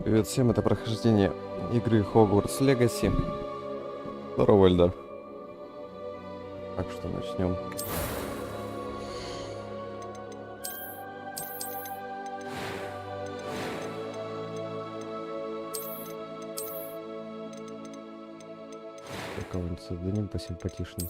Привет всем, это прохождение игры Hogwarts Legacy. Здорово, Эльдар. Так что начнем. Кого-нибудь создадим посимпатичней.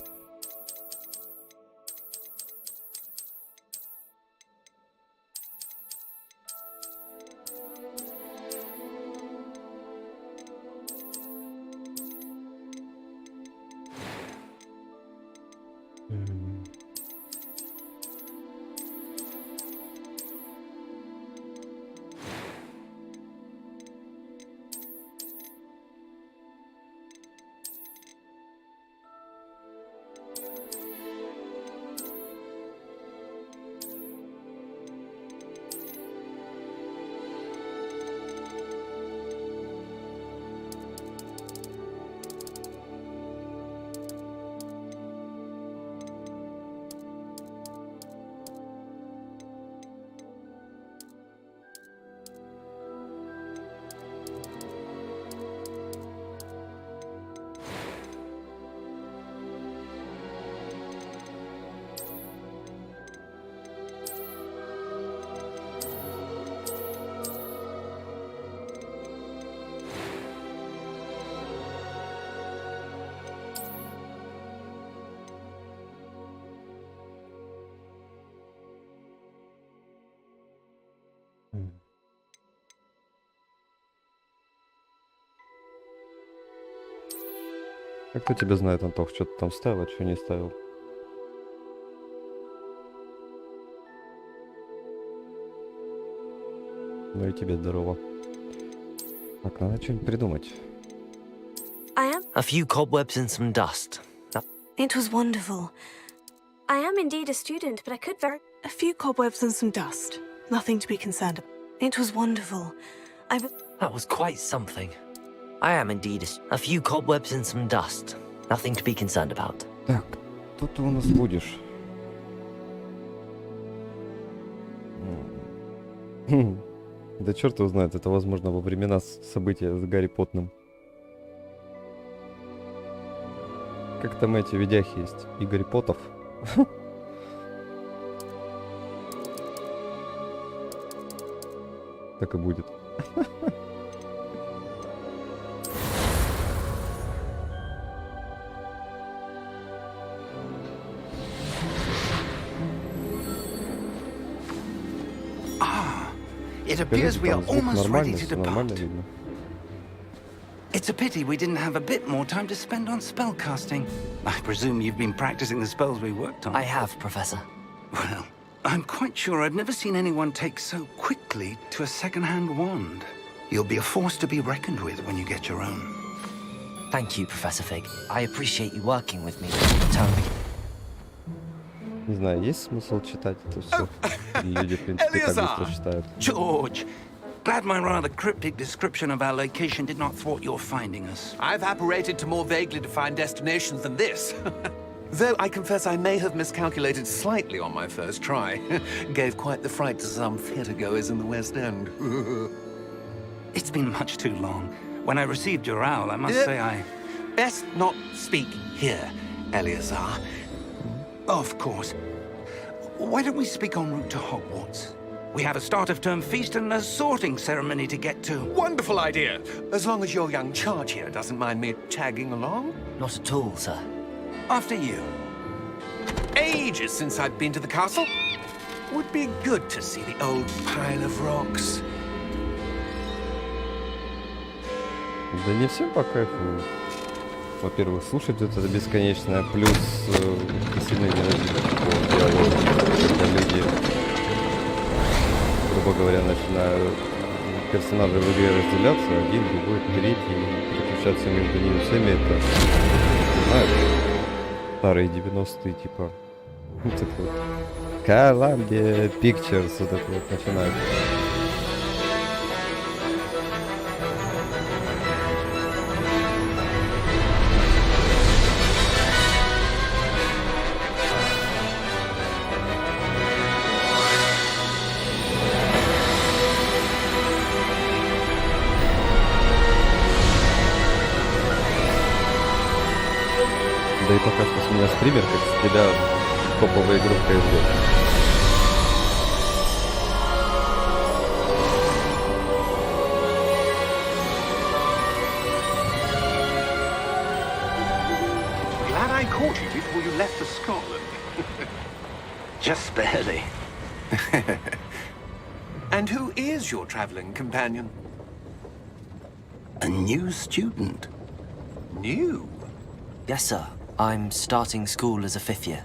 А кто тебя знает, Антох, что ты там ставил, а что не ставил? Ну и тебе здорово. Так, надо что-нибудь придумать. I am. A few cobwebs and some dust. It was wonderful. I am indeed a student, but I could very. A few cobwebs and some dust. Nothing to be concerned about. It was wonderful. That was quite something. I am indeed a few cobwebs and some dust. Nothing to be concerned about. Так, кто ты у нас будешь? Да черт его знает, это возможно во времена события с Гарри Поттом. Как там эти видяхи есть? Игорь Потов. Так и будет. It appears we are almost ready to нормально depart. видно. It's a pity we didn't have a bit more time to spend on spellcasting. I presume you've been practicing the spells we worked on. I have, Professor. Well, I'm quite sure I've never seen anyone take so quickly to a second-hand wand. You'll be a force to be reckoned with when you get your own. Thank you, Professor Fig. I appreciate you working with me. Не знаю, есть смысл читать это все? Люди, в принципе, так быстро читают. George, glad my rather cryptic description of our location did not thwart your finding us. I've apparated to more vaguely defined destinations than this. Though I confess I may have miscalculated slightly on my first try. Gave quite the fright to some theatre-goers in the West End. It's been much too long. When I received your owl, I must say I... Best not speak here, Eleazar. Of course. Why don't we speak en route to Hogwarts? We have a start-of-term feast and a sorting ceremony to get to. Wonderful idea. As long as your young charge here doesn't mind me tagging along. Not at all, sir. After you. Ages since I've been to the castle. Would be good to see the old pile of rocks. Да не всем по кайфу. Во-первых, слушать это бесконечное, плюс сильно ненавидеть диалог, когда люди, грубо говоря, начинают персонажи в игре разделяться, один, другой, третий, переключаться между ними всеми, это, не знаю, старые 90-е, типа, вот это вот, Columbia Pictures, вот это вот начинают. Да и пока что с меня стример, как с тебя топовая игру в CSGO. Glad I caught you before you left for Scotland. Just barely. And who is your travelling companion? A new student. New? Yes, sir. I'm starting school as a 5th year.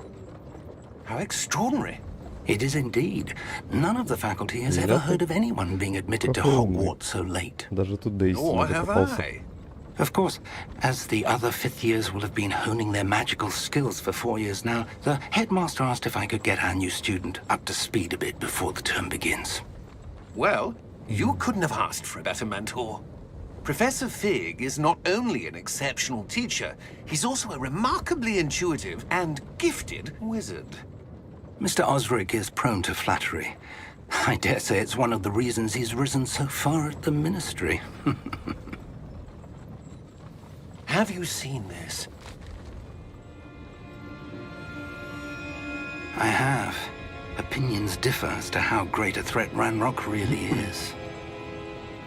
How extraordinary. It is indeed. None of the faculty has ever heard of anyone being admitted to Hogwarts so late. Даже тут до истины Nor have докопался. I. Of course, as the other 5th years will have been honing their magical skills for 4 years now, the headmaster asked if I could get our new student up to speed a bit before the term begins. Well, you couldn't have asked for a better mentor. Professor Fig is not only an exceptional teacher, he's also a remarkably intuitive and gifted wizard. Mr. Osric is prone to flattery. I dare say it's one of the reasons he's risen so far at the ministry. Have you seen this? I have. Opinions differ as to how great a threat Ranrock really is.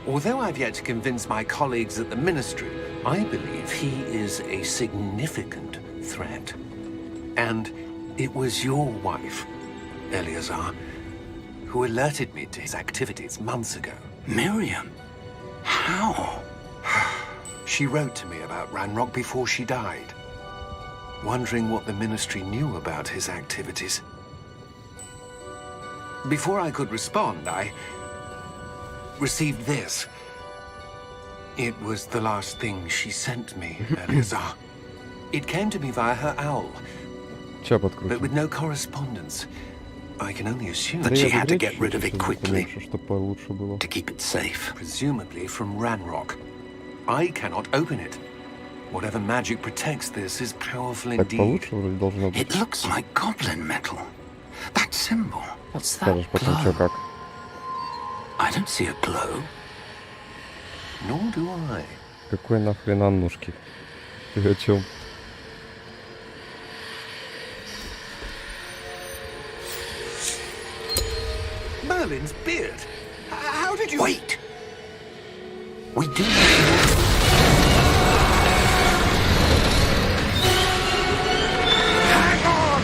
Although I've yet to convince my colleagues at the Ministry, I believe he is a significant threat. And it was your wife, Eleazar, who alerted me to his activities months ago. Miriam? How? She wrote to me about Ranrock before she died. wondering what the ministry knew about his activities. Before I could respond, I received this. It was the last thing she sent me, Elizar. It came to me via her owl, Чё but подкрутим? with no correspondence. I can only assume, But she had to get rid of it quickly Чтобы получше было. to keep it safe. presumably from Ranrock. I cannot open it. Whatever magic protects this is powerful Так indeed. получше вроде должно быть. It looks like goblin metal. That symbol. What's that? Скажешь потом, чё как. I don't see a glow. Nor do I. Какой нахрен Аннушки? Ты о чем? Merlin's beard. How did you... Wait! We do. Hang on!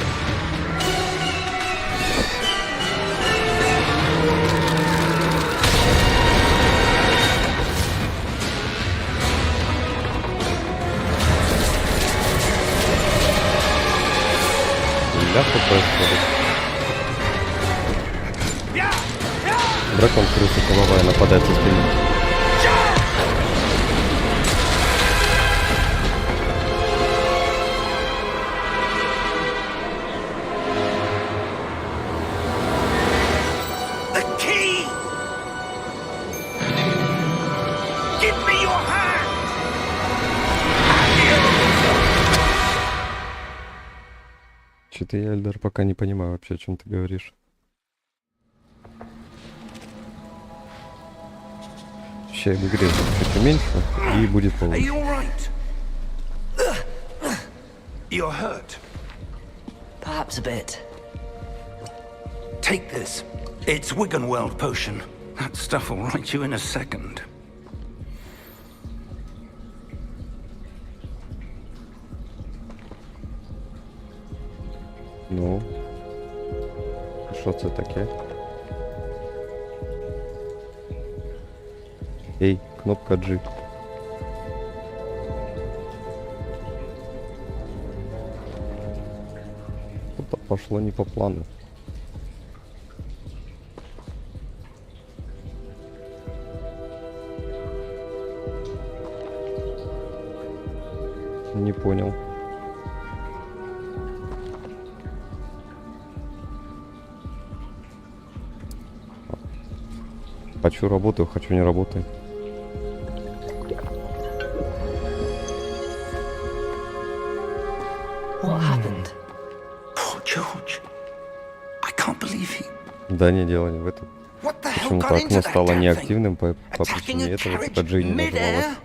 Ляха происходит. Дракон крыса головая нападает со спины. The key! Give me your hand! Что-то я, Эльдар, пока не понимаю вообще, о чем ты говоришь. Сейчас в игре чуть уменьшу, и будет Are получше. you alright? You're hurt. Perhaps a bit. Take this. It's Wiggenweld potion. That stuff will right you in a second. Ну, що це таке? Эй, кнопка G. Что-то пошло не по плану. Не понял. Хочу работаю, хочу не работаю. What happened? Poor George. I can't believe he... Да не, дело не в этом. What the hell Почему-то got into окно that стало damn thing? неактивным по Attacking причине a этого, carriage типа G не нажималось. mid-air?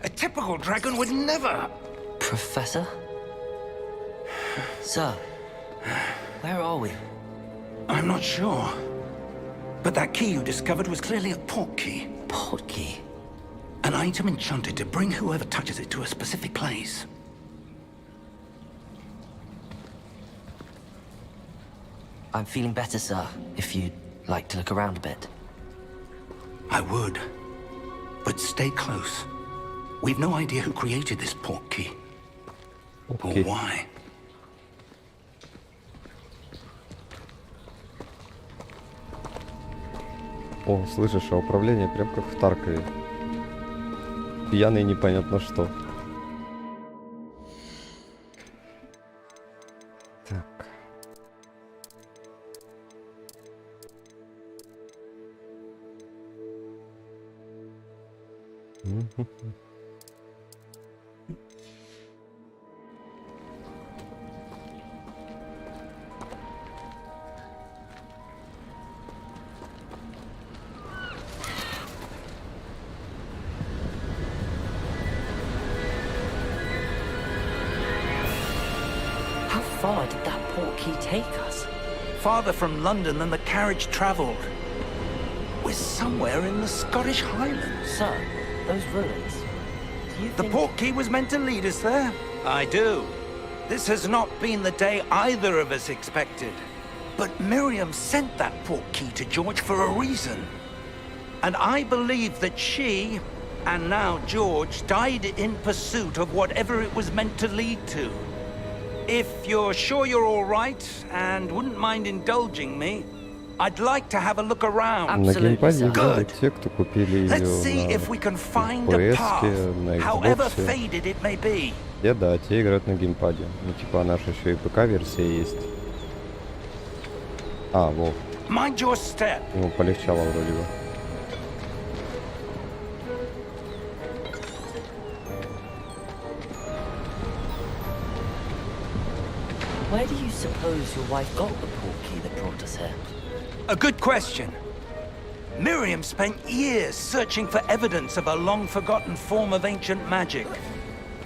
A typical dragon would never. Professor? Sir, where are we? I'm not sure. But that key you discovered was clearly a port key. Port key. An item enchanted to bring whoever touches it to a specific place. I'm feeling better, sir, if you'd like to look around a bit. I would. But stay close. We've no idea who created this port key. Окей. Or why. О, слышишь, а управление прям как в Таркове. Пьяный непонятно что. Так. How far did that port key take us? Farther from London than the carriage travelled. We're somewhere in the Scottish Highlands. Sir, those ruins. Do you The think... port key was meant to lead us there? I do. This has not been the day either of us expected. But Miriam sent that port key to George for a reason. And I believe that she And now George died in pursuit of whatever it was meant to lead to. If you're sure you're all right and wouldn't mind indulging me, I'd like to have a look around. На геймпаде sir. играли Good. те, кто купили Let's ее see на if we can find a PS, path, на however Xbox. faded it may be. Те, да, те играют на геймпаде. Ну, типа, она же еще и ПК-версия есть. А, вот. Mind your step. Ему полегчало вроде бы. Where do you suppose your wife got the portkey that brought us here? A good question. Miriam spent years searching for evidence of a long-forgotten form of ancient magic.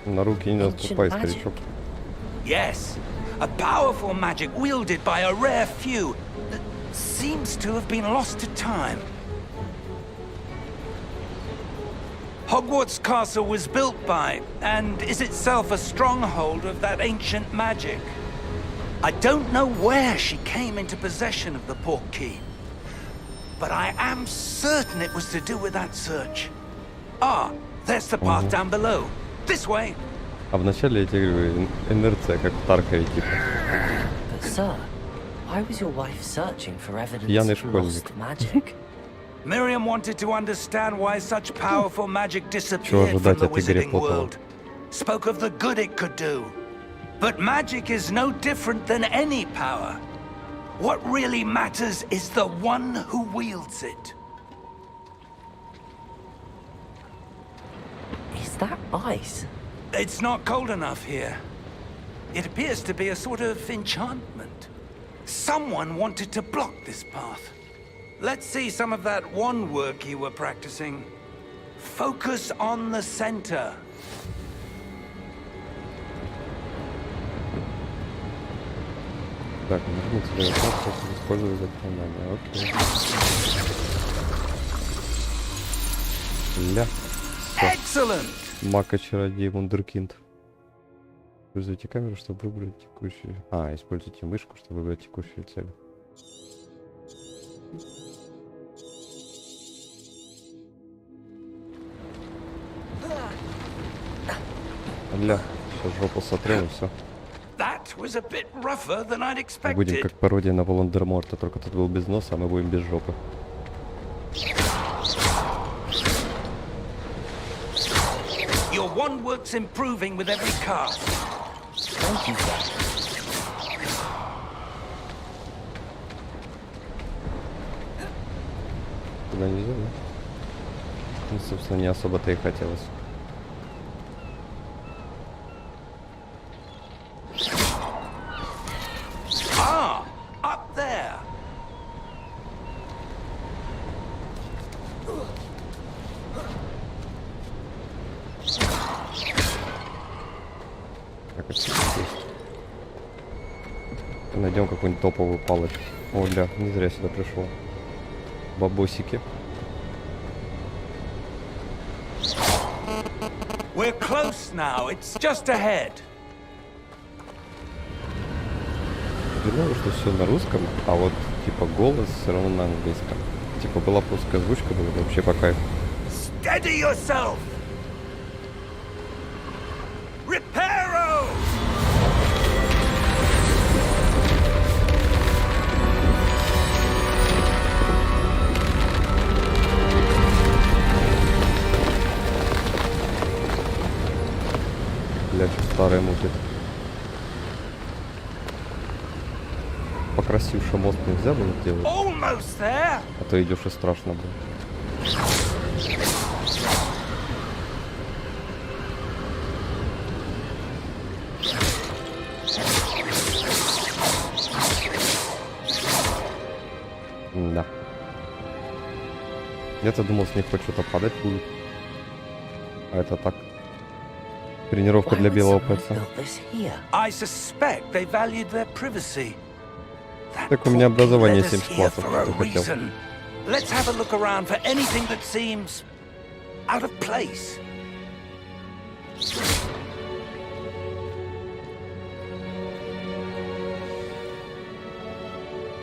На руки не наступай, Ancient magic? старичок. Yes, a powerful magic wielded by a rare few that seems to have been lost to time. Hogwarts Castle was built by, and is itself a stronghold of that ancient magic. I don't know where she came into possession of the portkey, but I am certain it was to do with that search. Ah, there's the path down below. This way. А в начале я тебе говорю, инерция, как в Таркове, типа. But sir, why was your wife searching for evidence Пьяный of школьник. lost magic? Miriam wanted to understand why such powerful magic Чего disappeared from ожидать the от Игоря wizarding Поттера? world. Spoke of the good it could do. But magic is no different than any power. What really matters is the one who wields it. Is that ice? It's not cold enough here. It appears to be a sort of enchantment. Someone wanted to block this path. Let's see some of that wand work you were practicing. Focus on the center. Так, нужно телевизор, использовать заклинание. Окей. Ля. Всё. Excellent! Мака-чародей вундеркинд. Используйте камеру, чтобы выбрать текущую... А, используйте мышку, чтобы выбрать текущую цель. Ля. Сейчас жопу сотрем и все. That was a bit rougher than I'd Мы будем expected. как пародия на Волан-де-Морта, только тут был без носа, а мы будем без жопы. Your wand work's improving with every cast. Thank you, sir. Туда нельзя, да? Ну, собственно, не особо-то и хотелось. Ah, up there. Так, это есть. Найдем какую-нибудь топовую палочку. О, бля, не зря сюда пришел. Бабосики. We're close now. It's just ahead. Хреново, что все на русском, а вот типа голос все равно на английском. Типа была русская озвучка, было бы вообще по кайфу. Steady yourself. Reparo! Бля, что старая мутит. Покрасивший мост нельзя было делать, Almost there. а то идешь и страшно было. Да. Я-то думал, с них хоть что-то падать будет. А это так. Тренировка Why для would белого someone пальца. build this here? I suspect they valued their privacy. That Так у меня portkey образование led us 70 here классов, for a ты хотел. reason. Let's have a look around for anything that seems out of place.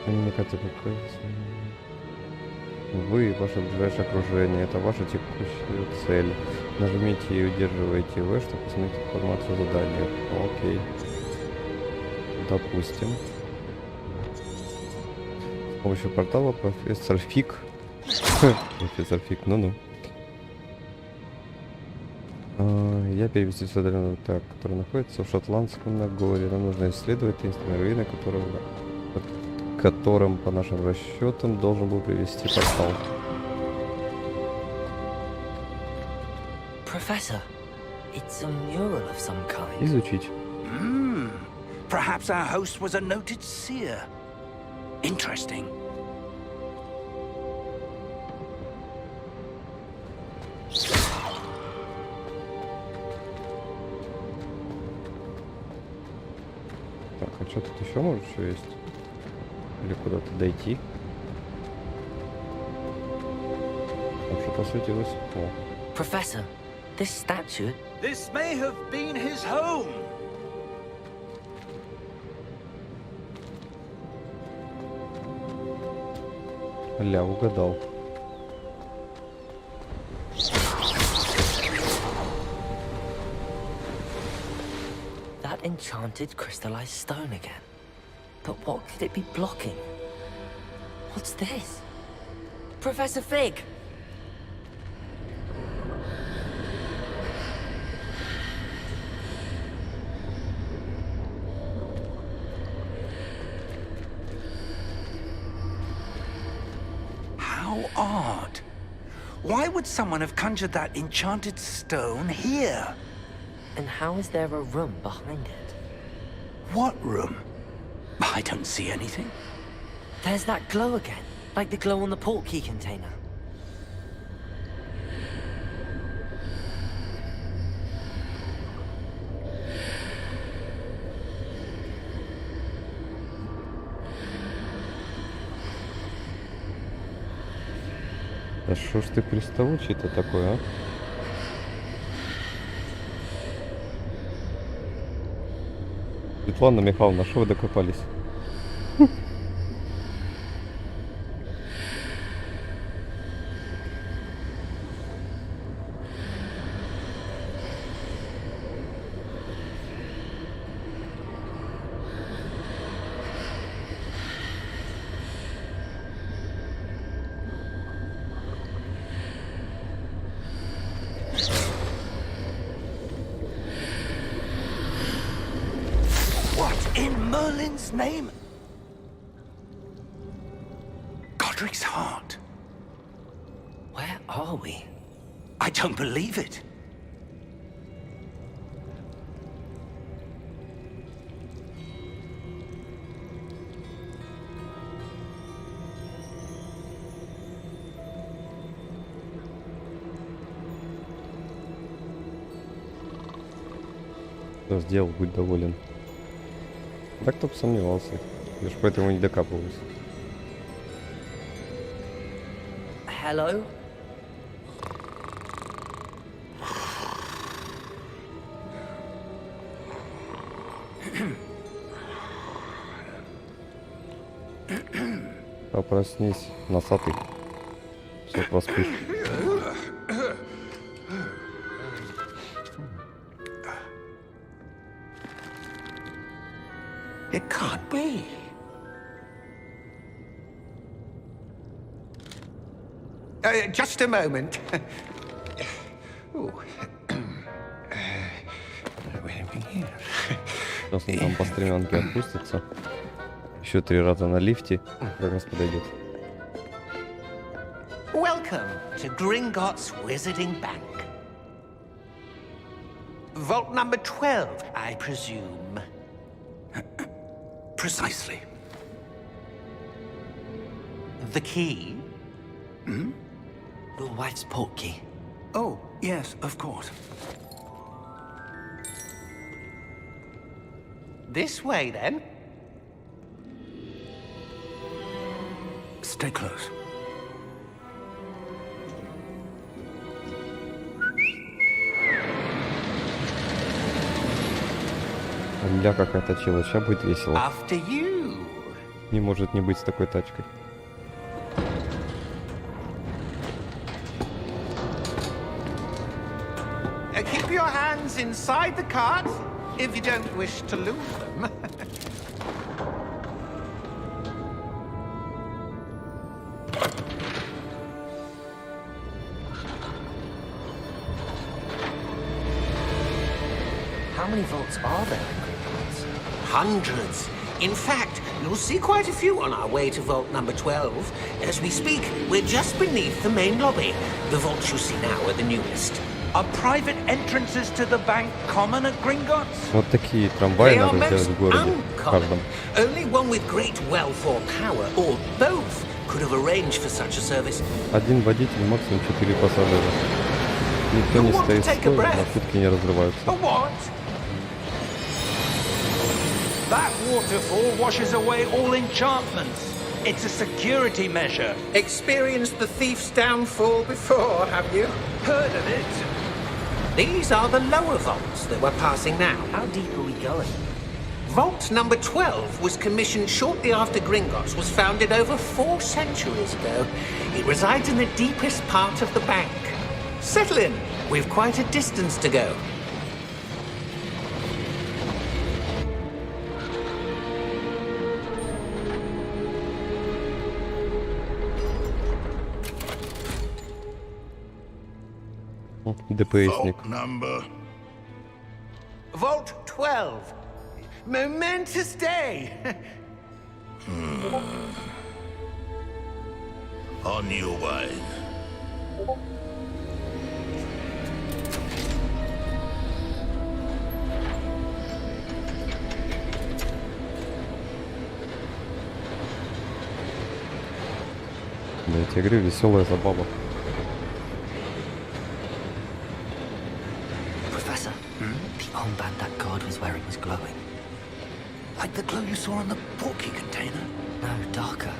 Мне кажется, какой... Вы, ваше ближайшее окружение, это ваша текущая цель. Нажмите и удерживайте В, чтобы посмотреть информацию о задании. Окей. Допустим. С помощью портала профессор Фиг. Профессор Фиг, ну-ну. Я перевести сюда, так, который находится в Шотландском Нагорье. Нам нужно исследовать таинственные руины, которым, по нашим расчетам, должен был привести портал. Professor, it's a mural of some kind. Изучить. Perhaps our host was a noted seer. Interesting. Так, а что тут еще может что есть? Или куда-то дойти? Там что-то осветилось. О. Professor, this statue. This may have been his home. Ля, угадал. That enchanted crystallized stone again. But what could it be blocking? What's this? Professor Fig! How odd. Why would someone have conjured that enchanted stone here? And how is there a room behind it? What room? I don't see anything. There's that glow again, like the glow on the portkey container. Да шо ж ты приставучий-то такой, а? Светлана Михайловна, что вы докопались? In Merlin's name? Godric's heart. Where are we? I don't believe it. Что сделал, будь доволен. Да кто бы сомневался. Я ж поэтому не докапываюсь. Hello? Проснись, носатый. Все, проспишь. It can't be. Just a moment. Сейчас он там по стремянке опустится. Еще 3 раза на лифте. Как раз подойдет. Welcome to Gringotts Wizarding Bank. Vault number 12, I presume. Precisely. The key? Your wife's portkey. Oh, yes, of course. This way, then. Stay close. Ля какая точила, сейчас будет весело. After you. Не может не быть с такой тачкой. Keep your hands inside the cart if you don't wish to lose them. How many vaults are there in Hogwarts? Hundreds. In fact, you'll see quite a few on our way to vault number 12. As we speak, we're just beneath the main lobby. The vaults you see now are the newest. Are private entrances to the bank common at Gringotts? Вот такие трамваи They are надо сделать most в городе. В каждом. uncommon. Only one with great wealth or power, or both, could have arranged for such a service. Один водитель, максимум 4 пассажира. Никто не стоит стоя, маршрутки не разрываются. A what? That waterfall washes away all enchantments. It's a security measure. Experienced the thief's downfall before, have you? Heard of it? These are the lower vaults that we're passing now. How deep are we going? Vault number 12 was commissioned shortly after Gringotts was founded over 4 centuries ago. It resides in the deepest part of the bank. Settle in. We've quite a distance to go. ДПСник. Number. Vault 12. Momentous day. On your way. Да, я тебе говорю, веселая забава. Professor, the armband that guard was wearing was glowing. Like the glow you saw on the porky container? No, darker.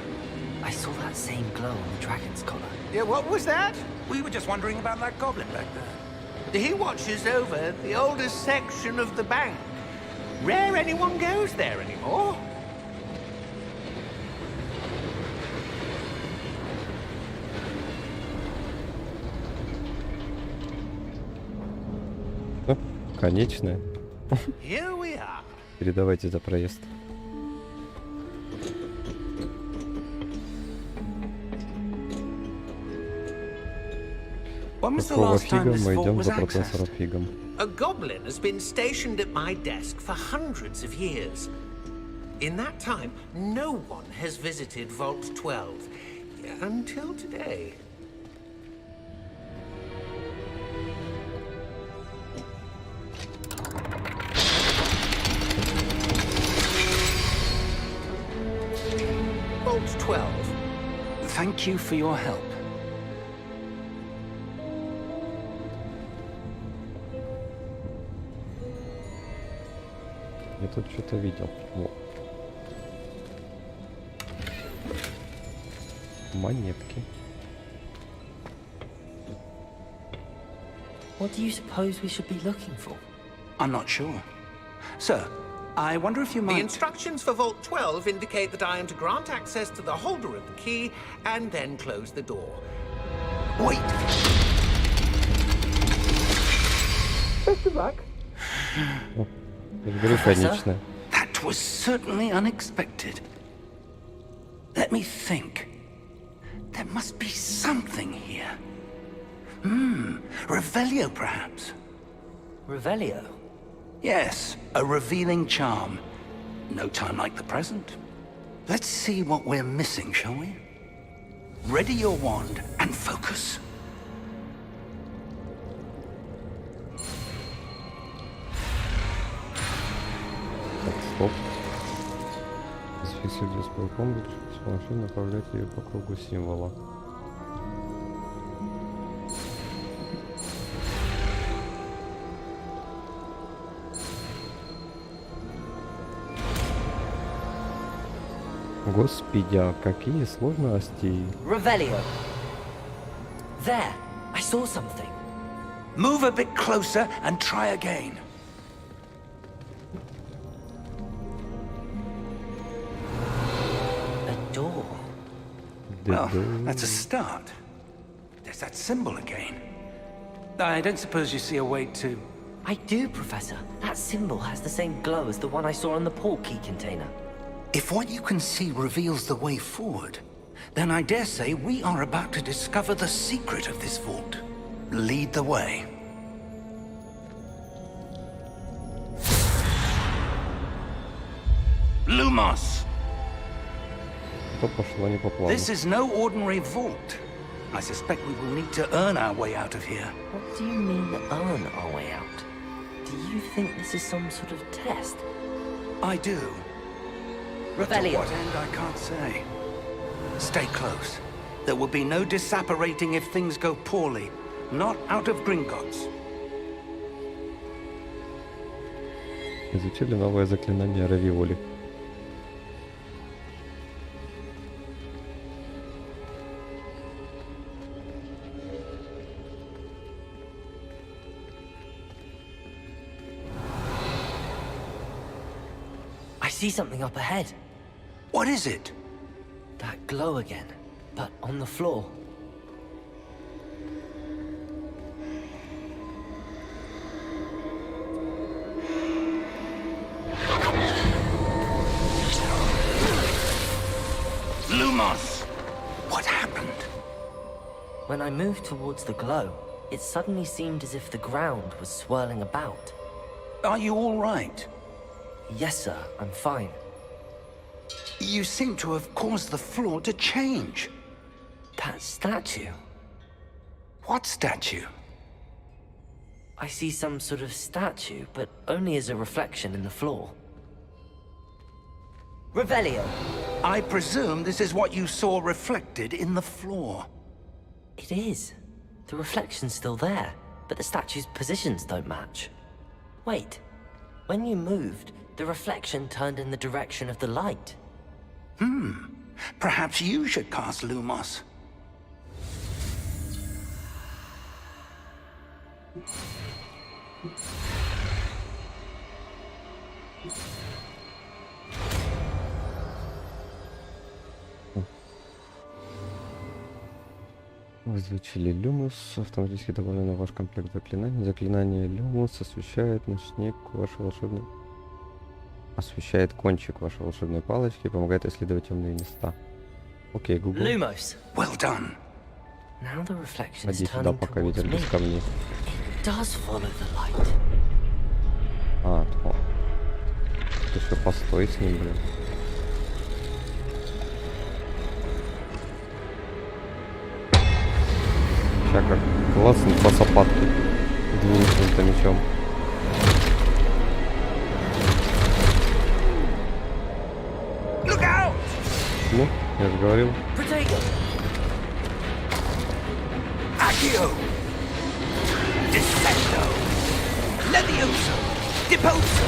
I saw that same glow on the dragon's collar. Yeah, what was that? We were just wondering about that goblin back there. He watches over the oldest section of the bank. Rare anyone goes there anymore. Конечная. Here we are. Передавайте за проезд. When was the Какого last time фига this мы vault идем was за процессором accessed? фигом? A goblin has been stationed at my desk for hundreds of years. In that time, no one has visited Vault 12 until today. Vault 12. Thank you for your help. Я тут что-то видел. Во. Монетки. What do you suppose we should be looking for? I'm not sure. Sir, I wonder if you The might... instructions for Vault 12 indicate that I am to grant access to the holder of the key and then close the door. Wait! Best of luck. Я говорю, конечная. That was certainly unexpected. Let me think. There must be something here. Revelio, perhaps? Revelio? Yes, a revealing charm. No time like the present. Let's see what we're missing, shall we? Ready your wand and focus. Так, стоп. Зафиксируй дисплей комнаты, с машиной направлять ее по кругу символа. Господи, а какие сложности. Revelio. There, I saw something. Move a bit closer and try again. A door. Well, that's a start. There's that symbol again. I don't suppose you see a way to... I do, Professor. That symbol has the same glow as the one I saw on the port key container. If what you can see reveals the way forward, then I dare say we are about to discover the secret of this vault. Lead the way. Lumos! То пошло не по плану. This is no ordinary vault. I suspect we will need to earn our way out of here. What do you mean, earn our way out? Do you think this is some sort of test? I do. But to Revelio. what end, I can't say. Stay close. There will be no disapparating if things go poorly. Not out of Gringotts. Изучили новое заклинание равиоли. I see something up ahead. What is it? That glow again, but on the floor. Lumos! What happened? When I moved towards the glow, it suddenly seemed as if the ground was swirling about. Are you all right? Yes, sir, I'm fine. You seem to have caused the floor to change. That statue. What statue? I see some sort of statue, but only as a reflection in the floor. Revelio. I presume this is what you saw reflected in the floor. It is. The reflection's still there, but the statue's positions don't match. Wait. When you moved, the reflection turned in the direction of the light. Perhaps you should cast Lumos. Вы изучили Люмус, автоматически добавлено в ваш комплект заклинаний. Заклинание Люмус освещает ночник вашей волшебной... Освещает кончик вашей волшебной палочки и помогает исследовать темные места. Окей, Google. Lumos. Well done. Now the reflection is Иди сюда, turning пока towards ветер me. без камней. It does follow the light. А, то. Ты еще постой с ним, блин. Сейчас как классно по сапатке двуничным-то мечом. Look out! Ну, я же говорил. Protego. Accio! Descendo! Levioso! Deposo!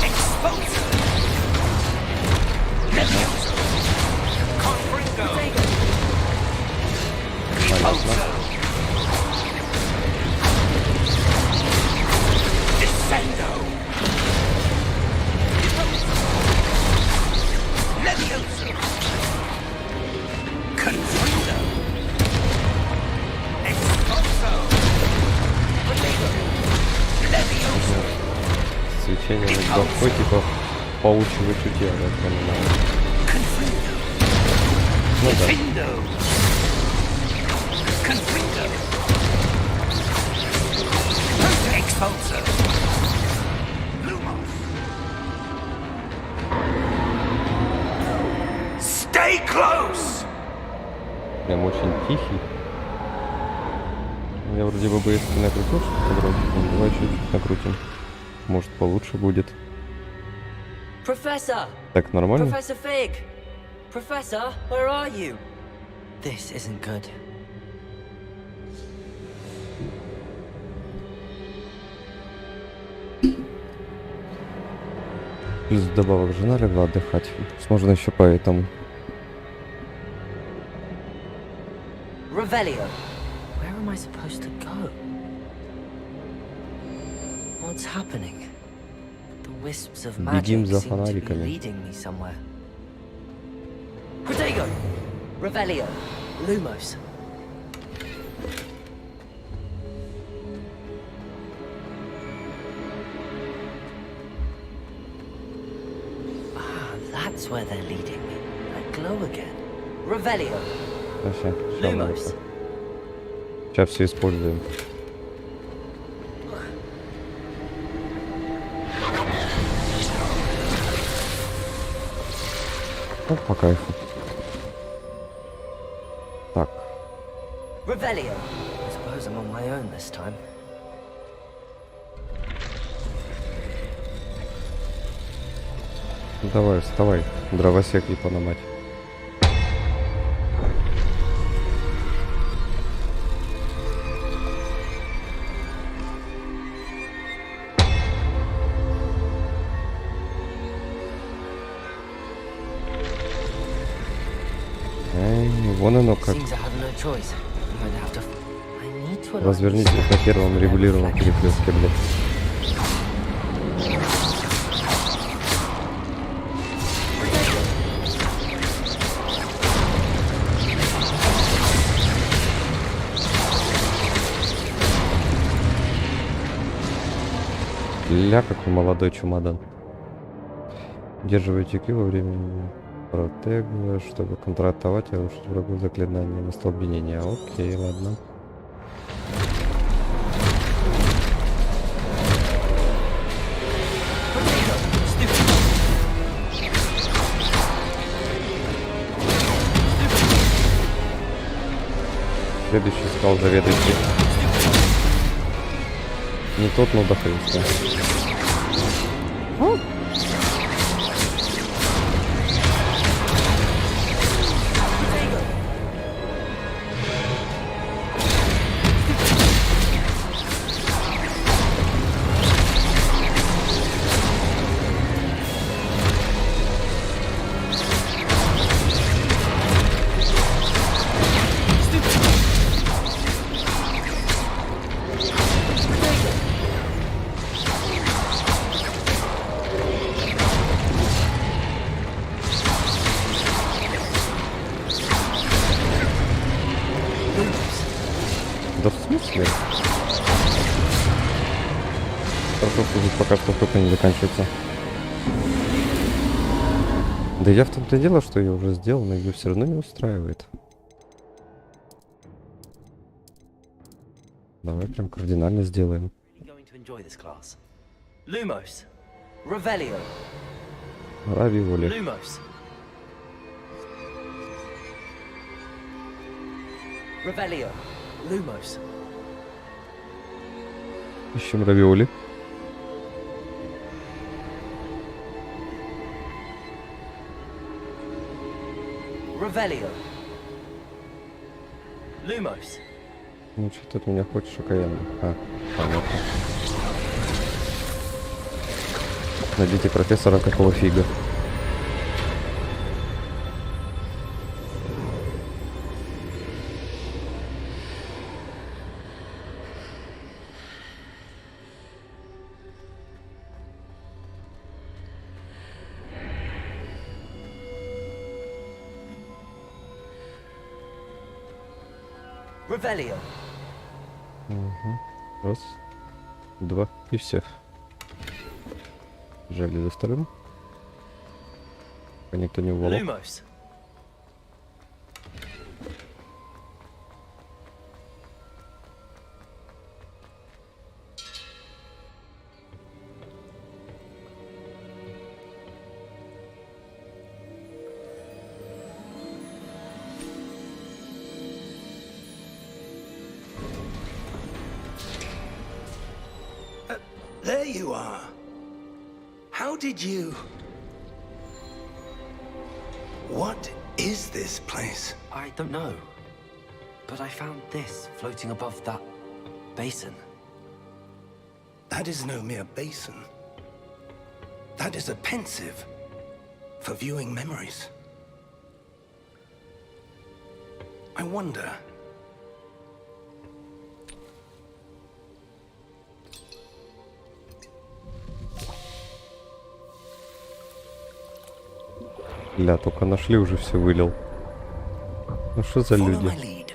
Exposo! Levioso! Confringo! Deposo! Descendo! Levioso! Confringo! Exposo! Levioso! Свечение над головой, типа паучьего чутья, я понимаю. Confringo! Ну да. Findo! Confringo! Exposo! Lumos! Stay close! Прям очень тихий. Я вроде бы если накрутил что-то громко. Давай чуть-чуть накрутим. Может получше будет. Professor! Так, нормально? Professor Fig! Professor, where are you? This isn't good. Плюс добавок жена легла отдыхать. Возможно, еще поэтому. Revelio. Where am I supposed to go? What's happening? The wisps of Бегим magic за seem to be фонариками. leading me somewhere. Protego. Revelio. Lumos. Ah, that's where they're leading me. That glow again. Revelio. Сейчас все используем. Ну, по кайфу. Так. Revelio. I suppose I'm on my own this time. Давай, вставай. Дровосек и пономать. Вон оно как. Развернитесь на первом регулируемом перекрестке, блядь. Ля, какой молодой чемодан. Удерживайте Q во время протега, чтобы контратаковать и улучшить врагу заклинание на столбнение. Окей, ладно. Следующий сказал заведующий. Не тот, но до хреста. Да в смысле? Хорошо, что тут пока что только не заканчивается. Да я в том-то и дело, что я уже сделал, но ее все равно не устраивает. Давай прям кардинально сделаем. Lumos. Revelio. Равиоли. Lumos. Revelio. Lumos. Ищем равиоли. Revelio. Lumos. Ну что ты от меня хочешь, окаянно? А, понятно. Найдите профессора, какого фига. Revelio. Раз, два и все. Жали за вторым. Пока никто не уволок. Lumos. There you are. How did you... What is this place? I don't know. But I found this floating above that basin. That is no mere basin. That is a pensive for viewing memories. I wonder... Ля, только нашли, уже все вылил. Ну что за Follow люди? my lead.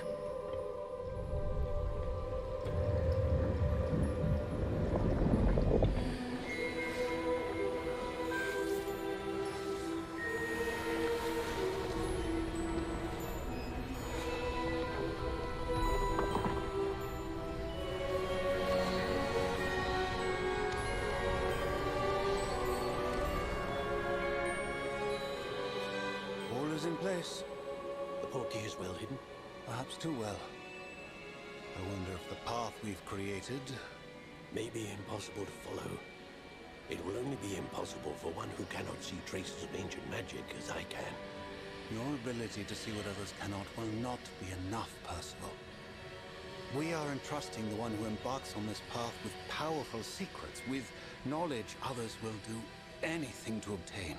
All is in place. The portkey is well hidden, perhaps too well. I wonder if the path we've created may be impossible to follow. It will only be impossible for one who cannot see traces of ancient magic as I can. Your ability to see what others cannot will not be enough, Percival. We are entrusting the one who embarks on this path with powerful secrets, with knowledge others will do anything to obtain.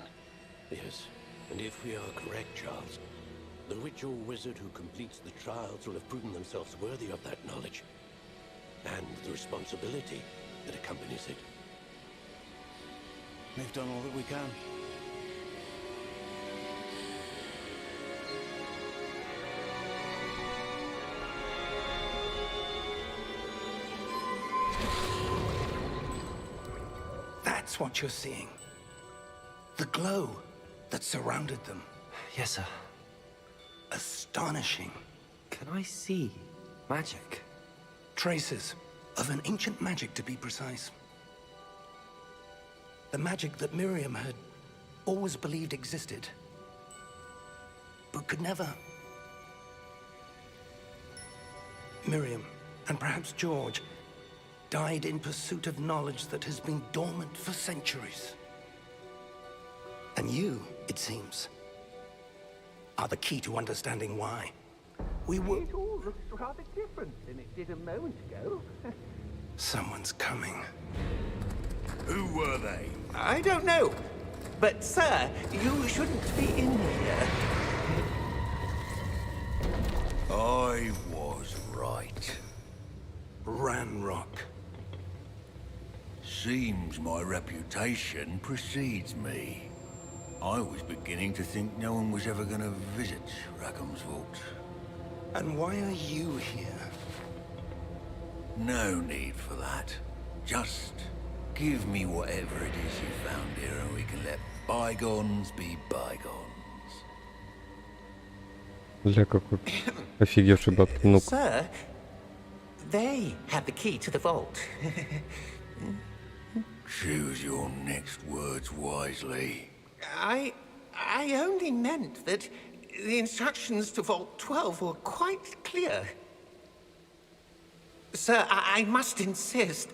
Yes, and if we are correct, Charles, the witch or wizard who completes the trials will have proven themselves worthy of that knowledge, and the responsibility that accompanies it. We've done all that we can. That's what you're seeing. The glow that surrounded them. Yes, sir. Astonishing. Can I see magic? Traces of an ancient magic, to be precise. The magic that Miriam had always believed existed, but could never. Miriam, and perhaps George, died in pursuit of knowledge that has been dormant for centuries. And you, it seems, are the key to understanding why. We were... It all looks rather different than it did a moment ago. Someone's coming. Who were they? I don't know. But, sir, you shouldn't be in here. I was right. Ranrock. Seems my reputation precedes me. I was beginning to think no one was ever going to visit Rackham's vault. And why are you here? No need for that. Just give me whatever it is you found here and we can let bygones be bygones. Бля, какой офигевший бабки. Ну, Sir, they have the key to the vault. Choose your next words wisely. I only meant that the instructions to Vault 12 were quite clear. Sir, I must insist.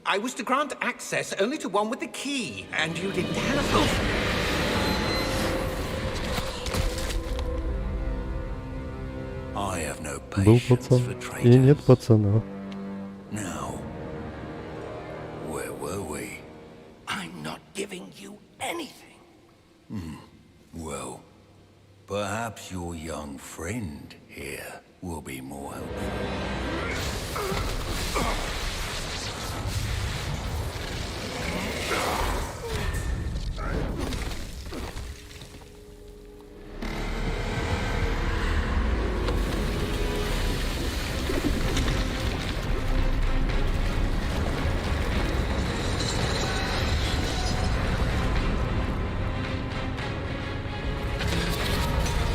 I was to grant access only to one with the key, and you didn't have... I have no был patience пацан. for И нет traitors. пацана. Now, where were we? I'm not giving you anything. Well, perhaps your young friend here will be more helpful.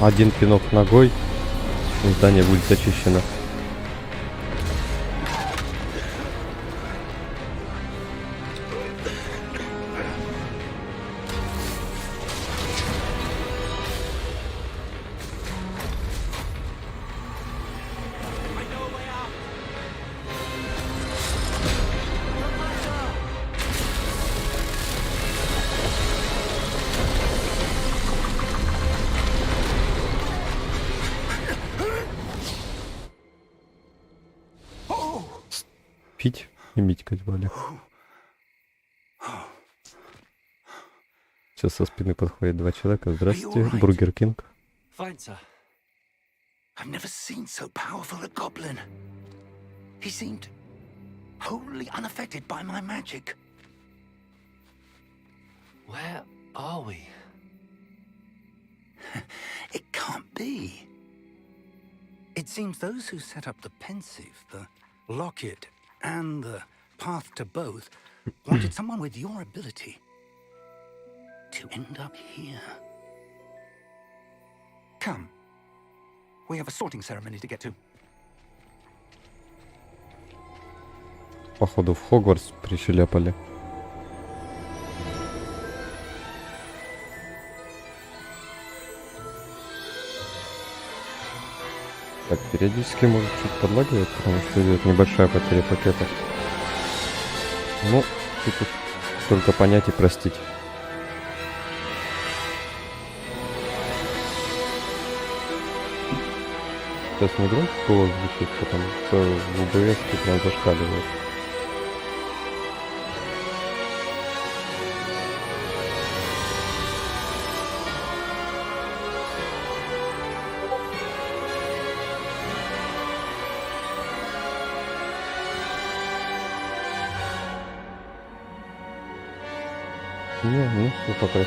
Один пинок ногой, и здание будет зачищено. Пить и Митькать звали. Сейчас со спины подходит два человека. Здравствуйте, Бургер Кинг. Fine, sir. I've never seen so powerful a goblin. He seemed wholly unaffected by my magic. Where are we? It can't be. It seems those who set up the pensive, the locket, and the path to both wanted someone with your ability to end up here. Come. We have a sorting ceremony to get to. Походу в Хогвартс прищелепали. Так, периодически может чуть подлагивать, потому что идет небольшая потеря пакетов. Ну, тут уж только понять и простить. Сейчас не громко голос звучит, потому что в УБС прям зашкаливает. Не, ну все пока.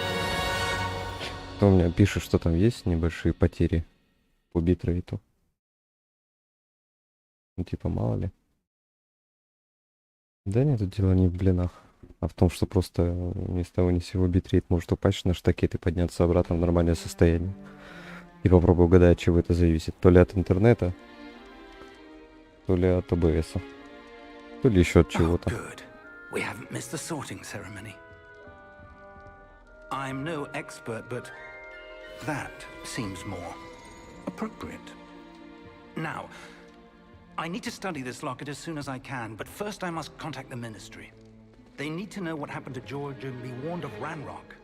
У меня пишет, что там есть небольшие потери по битрейту. Ну типа мало ли. Да нет, тут дело не в блинах, а в том, что просто ни с того ни с сего битрейт может упасть на штакет и подняться обратно в нормальное состояние. И попробуй угадать, от чего это зависит. То ли от интернета, то ли от ОБС, то ли еще от чего-то. I'm no expert, but that seems more appropriate. Now, I need to study this locket as soon as I can, but first I must contact the Ministry. They need to know what happened to George and be warned of Ranrock.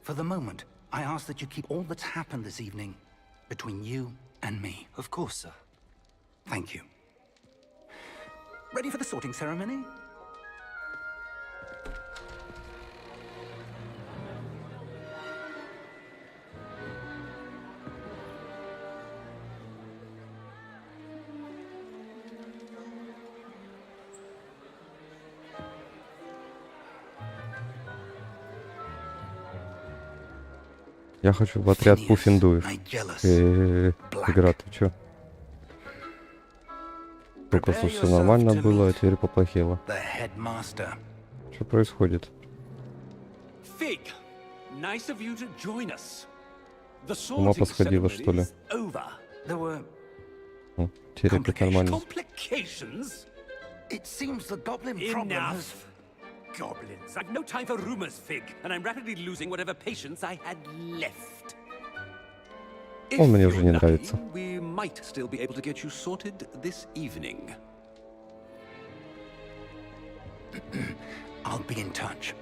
For the moment, I ask that you keep all that's happened this evening between you and me. Of course, sir. Thank you. Ready for the sorting ceremony? Я хочу в отряд пуффиндуев. Игра, ты чё? Только что все нормально было, а теперь поплохело. Что происходит? С ума посходила, что ли? О, теперь опять нормально. Goblins. I've no time for rumors, Fig, and I'm rapidly losing whatever patience I had left. Он мне уже не нравится. We might still be able to get you sorted this evening. I'll be in touch.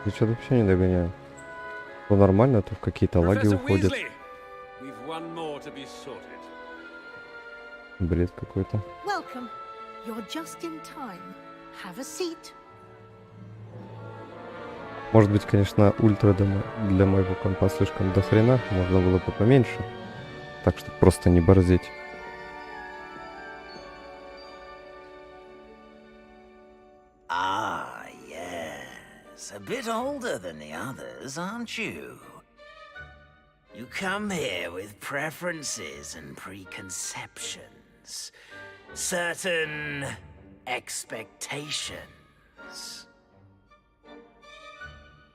Я что-то вообще не догоняю. То нормально, то в какие-то лаги уходят. Бред какой-то. Может быть, конечно, ультра для моего компа слишком дохрена. Можно было бы поменьше. Так что просто не борзеть. A bit older than the others, aren't you? You come here with preferences and preconceptions, certain expectations.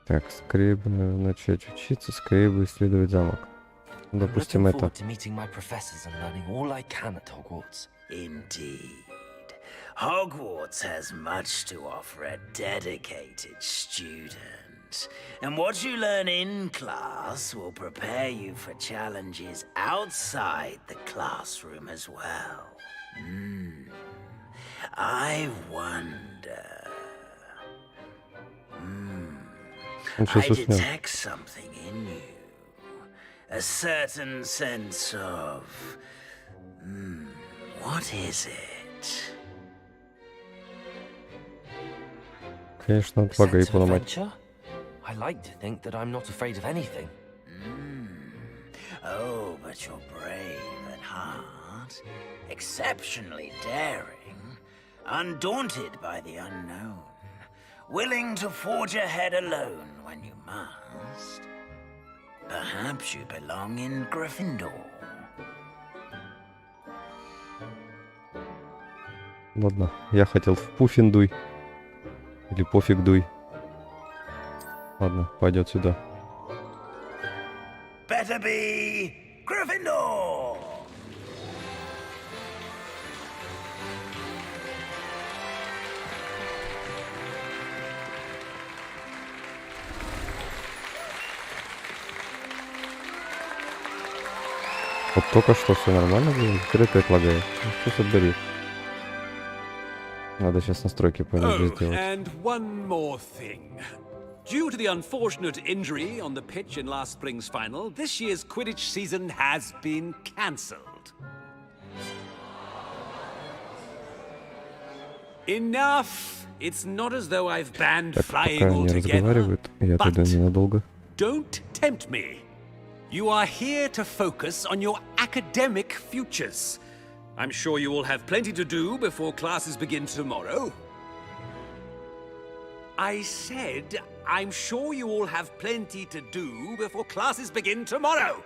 Так, скорее бы начать учиться, скорее бы исследовать замок. Допустим, это. Indeed. Hogwarts has much to offer a dedicated student, and what you learn in class will prepare you for challenges outside the classroom as well. I wonder... I detect something in you. A certain sense of... what is it? Конечно, отвага и поломать. I like to think that I'm not afraid of anything. Oh, but you're brave at heart. smart, exceptionally daring, undaunted by the unknown, willing to forge ahead alone when you must. Perhaps you belong in Gryffindor. Ладно, я хотел в Пуффиндуй. Или пофиг дуй. Ладно, пойдет сюда. Better be Gryffindor! Вот только что все нормально было, теперь опять лагает. Что за бред? Надо сейчас настройки пониже сделать. And one more thing. Due to the unfortunate injury on the pitch in last spring's final, this year's Quidditch season has been cancelled. Enough! It's not as though I've banned Так, flying пока они altogether. разговаривают, я отойду ненадолго. Don't tempt me. You are here to focus on your academic futures. I'm sure you will have plenty to do before classes begin tomorrow. I said, I'm sure you all have plenty to do before classes begin tomorrow.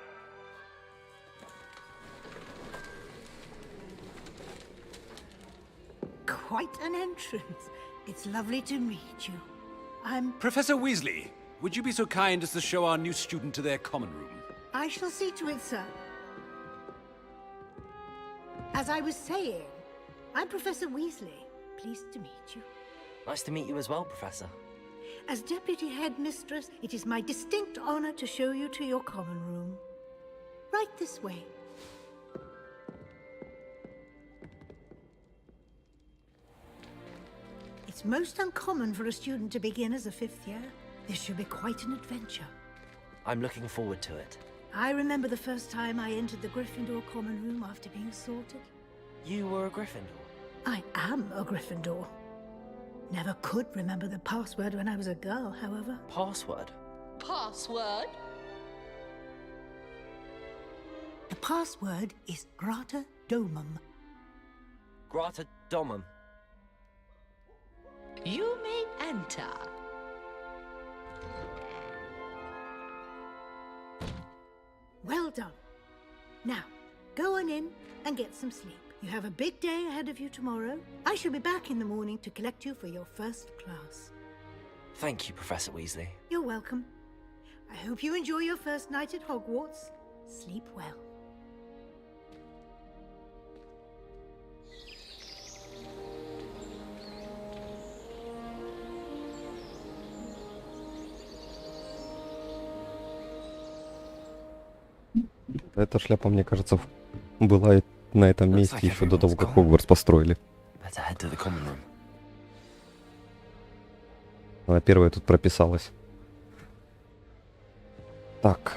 Quite an entrance. It's lovely to meet you. I'm... Professor Weasley, would you be so kind as to show our new student to their common room? I shall see to it, sir. As I was saying, I'm Professor Weasley. Pleased to meet you. Nice to meet you as well, Professor. As Deputy Headmistress, it is my distinct honor to show you to your common room. Right this way. It's most uncommon for a student to begin as a fifth year. This should be quite an adventure. I'm looking forward to it. I remember the first time I entered the Gryffindor common room after being sorted. You were a Gryffindor? I am a Gryffindor. Never could remember the password when I was a girl, however. Password? Password? The password is Grata Domum. Grata Domum. You may enter. Well done. Now, go on in and get some sleep. You have a big day ahead of you tomorrow. I shall be back in the morning to collect you for your first class. Thank you, Professor Weasley. You're welcome. I hope you enjoy your first night at Hogwarts. Sleep well. Эта шляпа, мне кажется, была на этом месте еще до того, как Хогвартс построили. Она первая тут прописалась. Так.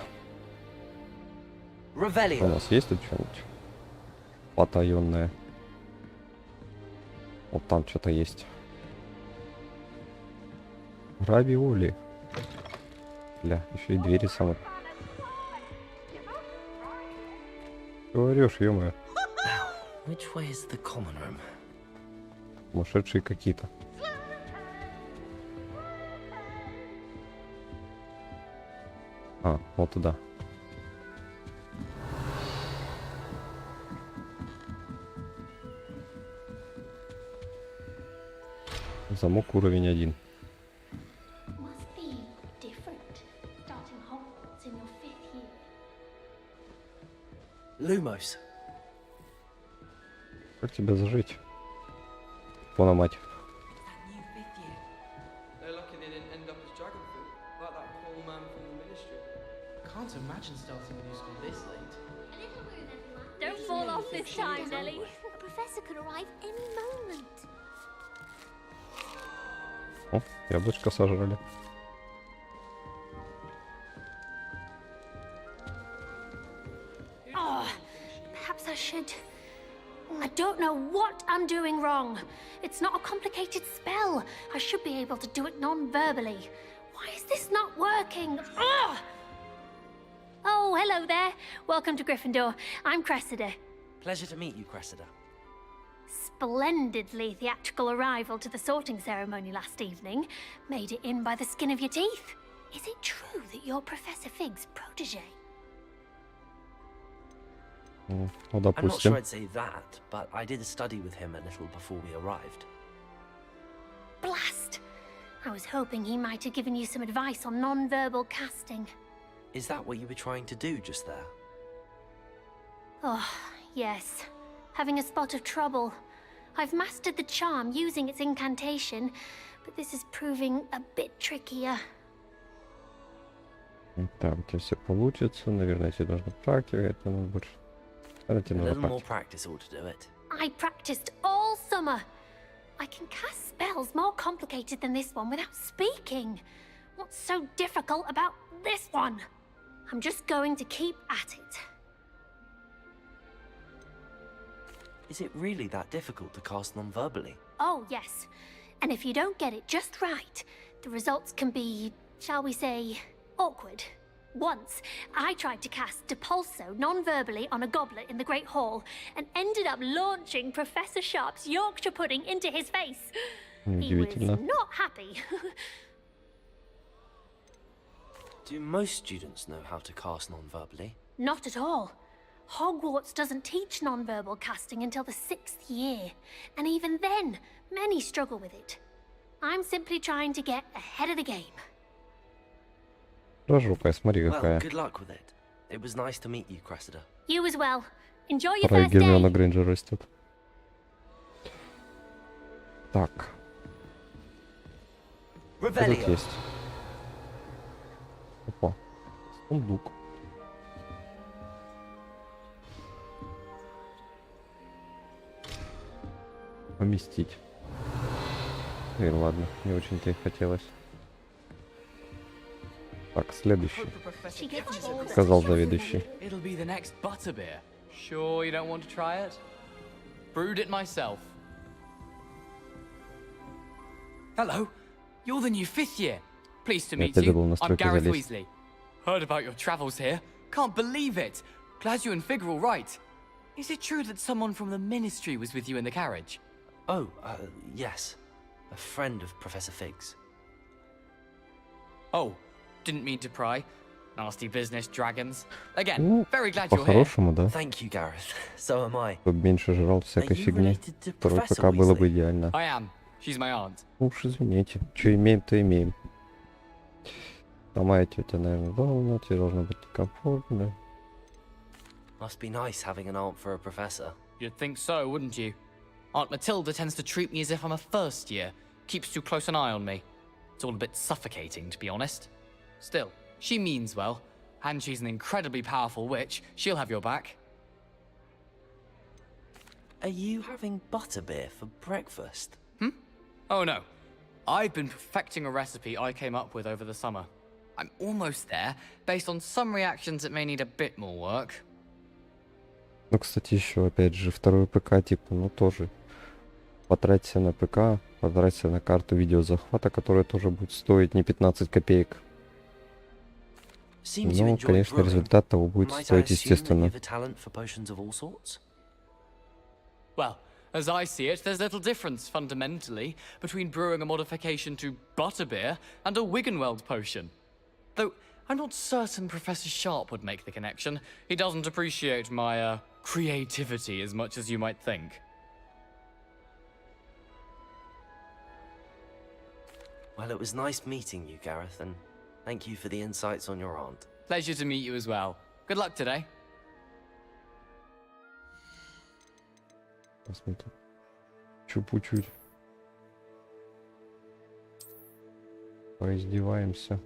У нас есть тут что-нибудь потаенное? Вот там что-то есть. Равиоли. Бля, еще и двери самые. Говоришь, ё-моё. Which way is the common room? Сумасшедшие какие-то. А, вот туда. Замок уровень 1. Lumos. Как тебя зажить? Пона мать. They're lucky they didn't end up as dragon fruit, like that poor man from the ministry. Can't imagine starting a new school this late. Don't fall off this time, Nelly. A professor could arrive any moment. О, яблочко сожрали. Perhaps I should. I don't know what I'm doing wrong. It's not a complicated spell. I should be able to do it non-verbally. Why is this not working? Ugh! Oh, hello there. Welcome to Gryffindor. I'm Cressida. Pleasure to meet you, Cressida. Splendidly theatrical arrival to the sorting ceremony last evening. Made it in by the skin of your teeth. Is it true that you're Professor Fig's protege? Ну, I'm not допустим. sure I'd say that, but I did study with him a little before we arrived. Blast! I was hoping he might have given you some advice on non-verbal casting. Is that what you were trying to do just there? Oh, yes. Having a spot of trouble. I've mastered the charm using its incantation, but this is proving a bit trickier. Так, у тебя все получится. Наверное, тебе нужно практика. Это надо больше. Наверное, A тебе надо little more практика. practice ought to do it. I practiced all summer. I can cast spells more complicated than this one without speaking. What's so difficult about this one? I'm just going to keep at it. Is it really that difficult to cast non-verbally? Oh, yes. And if you don't get it just right, the results can be, shall we say, awkward. Once, I tried to cast Depulso non-verbally on a goblet in the Great Hall and ended up launching Professor Sharp's Yorkshire pudding into his face. He was Удивительно. not happy. Do most students know how to cast non-verbally? Not at all. Hogwarts doesn't teach non-verbal casting until the 6th year, and even then, many struggle with it. I'm simply trying to get ahead of the game. Рожопая, смотри Well, какая. good luck with it. It was nice to meet you, Cressida. You as well. Enjoy your Вторая first day. Гермиона Грейнджер растет. Так. Что тут Revelio. есть? Опа. Сундук. Поместить. И ладно, не очень-то и хотелось. Так, следующий. Сказал заведующий. It'll be the next butterbeer. Sure you don't want to try it? Brewed it myself. Hello, you're the new 5th year. Pleased to meet опять забыл you. I'm настройки Gareth залезть. Weasley. Heard about your travels here. Can't believe it. Glad you and Fig are all right. Is it true that someone from the Ministry was with you in the carriage? Oh, yes. A friend of Professor Fig's. Oh, didn't mean to pry. Nasty business, dragons. Again, Ну, very glad you're here. по-хорошему, да. Thank you, Gareth. So am I. Чтобы меньше жрал всякой Are you фигни. related to Второй Professor ПК было бы Weasley? идеально. I am. She's my aunt. Уж извините. Что имеем, то имеем. Сама тетя, наверное, дома. Тебе должно быть комфортно. Must be nice having an aunt for a professor. You'd think so, wouldn't you? Aunt Matilda tends to treat me as if I'm a first year. Keeps too close an eye on me. It's all a bit suffocating, to be honest. Still, she means well. And she's an incredibly powerful witch. She'll have your back. Are you having butterbeer for breakfast? Oh no. I've been perfecting a recipe I came up with over the summer. I'm almost there, based on some reactions that may need a bit more work. Ну, кстати, еще, опять же, второй ПК, типа, ну, тоже. Потраться на ПК, потраться на карту видеозахвата, которая тоже будет стоить не 15 копеек. Seems you Ну, enjoy конечно, brewing. результат того будет Might I стоить, assume that естественно. you've a talent for potions of all sorts? Well, as I see it, there's little difference, fundamentally, between brewing a modification to butterbeer and a Wiggenweld potion. Though, I'm not certain Professor Sharp would make the connection. He doesn't appreciate my, creativity as much as you might think. Well, it was nice meeting you, Gareth, and thank you for the insights on your aunt. Pleasure to meet you as well. Good luck today. Посмотрим. Чуть-чуть. Поиздеваемся.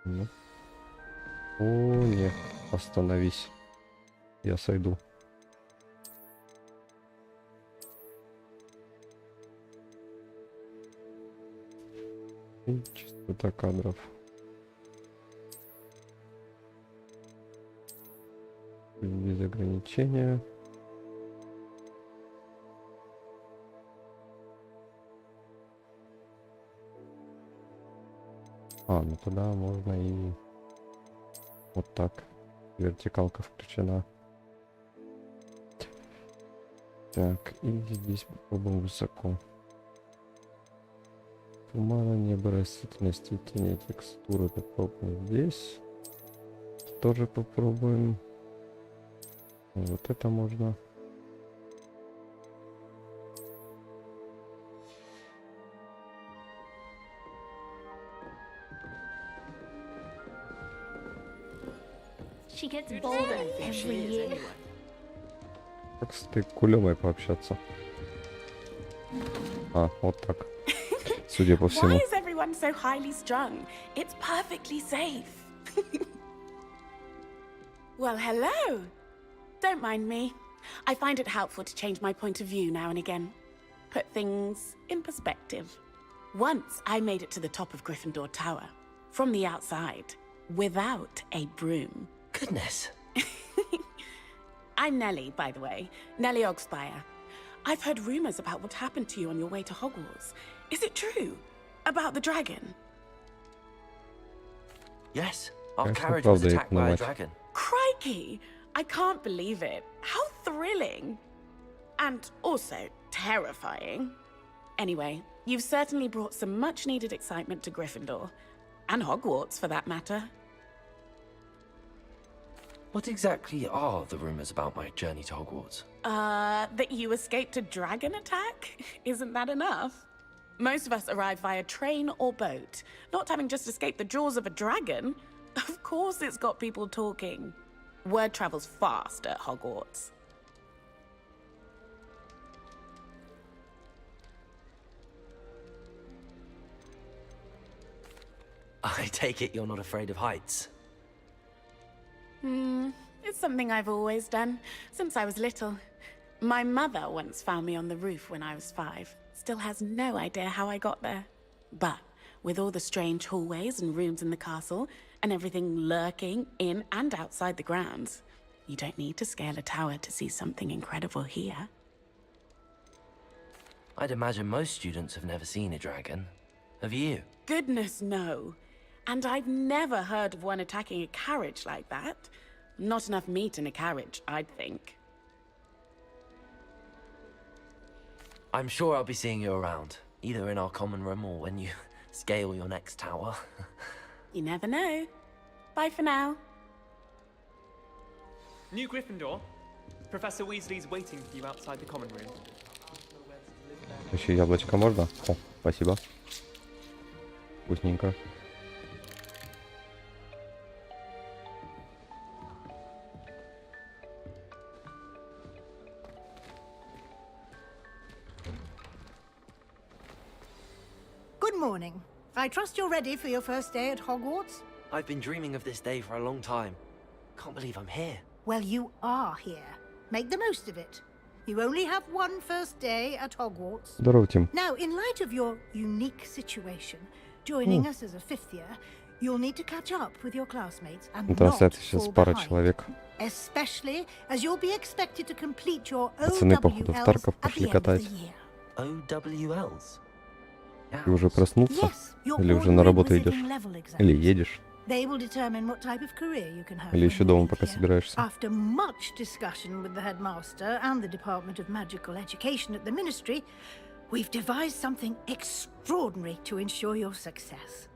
Ну. О, нет, остановись. Я сойду. И частота кадров. Без ограничения. А, ну тогда можно и вот так. Вертикалка включена. Так, и здесь попробуем высоко. Тумана, небо, растительности, тени, текстуры попробуем здесь. Тоже попробуем. Вот это можно. She gets bolder every year. Как с этой кулемой пообщаться? А, вот так. Судя по Why всему. is everyone so highly strung? It's perfectly safe. Well, hello. Don't mind me. I find it helpful to change my point of view now and again. Put things in perspective. Once I made it to the top of Gryffindor Tower, from the outside, without a broom. Goodness. I'm Nellie, by the way. Nellie Ogspire. I've heard rumors about what happened to you on your way to Hogwarts. Is it true? About the dragon? Yes, our Конечно, carriage was правда, attacked by a мать. dragon. Crikey! I can't believe it. How thrilling! And also terrifying. Anyway, you've certainly brought some much-needed excitement to Gryffindor. And Hogwarts, for that matter. What exactly are the rumors about my journey to Hogwarts? That you escaped a dragon attack? Isn't that enough? Most of us arrive via train or boat. Not having just escaped the jaws of a dragon, of course it's got people talking. Word travels fast at Hogwarts. I take it you're not afraid of heights. It's something I've always done, since I was little. My mother once found me on the roof when I was 5. Still has no idea how I got there. But with all the strange hallways and rooms in the castle, and everything lurking in and outside the grounds, you don't need to scale a tower to see something incredible here. I'd imagine most students have never seen a dragon. Have you? Goodness, no. And I've never heard of one attacking a carriage like that. Not enough meat in a carriage, I'd think. I'm sure I'll be seeing you around, either in our common room or when you scale your next tower. You never know. Bye for now. New Gryffindor. Professor Weasley's waiting for you outside the common room. Еще яблочко можно? О, спасибо. Вкусненько. Good morning. I trust you're ready for your first day at Hogwarts? I've been dreaming of this day for a long time. Can't believe I'm here. Well, you are here. Make the most of it. You only have one first day at Hogwarts. Здорово, Тим. Now, in light of your unique situation, joining us as a 5th year, you'll need to catch up with your classmates and Да, not кстати, сейчас fall пара behind. человек. Especially as you'll be expected to complete your Пацаны, походу, в OWLs Тарков at пошли the end of катать. the year. OWLs? Ты уже проснулся? Yes, your Или уже на работу ordinary идешь? wizarding level exams. Или едешь? They will determine what type of career you can have. Или еще дома пока собираешься? After much discussion with the headmaster and the Department of Magical Education at the Ministry, we've devised something extraordinary to ensure your success.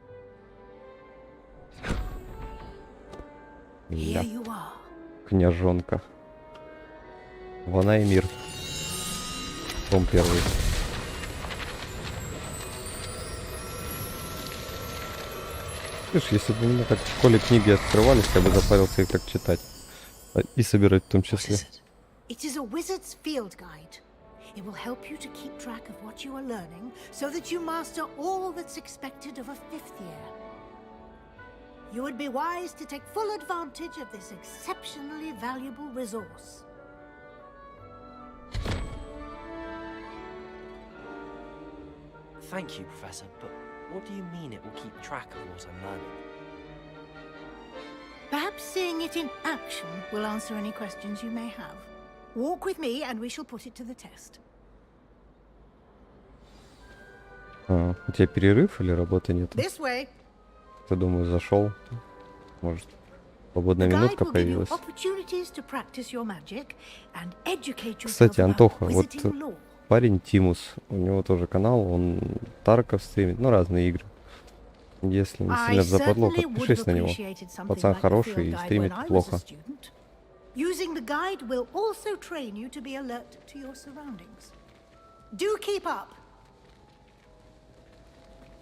Here Я. you are. Княжонка. Вона и мир. Том 1. Видишь, если бы у меня так в школе книги открывались, я бы запарился их так читать. И собирать в том числе. It is a wizard's field guide. It will help you to keep track of what you are learning so that you master all that's expected of a 5th year. You would be wise to take full advantage of this exceptionally valuable resource. Thank you, Professor, but what do you mean it will keep track of what I'm learning? Perhaps seeing it in action will answer any questions you may have. Walk with me and we shall put it to the test. А, у тебя перерыв или работы нет? This way. Кто, думаю, зашел. Может, свободная минутка появилась. Кстати, Антоха, вот парень Тимус, у него тоже канал, он Тарков стримит, ну, разные игры. Если не сильно западло, подпишись на него. Пацан хороший и стримит плохо. Using the guide will also train you to be alert to your surroundings. Do keep up.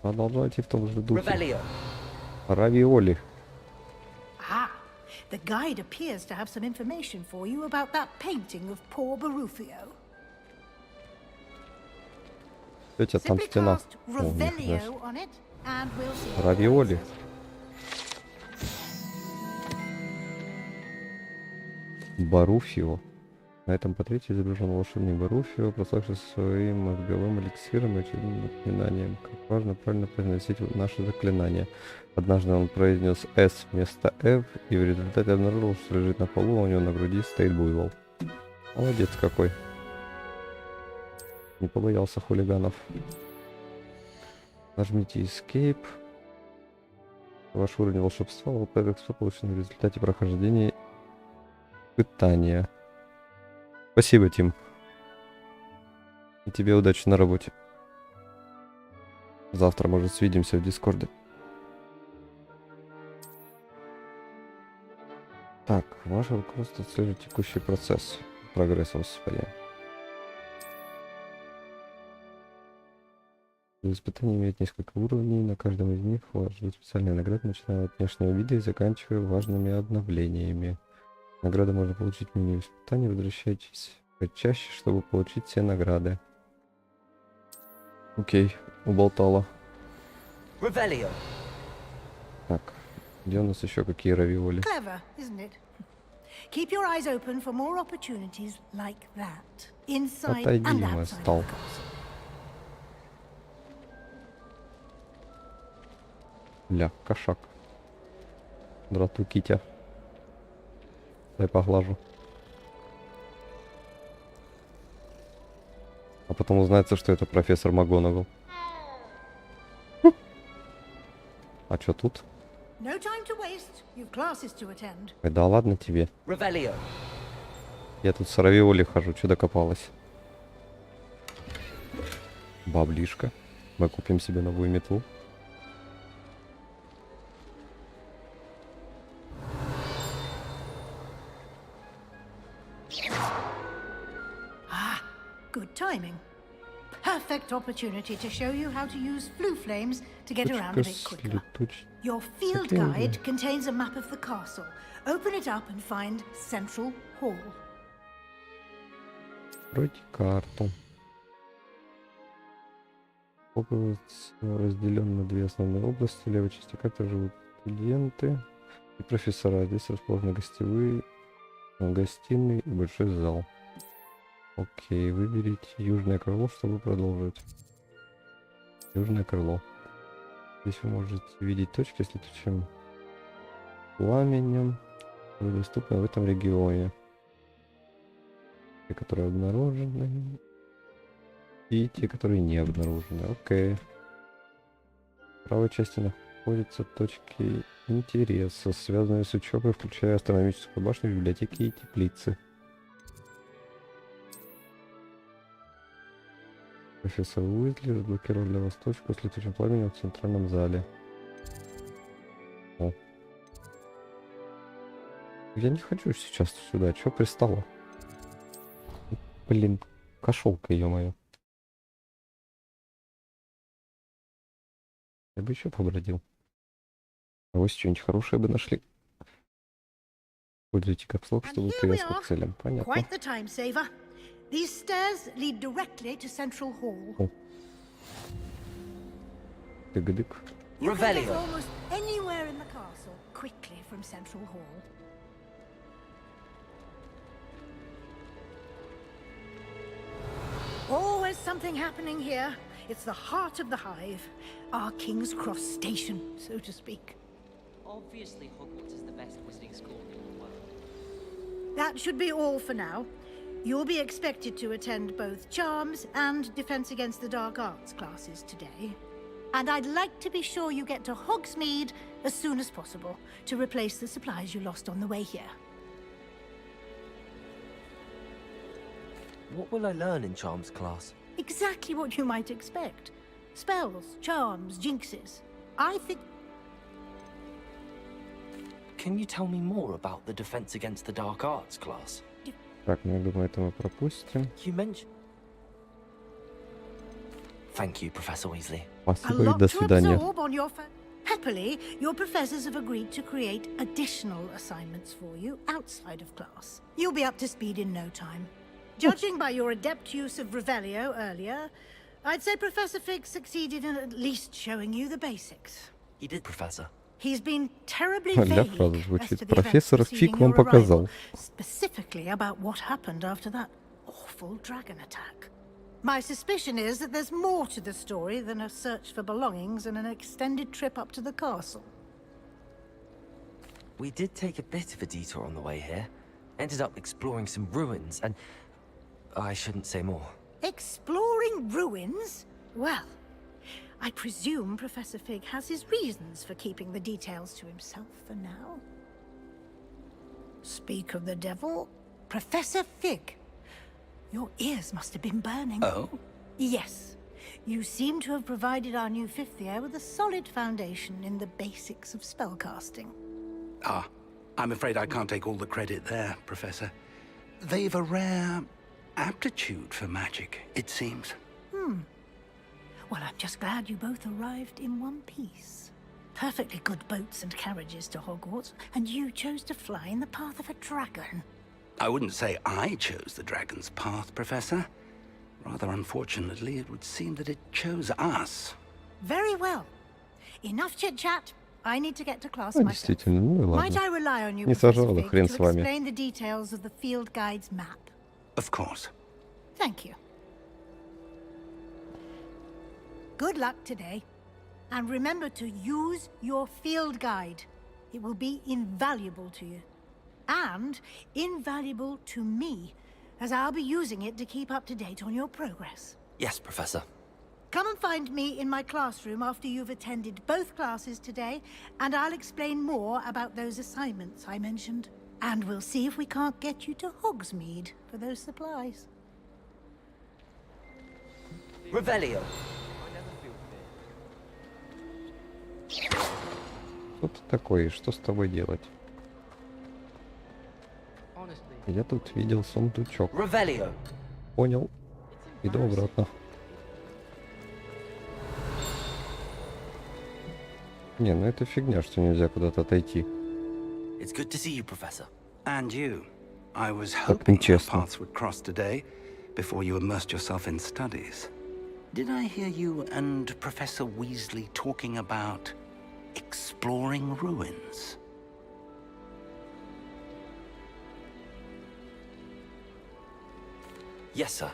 Продолжайте в том же духе. Равиоли. Ah, the guide appears to have some information for you about that painting of poor Barufio. Тетя, там Simply стена. cast Revelio on it, and we'll see. Равиоли. Баруфио. На этом портрете изображен волшебник Баруфио, прославившийся своим мозговым эликсиром и очередным напоминанием, как важно правильно произносить наши заклинания. Однажды он произнес «С» вместо «Ф», и в результате обнаружил, что лежит на полу, а у него на груди стоит буйвол. Молодец какой. Не побоялся хулиганов. Нажмите Escape. Ваш уровень волшебства получен в результате прохождения испытания. Спасибо, Тим. И тебе удачи на работе. Завтра, может, свидимся в Дискорде. Так, ваше руководство отслеживает текущий процесс. Прогресс воспитания. Испытания имеют несколько уровней. На каждом из них вас ждут специальные награды, начиная от внешнего вида и заканчивая важными обновлениями. Награды можно получить в меню испытаний. Возвращайтесь почаще, чтобы получить все награды. Окей, уболтала. Так, где у нас еще какие равиоли? Clever, isn't it? Keep your eyes open for more opportunities like that, inside Отойди, and мой outside стал. the castle. Ля, кошак. Здравствуй, Китя. Дай поглажу. А потом узнается, что это профессор МакГонагал. А чё тут? No time to waste. You've classes to attend. Ой, да ладно тебе. Я тут с равиоли хожу, чё докопалась? Баблишка. Мы купим себе новую метлу. Good timing. Perfect opportunity to show you how to use flue flames to get around a bit quicker. Your field guide contains a map of the castle. Open it up and find Central Hall. Откройте карту. Хогвартс разделен на две основные области. В левой части карты живут студенты и профессора. Здесь расположены гостевые, гостиные и большой зал. Окей, выберите южное крыло, чтобы продолжить. Южное крыло. Здесь вы можете видеть точки с летучим пламенем, которые доступны в этом регионе. Те, которые обнаружены, и те, которые не обнаружены. Окей. В правой части находятся точки интереса, связанные с учебой, включая астрономическую башню, библиотеки и теплицы. Профессор Уизли разблокировал для вас точку с летучим пламенем в центральном зале. О. Я не хочу сейчас сюда. Чё пристало? Блин, кошелка, ё-моё. Я бы еще побродил. А вот что-нибудь хорошее бы нашли. Пользуйте капслок, чтобы привязаться к целям. Понятно. Quite the time saver. These stairs lead directly to Central Hall. Тык-дык. You can get almost anywhere in the castle quickly from Central Hall. Always something happening here. It's the heart of the hive. Our King's Cross station, so to speak. Obviously, Hogwarts is the best wizarding school in the world. That should be all for now. You'll be expected to attend both Charms and Defense Against the Dark Arts classes today. And I'd like to be sure you get to Hogsmeade as soon as possible to replace the supplies you lost on the way here. What will I learn in Charms class? Exactly what you might expect. Spells, charms, jinxes. I think... Can you tell me more about the Defense Against the Dark Arts class? Так, ну я думаю, это мы пропустим. You mentioned... Thank you, Professor Weasley. Спасибо и до свидания. Happily, your professors have agreed to create additional assignments for you outside of class. You'll be up to speed in no time. Judging by your adept use of Revelio earlier, I'd say Professor Fig succeeded in at least showing you the basics. He did, Professor. He's been terribly Ля vague фраза as звучит. to the events Профессор Фиг preceding вам your arrival, показал. specifically about what happened after that awful dragon attack. My suspicion is that there's more to the story than a search for belongings and an extended trip up to the castle. We did take a bit of a detour on the way here. Ended up exploring some ruins and... I shouldn't say more. Exploring ruins? Well, I presume Professor Fig has his reasons for keeping the details to himself for now. Speak of the devil, Professor Fig. Your ears must have been burning. Oh? Yes. You seem to have provided our new fifth year with a solid foundation in the basics of spellcasting. Ah, I'm afraid I can't take all the credit there, Professor. They've a rare aptitude for magic, it seems. Well, I'm just glad you both arrived in one piece. Perfectly good boats and carriages to Hogwarts, and you chose to fly in the path of a dragon. I wouldn't say I chose the dragon's path, Professor. Rather unfortunately, it would seem that it chose us. Very well. Enough chit-chat. I need to get to class Ну, myself. действительно, ну и Might I ладно. rely on you, Не Professor сожрала, Fig, хрен to с вами. explain the details of the field guide's map? Of course. Thank you. Good luck today. And remember to use your field guide. It will be invaluable to you. And invaluable to me, as I'll be using it to keep up to date on your progress. Yes, Professor. Come and find me in my classroom after you've attended both classes today, and I'll explain more about those assignments I mentioned. And we'll see if we can't get you to Hogsmeade for those supplies. Revelio. Что ты такое? Что с тобой делать? Я тут видел сундучок. Revelio. Понял. Иду обратно. Не, ну это фигня, что нельзя куда-то отойти. It's good to see you, Professor. And you. I was Так hoping our нечестно. paths would cross today, before you immersed yourself in studies. Did I hear you and Professor Weasley talking about exploring ruins? Yes, sir.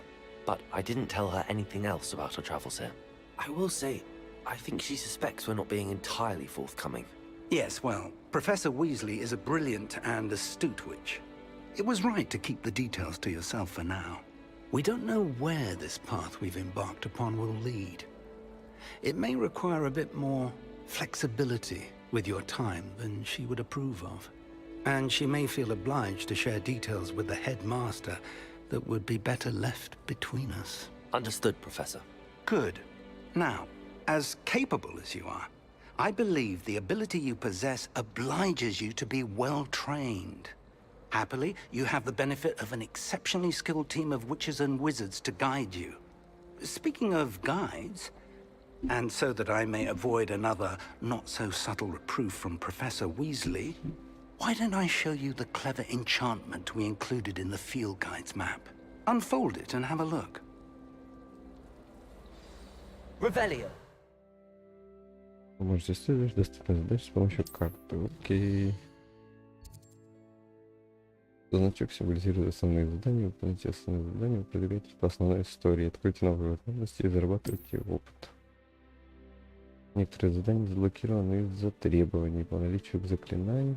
But I didn't tell her anything else about her travels here. I will say, I think she suspects we're not being entirely forthcoming. Yes, well, Professor Weasley is a brilliant and astute witch. It was right to keep the details to yourself for now. We don't know where this path we've embarked upon will lead. It may require a bit more flexibility with your time than she would approve of. And she may feel obliged to share details with the headmaster that would be better left between us. Understood, Professor. Good. Now, as capable as you are, I believe the ability you possess obliges you to be well trained. Happily, you have the benefit of an exceptionally skilled team of witches and wizards to guide you. Speaking of guides, and so that I may avoid another not-so-subtle reproof from Professor Weasley, why don't I show you the clever enchantment we included in the field guide's map? Unfold it and have a look. Revelio. Можете исследовать доступные задачи с помощью карты. Окей. Значок символизирует основные задания. Выполняйте основные задания, продвигайтесь по основной истории. Откройте новые возможности и зарабатывайте опыт. Некоторые задания заблокированы из-за требований по наличию заклинаний.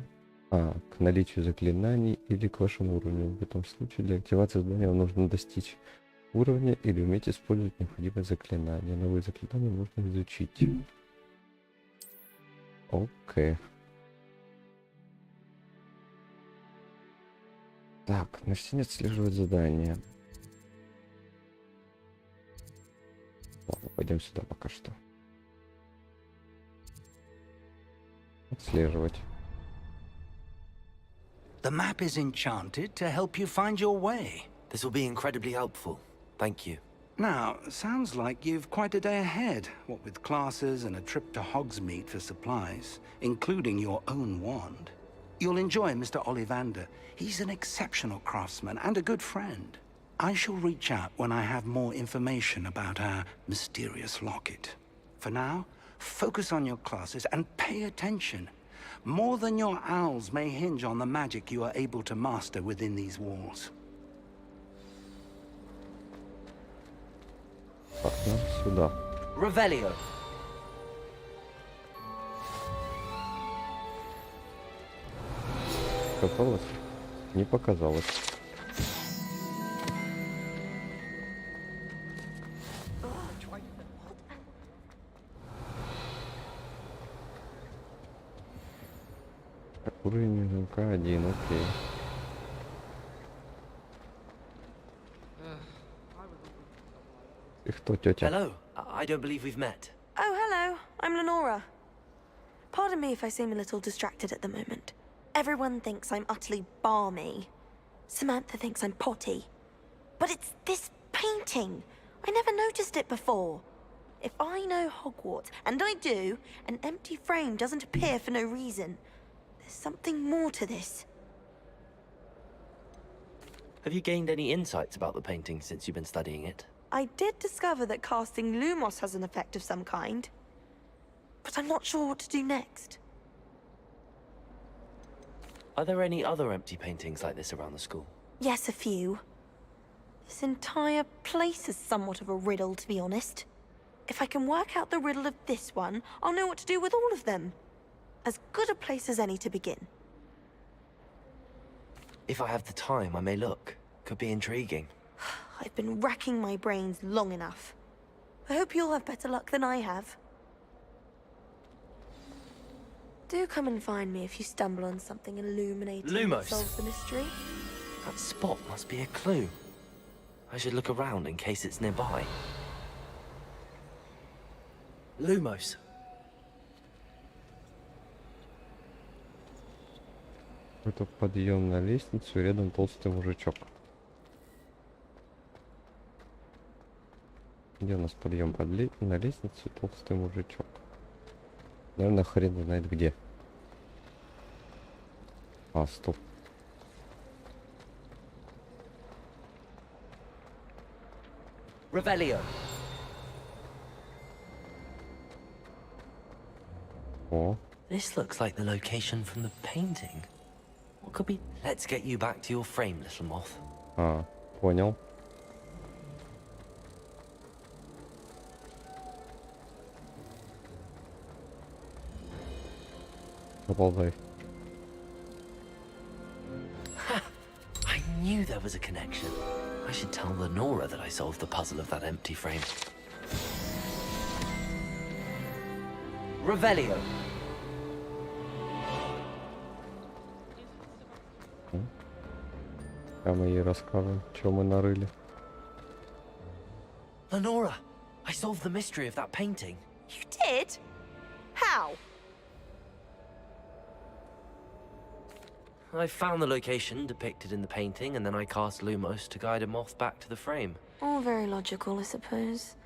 К наличию заклинаний или к вашему уровню. В этом случае для активации задания вам нужно достичь уровня или уметь использовать необходимые заклинания. Новые заклинания можно изучить. Окей. Так, на стене отслеживать задание. Ладно, пойдем сюда пока что. Отслеживать. The map is enchanted to help you find your way. This will be incredibly helpful. Thank you. Now, sounds like you've quite a day ahead, what with classes and a trip to Hogsmeade for supplies, including your own wand. You'll enjoy Mr. Ollivander. He's an exceptional craftsman and a good friend. I shall reach out when I have more information about our mysterious locket. For now, focus on your classes and pay attention. More than your owls may hinge on the magic you are able to master within these walls. Так, ну, сюда. Revelio. Показалось? Не показалось. Так, уровень замка 1, окей. И кто, тетя? Hello. I don't believe we've met. Oh, hello. I'm Lenora. Pardon me if I seem a little distracted at the moment. Everyone thinks I'm utterly balmy. Samantha thinks I'm potty. But it's this painting. I never noticed it before. If I know Hogwarts, and I do, an empty frame doesn't appear for no reason. There's something more to this. Have you gained any insights about the painting since you've been studying it? I did discover that casting Lumos has an effect of some kind. But I'm not sure what to do next. Are there any other empty paintings like this around the school? Yes, a few. This entire place is somewhat of a riddle, to be honest. If I can work out the riddle of this one, I'll know what to do with all of them. As good a place as any to begin. If I have the time, I may look. Could be intriguing. I've been racking my brains long enough. I hope you'll have better luck than I have. Do come and find me if you stumble on something illuminating that Lumos. solves the mystery. That spot must be a clue. I should look around in case it's nearby. Lumos. Это подъем на лестницу, и рядом толстый мужичок. Где у нас подъем на лестницу, толстый мужичок? Наверное, хрен знает где. А, стоп. Revelio. О. This looks like the location from the painting. What could be? Let's get you back to your frame, little moth. А, понял. Поползай. I knew there was a connection. I should tell Lenora that I solved the puzzle of that empty frame. Revelio. А мы ей расскажем, что мы нарыли. Lenora, I solved the mystery of that painting. You did? How? I found the location depicted in the painting, and then I cast Lumos to guide a moth back to the frame. All very logical, I suppose.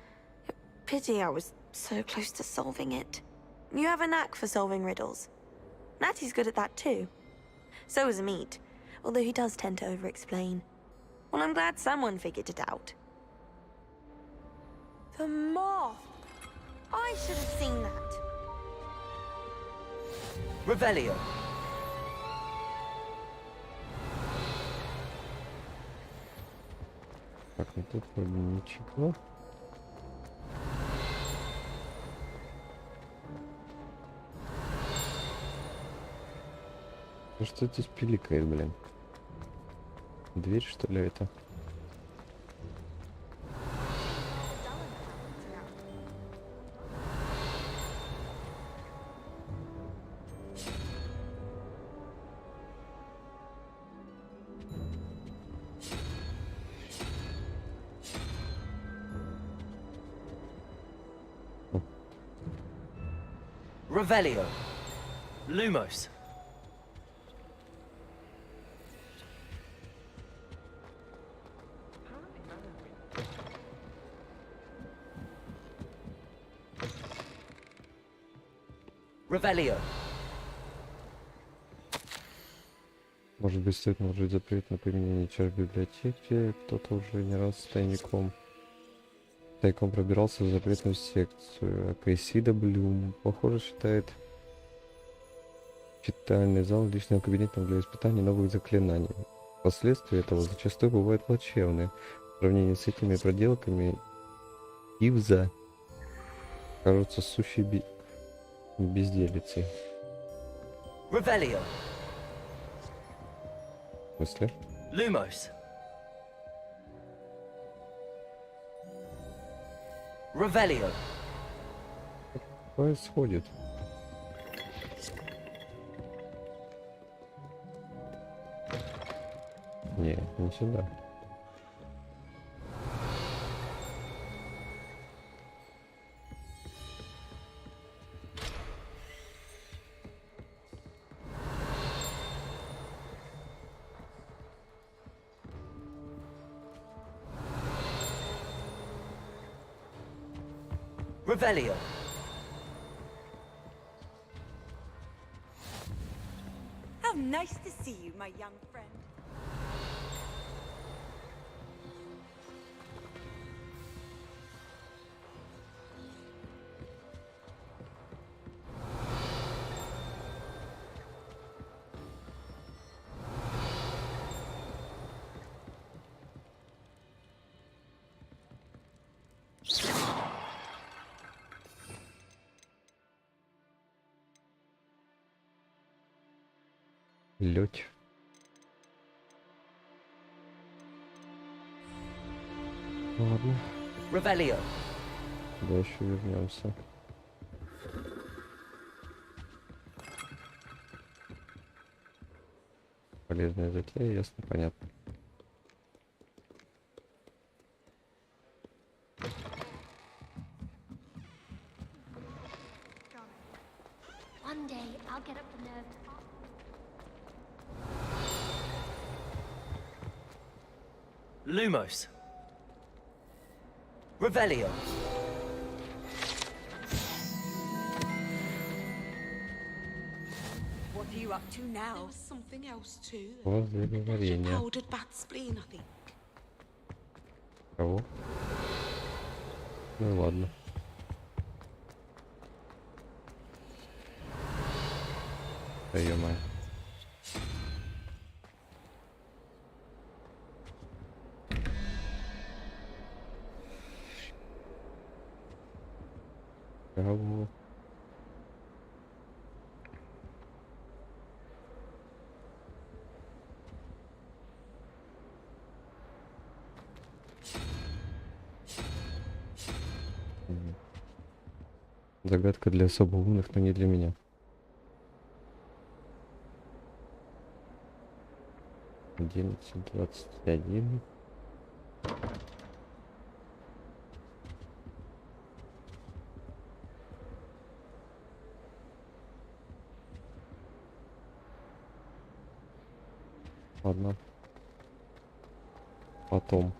Pity I was so close to solving it. You have a knack for solving riddles. Natty's good at that too. So is Meat, although he does tend to over-explain. Well, I'm glad someone figured it out. The moth! I should have seen that. Revelio. Так, ну тут вроде ничего. Ну что здесь пиликает, блин? Дверь, что ли, это? Revelio. Lumos. Revelio. Может быть, стоит наложить запрет на применение чар в библиотеке. Кто-то уже не раз тайком пробирался в запретную секцию. А Кайсида Блюм, похоже, считает читальный зал личным кабинетом для испытаний новых заклинаний. Последствия этого зачастую бывают плачевные. В сравнении с этими проделками Ивза кажутся сущей безделицей. Revelio. В смысле? Lumos. Revelio. Что происходит? Не, не сюда. Revelio. How nice to see you, my young friend. Лёть. Ладно. Revelio. Да, еще вернемся. Полезная затея, ясно, понятно. One day, I'll get up the nerve to ask. Lumos. Revelio. What are you up to now? There was something else too. Возле Powdered bat spleen, I think. Кого? Ну ладно. Да ё-моё. Кого? Загадка для особо умных, но не для меня. Одиннадцать, 21. Ладно. Потом.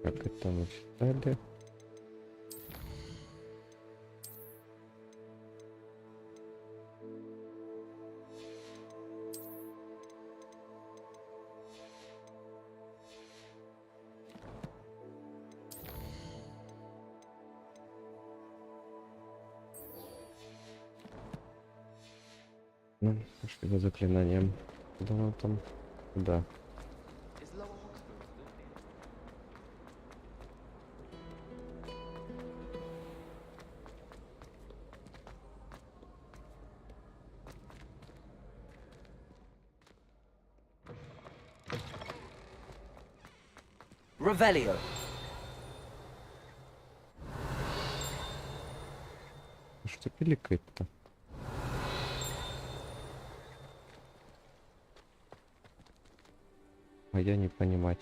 Как это мы читали? Ну, пошли за заклинанием. Куда он там? Да. Revelio. Что пиликает-то? А я не понимать.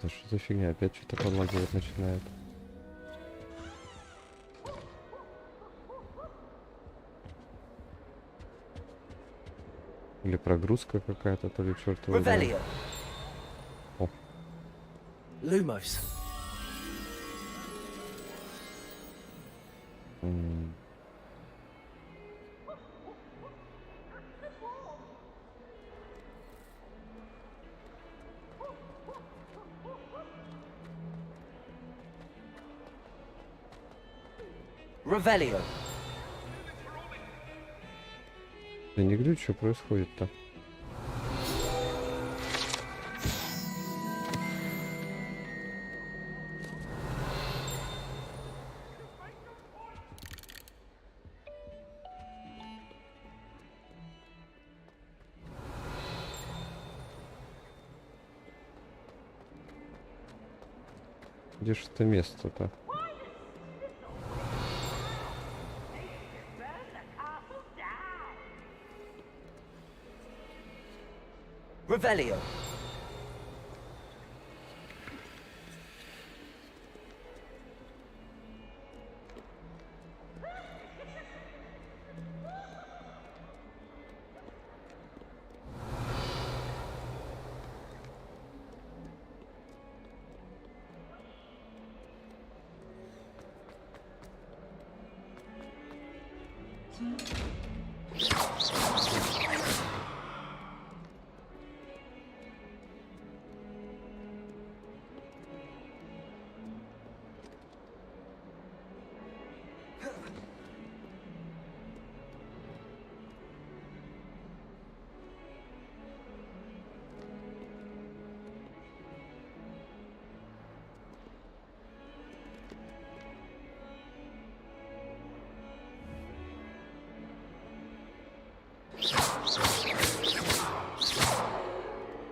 Да что за фигня? Опять что-то подлагивать начинает. Или прогрузка какая-то, то ли черт его знает. О. Lumos. Revelio. Да не говорю, что происходит-то. Где ж это место-то? Revelio.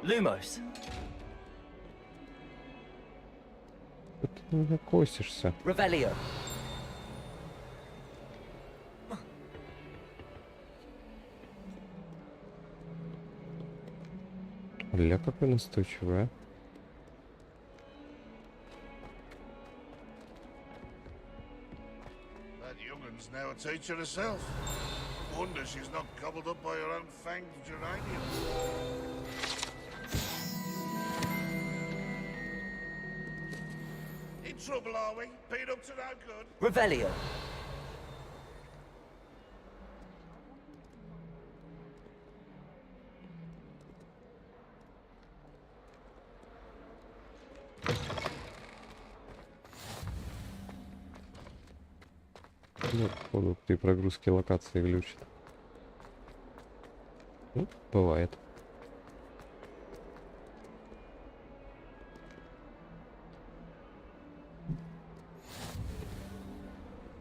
Lumos. Ты меня косишься. Revelio. Ля, какой настойчивый, а? That youngun's now a teacher herself. Wonder she's not gobbled up by her own fanged geranium. In trouble, are we? Beat up to no good? Revelio. Ну, походу, при прогрузке локации глючит. Ну, бывает.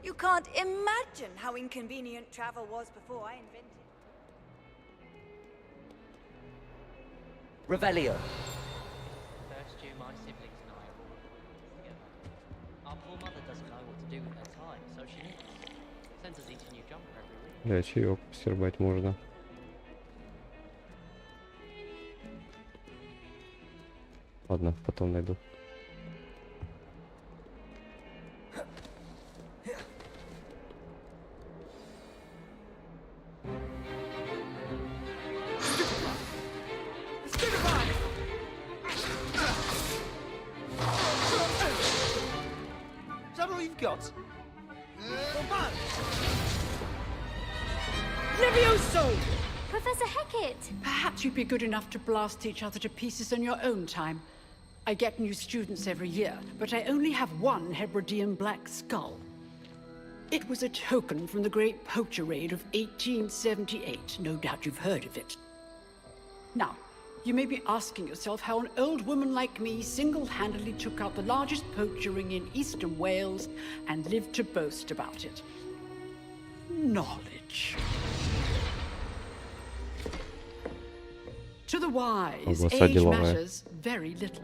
You can't imagine how inconvenient travel was before I invented it. Revelio. First year, my siblings and I are all together. Our poor mother doesn't know what to do with her time, so she knits. Sends us each a new jumper every week. Бля, чаек посербать можно. Ладно, потом найду. Is that all you've got? Levioso! Professor Hecat! Perhaps you'd be good enough to blast each other to pieces on your own time. I get new students every year, but I only have one Hebridean black skull. It was a token from the Great Poacher Raid of 1878. No doubt you've heard of it. Now, you may be asking yourself how an old woman like me single-handedly took out the largest poacher ring in eastern Wales and lived to boast about it. Knowledge. To the wise, age matters very little.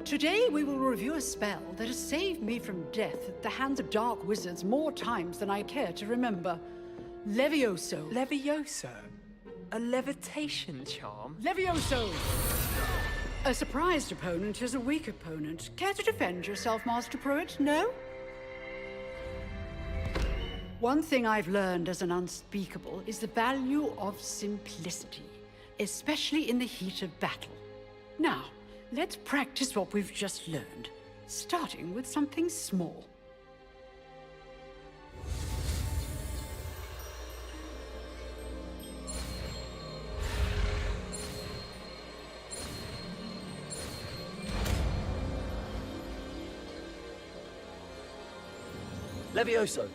Today we will review a spell that has saved me from death at the hands of dark wizards more times than I care to remember. Levioso. Levioso? A levitation charm? Levioso! A surprised opponent is a weak opponent. Care to defend yourself, Master Pruitt? No? One thing I've learned as an unspeakable is the value of simplicity, especially in the heat of battle. Now, let's practice what we've just learned, starting with something small. Levioso.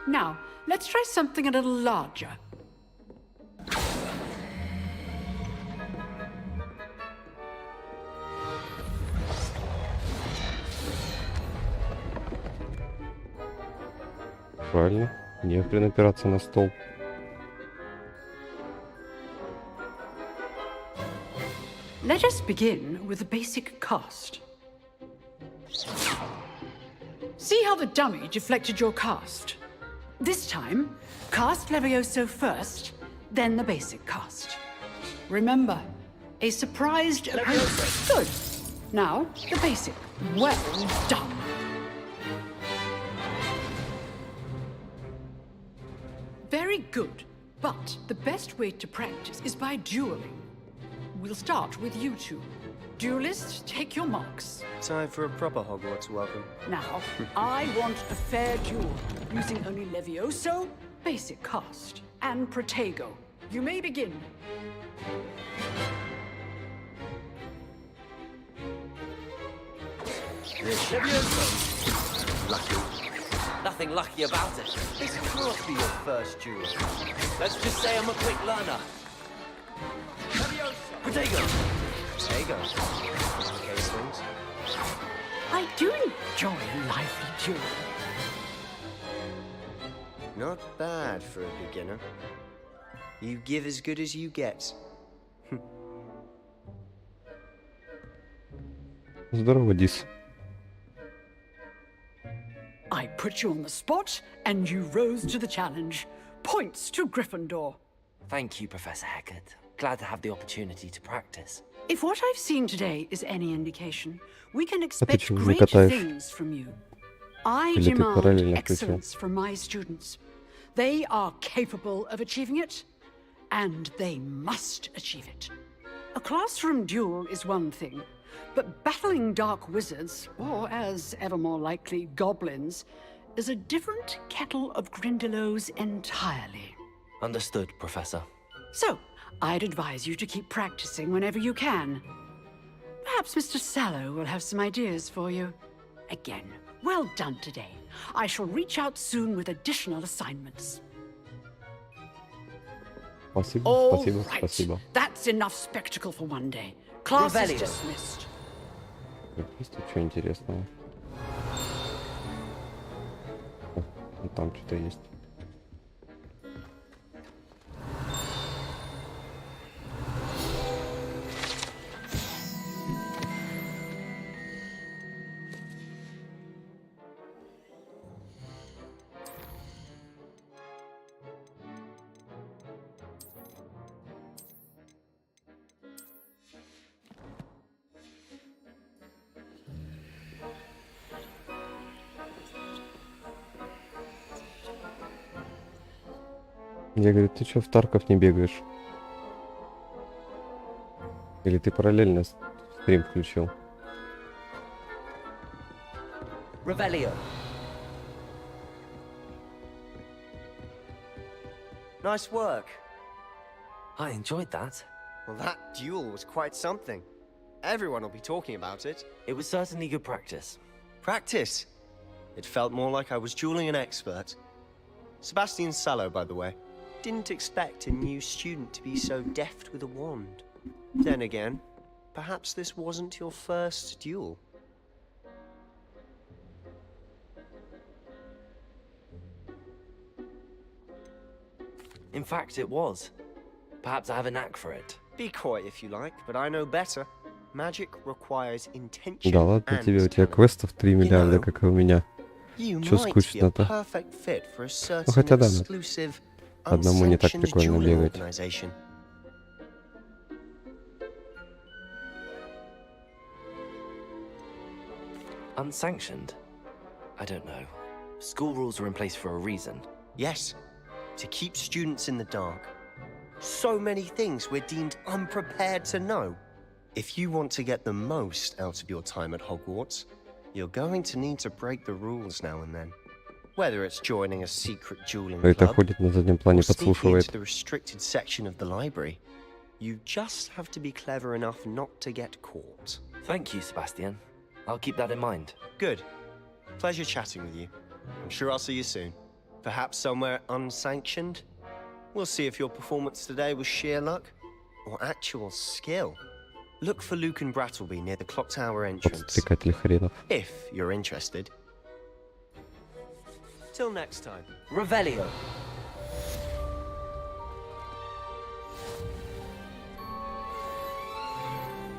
Now, let's try something a little larger. Правильно. Не хрен опираться на стол. Let us begin with the basic cast. See how the dummy deflected your cast? This time, cast Levioso first, then the basic cast. Remember, a surprised opponent. Good. Now, the basic. Well done. Very good. But the best way to practice is by dueling. We'll start with you two. Duelists, take your marks. Time for a proper Hogwarts welcome. Now, I want a fair duel, using only Levioso, basic cast, and Protego. You may begin. Levioso. Lucky. Nothing lucky about it. This can't be your first duel. Let's just say I'm a quick learner. Levioso. Protego. Protego. Case things. I do enjoy a lively duel. Not bad for a beginner. You give as good as you get. Здорово, Дис. I put you on the spot, and you rose to the challenge. Points to Gryffindor. Thank you, Professor Hecat. Glad to have the opportunity to practice. If what I've seen today is any indication, we can expect почему не great катаешь? things from you. I Или ты demand параллельно включил? excellence from my students. They are capable of achieving it, and they must achieve it. A classroom duel is one thing, but battling dark wizards, or as ever more likely, goblins, is a different kettle of Grindylows entirely. Understood, Professor. So, I'd advise you to keep practicing whenever you can. Perhaps Mr. Sallow will have some ideas for you. Again, well done today. I shall reach out soon with additional assignments. Спасибо, All спасибо, right. спасибо. That's enough spectacle for one day. Class is Revelio. dismissed. Есть тут что интересного? О, ну там что-то есть. Я говорю, ты чё в Тарков не бегаешь? Или ты параллельно стрим включил? Revelio. Nice work. I enjoyed that. Well, that duel was quite something. Everyone will be talking about it. It was certainly good practice. Practice? It felt more like I was dueling an expert. Sebastian Sallow, by the way. Didn't expect a new student to be so deft with a wand. Then again, perhaps this wasn't your first duel. In fact, it was. Perhaps I have a knack for it. Be coy if you like, but I know better. Magic requires intention. Да ладно тебе, у тебя квестов 3 миллиарда, как и у меня. Чё скучно-то? Ну хотя да, одному не так прикольно бегать. Unsanctioned? I don't know. School rules are in place for a reason. Yes, to keep students in the dark. So many things we're deemed unprepared to know. If you want to get the most out of your time at Hogwarts, you're going to need to break the rules now and then. Whether it's joining a secret dueling club, на заднем плане or sneaking подслушивает. into the restricted section of the library, you just have to be clever enough not to get caught. Thank you, Sebastian. I'll keep that in mind. Good. Pleasure chatting with you. I'm sure I'll see you soon. Perhaps somewhere unsanctioned? We'll see if your performance today was sheer luck or actual skill. Look for Luke and Brattleby near the clock tower entrance. Подстрекатель хренов. If you're interested. Till next time. Revelio.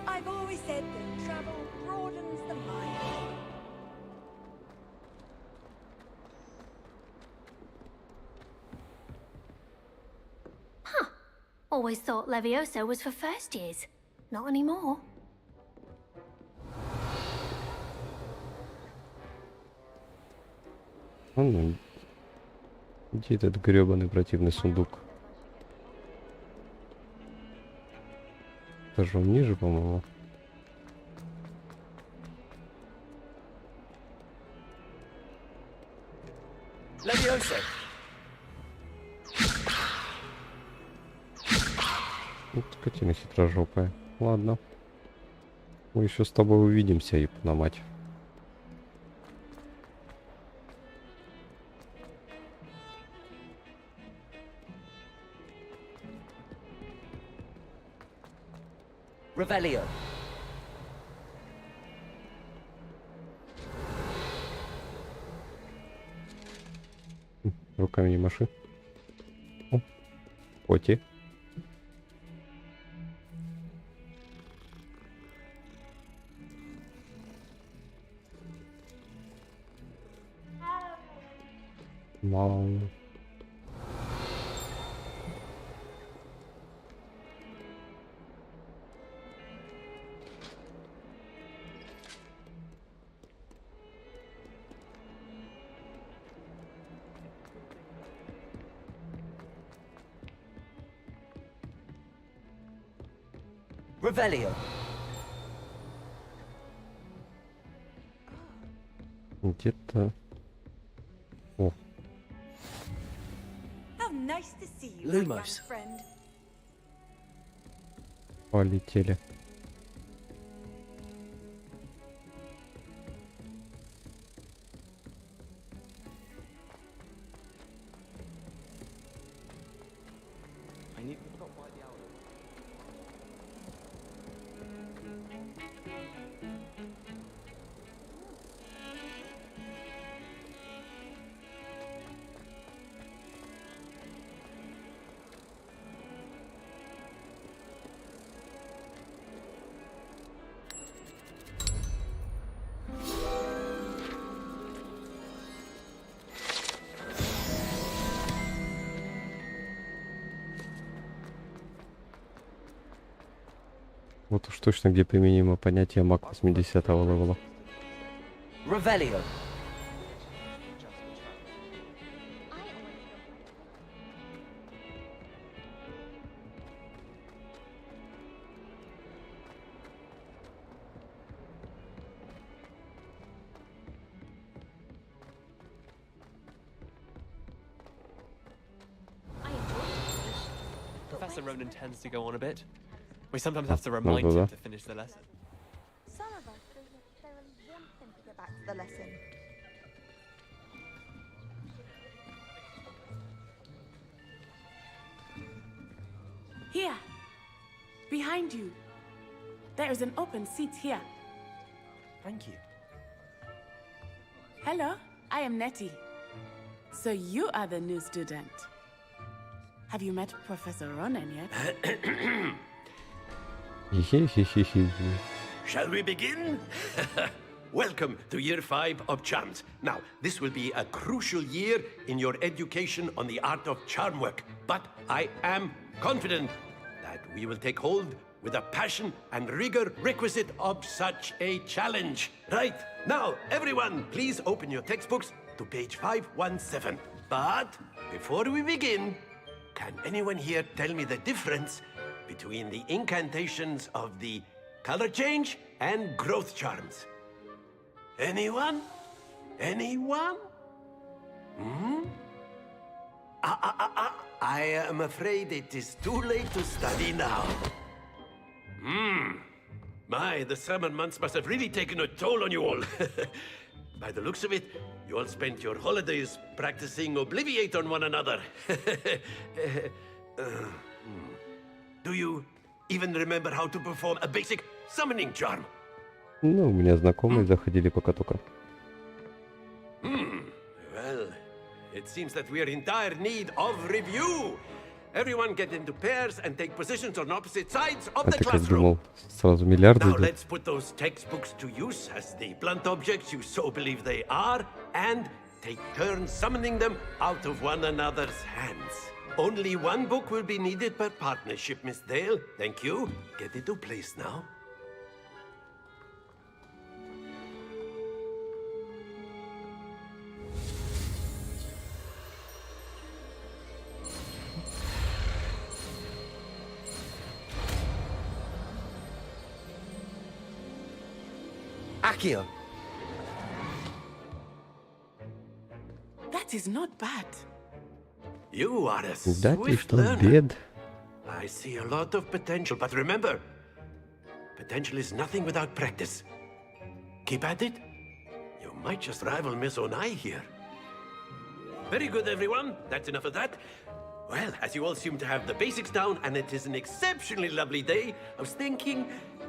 I've always said that travel broadens the mind. Always thought Levioso was for first years. Not anymore. Ну, где этот грёбаный противный сундук? Этажом ниже, по-моему. Levioso. Вот скотина хитрожопая. Ладно. Мы еще с тобой увидимся, ебана мать. Revelio. Руками не маши. О, пути. Мало. Revelio. Где-то... О, How nice to see you, Lumos. my young friend. полетели. I need to stop by the hour. Вот уж точно где применимо понятие маг 80-го левела. Revelio. Professor Ronan tends to go on a bit. We sometimes have to remind him to finish the lesson. Some of us don't necessarily want him to get back to the lesson. Here. Behind you. There is an open seat here. Thank you. Hello, I am Nettie. So you are the new student. Have you met Professor Razen yet? Shall we begin? Welcome to year 5 of charms. Now, this will be a crucial year in your education on the art of charm work, but I am confident that we will take hold with a passion and rigor requisite of such a challenge. Right, now, everyone, please open your textbooks to page 517. But before we begin, can anyone here tell me the difference between the incantations of the color change and growth charms? Anyone? Anyone? I am afraid it is too late to study now. My, the summer months must have really taken a toll on you all. By the looks of it, you all spent your holidays practicing Obliviate on one another. Do you even remember how to perform a basic summoning charm? Ну, у меня знакомые заходили пока только. Well, it seems that we are in dire need of review. Everyone get into pairs and take positions on opposite sides of the Так я classroom. думал, сразу миллиарды Now идут. let's put those textbooks to use as the blunt objects you so believe they are, and take turns summoning them out of one another's hands. Only one book will be needed per partnership, Miss Dale. Thank you. Get into place now. Accio. That is not bad. You are a Да ты swift что, learner. бед? I see a lot of potential, but remember, potential is nothing without practice. Keep at it. You might just rival Miss Onai here. Very good, everyone. That's enough of that. Well, as you all seem to have the basics down, and it is an exceptionally lovely day, I was thinking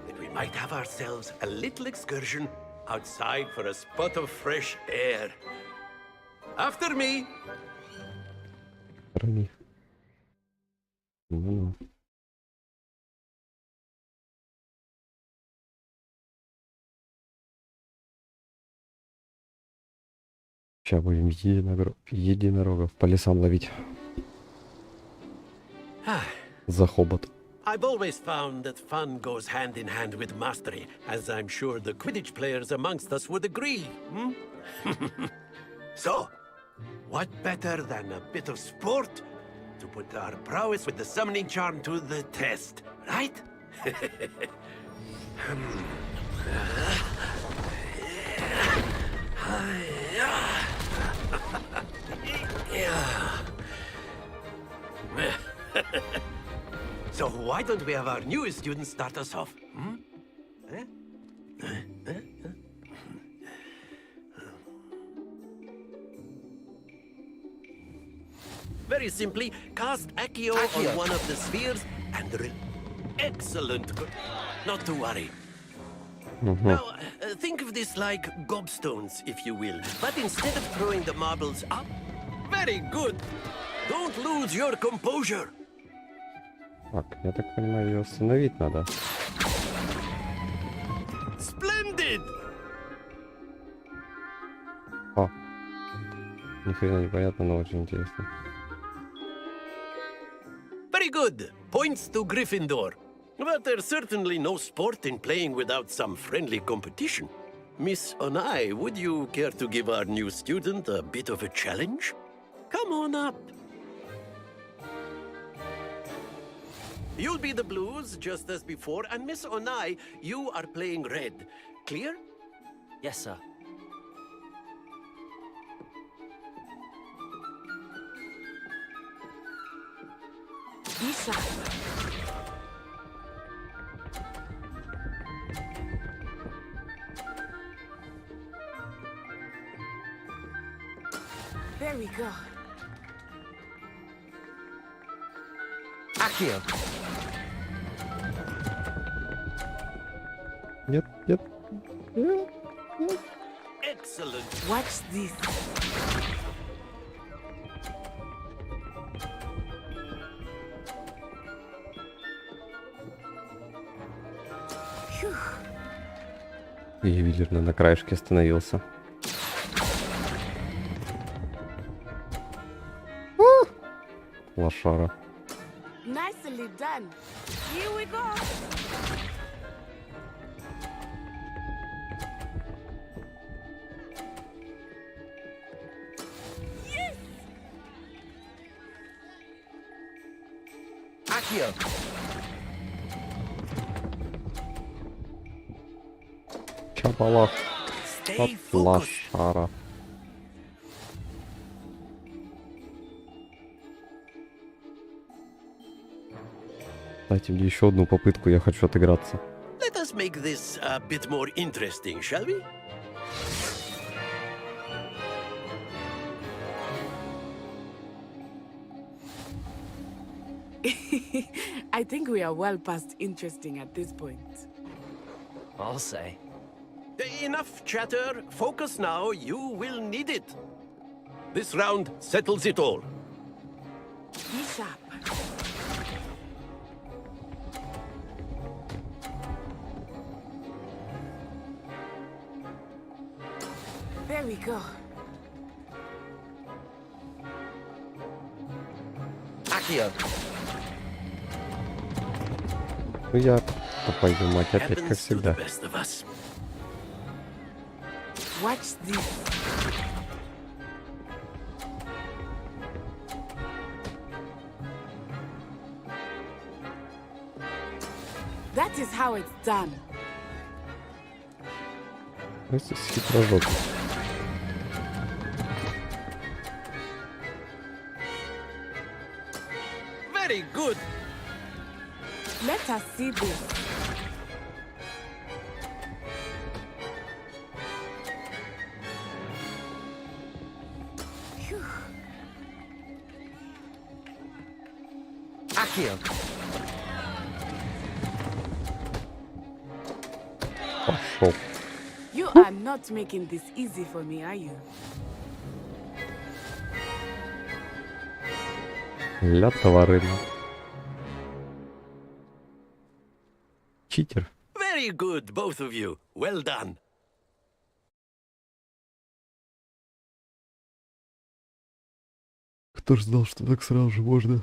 that we might have ourselves a little excursion outside for a spot of fresh air. After me. Храни. Ну-ну. Сейчас будем единорогов по лесам ловить. За хобот. I've always found that fun goes hand in hand with mastery, as I'm sure the Quidditch players amongst us would agree. So, what better than a bit of sport to put our prowess with the summoning charm to the test, right? So why don't we have our newest student start us off? Very simply, cast Accio on one of the spheres and excellent. Not to worry. Now, think of this like gobstones, if you will. But instead of throwing the marbles up, very good. Don't lose your composure. Так, я так понимаю, ее остановить надо. Splendid! О, ни хрена непонятно, но очень интересно. Very good. Points to Gryffindor. But there's certainly no sport in playing without some friendly competition. Miss Onai, would you care to give our new student a bit of a challenge? Come on up. You'll be the blues, just as before, and Miss Onai, you are playing red. Clear? Yes, sir. Isa. Very good. Accio. Нет, нет. Excellent. Watch this. ювелирно на краешке остановился. Лошара. Nicely done. Here we go. Yes! Accio. Чапалах. Stay focused. Лошара. Дайте мне еще одну попытку, я хочу отыграться. Let us make this a bit more interesting, shall we? I think we are well past interesting at this point. I'll say. Enough chatter. Focus now. You will need it. This round settles it all. Be sharp. There we go. Accio. Ну я пойду мать опять, как Happens to the всегда. best of us. Watch this. That is how it's done. Это хитрожопый. Very good. Let us see this. Phew. Accio. Пошел. You are not making this easy for me, are you? Ля товарина. Читер. Very good, both of you. Well done. Кто ж знал, что так сразу же можно?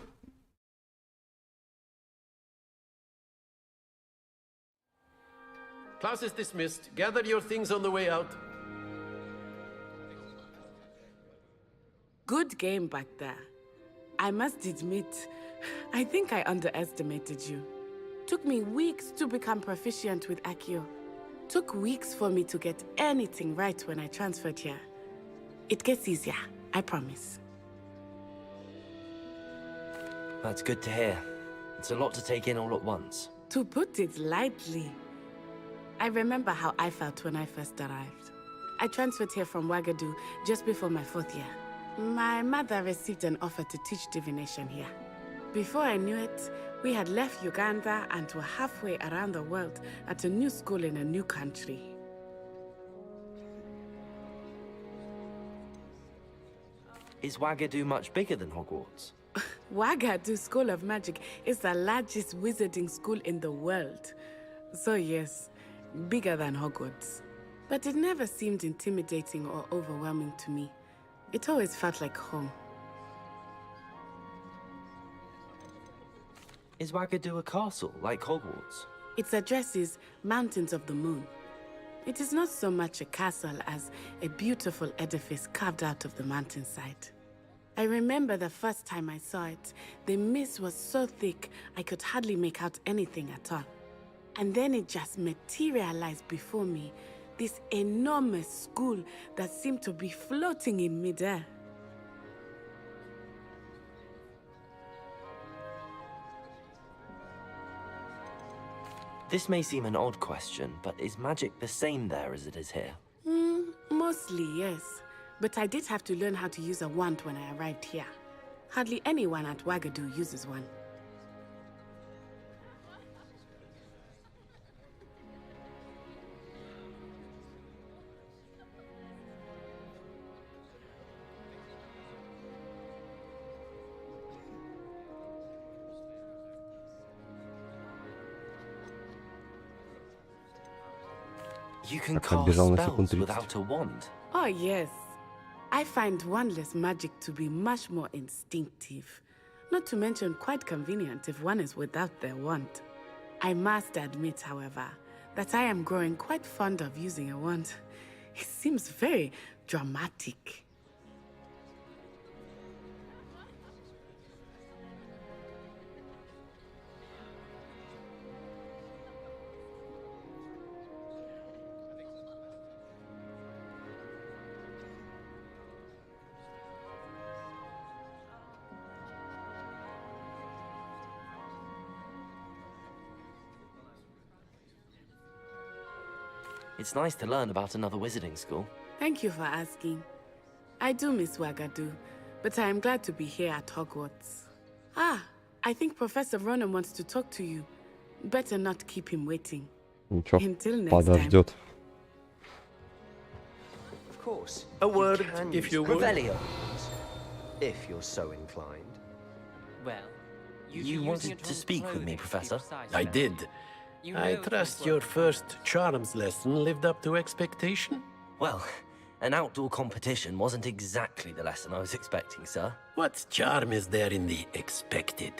Class is dismissed. Gather your things on the way out. Good game back there. I must admit, I think I underestimated you. Took me weeks to become proficient with Accio. Took weeks for me to get anything right when I transferred here. It gets easier, I promise. That's good to hear. It's a lot to take in all at once. To put it lightly, I remember how I felt when I first arrived. I transferred here from Ouagadougou just before my 4th year. My mother received an offer to teach divination here. Before I knew it, we had left Uganda and were halfway around the world at a new school in a new country. Is Ouagadougou much bigger than Hogwarts? Ouagadougou School of Magic is the largest wizarding school in the world. So yes, bigger than Hogwarts. But it never seemed intimidating or overwhelming to me. It always felt like home. Is Ouagadougou a castle, like Hogwarts? Its address is Mountains of the Moon. It is not so much a castle as a beautiful edifice carved out of the mountainside. I remember the first time I saw it, the mist was so thick I could hardly make out anything at all. And then it just materialized before me, this enormous school that seemed to be floating in midair. This may seem an odd question, but is magic the same there as it is here? Mostly, yes. But I did have to learn how to use a wand when I arrived here. Hardly anyone at Ouagadougou uses one. You can Так, cast отбежал на spells секунд 30. without a wand. Oh, yes. I find wandless magic to be much more instinctive. Not to mention quite convenient if one is without their wand. I must admit, however, that I am growing quite fond of using a wand. It seems very dramatic. It's nice to learn about another wizarding school. Thank you for asking. I do miss Wagadu, but I am glad to be here at Hogwarts. Ah, I think Professor Ronan wants to talk to you. Better not keep him waiting. Ничего, Until next подождет. Of course. A word, can if use you would. Revelio, if you're so inclined. Well, You wanted to speak with me, Professor? I did. I trust your first charms lesson lived up to expectation? Well, an outdoor competition wasn't exactly the lesson I was expecting, sir. What charm is there in the expected?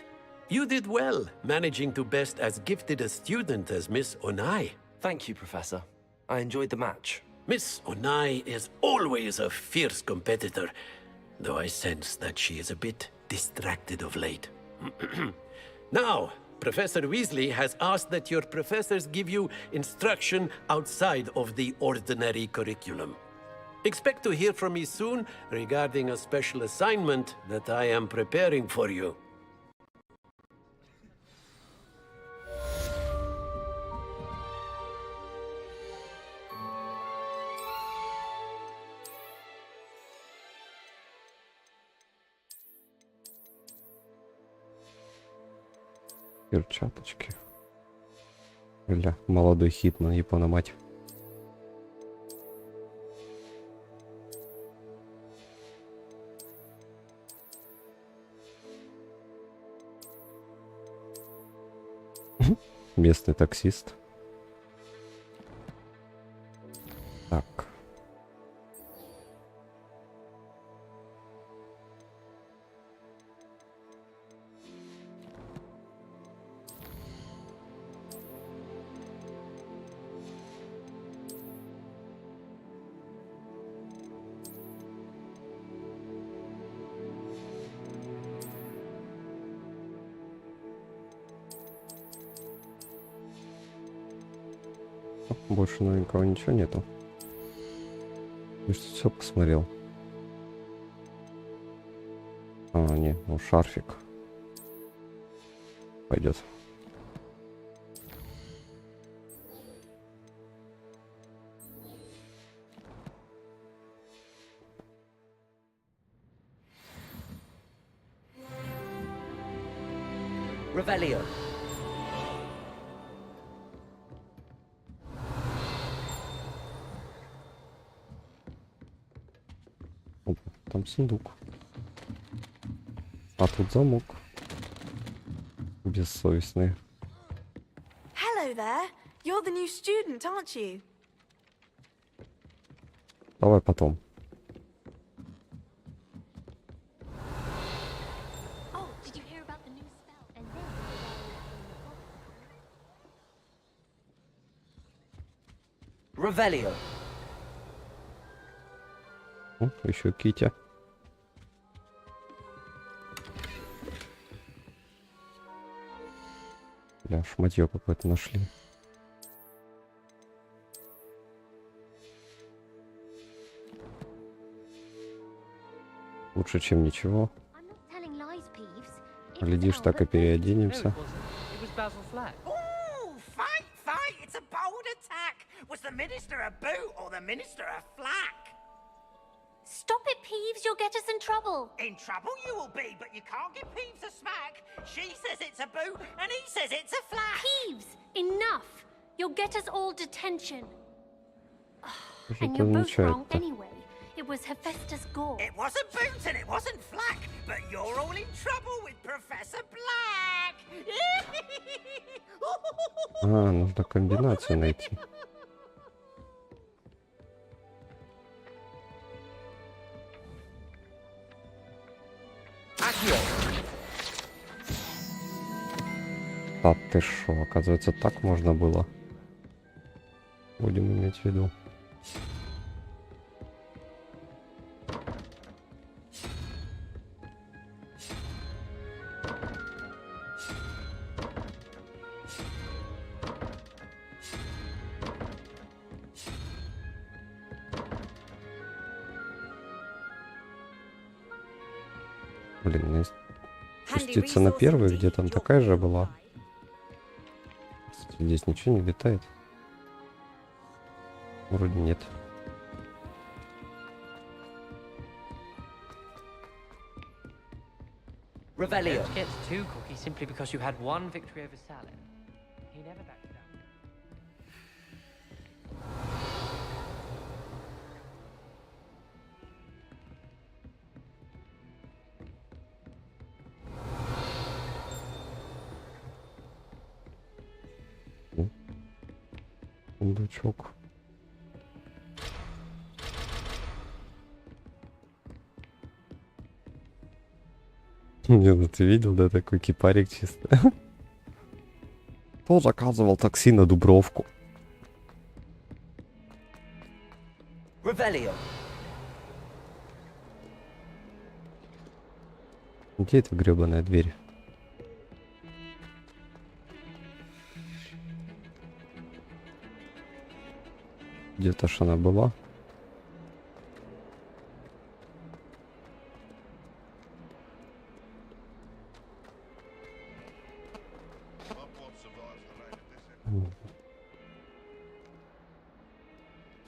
You did well, managing to best as gifted a student as Miss Onai. Thank you, Professor. I enjoyed the match. Miss Onai is always a fierce competitor, though I sense that she is a bit distracted of late. Now, Professor Weasley has asked that your professors give you instruction outside of the ordinary curriculum. Expect to hear from me soon regarding a special assignment that I am preparing for you. Перчаточки. Бля, молодой хит на Япономать. Местный таксист. Так. Больше новенького ничего нету. Я что все посмотрел. А, не, ну шарфик. Пойдет. Revelio. Там сундук. А тут замок. Бессовестный. Hello there. You're the new student, aren't you? Давай потом. Oh, did you hear about the new spell? And then Revelio. О, еще Китя. Бля, шматье какое-то нашли. Лучше, чем ничего. Глядишь, так и переоденемся. Fight! It's a bold attack! Was the minister a boot or the minister a flack? Stop it, Peeves, you'll get us in trouble. In trouble you will be, but you can't give Peeves a smack. She says it's a boot and he says it's a flack. Peeves, enough! You'll get us all detention. Что And это you're both wrong означает-то? anyway. It was Hephaestus Gore. It wasn't boot and it wasn't flack, but you're all in trouble with Professor Black. А, нужно комбинацию найти. Да ты шо, оказывается, так можно было. Будем иметь в виду. Блин, мне спуститься на первый, где там такая же была. Здесь ничего не летает. Вроде нет. Revelio. Don't get too cocky simply because you had one victory over Salim. He never backed down. Сундучок. Не, ну ты видел, да, такой кипарик чисто. Кто заказывал такси на Дубровку? Revelio. Где эта гребаная дверь? Где-то ж она была.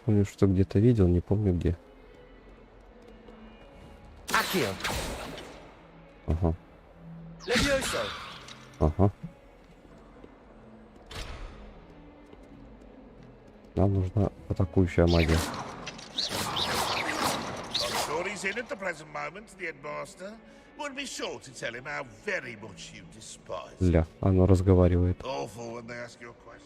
Помню, что где-то видел, не помню где. Accio. Ага. Levioso. Ага. Нам нужна атакующая магия. I'm sure he's in at the present moment, the headmaster. Would be sure to tell him how very much you despise. Ля, оно разговаривает. Awful when they ask you a question.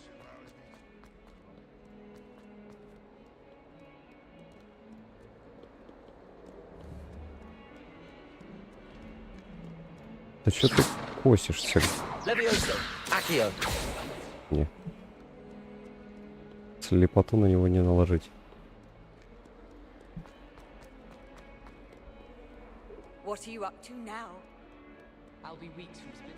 Да что ты косишься? Levioso. Accio. Не. Слепоту на него не наложить. What are you up to now? I'll be weeks from spinach.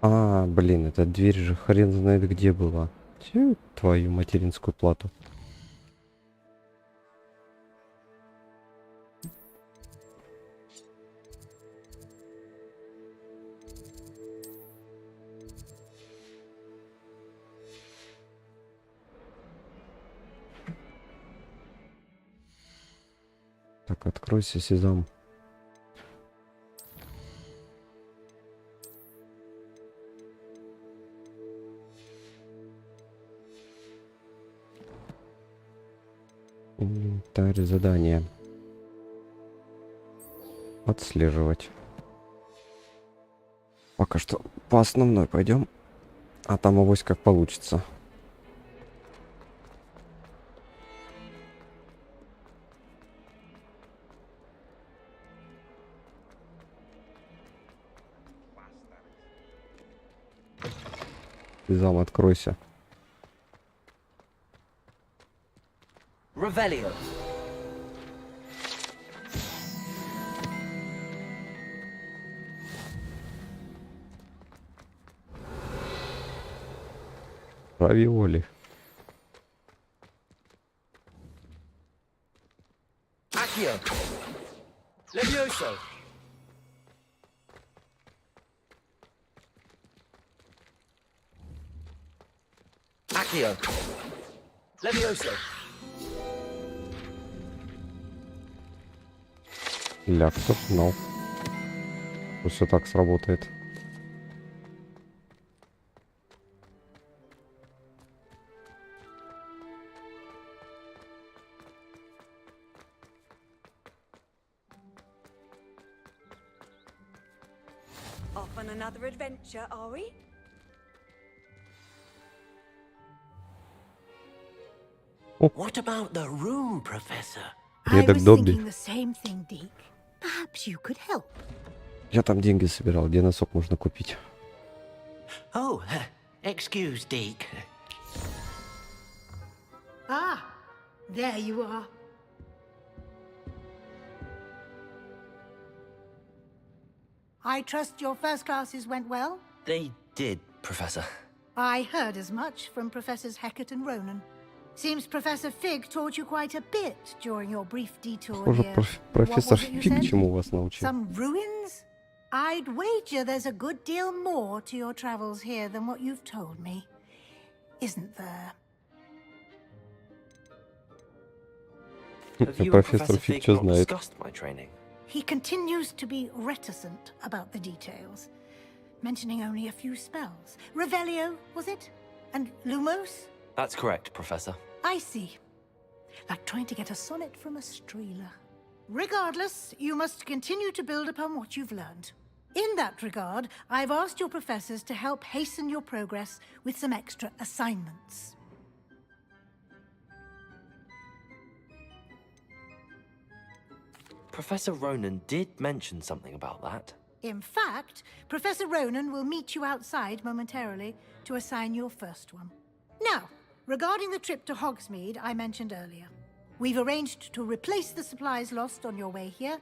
А, блин, эта дверь же хрен знает где была. Тю, твою материнскую плату. Так, откройся, сезам. Инвентарь, задание. Отслеживать. Пока что по основной пойдем. А там авось как получится. Зам, откройся. Revelio. Равиоли. Accio. Levioso. Accio. Levioso. Ля, кто знал. Пусть все так сработает. Off on another adventure, are we? What about the room, Professor? I Едок was Добби. thinking the same thing, Deke. Perhaps you could help. Я там деньги собирал, где носок можно купить. Oh, excuse, Deke. Ah, there you are. I trust your first classes went well? They did, Professor. I heard as much from Professors Hecat and Ronan. Seems Professor Fig taught you quite a bit during your brief detour Похоже, here. профессор What was it you Фиг said? чему вас научил. Some ruins? I'd wager there's a good deal more to your travels here than what you've told me. Isn't there? Have you and Профессор Professor Фиг Fig что not знает? discussed my training? He continues to be reticent about the details, mentioning only a few spells. Revelio, was it? And Lumos? That's correct, Professor. I see. Like trying to get a sonnet from a streeler. Regardless, you must continue to build upon what you've learned. In that regard, I've asked your professors to help hasten your progress with some extra assignments. Professor Ronan did mention something about that. In fact, Professor Ronan will meet you outside momentarily to assign your first one. Now, regarding the trip to Hogsmeade I mentioned earlier, we've arranged to replace the supplies lost on your way here,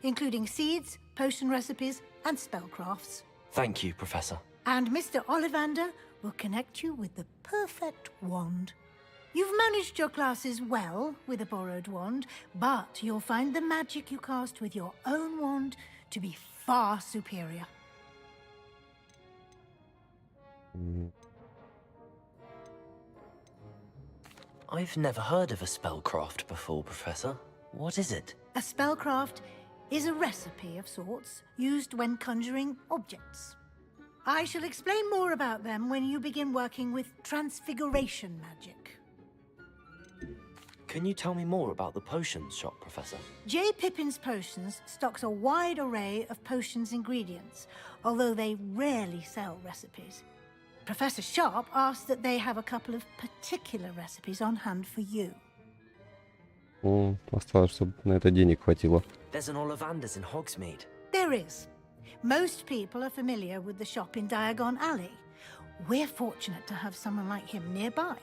including seeds, potion recipes, and spellcrafts. Thank you, Professor. And Mr. Ollivander will connect you with the perfect wand. You've managed your classes well with a borrowed wand, but you'll find the magic you cast with your own wand to be far superior. I've never heard of a spellcraft before, Professor. What is it? A spellcraft is a recipe of sorts used when conjuring objects. I shall explain more about them when you begin working with transfiguration magic. Can you tell me more about the potions shop, Professor? J. Pippin's Potions stocks a wide array of potions ingredients, although they rarely sell recipes. Professor Sharp asked that they have a couple of particular recipes on hand for you. Осталось, чтобы на это денег хватило. There's an Ollivander's in Hogsmeade. There is. Most people are familiar with the shop in Diagon Alley. We're fortunate to have someone like him nearby.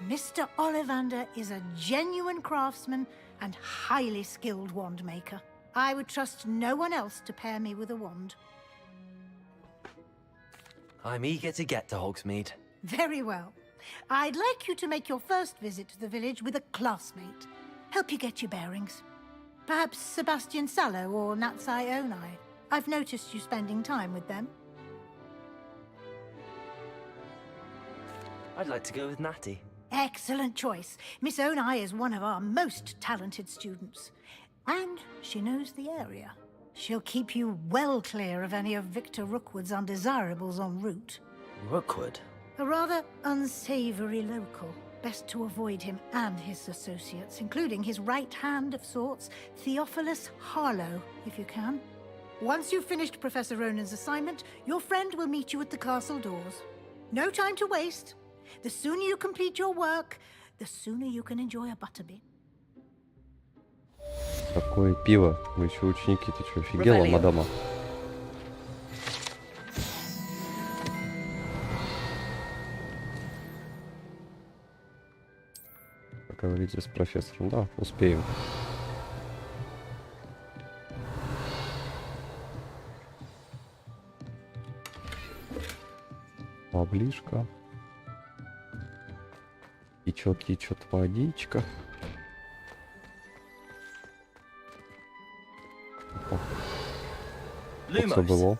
Mr. Ollivander is a genuine craftsman and highly skilled wand maker. I would trust no one else to pair me with a wand. I'm eager to get to Hogsmeade. Very well. I'd like you to make your first visit to the village with a classmate. Help you get your bearings. Perhaps Sebastian Sallow or Natsai Onai. I've noticed you spending time with them. I'd like to go with Natty. Excellent choice. Miss Onai is one of our most talented students. And she knows the area. She'll keep you well clear of any of Victor Rookwood's undesirables en route. Rookwood? A rather unsavory local. Best to avoid him and his associates, including his right hand of sorts, Theophilus Harlow, if you can. Once you've finished Professor Ronan's assignment, your friend will meet you at the castle doors. No time to waste. The sooner you complete your work, the sooner you can enjoy a butterbeer. Такое пиво. Вы еще ученики, ты что, офигела, мадама? Поговорите с профессором. Да, успеем. Поближка. Течет водичка. Что было?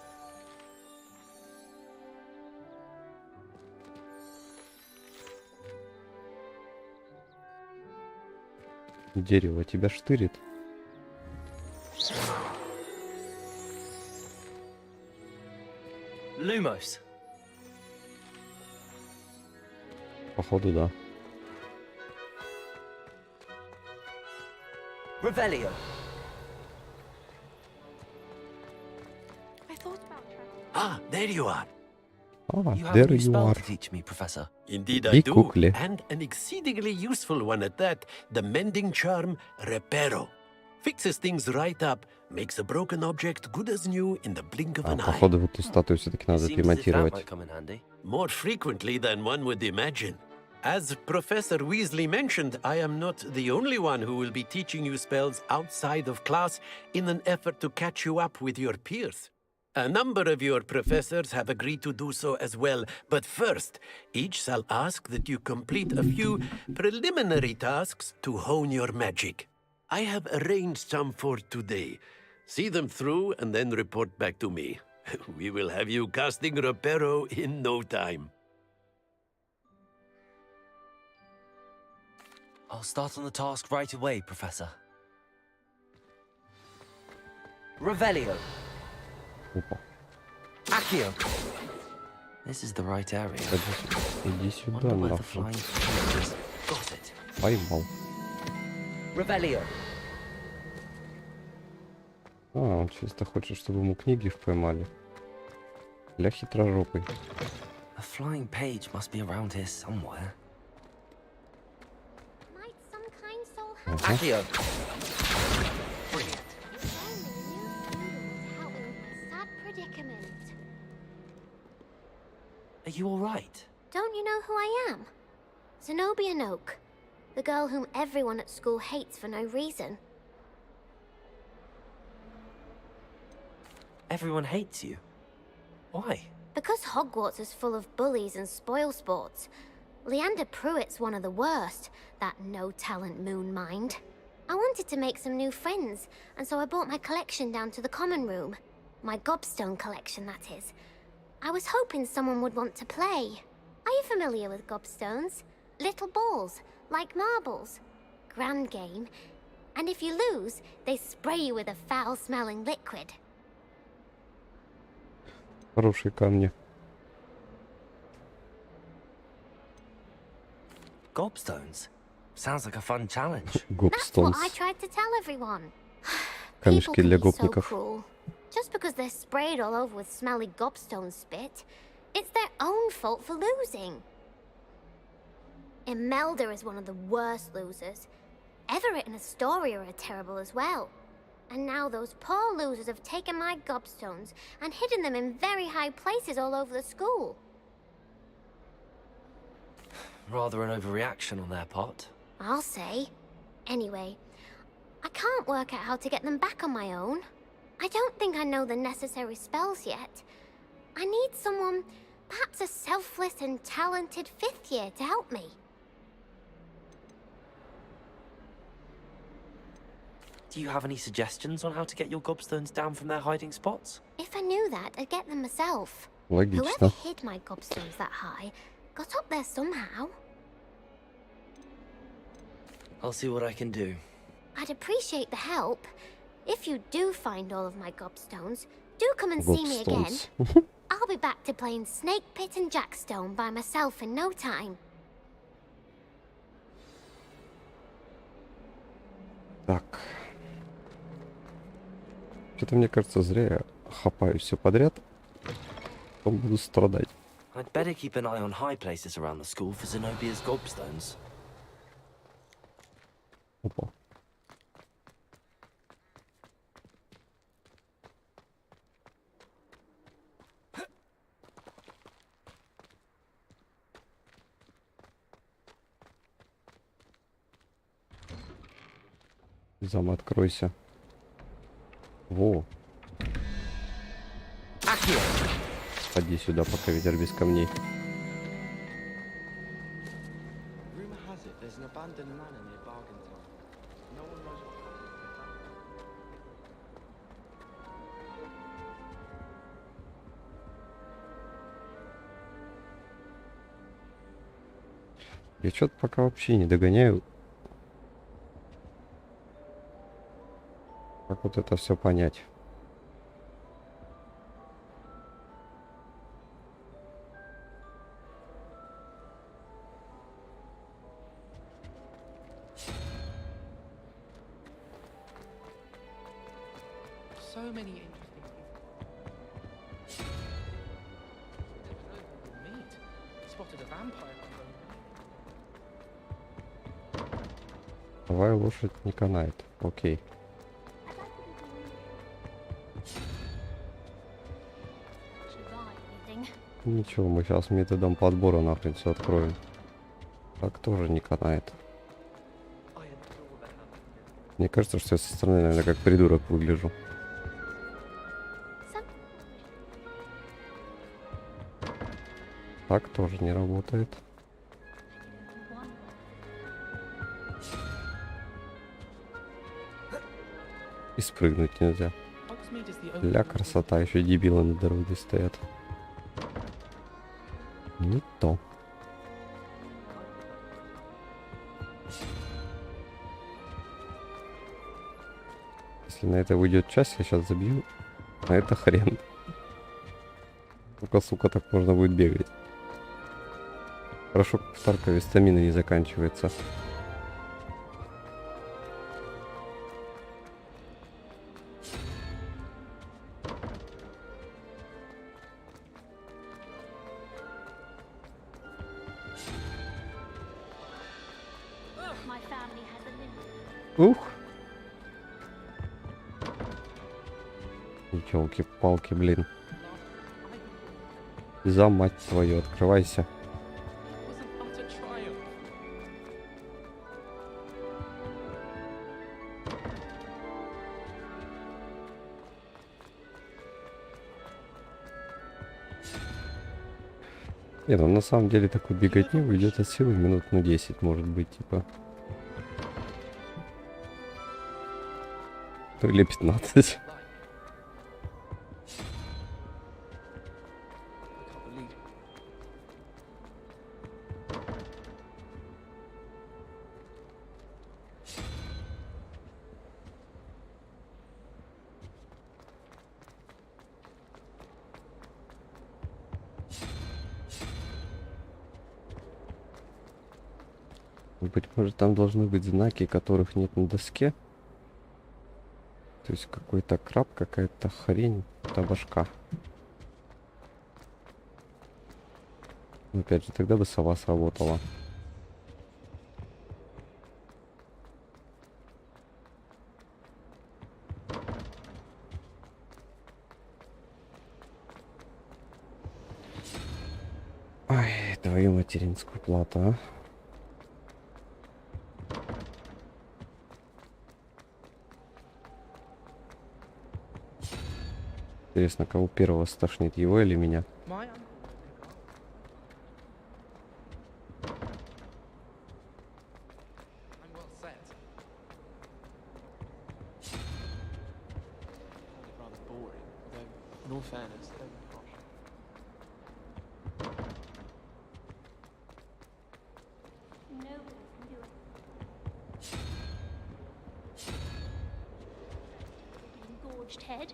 Дерево тебя штырит. Lumos. Походу, да. Revelio. Ah, there you are. You have a There new you spell are. to teach me, Professor. Indeed I Be do, quickly. and an exceedingly useful one at that. The mending charm, Reparo. Fixes things right up, makes a broken object good as new in the blink of an eye. Походу, вот эту статую все-таки надо Seems as if that отремонтировать. might come in handy. More frequently than one would imagine. As Professor Weasley mentioned, I am not the only one who will be teaching you spells outside of class in an effort to catch you up with your peers. A number of your professors have agreed to do so as well, but first, each shall ask that you complete a few preliminary tasks to hone your magic. I have arranged some for today. See them through and then report back to me. We will have you casting Reparo in no time. I'll start on the task right away, Professor. Revelio. Опа. Accio. This is the right area. Иди сюда, Wonder where the нахуй. flying fish is. Got it. Поймал. Revelio. Он чисто хочет, чтобы ему книги поймали. Для хитрожопый. A flying page must be around here somewhere. Might some kind soul help? Accio. Sad predicament. Are you all right? Don't you know who I am? Zenobia Noak, the girl whom everyone at school hates for no reason. Everyone hates you. Why? Because Hogwarts is full of bullies and spoilsports. Leander Pruitt's one of the worst, that no-talent moon mind. I wanted to make some new friends, and so I brought my collection down to the common room. My gobstone collection, that is. I was hoping someone would want to play. Are you familiar with gobstones? Little balls, like marbles. Grand game. And if you lose, they spray you with a foul-smelling liquid. Хорошие камни. Gobstones? Sounds like a fun challenge. That's what I Gobstones. tried to tell everyone. Камешки People для can be so гопников. cruel. Just because they're sprayed all over with smelly gobstone spit, it's their own fault for losing. Imelda is one of the worst losers. Everett and Astoria are terrible as well. And now those poor losers have taken my gobstones and hidden them in very high places all over the school. Rather an overreaction on their part. I'll say. Anyway, I can't work out how to get them back on my own. I don't think I know the necessary spells yet. I need someone, perhaps a selfless and talented fifth year to help me. Do you have any suggestions on how to get your gobstones down from their hiding spots? If I knew that, I'd get them myself. Логично. Whoever hid my gobstones that high got up there somehow. I'll see what I can do. I'd appreciate the help. If you do find all of my gobstones, do come and see me again. Gobstones. I'll be back to playing Snake Pit and Jackstone by myself in no time. Так. Что-то мне кажется, зря я хапаю все подряд. Потом буду страдать. I'd better keep an eye on high places around the school for Zenobia's gobstones. Опа. Зам, откройся. Во. Ходи сюда, пока ветер без камней. Rumor has it there's an abandoned manor near Bargain Town. No one knows what. Я что-то пока вообще не догоняю. Как вот это все понять? So many interesting things. spotted a vampire on the road. Давай лошадь не канает. Окей. Ничего, мы сейчас методом подбора нахрен все откроем. Так тоже не канает. Мне кажется, что я со стороны, наверное, как придурок выгляжу. Так тоже не работает. И спрыгнуть нельзя. Ля, красота, еще дебилы на дороге стоят. Не то. Если на это уйдет час, я сейчас забью. А это хрен. Только, сука, так можно будет бегать. Хорошо, в Таркове стамина не заканчивается. Ух! Ёлки-палки, блин. За мать твою, открывайся. Не, ну на самом деле такой беготни уйдет от силы минут на 10, может быть, типа. Или 15. Быть может, там должны быть знаки, которых нет на доске. То есть какой-то краб, какая-то хрень, это башка. Но опять же, тогда бы сова сработала. Ай, твою материнскую плату, а. Интересно, кого первого стошнит, его или меня? Head.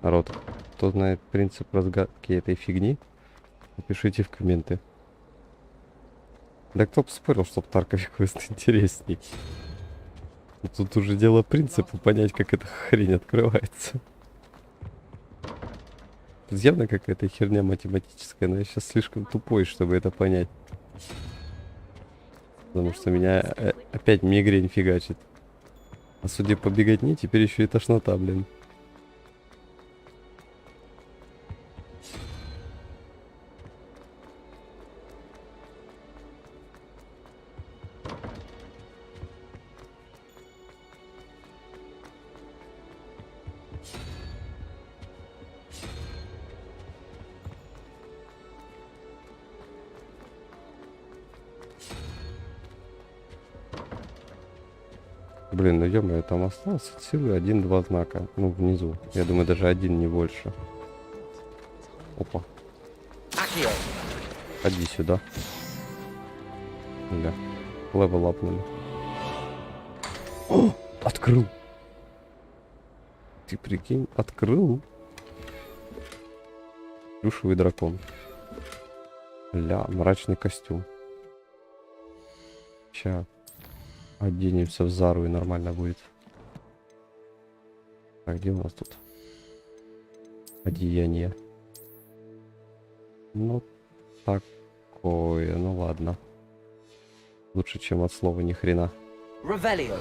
Народ, кто знает принцип разгадки этой фигни, напишите в комменты. Да кто бы спорил, что в Таркове квест интересней. Тут уже дело принципа, понять, как эта хрень открывается. Тут явно какая-то херня математическая, но я сейчас слишком тупой, чтобы это понять. Потому что меня опять мигрень фигачит. А судя по беготне, теперь еще и тошнота, блин. Блин, ну ё-моё, там осталось от силы 1-2 знака. Ну, внизу. Я думаю, даже один, не больше. Опа. Ходи сюда. Бля. Левел апнули. О! Открыл! Ты прикинь, открыл. Плюшевый дракон. Ля, мрачный костюм. Ща оденемся в Зару и нормально будет. Так, где у нас тут одеяние? Ну, такое, ну ладно. Лучше, чем от слова ни хрена. Revelio.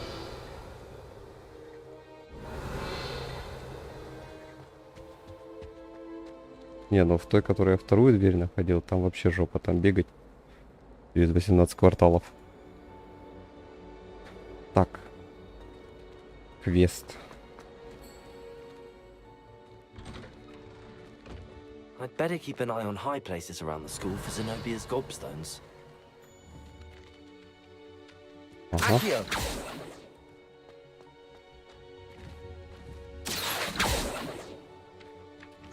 Не, ну в той, которой я вторую дверь находил, там вообще жопа, там бегать через 18 кварталов. Так. Квест. I'd better keep an eye on high places around the school for Zenobia's gobstones. Ага. Accio.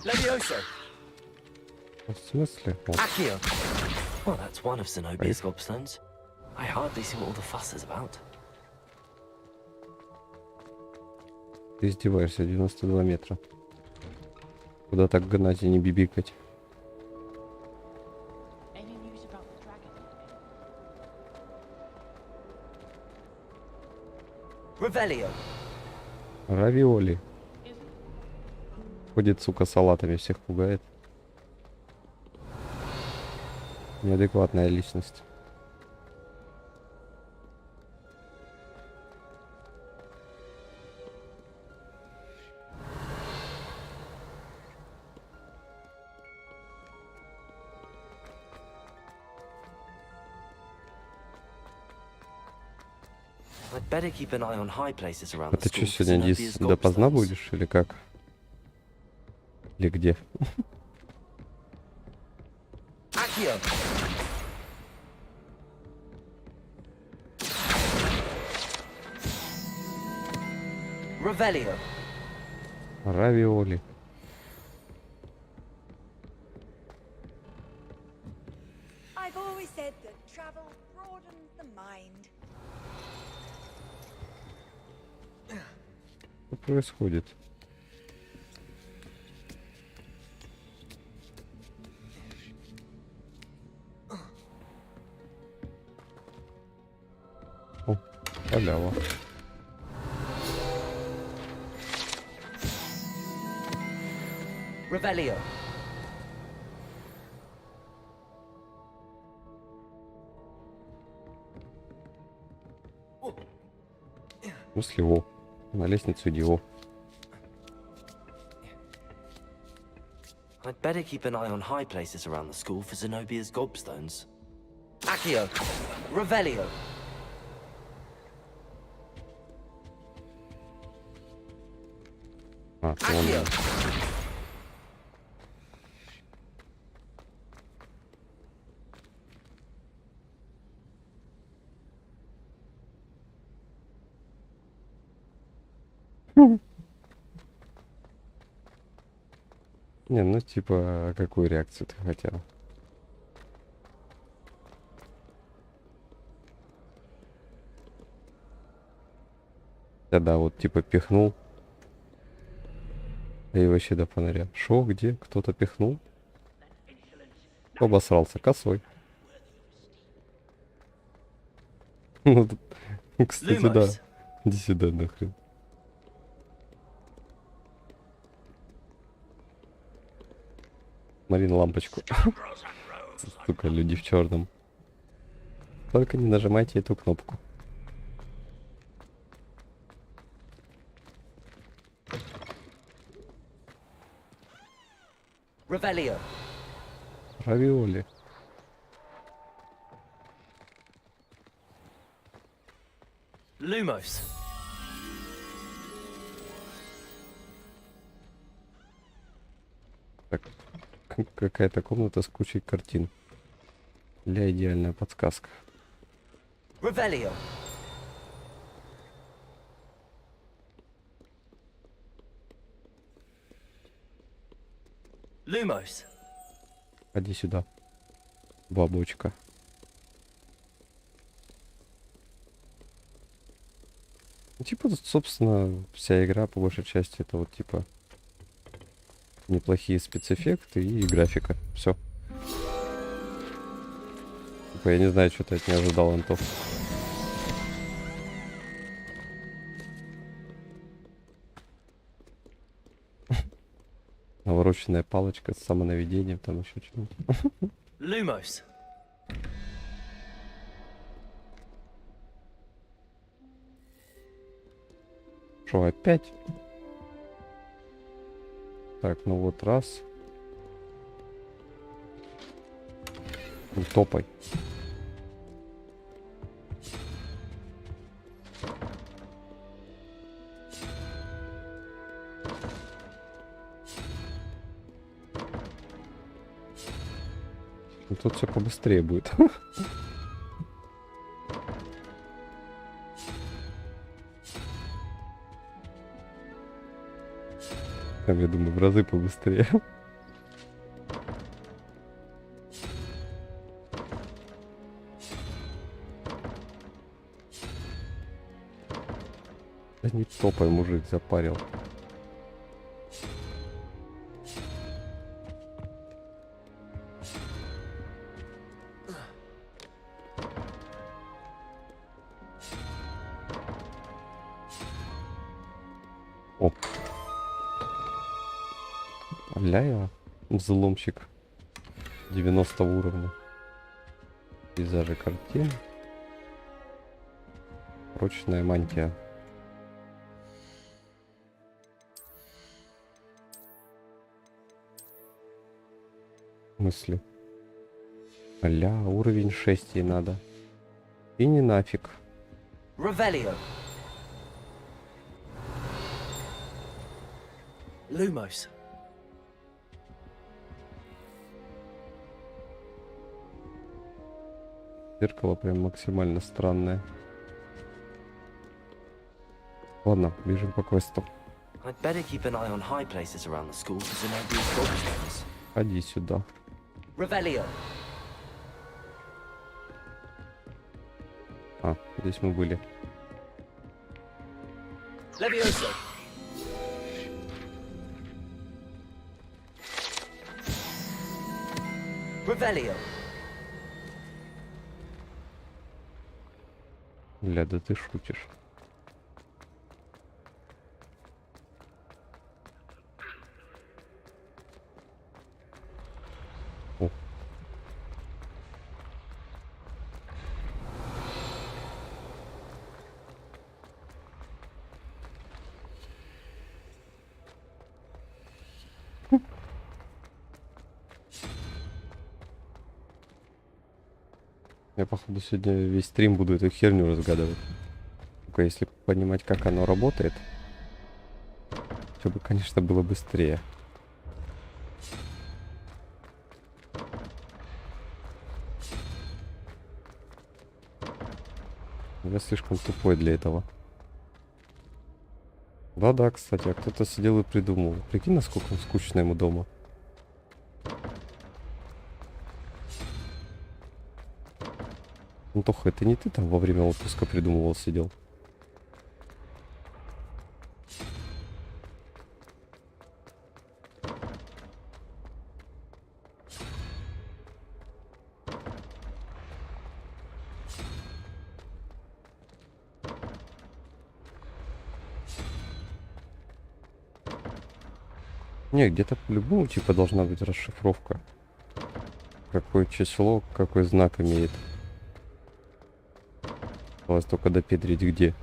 Levioso. В смысле? О, Accio. Well, that's one of Zenobia's gobstones. I hardly see what all the fuss is about. ты издеваешься, 92 метра. Куда так гнать и не бибикать? Revelio. Равиоли. Ходит, сука, салатами, всех пугает. Неадекватная личность. I'd better keep an eye on high places around А the ты school что, for сегодня Zenobia's здесь допоздна gobstones. будешь или как? Или где? Accio. Revelio. Равиоли. I've always said that travel broadens the mind. Что происходит? О, халява. Revelio. В смысле, о. На лестницу иди, о. I'd better keep an eye on high places around the school for Zenobia's gobstones. Accio. Revelio. А, Accio. Не, ну типа, какую реакцию ты хотел? Да, вот типа пихнул. И вообще до фонаря. Шо, где? Кто-то пихнул? Обосрался, косой. Ну, кстати, да. Иди сюда, нахрен. Смотри на лампочку. Сука, люди в черном. Только не нажимайте эту кнопку. Revelio. Равиоли. Lumos. Так, какая-то комната с кучей картин. Для идеальная подсказка. Revelio. Lumos. Ходи сюда, бабочка. Ну, типа, собственно, вся игра по большей части это вот типа неплохие спецэффекты и графика. Все. Я не знаю, что ты от меня ожидал, Антох. Навороченная палочка с самонаведением, там еще что-нибудь. Lumos. Что, опять? Так, ну вот раз. Ну, топай. Ну, тут все побыстрее будет. Там, я думаю, в разы побыстрее. Да не топай, мужик, запарил. О. Ля я взломщик 90 уровня. Пейзажи картин. Прочная мантия. Мысли. Аля, уровень 6 ей надо. И не нафиг. Revelio. Lumos. Зеркало прям максимально странное. Ладно, бежим по квесту. I'd better keep an eye on high places around the school because there may be problems. Ходи сюда. Revelio. А, здесь мы были. Levioso. Revelio. Бля, да ты шутишь. О. Я, походу, сегодня весь стрим буду эту херню разгадывать. Только если понимать, как оно работает, все бы, конечно, было быстрее. Я слишком тупой для этого. Да-да, кстати, а кто-то сидел и придумал. Прикинь, насколько скучно ему дома. Антоха, это не ты там во время отпуска придумывал, сидел? Не, где-то по-любому типа должна быть расшифровка. Какое число, какой знак имеет. Осталось только допедрить где.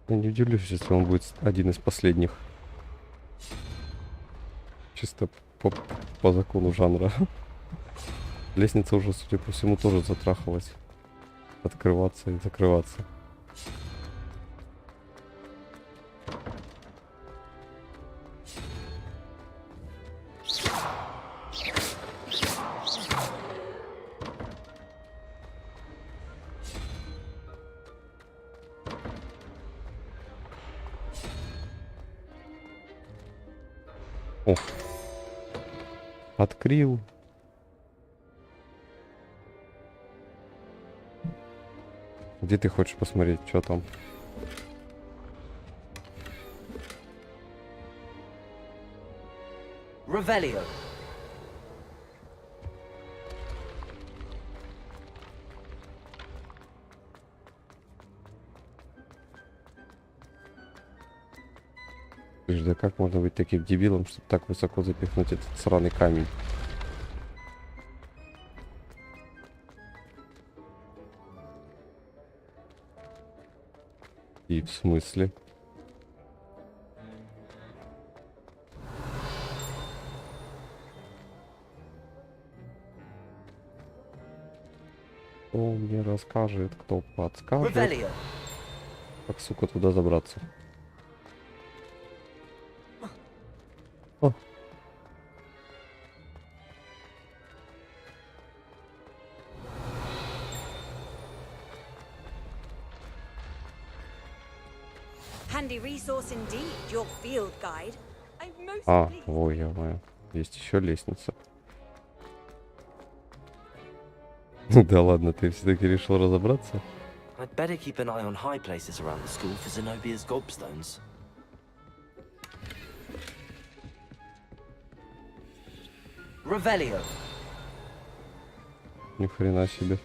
Я не удивлюсь, если он будет один из последних. Чисто по закону жанра. Лестница уже, судя по всему, тоже затрахалась. Открываться и закрываться. Открыл. Где ты хочешь посмотреть, что там? Revelio. Да как можно быть таким дебилом, чтобы так высоко запихнуть этот сраный камень? И в смысле? Кто мне расскажет, кто подскажет, Revelio. как, сука, туда забраться? О. Handy resource indeed, your field guide. I'm most А, pleased. ой, я. Есть еще лестница. Да ладно, ты все-таки решил разобраться? I'd better keep an eye on high places around the school for Zenobia's gobstones. Revelio. Ни хрена себе.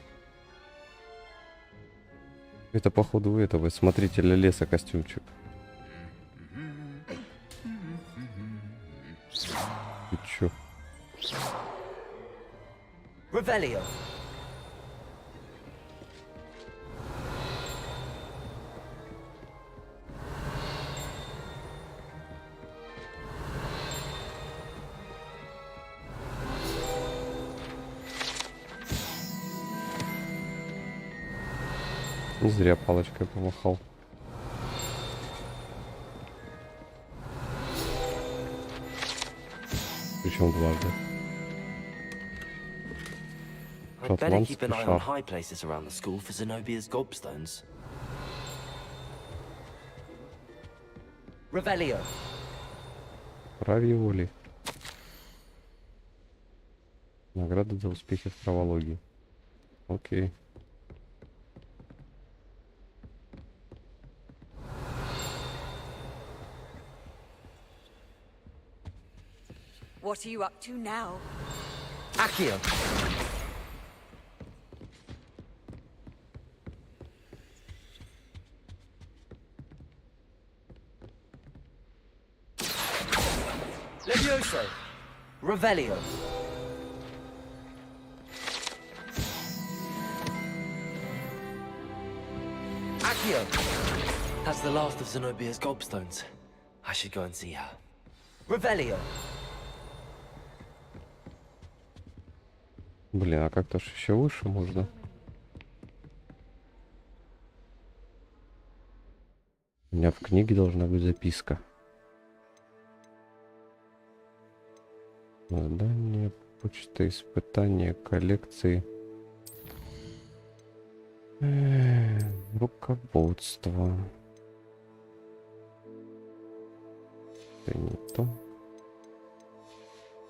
Это походу у этого смотрителя леса костюмчик. Ты чё? Revelio. Не зря палочкой помахал. Причем дважды. I'd better keep an eye on high places around the school for Zenobia's gobstones. Revelio. Равиоли. Награда за успехи в травологии. Окей. What are you up to now? Accio. Levioso. Revelio. Accio. That's the last of Zenobia's gobstones. I should go and see her. Revelio. Блин, а как-то ж еще выше можно. У меня в книге должна быть записка. Задание, почта, испытание, коллекции. Руководство. Это не то.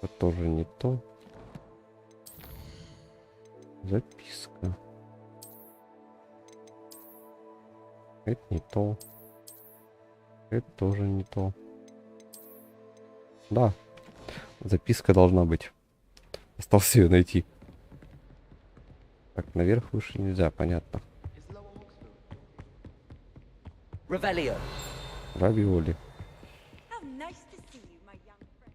Это тоже не то. Записка. Это не то. Это тоже не то. Да. Записка должна быть. Осталось ее найти. Так, наверх выше нельзя, понятно. Revelio. Равиоли. How nice to see you, my young friend.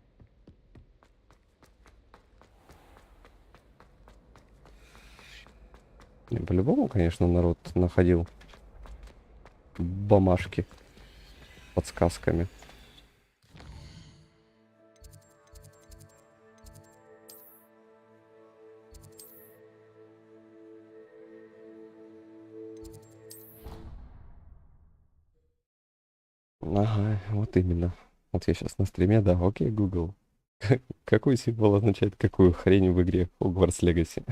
Не, по-любому, конечно, народ находил бумажки с подсказками. Ага, вот именно. Вот я сейчас на стриме, да, окей, Google. Какой символ означает какую хрень в игре Hogwarts Legacy?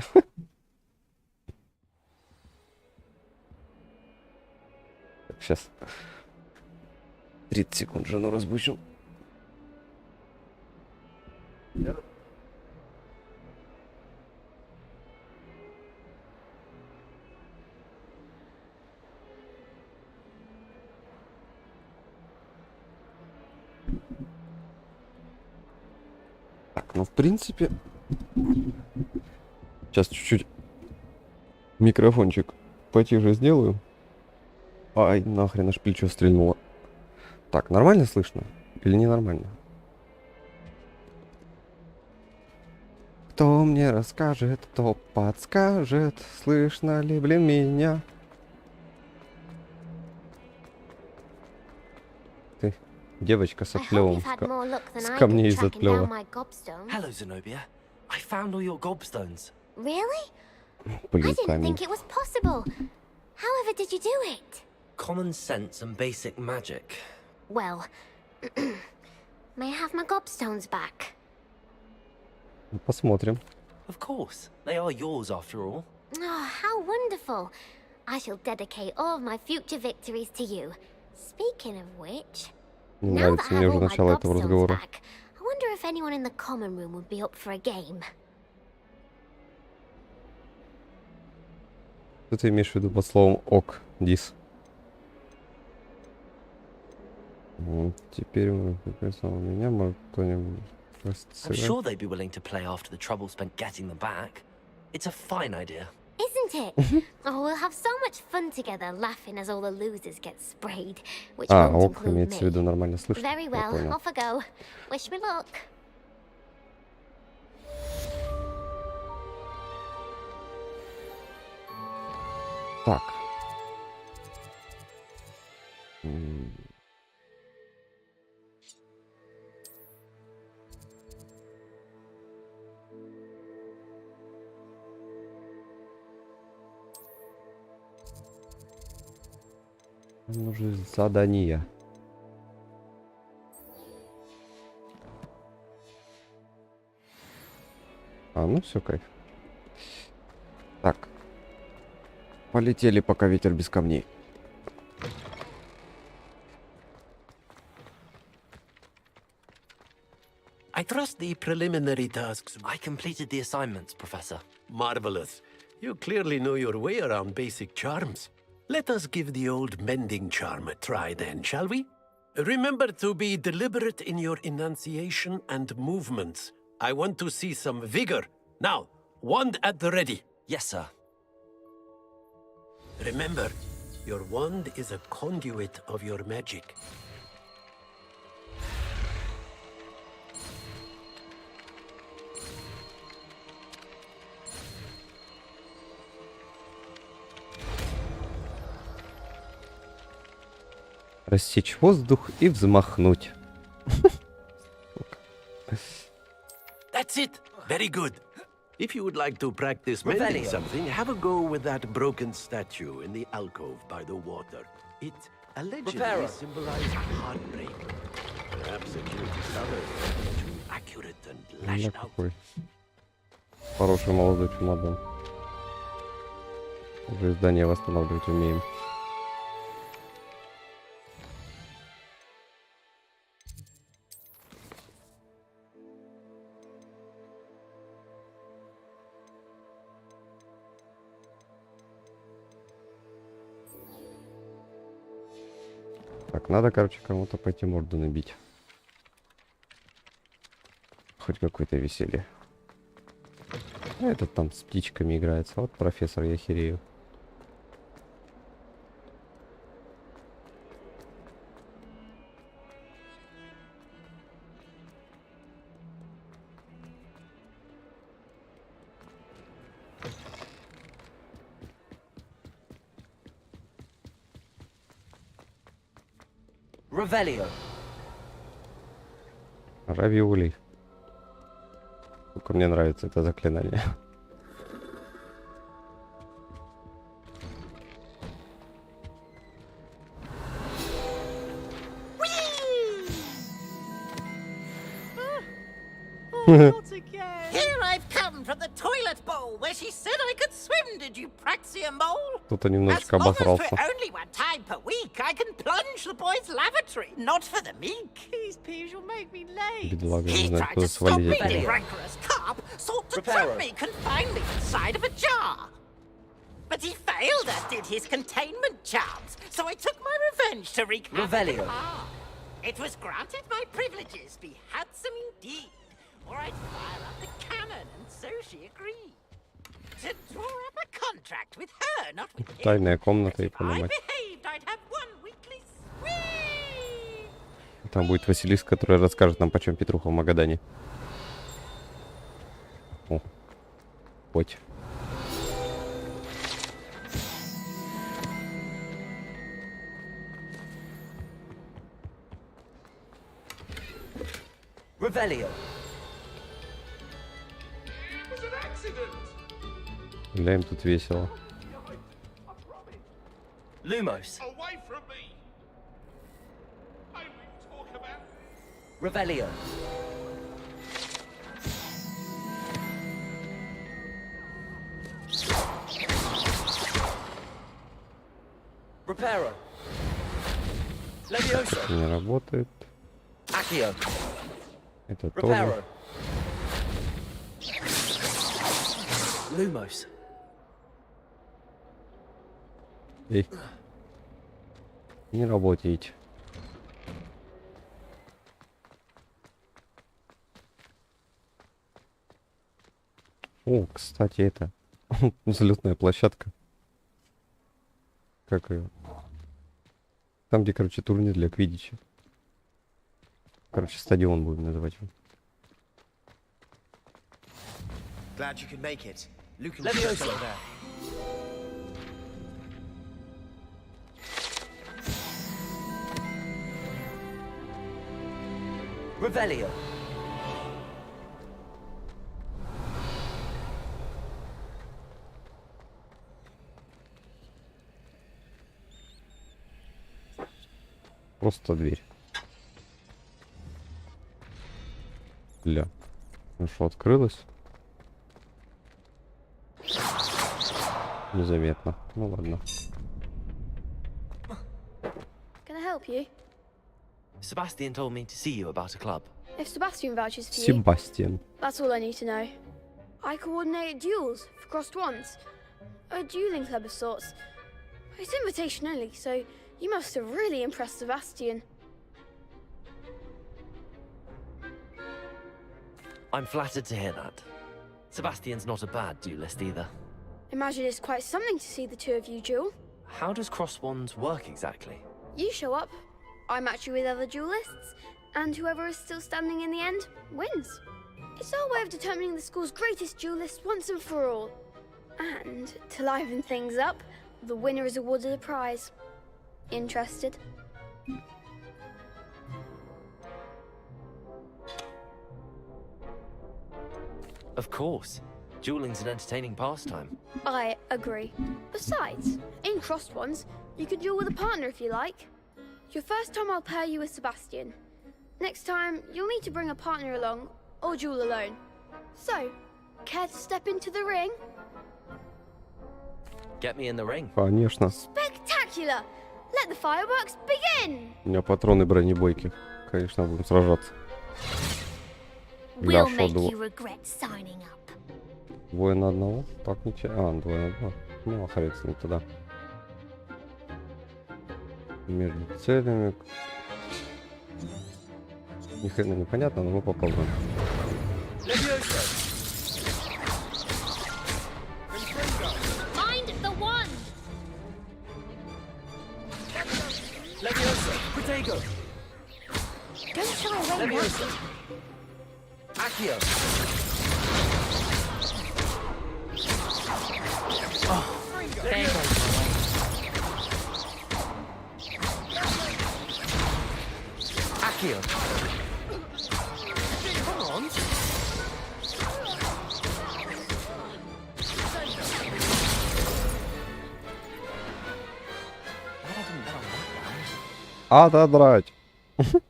Сейчас. 30 секунд жену разбучу. ну в принципе... Сейчас чуть-чуть микрофончик потише сделаю. Ай, нахрен, аж плечо стрельнуло. Так, нормально слышно? Или ненормально? Кто мне расскажет, кто подскажет, слышно ли, блин, меня? Ты, девочка с отлевом, с камней из отлева. Hello, Zenobia. I found all your gobstones. Really? Блин, I didn't камень. think it was possible. However did you do it? Common sense and basic magic. Well, may I have my gobstones back? Посмотрим. Of course. They are yours after all. Oh, how wonderful. I shall dedicate all of my future victories to you. Speaking of which, Не now that нравится I мне have уже all my начало этого gobstones разговора. back, I wonder if anyone in the common room would be up for a game. Что ты имеешь в виду под словом ок, Дис? Теперь у меня может кто-нибудь... I'm sure they'd be willing to play after the trouble spent getting them back. It's a fine idea. Isn't it? Oh, we'll have so much fun together, laughing as all the losers get sprayed, which А, won't ок, include имеется в виду нормально слышно. Very Я well, понял. off I go. Wish me luck. Так. Нужны задания. А, ну все, кайф. Так. Полетели, пока ветер без камней. I trust the preliminary tasks. I completed the assignments, Professor. Marvelous. You clearly know your way around basic charms. Let us give the old mending charm a try then, shall we? Remember to be deliberate in your enunciation and movements. I want to see some vigor. Now, wand at the ready. Yes, sir. Remember, your wand is a conduit of your magic. Рассечь воздух и взмахнуть. That's it. Very good. If you would like to practice mending something, have a go with that broken statue in the alcove by the water. It allegedly symbolizes heartbreak. Perhaps security colors are too accurate and lashed out. Какой хороший молодой чемодан. Уже здание восстанавливать умеем. Так, надо, короче, кому-то пойти морду набить. Хоть какое-то веселье. А этот там с птичками играется. Вот профессор, я херею. Revelio. Равиоли. Сколько мне нравится это заклинание. Here I've come from the toilet bowl where she said I could swim. Did you praxia mole? Кто-то немножечко As long as обосрался. for only one time per week, I can plunge the boys' lavatory. Not for the meek. These peas will make me late. Бедолага, не He знает, tried куда to stop me, свалить. the rancorous carp. Sought to trap me, confine me inside of a jar. But he failed, as did his containment charms. So I took my revenge to wreak havoc. Revelio. It was granted my privileges, be handsome indeed. or I'd fire up the cannon, and so she agreed. To draw up a contract with her, not with him. Тайная комната и I понимать. behaved, I'd have one weekly swing. Там будет Василиск, который расскажет нам, почем Петруха в Магадане. О, хоть. Revelio. Бля, им тут весело. Lumos. Revelio. Reparo. Levioso. Это не работает. Accio. Это Reparo. тоже. Lumos. Эй. Не работаете. О, кстати, это взлетная площадка. Как ее? Там, где, короче, турнир для видеть. Короче, стадион будем называть его. Glad you could make it. Luke and Levioso. Chuck over there. Revelio. Просто дверь. Ля. Ну что, открылась? Незаметно. Ну ладно. Can I help you? Sebastian told me to see you about a club. If Sebastian vouches for you, Себастьян. that's all I need to know. I coordinate duels for crossed ones. A dueling club of sorts. It's invitation only, so you must have really impressed Sebastian. I'm flattered to hear that. Sebastian's not a bad duelist either. Imagine it's quite something to see the two of you duel. How does cross wands work exactly? You show up, I match you with other duelists, and whoever is still standing in the end wins. It's our way of determining the school's greatest duelist once and for all. And to liven things up, the winner is awarded a prize. Interested? Of course. Dueling's an entertaining pastime. I agree. Besides, in crossed ones, you can duel with a partner if you like. Your first time I'll pair you with Sebastian. Next time, you'll need to bring a partner along, or duel alone. So, care to step into the ring? Get me in the ring. Конечно. Spectacular! Let the fireworks begin! У меня патроны бронебойки. Конечно, будем сражаться. Бля, We'll шо, make дво... you regret signing up. Двое на одного? Так ничего. А, двое на два. Ну, охренеть, не туда. Между целями. Ни хрена непонятно, но мы попробуем. Mind the one! Levioso. Protego. Don't shy away, Levioso. Accio. Oh, there you go. Accio. Come on. Отодрать! Nice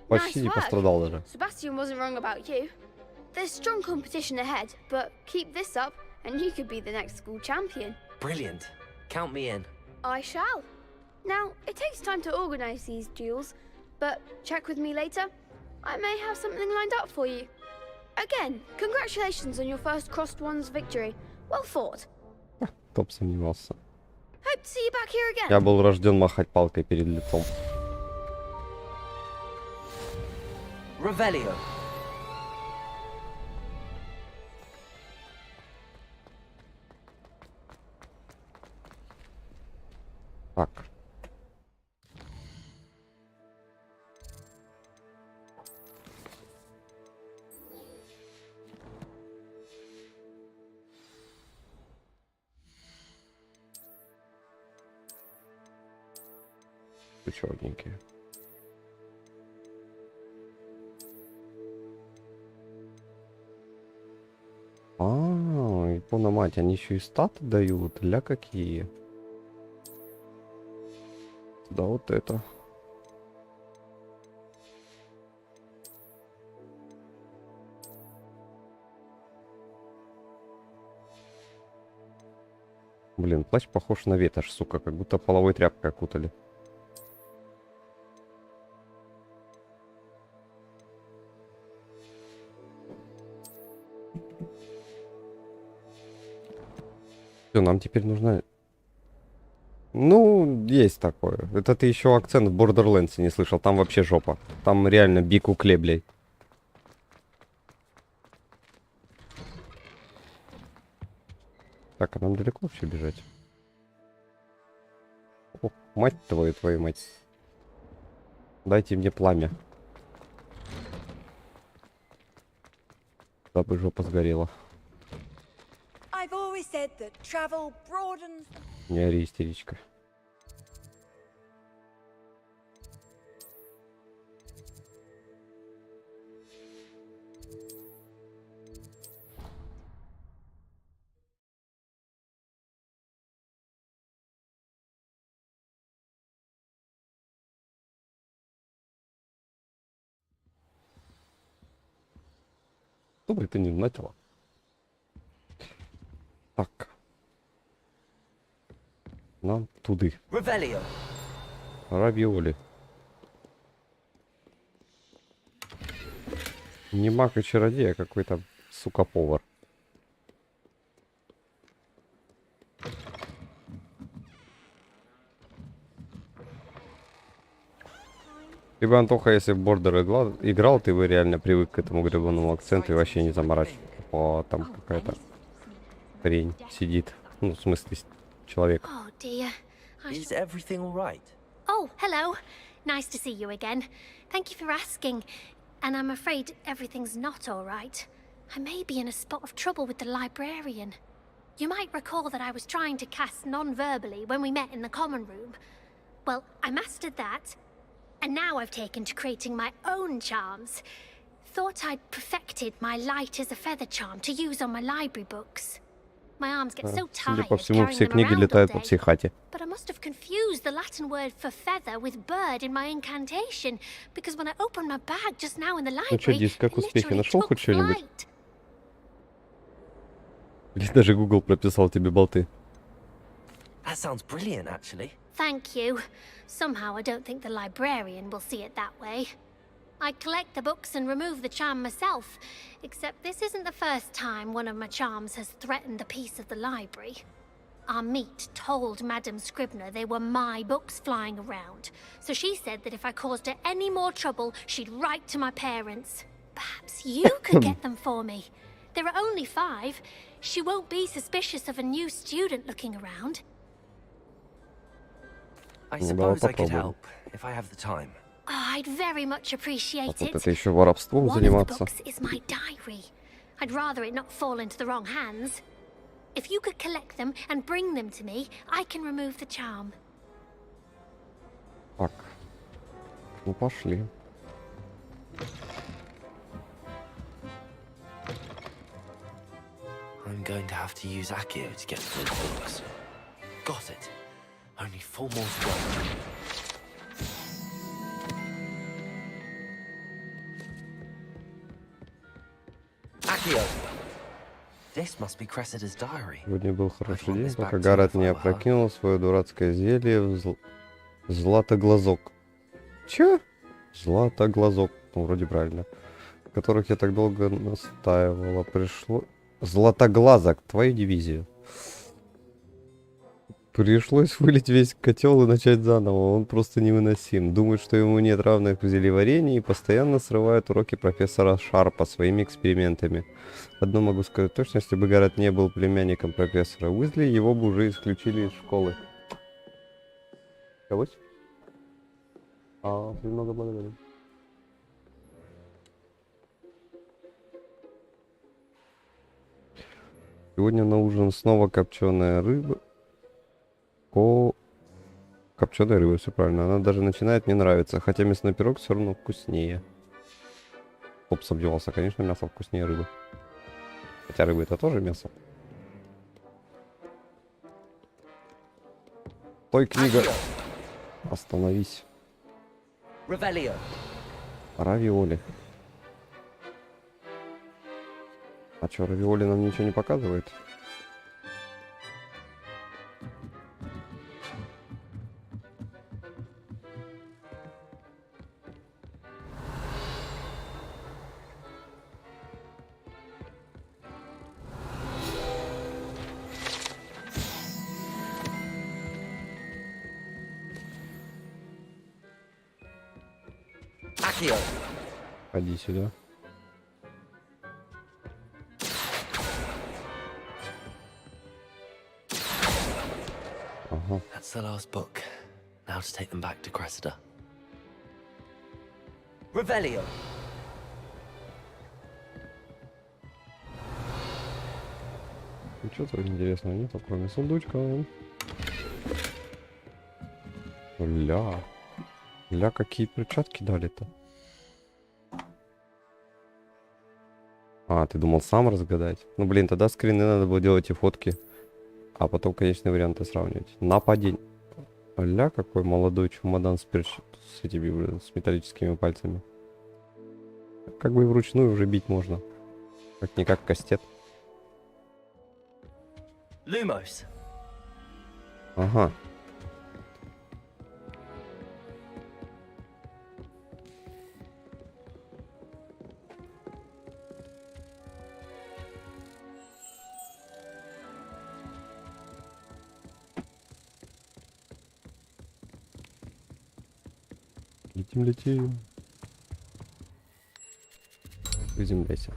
Почти не work. пострадал даже. Sebastian wasn't wrong about you. There's strong competition ahead, but keep this up and you could be the next school champion. Brilliant. Count me in. I shall. Now, it takes time to organize these duels, but check with me later. I may have something lined up for you. Again, congratulations on your first crossed ones victory. Well fought. Топ сомневался. Hope to see you back here again. Я был рожден махать палкой перед лицом. Revelio. Так. Черненькие. Япона мать, они еще и статы дают. Ля какие. Да вот это. Блин, плащ похож на ветошь, сука, как будто половой тряпкой окутали. Все, нам теперь нужна... Ну, есть такое. Это ты еще акцент в Borderlands не слышал. Там вообще жопа. Там реально бик укле, блядь. Так, а нам далеко вообще бежать? О, мать твою мать. Дайте мне пламя. Дабы жопа сгорела. Не ори, истеричка. Что бы это ни начало. Так. Нам туды. Revelio. Равиоли. Не маг и чародей, а какой-то, сука, повар. Ты бы, Антоха, если в Бордер играл, ты бы реально привык к этому гребаному акценту и вообще не заморачивался. О, там какая-то хрень сидит. Ну, в смысле, человек. Oh dear. Is everything all right? Oh, hello. Nice to see you again. Thank you for asking. And I'm afraid everything's not all right. I may be in a spot of trouble with the librarian. You might recall that I was trying to cast non-verbally when we met in the common room. Well, I mastered that. And now I've taken to creating my own charms. Thought I'd perfected my light as a feather charm to use on my library books. My arms get so Судя tired по всему, все carrying them книги around all летают по day. всей хате. But I must have confused the Latin word for feather with bird in my incantation, because when I opened my bag just now in the Ну что, library, Дис, как it успехи? literally Нашел took хоть что-нибудь? flight. Или даже Google прописал тебе болты? That sounds brilliant, actually. Thank you. Somehow I don't think the librarian will see it that way. I collect the books and remove the charm myself, except this isn't the first time one of my charms has threatened the peace of the library. Our meet told Madame Scribner they were my books flying around, so she said that if I caused her any more trouble, she'd write to my parents. Perhaps you could get them for me. There are only 5. She won't be suspicious of a new student looking around. I suppose I could help, if I have the time. Oh, I'd very much appreciate Вот it. это еще воровством One of the заниматься. books is my diary. I'd rather it not fall into the wrong hands. If you could collect them and bring them to me, I can remove the charm. Так. Ну пошли. I'm going to have to use Accio to get through the books. Got it. Only 4 more to go. Accio! This must be Cressida's diary. Сегодня был хороший день, пока Гаррет не опрокинул свое дурацкое зелье в златоглазок. Чё? Златоглазок. Ну, вроде правильно. В которых я так долго настаивала. Пришло... Златоглазок. Твою дивизию. Пришлось вылить весь котел и начать заново, он просто невыносим. Думает, что ему нет равных в зельеварении и постоянно срывает уроки профессора Шарпа своими экспериментами. Одно могу сказать точно, если бы Гаррет не был племянником профессора Уизли, его бы уже исключили из школы. Кого-то? Немного благодарю. Сегодня на ужин снова копченая рыба. Копченая рыба, все правильно. Она даже начинает мне нравиться, хотя мясной пирог все равно вкуснее. Топ сомневался, конечно, мясо вкуснее рыбы. Хотя рыба это тоже мясо. Стой, книга. Остановись. Равиоли. А чё, равиоли нам ничего не показывает? Ходи сюда. Ага. That's the last book. Now to take them back to Cressida. Revelio. Ничего тут интересного нету, кроме сундучка. Ля, какие перчатки дали-то? А, ты думал сам разгадать? Ну, блин, тогда скрины надо было делать и фотки. А потом конечные варианты сравнивать. Нападение. Ля, какой молодой чемодан с этими, блин, с металлическими пальцами. Как бы и вручную уже бить можно. Как-никак кастет. Lumos. Ага. Летим. Приземляйся.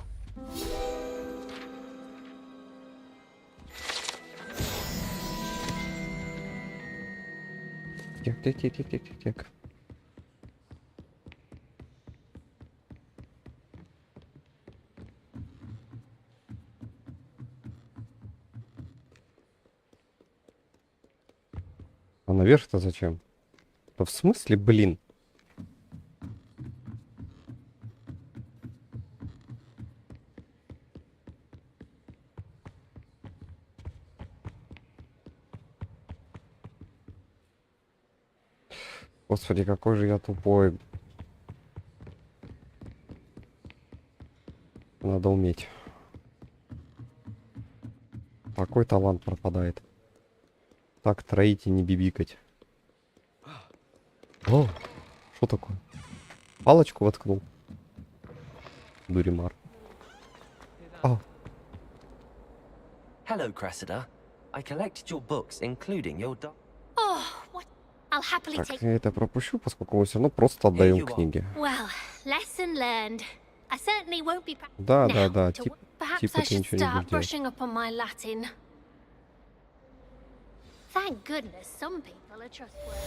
Тик. А наверх-то зачем? Да в смысле, блин? Господи, какой же я тупой. Надо уметь. Такой талант пропадает. Так троить и не бибикать. О, что такое? Палочку воткнул. Дуримар. Hello, Cressida. I collected your books, including your Oh, what? I'll happily Так, take. я это пропущу, поскольку мы все равно просто отдаем книги. Well, lesson learned. I certainly won't be. Да, Now, типа perhaps I ты should ничего не start будешь делать. brushing up on my Latin. Thank goodness some people are trustworthy.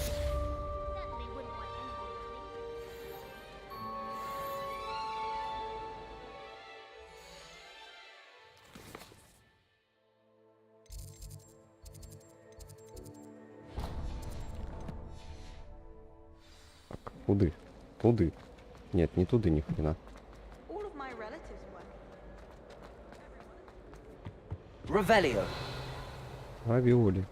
Certainly wouldn't want anyone to think. Туды. Туды. Нет, не туды, ни хрена. All of my relatives work. Revelio. Равиоли.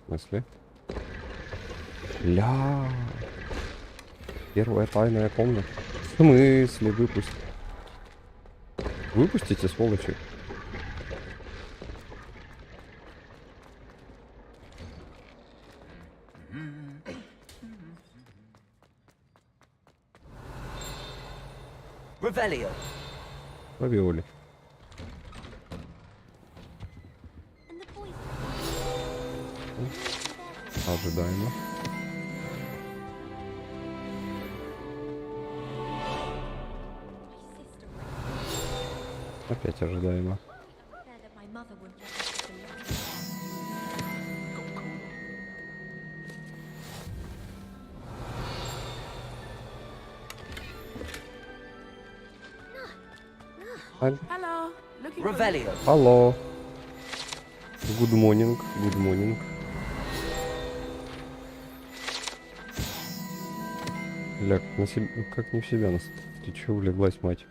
В смысле? Ля. Первая тайная комната. В смысле выпустить? Выпустите, сволочи. Revelio. Равиоли. Ожидаемо. Опять ожидаемо. Hello. Looking for Revelio. Алло. Good morning, good morning. Ля, на себя, как не в себя нас. Ты чё улеглась, мать?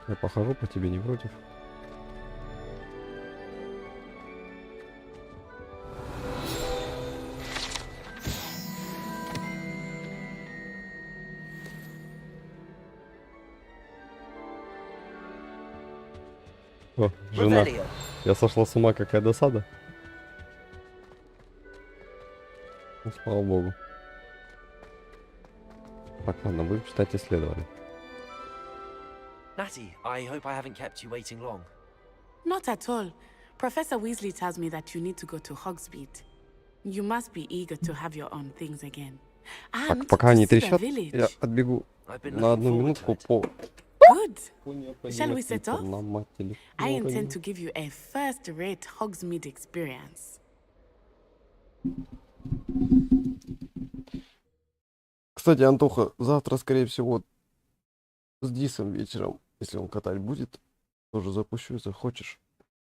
Я похожу по тебе, не против? О, жена. Я сошла с ума, какая досада. Ну, слава богу. Так, ладно, будем читать исследования. Natty, I hope I haven't kept you waiting long. Not at all. Professor Weasley tells me that you need to go to Hogsmeade. You must be eager to have your own things again. And Так, пока они to see the трещат, village. я отбегу на одну минутку по... Good. Shall we set off? I intend to give you a first-rate Hogsmeade experience. Кстати, Антоха, завтра, скорее всего, с Дисом вечером, если он катать будет, тоже запущу, захочешь.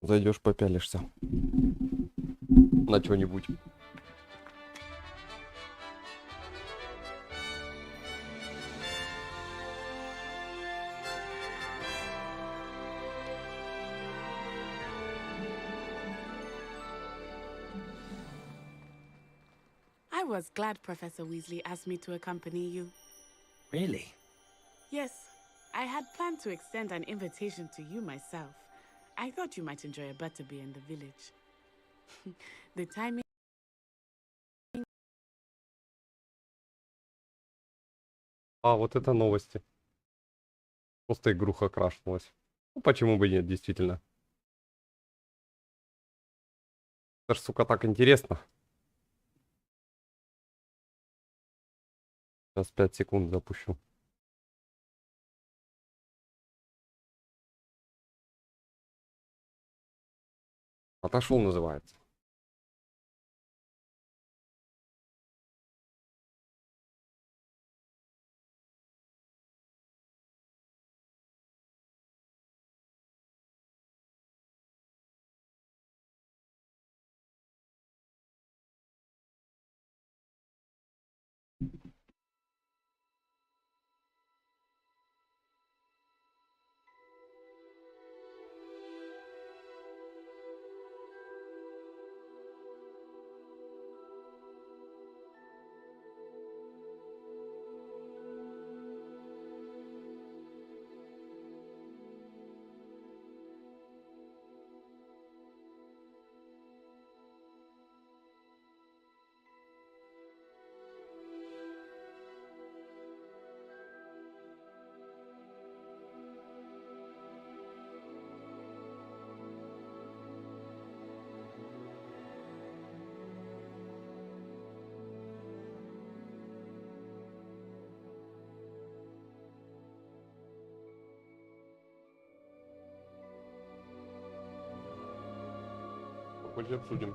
Зайдешь, попялишься. На что-нибудь. I was glad Professor Weasley asked me to accompany you. Really? Yes, I had planned to extend an invitation to you myself. I thought you might enjoy a butterbeer in the village. The timing... А, вот это новости. Просто игруха крашнулась. Ну, почему бы нет, действительно. Это ж, сука, так интересно. Сейчас 5 секунд запущу. Отошел, называется. Позже обсудим.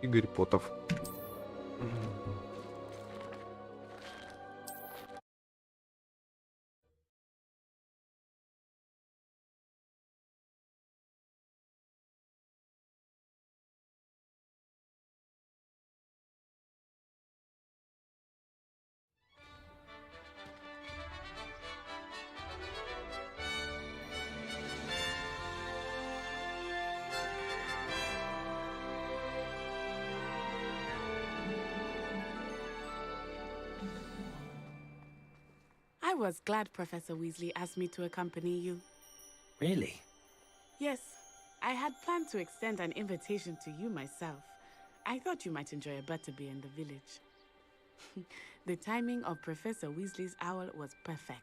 Игорь Потов. I was glad Professor Weasley asked me to accompany you. Really? Yes, I had planned to extend an invitation to you myself. I thought you might enjoy a butterbeer in the village. The timing of Professor Weasley's owl was perfect.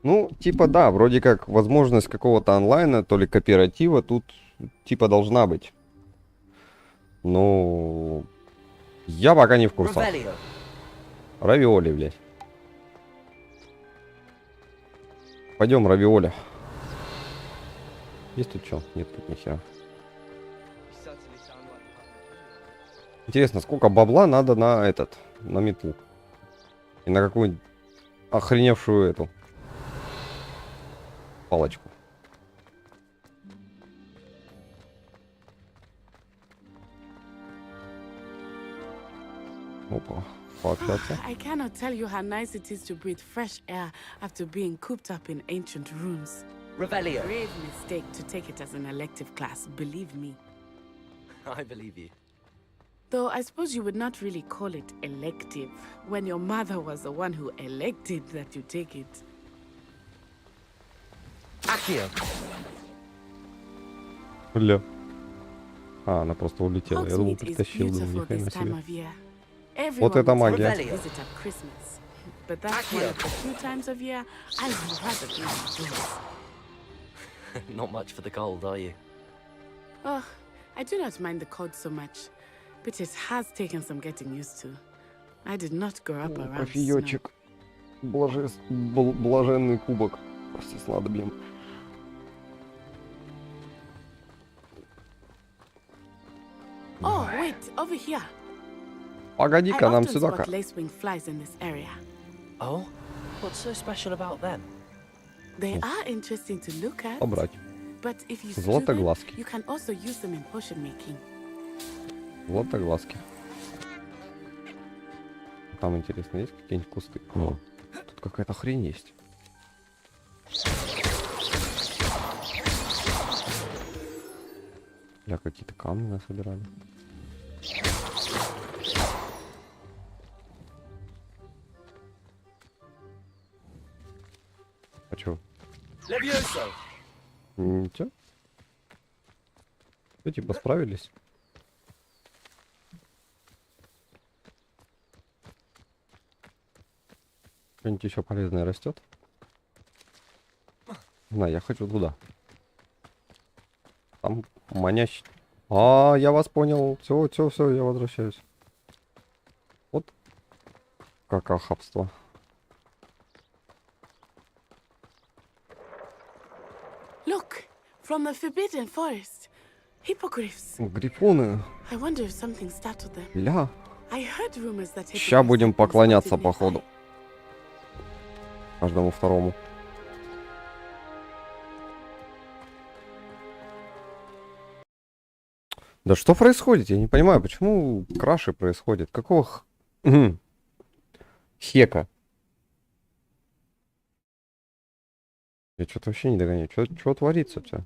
Ну, типа, да, вроде как возможность какого-то онлайна, то ли кооператива тут, типа, должна быть. Ну, я пока не в курсах. Равиоли, блядь. Пойдем, равиоли. Есть тут что? Нет, тут нихера. Интересно, сколько бабла надо на на метлу? И на какую-нибудь охреневшую эту палочку. Опа, пообщаться. I cannot tell you how nice it is to breathe fresh air after being cooped up in ancient rooms. Revelio. Grave mistake to take it as an elective class, believe me. I believe you. Though I suppose you would not really call it elective when your mother was the one who elected that you take it. Accio. Бля. А, она просто улетела. Я думал, Hogsmeade is притащил, думаю, beautiful ни хрена this time себе. of year. Вот это Everyone wants магия. to visit at Christmas. But that's one of the few times of year I would rather be indoors. Not much for the cold, are you? Oh, I do not mind the cold so much, but it has taken some getting used to. I did not grow up around snow. Кофеечек. Блаженный кубок со снадобьем. Oh, wait, over here. Погоди-ка, I нам often сюда-ка. spot lacewing flies in this area. Oh? What's so special about them? They are interesting to look at. Побрать. But if you stew them, Златоглазки. you can also use them in potion making. Златоглазки. Там, интересно, есть какие-нибудь кусты? О, тут какая-то хрень есть. Я какие-то камни насобирали. А чё? Ничего? Все, типа, справились? Что-нибудь еще полезное растет? На, я хочу туда. Там манящий. А, я вас понял. Все, я возвращаюсь. Вот. Как охабство. Look, from the forbidden forest. Hippogriffs. Грифоны. I wonder if something startled them. Ля. I heard rumors that Ща будем поклоняться, spotted походу. Каждому второму. Да что происходит? Я не понимаю, почему краши происходят? Какого хека? Я что-то вообще не догоняю. Что творится у тебя?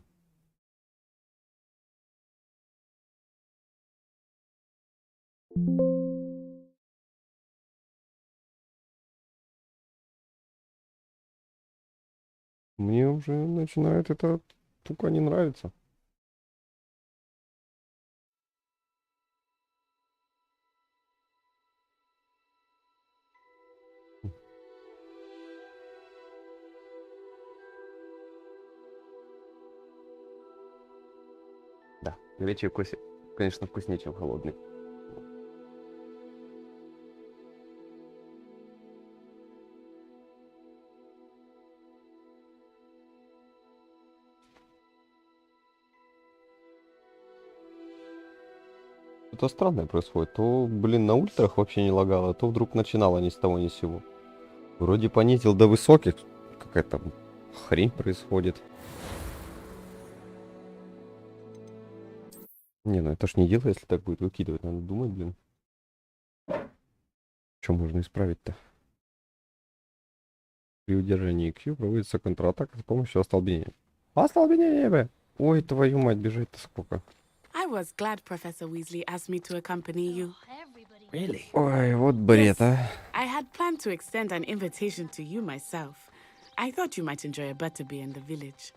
Мне уже начинает эта штука не нравиться. Да, горячий кофе, конечно, вкуснее, чем холодный. Что-то странное происходит. То, блин, на ультрах вообще не лагало, то вдруг начинало ни с того ни с сего. Вроде понизил до высоких. Какая-то хрень происходит. Не, ну это ж не дело, если так будет выкидывать. Надо думать, блин. Что можно исправить-то? При удержании Q проводится контратака с помощью остолбенения. Остолбенение, бля! Ой, твою мать, бежать-то сколько. I was glad Professor Weasley asked me to accompany you. Really? Ой, вот бред, а. I had planned to extend an invitation to you myself. I thought you might enjoy a butterbeer in the village.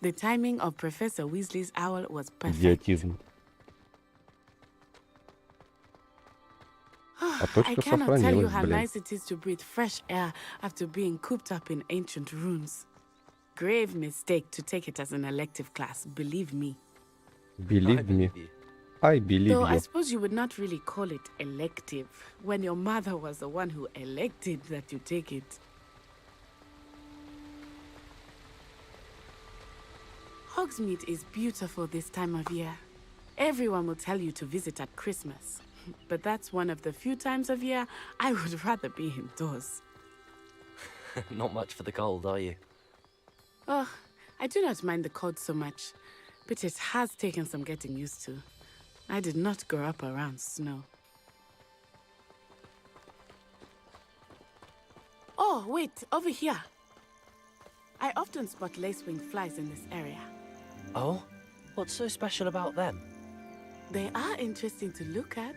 The timing of Professor Weasley's owl was perfect. Идиотизм. А I точка cannot tell you сохранилась, how блин. nice it is to breathe fresh air after being cooped up in ancient ruins. Grave mistake to take it as an elective class, believe me. Believe me. I believe Though I you. suppose you would not really call it elective when your mother was the one who elected that you take it. Hogsmeade is beautiful this time of year. Everyone will tell you to visit at Christmas. But that's one of the few times of year I would rather be indoors. Not much for the cold, are you? Oh, I do not mind the cold so much, but it has taken some getting used to. I did not grow up around snow. Oh, wait, over here. I often spot lacewing flies in this area. Oh? What's so special about them? They are interesting to look at,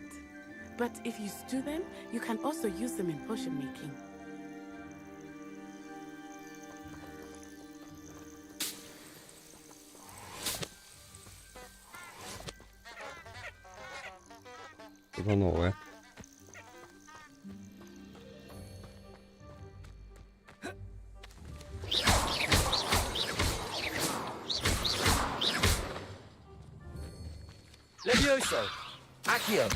but if you stew them, you can also use them in potion making. Что-то новое. Levioso! Accio!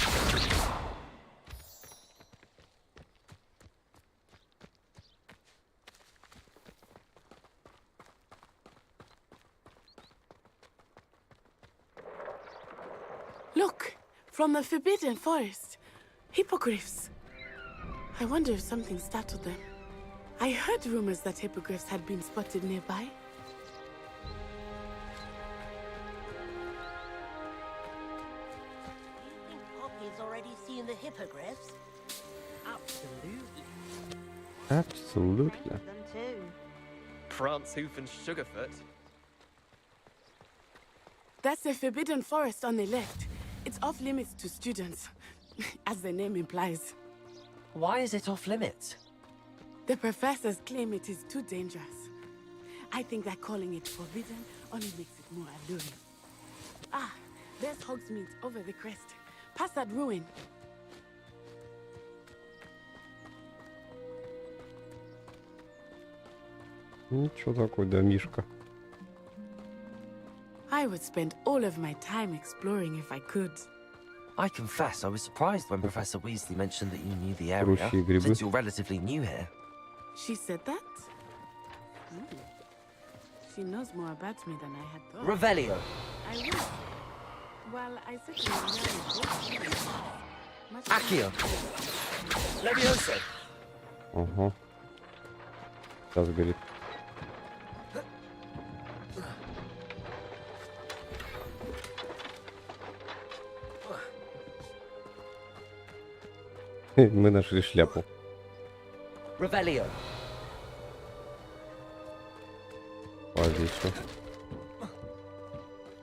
Look, from the Forbidden Forest. Hippogriffs. I wonder if something startled them. I heard rumors that hippogriffs had been spotted nearby. Poppy's already seen the hippogriffs? Absolutely. Absolutely. Them too. Prance, Hoof, and Sugarfoot. That's the Forbidden Forest on the left. It's off limits to students, as the name implies. Why is it off limits? The professors claim it is too dangerous. I think that calling it forbidden only makes it more alluring. Ah, there's Hogsmeade over the crest. Past that ruin. Ничего такой домишка. I would spend all of my time exploring if I could. I confess I was surprised when Professor Weasley mentioned that you knew the area, Рущие грибы. since you're relatively new here. She said that? Hmm. She knows more about me than I had thought. Revelio! I wish. Well, I certainly know much Accio! Levioso! Ага. Сейчас говорит. Мы нашли шляпу. Revelio! Здесь что?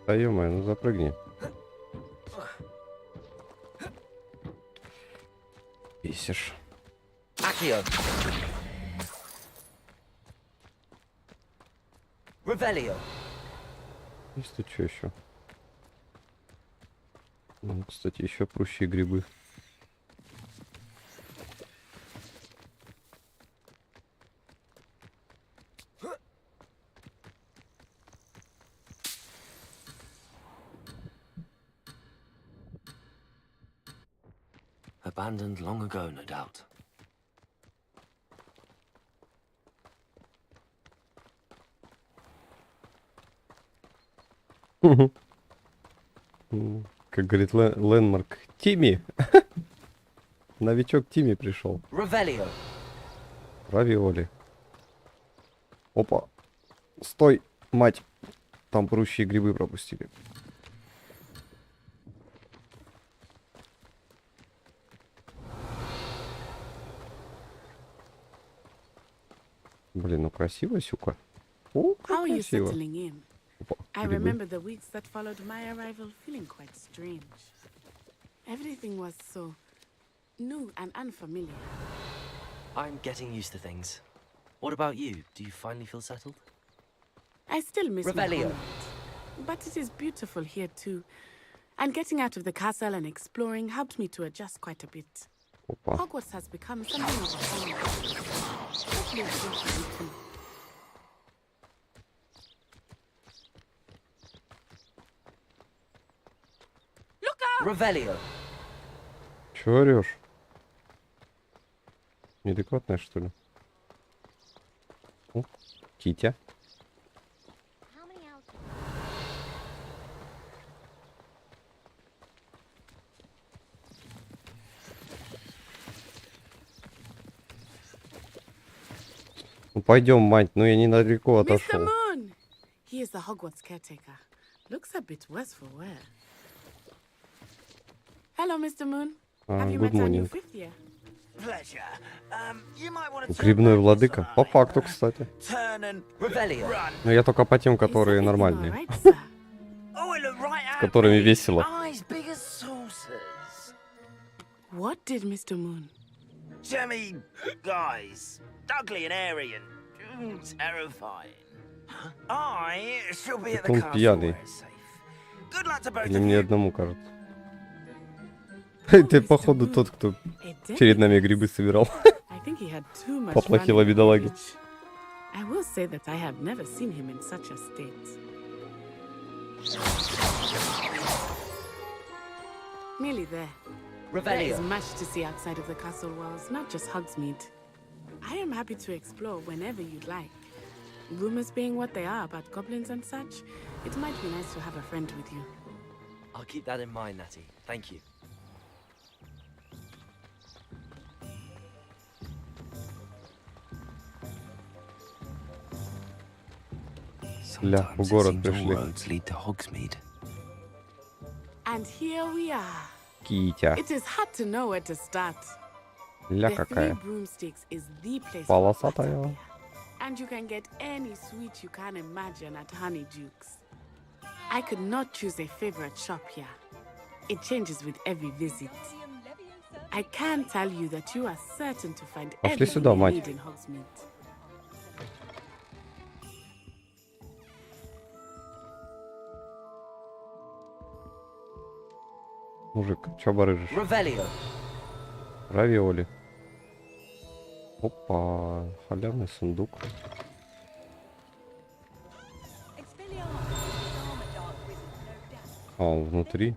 Да ё-моё, ну запрыгни. Бесишь. Accio! Revelio! Есть тут что еще? Ну, кстати, еще прущие грибы. Abandoned long ago, no doubt. Как говорит Лэнмарк. Тимми! Новичок Тимми пришел. Revelio! Равиоли. Опа. Стой, мать. Там прущие грибы пропустили. Блин, ну красиво, сюка. О, как How are you красиво. settling in? Опа, I грибы. remember the weeks that followed my arrival feeling quite strange. Everything was so new and unfamiliar. I'm getting used to things. What about you? Do you finally feel settled? I still miss my Revelio. homeland, but it is beautiful here too. And getting out of the castle and exploring helped me to adjust quite a bit. Опа. Hogwarts has become something of a home. Hopefully it's good for you too. Revelio. Чего орешь? Неадекватная, что ли? О, Китя. Ну пойдем, мать, ну я недалеко Mr. отошел. Moon! He is the Hogwarts caretaker. Looks a bit worse for wear. Hello, Mr. Moon. Have you Good met our new morning. fifth year? Грибной владыка. По факту, кстати. Revelio. Но я только по тем, которые нормальные. С которыми весело. What did Mr. Moon? Jemmy, guys, ugly and airy and terrifying. I shall be at the Он castle пьяный. where it's safe. Good luck to both Или of мне you. одному кажется. Ты, походу, тот, кто перед нами грибы собирал. I think he had too much Поплохело fun. бедолаге. I will say that I have never seen him in such a state. Nearly there. There is Revelio. much to see outside of the castle walls, not just Hogsmeade. I am happy to explore whenever you'd like. Rumors being what they are about goblins and such, it might be nice to have a friend with you. I'll keep that in mind, Natty. Thank you. Ля, в город пришли. lead to Hogsmeade. And here we are. Китя. It is hard to know where to start. Ля The Three какая. Broomsticks is the place for Полосатая. and you can get any sweet you can imagine at Honeydukes. I could not choose a favorite shop here. It changes with every visit. I can tell you that you are certain to find Пошли everything сюда, you мать. need in Hogsmeade. Мужик, чё барыжишь? Revelio. Равиоли. Опа, халявный сундук. А, он внутри.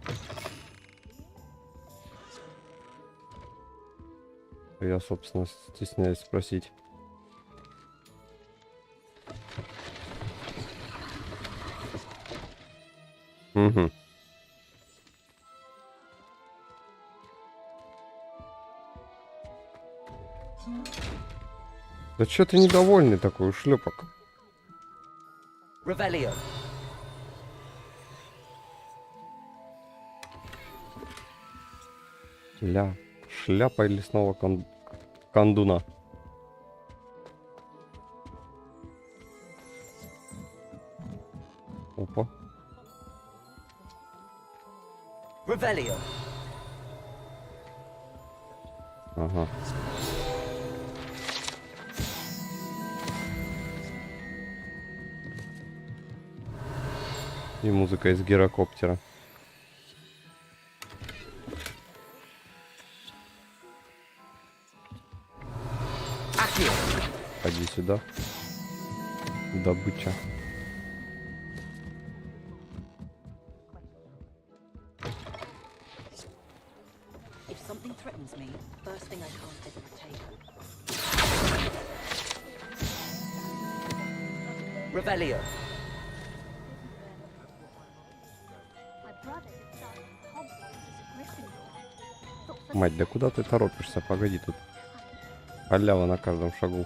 Я, собственно, стесняюсь спросить. Угу. Да чё ты недовольный такой, шлепок? Revelio. Ля, шляпа лесного кондуна. Опа. Revelio. Ага. И музыка из гирокоптера. Ходи сюда. Добыча. If something threatens me, first thing I can't is a potato. Revelio. Мать, да куда ты торопишься? Погоди, тут халява на каждом шагу.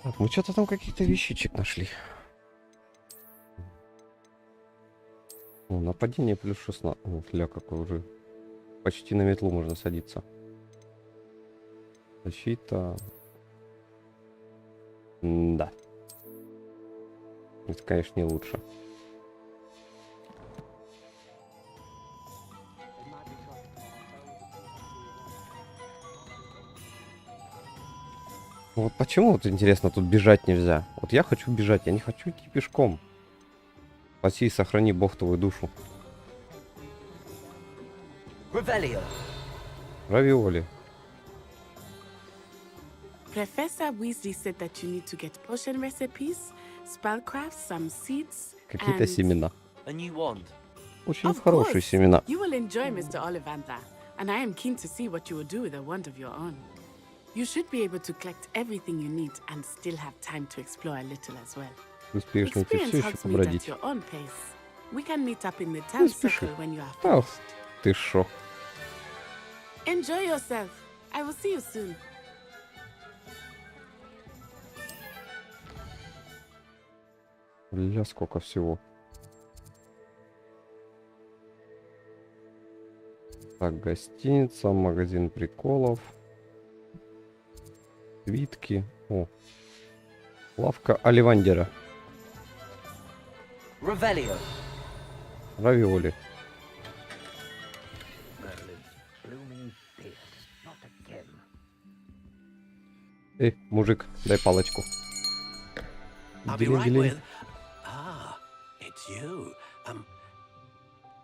Так, мы что-то там каких-то вещичек нашли. О, нападение плюс 16. О, ля, какой уже. Почти на метлу можно садиться. Защита. Да. Это, конечно, не лучше. Вот почему, вот интересно, тут бежать нельзя? Вот я хочу бежать, я не хочу идти пешком. Спаси и сохрани, Бог, твою душу. Равиоли. Professor Weasley said that you need to get potion recipes, spellcraft, some seeds, Какие-то and... семена. A new wand. Очень Of хорошие course. семена. You will enjoy Mr. Ollivander, and I am keen to see what you will do with a wand of your own. You should be able to collect everything you need and still have time to explore a little as well. Успеешь найти все Experience еще helps meet at побродить. your own pace. We can meet up in the town circle when you are Ах, finished. ты шо. Enjoy yourself. I will see you soon. Ля, сколько всего. Так, гостиница, магазин приколов. Свитки. О. Лавка Оливандера. Равиоли. Эй, мужик, дай палочку. I'll be right with... Ah, it's you.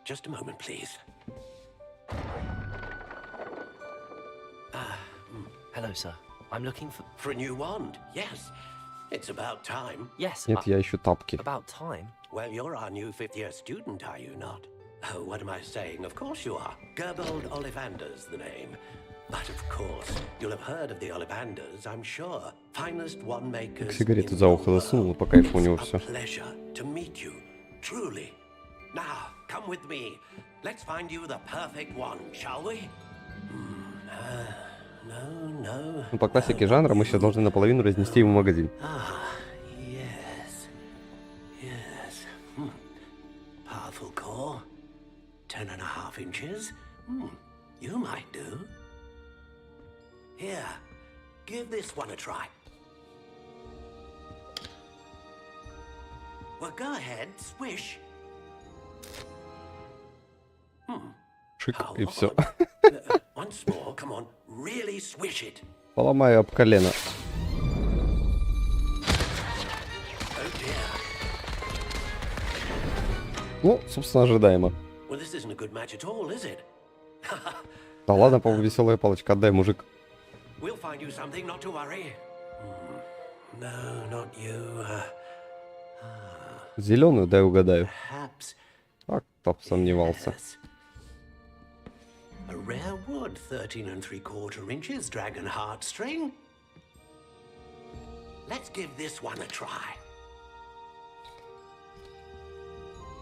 Just a moment, please. Hello, sir. I'm looking for... For a new wand, yes. It's about time. Yes, Нет, я ищу тапки. about time. Well, you're our new fifth-year student, are you not? Oh, what am I saying? Of course you are. Gerbold Ollivander's the name. But of course, you'll have heard of the Ollivanders, I'm sure. Finest wand makers. Сигарету за ухо засунул, по кайфу у него все. Pleasure to meet you, truly. Now, come with me. Let's find you the perfect one, shall we? No. Ну, по классике жанра мы сейчас должны наполовину разнести ему магазин. Yes. Powerful core. 10.5 inches. You might do. Here, give this one a try. Well, go ahead, swish. Шик, и все. Once more, come on, really swish it. Поломаю об колено. Oh dear. Ну, собственно, ожидаемо. Well, this isn't a good match at all, is it? Да ладно, по-моему, веселая палочка. Отдай, мужик. We'll find you something, not to worry. No, not you. Зеленую, дай угадаю. Perhaps. А кто сомневался. A rare wood, 13 3/4 inches, dragon heartstring. Let's give this one a try.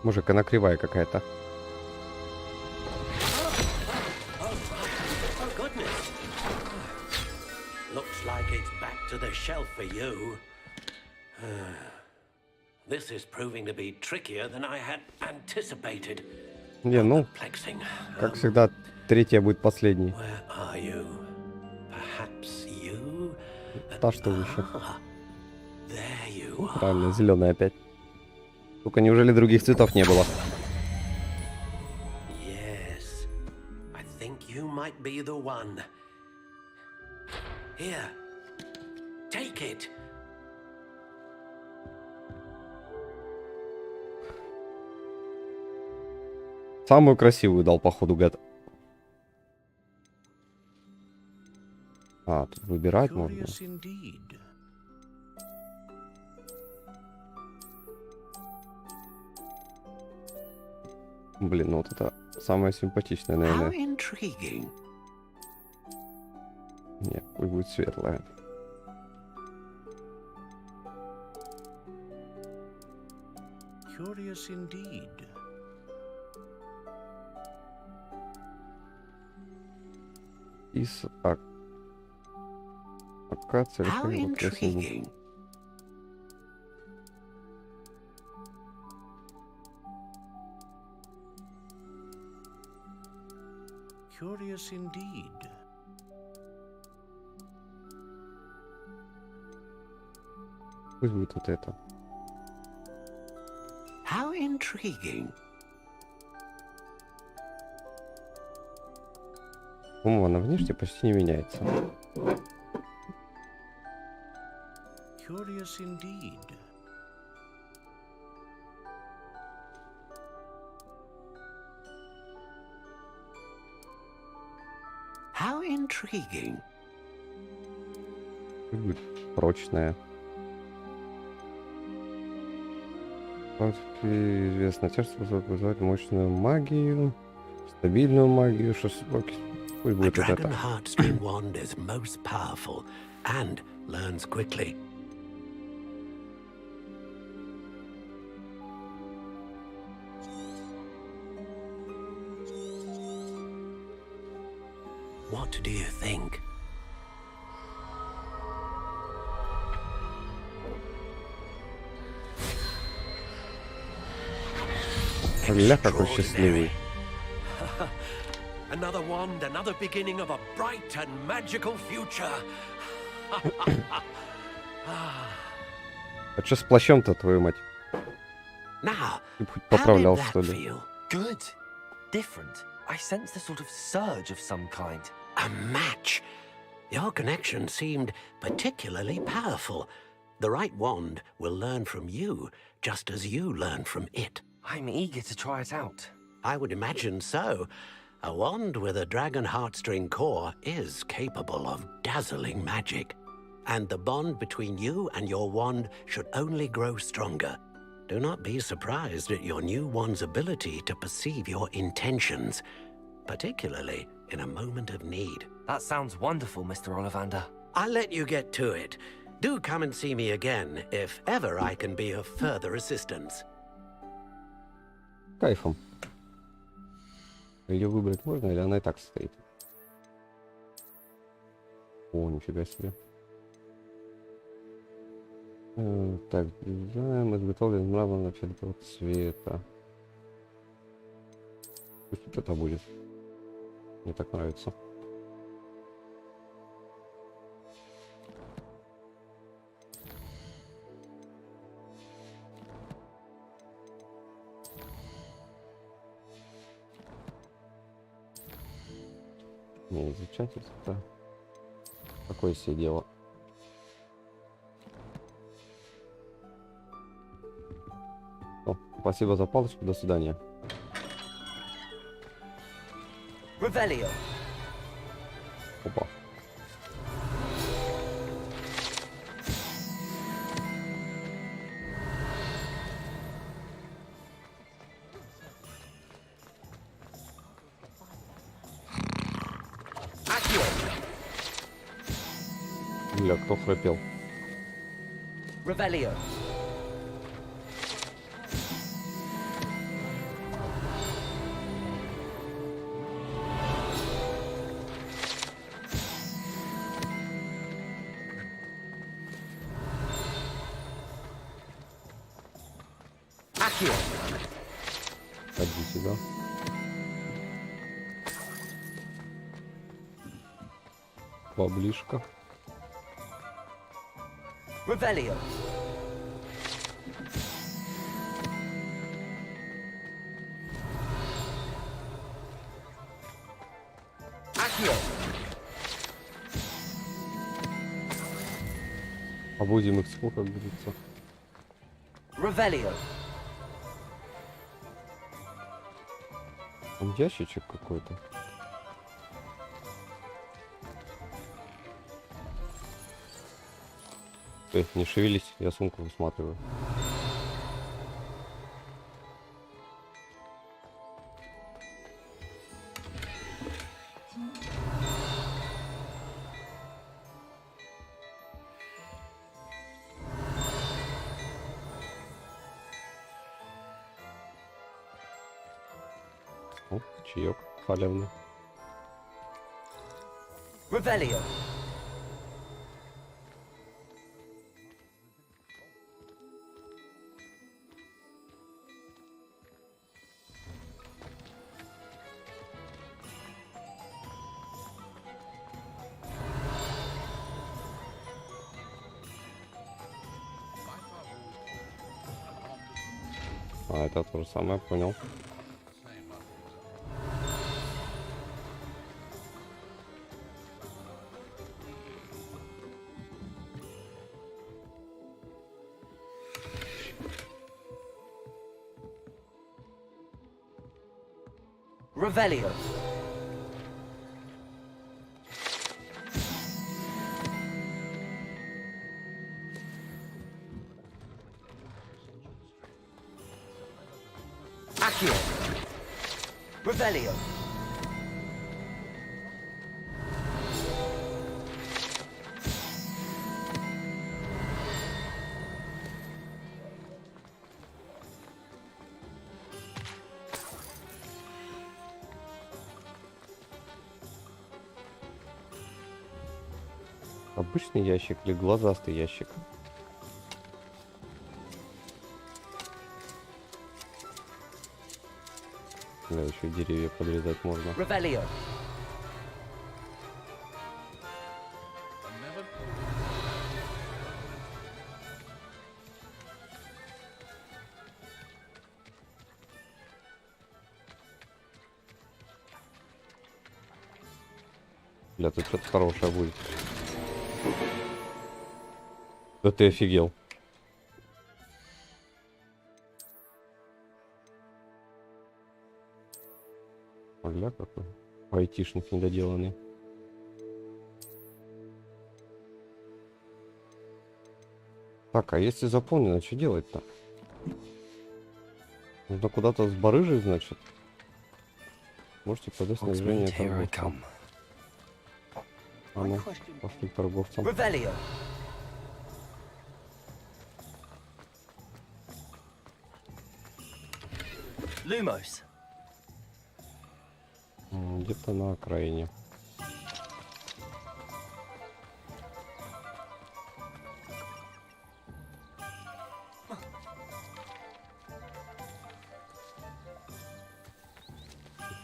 Мужик, она кривая какая-то. Oh goodness. Looks like it's back to the shelf for you. This is proving to be trickier than I had anticipated. Не, ну, как всегда, третья будет последней. Where are you? Perhaps you? Та, что выше. There you are. Правильно, зеленая опять. Только неужели других цветов не было? Yes. I think you might be the one. Here. Take it. Самую красивую дал, походу, гад. А, тут выбирать можно. Блин, ну вот это самое симпатичное, наверное. Нет, пусть будет светлая. Curious indeed. Из акация. Curious indeed. Пусть будет вот это. How intriguing. По-моему, она внешне почти не меняется. Curious indeed. How intriguing. Прочная. Как известно, отец способен вызывать мощную магию, стабильную магию, пусть A будет вот dragon это. heartstring wand is most powerful and learns quickly. What do you think? Ля, какой счастливый. Another wand, another beginning of a bright and magical future. А что с плащом-то, твою мать? Now, Ты хоть поправлял, что ли? feel? Good. Different. I sensed a sort of surge of some kind. A match. Your connection seemed particularly powerful. The right wand will learn from you, just as you learn from it. I'm eager to try it out. I would imagine so. A wand with a dragon heartstring core is capable of dazzling magic. And the bond between you and your wand should only grow stronger. Do not be surprised at your new wand's ability to perceive your intentions, particularly in a moment of need. That sounds wonderful, Mr. Ollivander. I'll let you get to it. Do come and see me again if ever I can be of further assistance. Кайфом. Ее выбрать можно, или она и так стоит? О, нифига себе. Так, дизайн изготовлен мраморного фиолетового цвета. Пусть вот это будет. Мне так нравится. Не изучать это. Такое себе дело. О, спасибо за палочку, до свидания. Revelio. Опа. Бля, кто храпел? Revelio. Accio. Ходи сюда. Поближка. Revelio. Accio. Обузим их сколько, как говорится. Revelio. Там ящичек какой-то. Не шевелись, я сумку высматриваю. О, чаек халявный. Revelio. А, это то же самое, понял. Revelio. Accio. Revelio. Обычный ящик или глазастый ящик? Да, еще и деревья подрезать можно. Revelio. Бля, тут что-то хорошее будет. Да ты офигел. Бля, какой айтишник недоделанный. Так, а если заполнено, что делать-то? Нужно куда-то с барыжей, значит? Можете подать снабжение торговцам. А ну, пошли к торговцам. Revelio. Lumos. Где-то на окраине.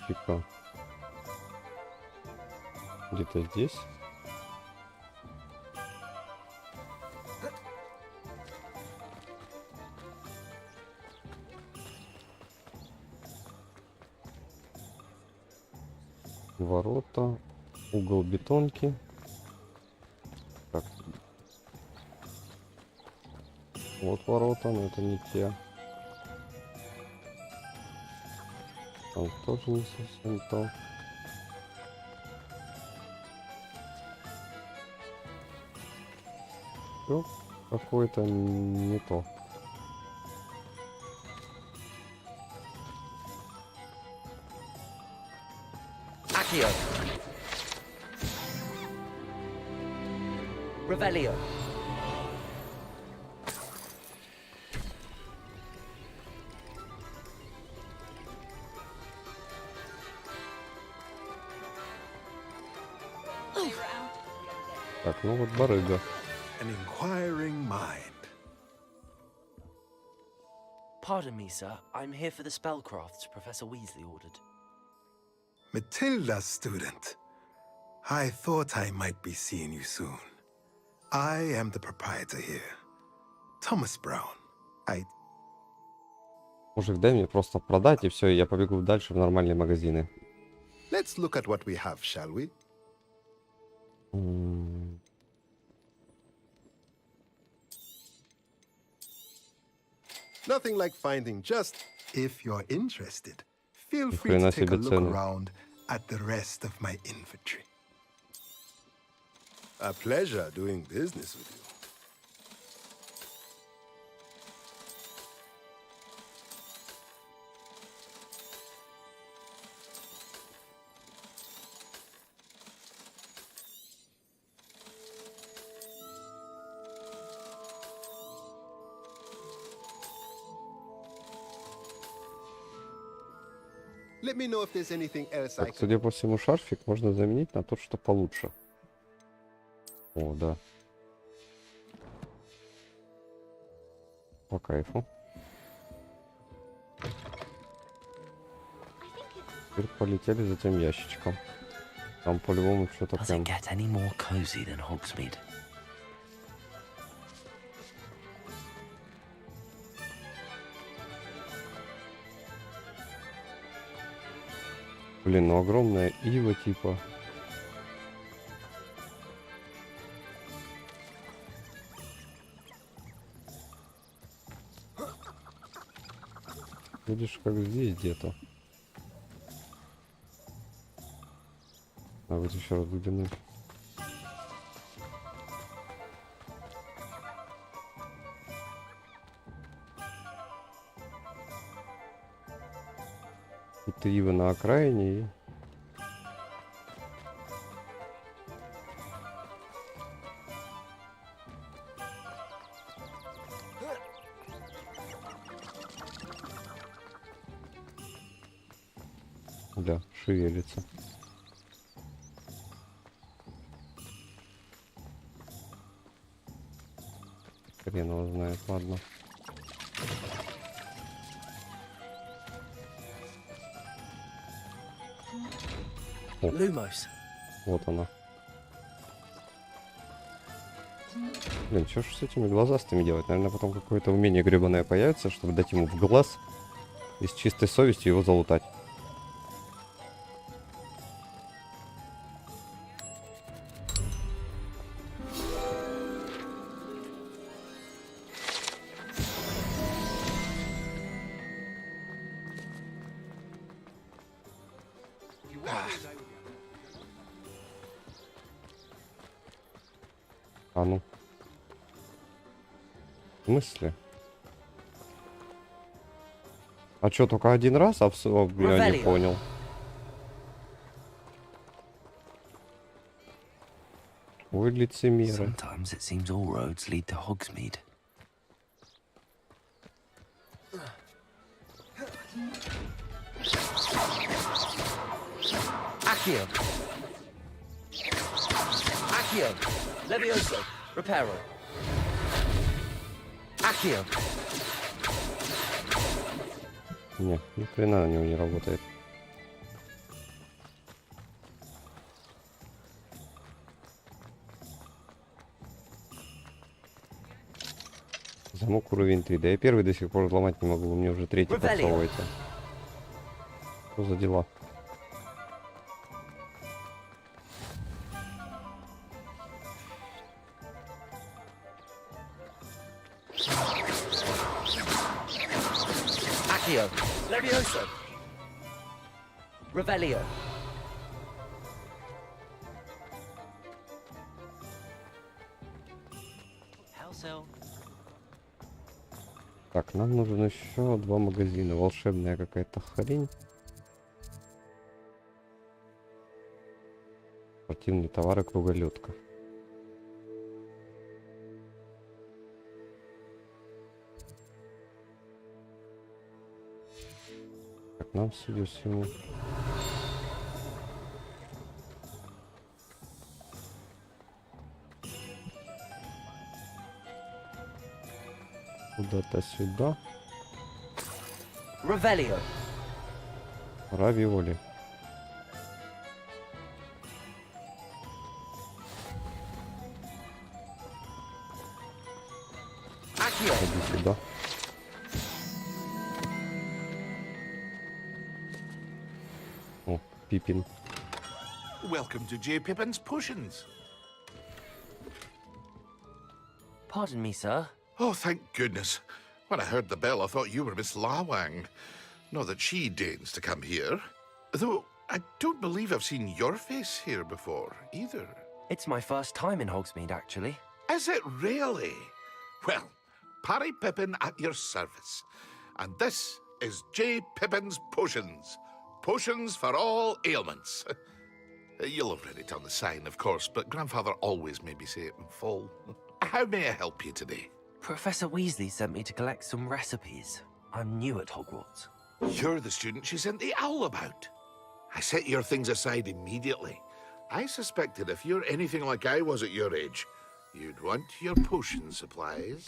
Типа. Где-то здесь. Ворота, угол бетонки. Так. Вот ворота, но это не те. Там тоже не совсем то. Все какое-то не то. Accio. Revelio. Так, ну вот барыга. An inquiring mind. Pardon me, sir. I'm here for the spellcrafts Professor Weasley ordered. Matilda, student. I thought I might be seeing you soon. I am the proprietor here, Thomas Brown. Мужик, дай мне просто продать, и все, я побегу дальше в нормальные магазины. Let's look at what we have, shall we? Nothing like finding just, if you're interested, feel free to take a look around at the rest of my inventory. A pleasure doing business with you. Let me know if there's anything else I Так, can... судя по всему, шарфик можно заменить на тот, что получше. О, да. По кайфу. Теперь полетели за тем ящичком. Там по-любому что-то прям... Блин, ну огромная ива типа. Видишь, как здесь где-то. вот еще раз глубины. Тут ивы на окраине и... Да, шевелится. Хрен его знает, ладно. О, вот она. Блин, что ж с этими глазастыми делать? Наверное, потом какое-то умение гребаное появится, чтобы дать ему в глаз и с чистой совестью его залутать. А ну. В смысле? А чё, только один раз? Я не понял. Вы лицемеры. Sometimes it seems all roads lead to Hogsmeade. Accio. Accio. Levioso. Reparo. Accio. Нет, ни хрена на него не работает. Замок уровень 3. Да я первый до сих пор взломать не могу, у меня уже третий подсовывается. Что за дела? Accio. Levioso. Revelio. Так, нам нужен еще 2 магазина. Волшебная какая-то хрень. Спортивные товары, круголетка. Так, нам, судя по всему... Куда-то сюда. Revelio. Равиоли. Иди сюда. О, Пипин. Welcome to J. Pippin's Potions. Pardon me, sir. Oh, thank goodness. When I heard the bell, I thought you were Miss Lawang. Not that she deigns to come here. Though, I don't believe I've seen your face here before, either. It's my first time in Hogsmeade, actually. Is it really? Well, Parry Pippin at your service. And this is J. Pippin's Potions. Potions for all ailments. You'll have read it on the sign, of course, but Grandfather always made me say it in full. How may I help you today? Professor Weasley sent me to collect some recipes. I'm new at Hogwarts. You're the student she sent the owl about. I set your things aside immediately. I suspected if you're anything like I was at your age, you'd want your potion supplies.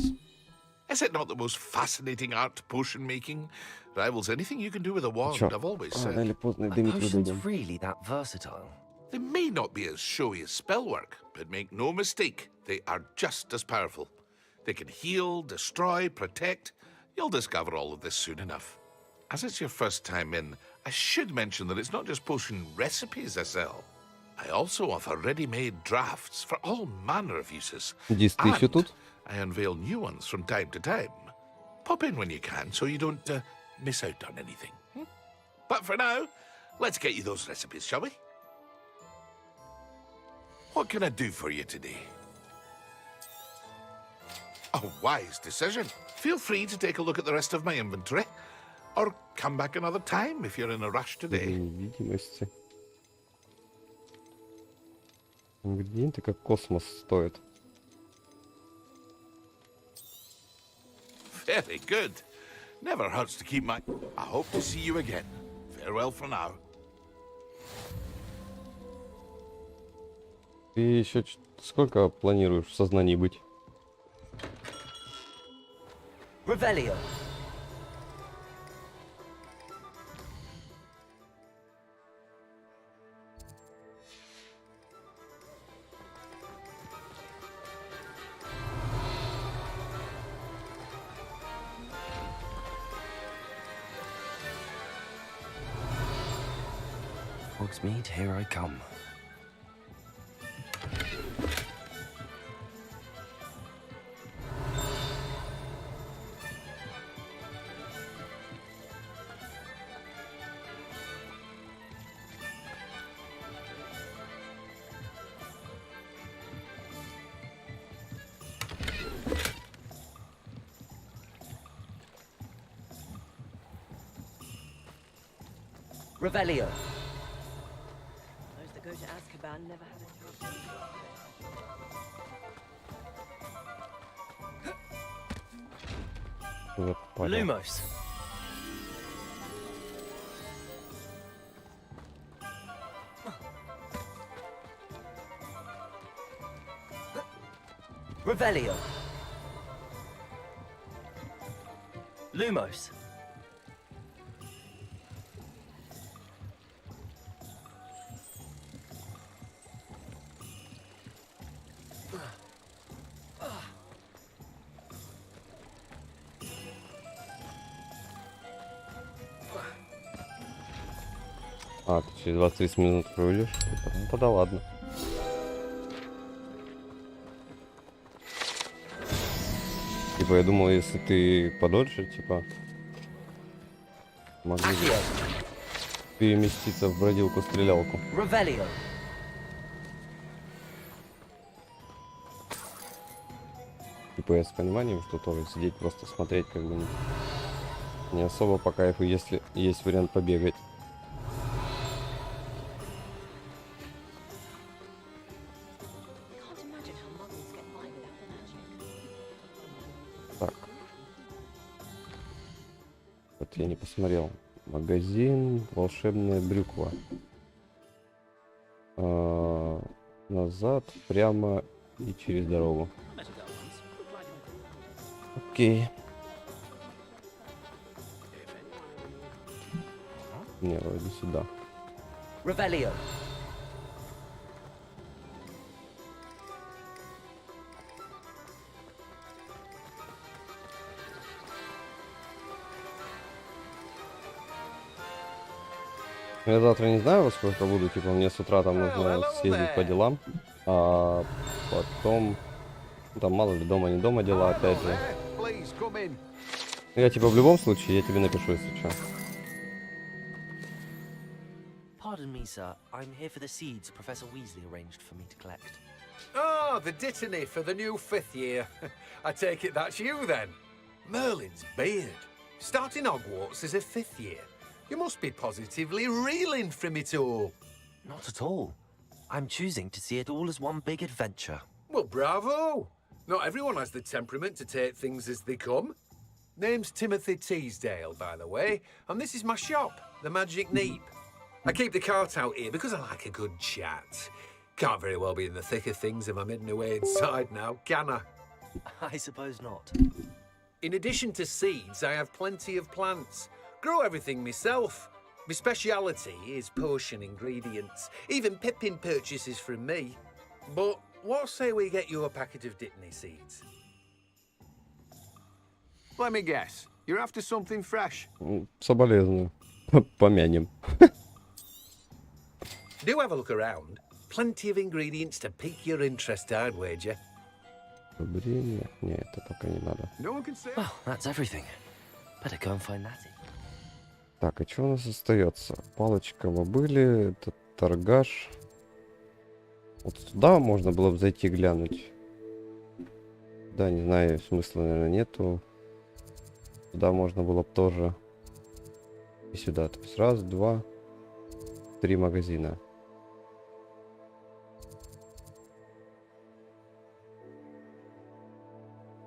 Is it not the most fascinating art, potion making? Rivals anything you can do with a wand, I've always said. Are potions really that versatile? They may not be as showy as spellwork, but make no mistake, they are just as powerful. They can heal, destroy, protect. You'll discover all of this soon enough. As it's your first time in, I should mention that it's not just potion recipes I sell. I also offer ready-made drafts for all manner of uses. And I unveil new ones from time to time. Pop in when you can so you don't miss out on anything. But for now, let's get you those recipes, shall we? What can I do for you today? A wise decision. Feel free to take a look at the rest of my inventory, or come back another time if you're in a rush today. Невидимости. Ингредиенты как космос стоят. Very good. Never hurts to keep my... I hope to see you again. Farewell for now. Ты еще сколько планируешь в сознании быть? Revelio. Hogsmeade, here I come. Revelio. Those that go to Azkaban never have a Lumos. Revelio. Lumos. А, ты через 20-30 минут проведешь? Ну тогда ладно. Типа я думал, если ты подольше, типа могли бы переместиться в бродилку-стрелялку. Revelio. Типа я с пониманием, что тоже сидеть просто смотреть как бы не особо по кайфу, если есть вариант побегать. Так. Вот я не посмотрел. Магазин, волшебная брюква. Назад, прямо и через дорогу. Окей. Не, вроде сюда. Revelio. Я завтра не знаю, во сколько буду, типа мне с утра там нужно съездить по делам, а потом, там мало ли дома, не дома дела, опять же. Я типа в любом случае, я тебе напишу, если что. Pardon me, sir. I'm here for the seeds Professor Weasley arranged for me to collect. Ah, the dittany for the new 5th year. I take it that's you then. Merlin's beard. Starting Hogwarts as a 5th year. You must be positively reeling from it all. Not at all. I'm choosing to see it all as one big adventure. Well, bravo. Not everyone has the temperament to take things as they come. Name's Timothy Teasdale, by the way, and this is my shop, the Magic Neep. I keep the cart out here because I like a good chat. Can't very well be in the thick of things if I'm hidden away inside now, can I? I suppose not. In addition to seeds, I have plenty of plants. Grow everything myself. My speciality is potion ingredients. Even Pippin purchases from me. But what say we get you a packet of Dittany seeds? Let me guess. You're after something fresh. Соболезную. Помянем. Do have a look around. Plenty of ingredients to pique your interest, I'd wager. Удобрение? Нет, это пока не надо. No one can say... Well, that's everything. Better go and find Natty. Так, а что у нас остается? Палочка бобыли, это торгаш. Вот сюда можно было бы зайти глянуть. Да, не знаю, смысла, наверное, нету. Сюда можно было бы тоже. И сюда. То есть раз, два, три магазина.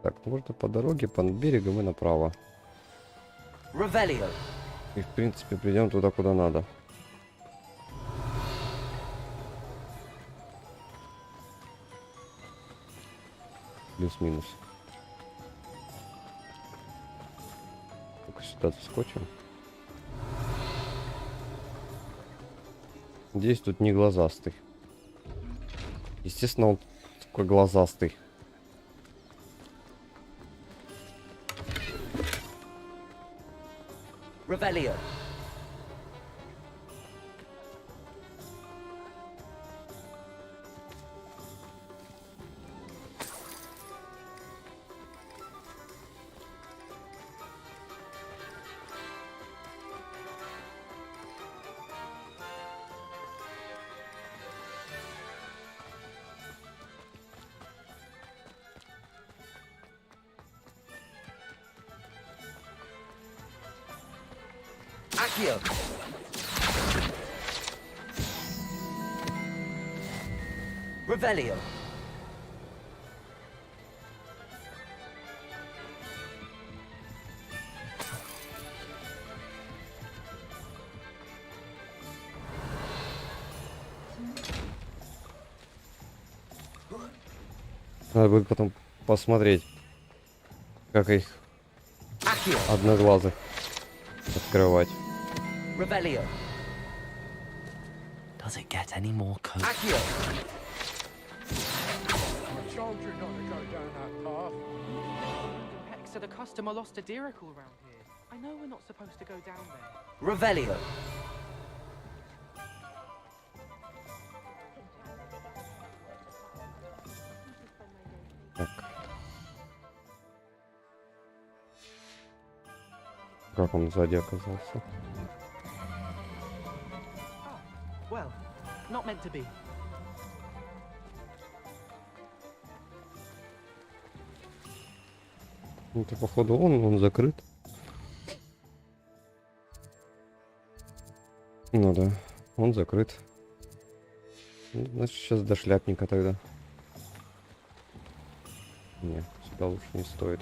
Так, можно по дороге, по берегу и направо. Revelio. И в принципе придем туда, куда надо. Плюс-минус. Только сюда заскочим. Надеюсь, тут не глазастый. Естественно, он такой глазастый. Revelio. Accio. Revelio. Надо будет потом посмотреть, как их одноглазых открывать. Revelio. Does it get any more cold? Accio. I told you not to go down that path. Hex said a customer lost a diricle around here. I know we're not supposed to go down there. Revelio. Так. Как он сзади оказался? Well, not meant to be. Это походу он закрыт. Ну да, он закрыт. Ну, значит, сейчас до шляпника тогда. Не, сюда лучше не стоит.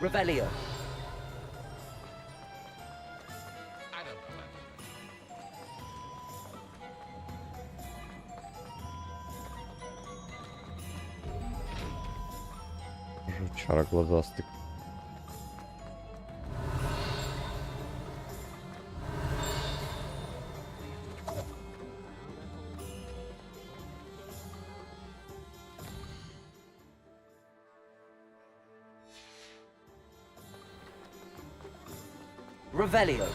Revelio. Жучара глазастый. Revelio.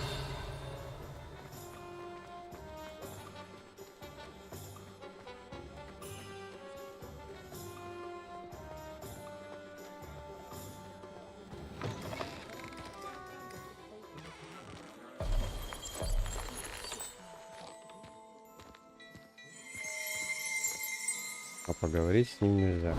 А поговорить с ним нельзя.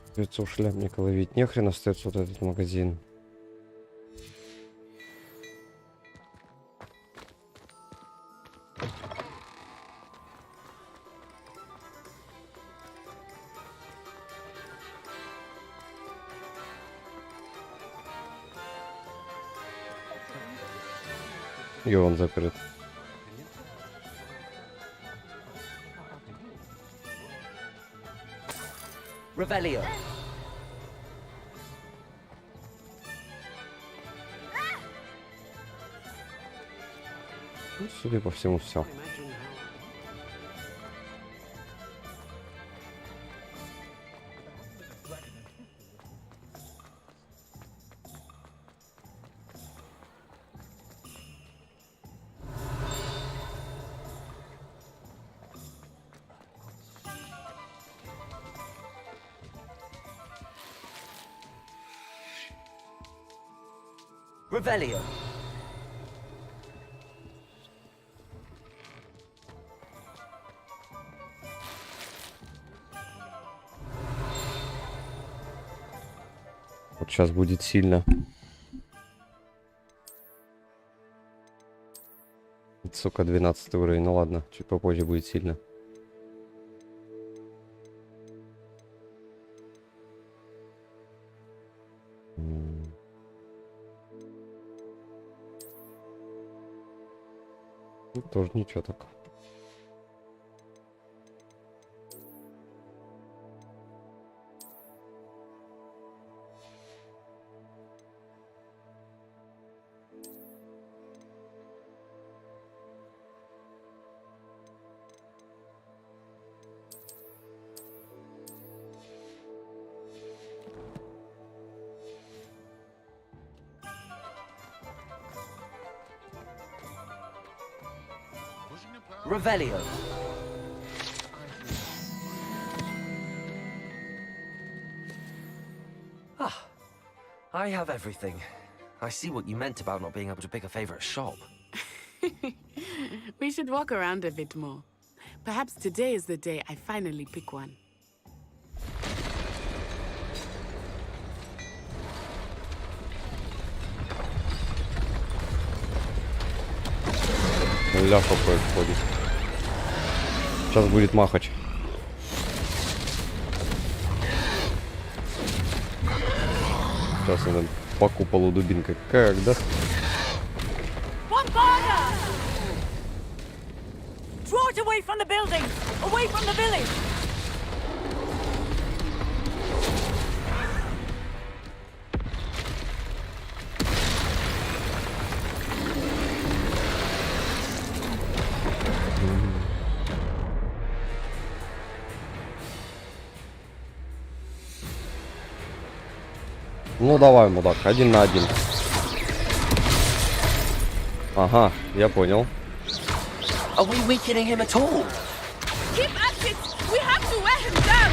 Остается у шляпника ловить. Нехрен остается вот этот магазин. И он закрыт. Revelio. Ну, судя по всему, все. Revelio. Вот сейчас будет сильно. Сука, 12 уровень. Ну ладно, чуть попозже будет сильно. Ну, тоже ничего так. Revelio. Ah, I have everything. I see what you meant about not being able to pick a favorite shop. We should walk around a bit more. Perhaps today is the day I finally pick one. Ляха происходит. Сейчас будет махач. Сейчас она по куполу дубинкой. Как, да? Draw it away from the building! Away from the village! Ну давай, мудак, 1 на 1. Ага, я понял. Are we weakening him at all? Keep at it! We have to wear him down!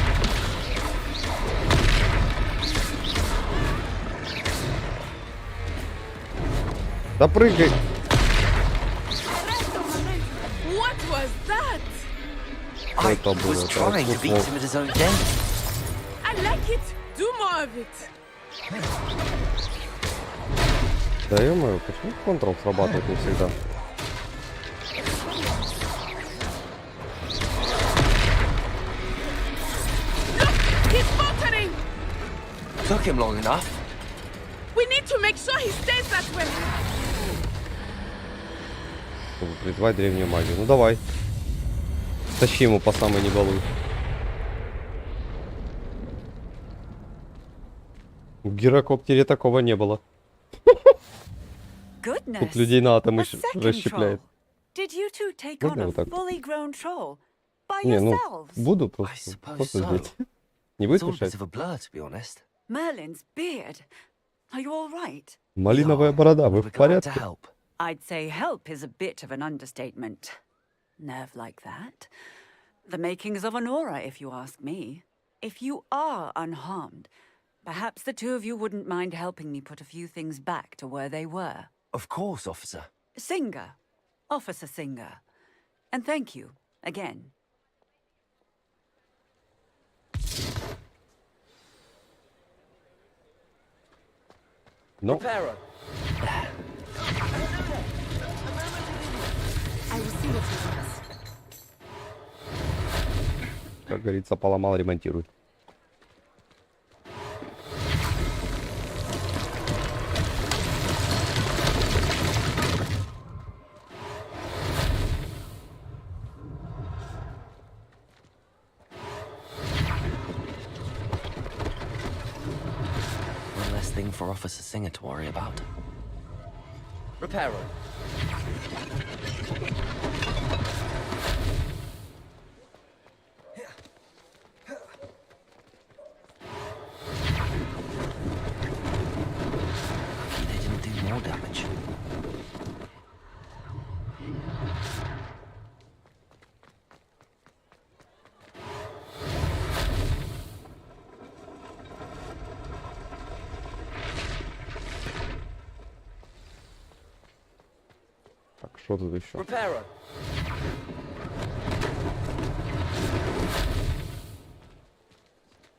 Да прыгай! What was that? Что это было? Was trying to beat him at his own game. I like it! Do more of it! Да ё-моё, почему контрол срабатывает не всегда? He's faltering! Took him long enough. We need to make sure he stays that way! Чтобы призвать древнюю магию. Ну давай. Тащи ему по самой не балуй. В гирокоптере такого не было. Тут людей на атомы расщепляет. Did you two take on Можно a вот так? fully grown troll by Не, ну, yourselves? буду просто здесь. Не будет мешать? Merlin's beard. Are you all right? Малиновая борода, вы в порядке? I'd say help is a bit of an understatement. Nerve like that. The makings of an aura, if you ask me. If you are unharmed, perhaps the two of you wouldn't mind helping me put a few things back to where they were. Of course, officer. Singer. Officer Singer. And thank you, again. No. Reparo. I will see what he wants. Как говорится, поломал, ремонтируй. One less thing for Officer Singer to worry about. Reparo. They didn't do more damage. Так, что тут еще?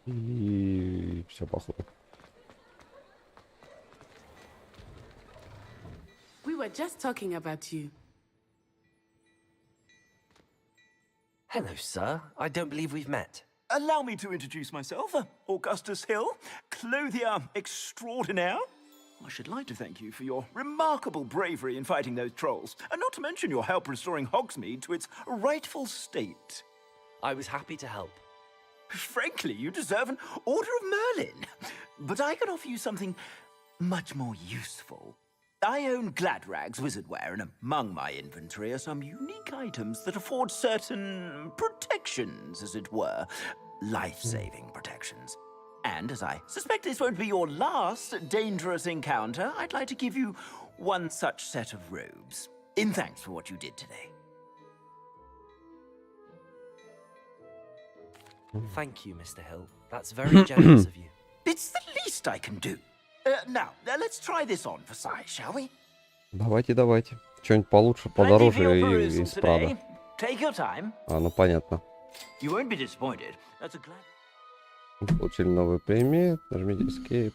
И все, походу. We were just talking about you. Hello, sir. I don't believe we've met. Allow me to introduce myself, Augustus Hill, clothier extraordinaire. I should like to thank you for your remarkable bravery in fighting those trolls, and not to mention your help restoring Hogsmeade to its rightful state. I was happy to help. Frankly, you deserve an Order of Merlin. But I can offer you something much more useful. I own Gladrag's wizardware, and among my inventory are some unique items that afford certain protections, as it were. Life-saving protections. And as I suspect this won't be your last dangerous encounter, I'd like to give you one such set of robes, in thanks for what you did today. Thank you, Mr. Hill. That's very generous of you. It's the least I can do. Now, let's try this on for size, shall we? Давайте, давайте. Что-нибудь получше, подороже и из Прада. Take your time. А, ну понятно. You won't be disappointed. That's a glad... Получили новый предмет. Нажмите Escape.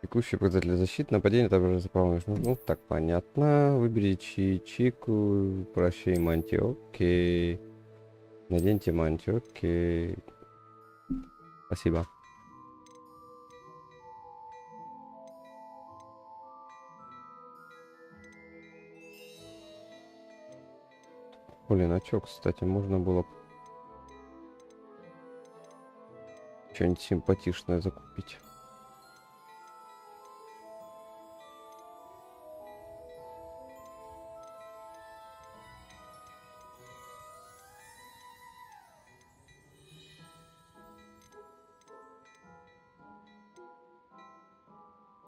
Текущий показатель защиты, нападение, также заправленный. Ну, так, понятно. Выберите чику, прощай мантию. Окей. Наденьте мантию. Окей. Спасибо. Блин, а чё, кстати, можно было что-нибудь симпатичное закупить.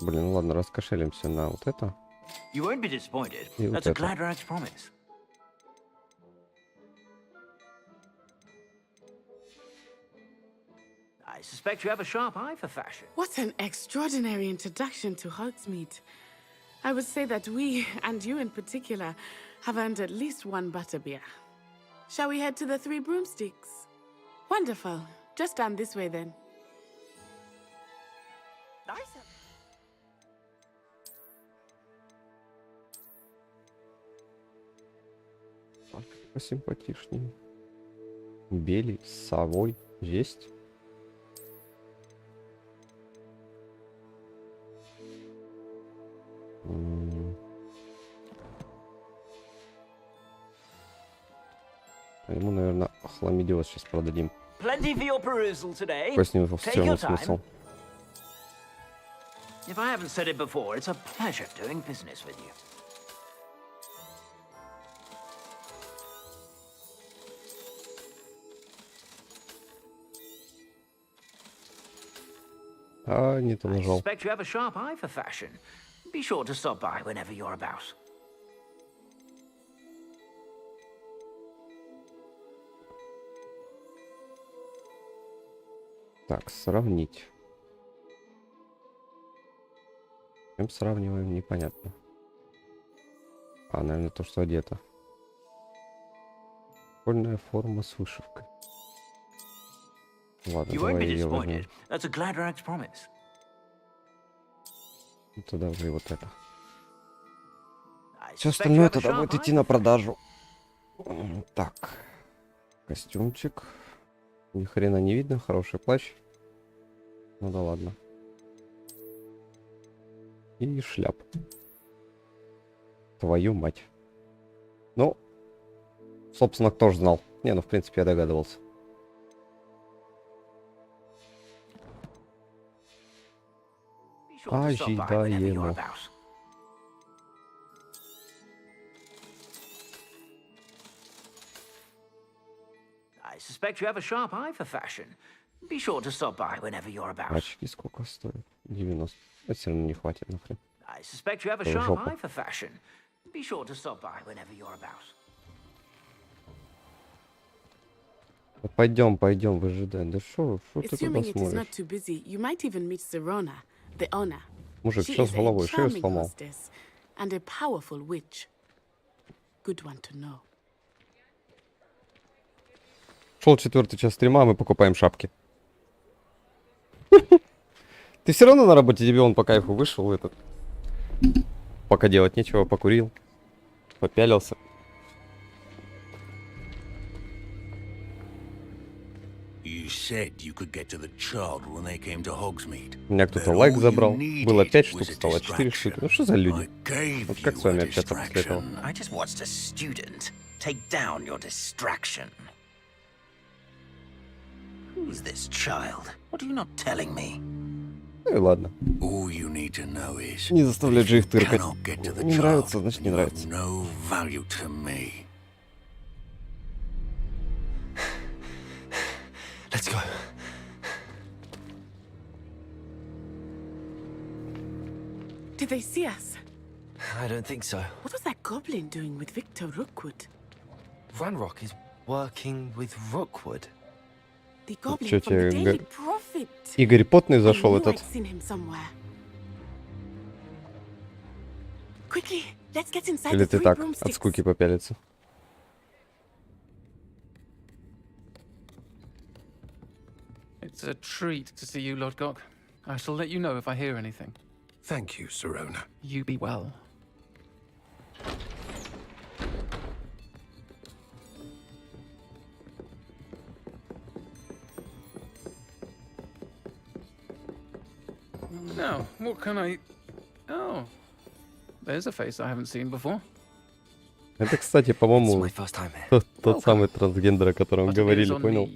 Блин, ну ладно, раскошелимся на вот это. You won't be disappointed. И вот That's a это. Gladrag's promise. I suspect you have a sharp eye for fashion. What an extraordinary introduction to Hogsmeade. I would say that we, and you in particular, have earned at least one butterbeer. Shall we head to the Three Broomsticks? Wonderful. Just down this way then. Так, посимпатичнее. Белый с совой есть. А ему, наверное, хламидиоз сейчас продадим. Plenty for your perusal today. Какой с него Take your смысл? time. If I haven't said it before, it's a pleasure doing business with you. А, не то I нажал. suspect you have a sharp eye for fashion. Be sure to stop by whenever you're about. Так, сравнить. С чем сравниваем, непонятно. А, наверное, то, что одето. Школьная форма с вышивкой. Ладно, You won't давай be ее возьмем. disappointed. That's a Gladrag's promise. Ну, тогда уже и вот это. I Все suspect you остальное have a тогда sharp будет идти eye. на продажу. Так. Костюмчик. Ни хрена не видно. Хороший плащ. Ну да ладно. И шляп. Твою мать. Ну, собственно, кто ж знал. Не, ну в принципе я догадывался. Be sure to stop by whenever you're Ожидаемо. about. I suspect you have a sharp eye for fashion. Be sure to stop by whenever you're about. Очки сколько стоят? 90. Это все равно не хватит нахрен. I suspect you have a В sharp жопу. eye for fashion. Be sure to stop by whenever you're about. Да пойдем, пойдем, выжидай. Да шо ты туда Assuming it is смотришь? not too busy, you might even meet Serona, the owner. Мужик, She что is с a головой? Шею charming сломал. hostess, and a powerful witch. Good one to know. Шел 4-й час стрима, а мы покупаем шапки. Ты все равно на работе, тебе он по кайфу вышел этот. Пока делать нечего, покурил, попялился. You said you could get to the child when they came to Hogsmeade. У меня кто-то лайк забрал. Было 5 штук, стало 4 штуки. Ну что за люди? Вот как с вами общаться после этого? I just watched a student take down your distraction. Who's this child? What are you not telling me? Ну и ладно. All you need to know is Не заставлять же их тыркать. cannot get to the Не нравится, значит не child. нравится. No value to me. Let's go. Did they see us? I don't think so. What was that goblin doing with Victor Rookwood? Ranrock is working with Rookwood. The goblin Чё from the тебе, Daily Prophet. Игорь Потный зашел I knew этот. I'd seen him somewhere. Quickly, let's get inside Или the ты three так, broomsticks. от скуки попялиться? It's a treat to see you, Lodgok. I shall let you know if I hear anything. Thank you, Sirona. You be well. Now, what can I... Oh, there's a face I haven't seen before. Это, кстати, по-моему, тот самый трансгендер, о котором говорили, понял?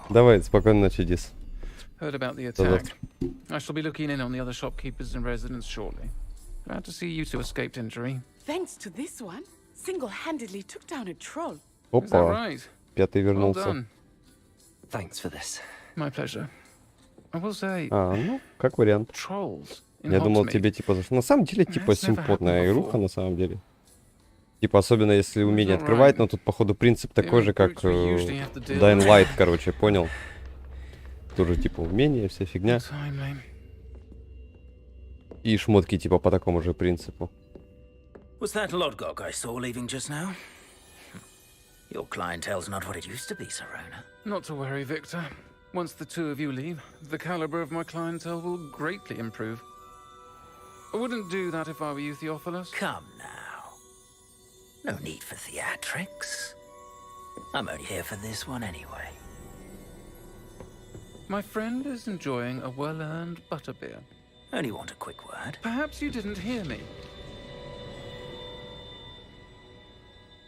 Давай, спокойной ночи, Дис. Heard about the До attack. завтра. I shall be looking in on the other shopkeepers and residents shortly. Glad to see you two escaped injury. Thanks to this one, single-handedly took down a troll. Is that Опа, right? 5-й Well вернулся. done. Thanks for this. My pleasure. I will say, А, ну, как вариант. trolls in Я думал, Hogsmeade. тебе типа зашло. На самом деле, типа, That's never симпотная happened игруха, before. на самом деле. Типа, особенно если умение Alright. открывать, но тут, походу, принцип такой же, как usually have to deal Dying with. Light, короче, понял? Тоже, типа, умение, вся фигня. Timely. И шмотки, типа, по такому же принципу. Was that Lodgok I saw leaving just now? Your clientele's not what it used to be, Sirona. Not to worry, Victor. Once the two of you leave, the caliber of my clientele will greatly improve. I wouldn't do that if I were you, Theophilus. Come now. No need for theatrics. I'm only here for this one anyway. My friend is enjoying a well-earned butterbeer. Only want a quick word. Perhaps you didn't hear me.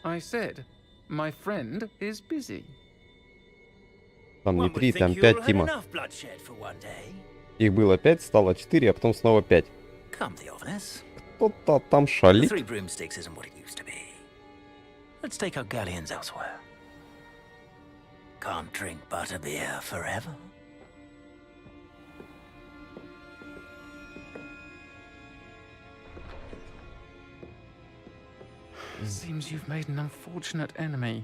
I said, my friend is busy. Там не One would 3, там think 5, you'll have Тима. enough bloodshed for one day. Их было 5, стало 4, а потом снова 5. Come, Theophilus. Кто-то там The шалит. 3 broomsticks isn't what it used to be. Let's take our galleons elsewhere. Can't drink butterbeer forever. Seems you've made an unfortunate enemy.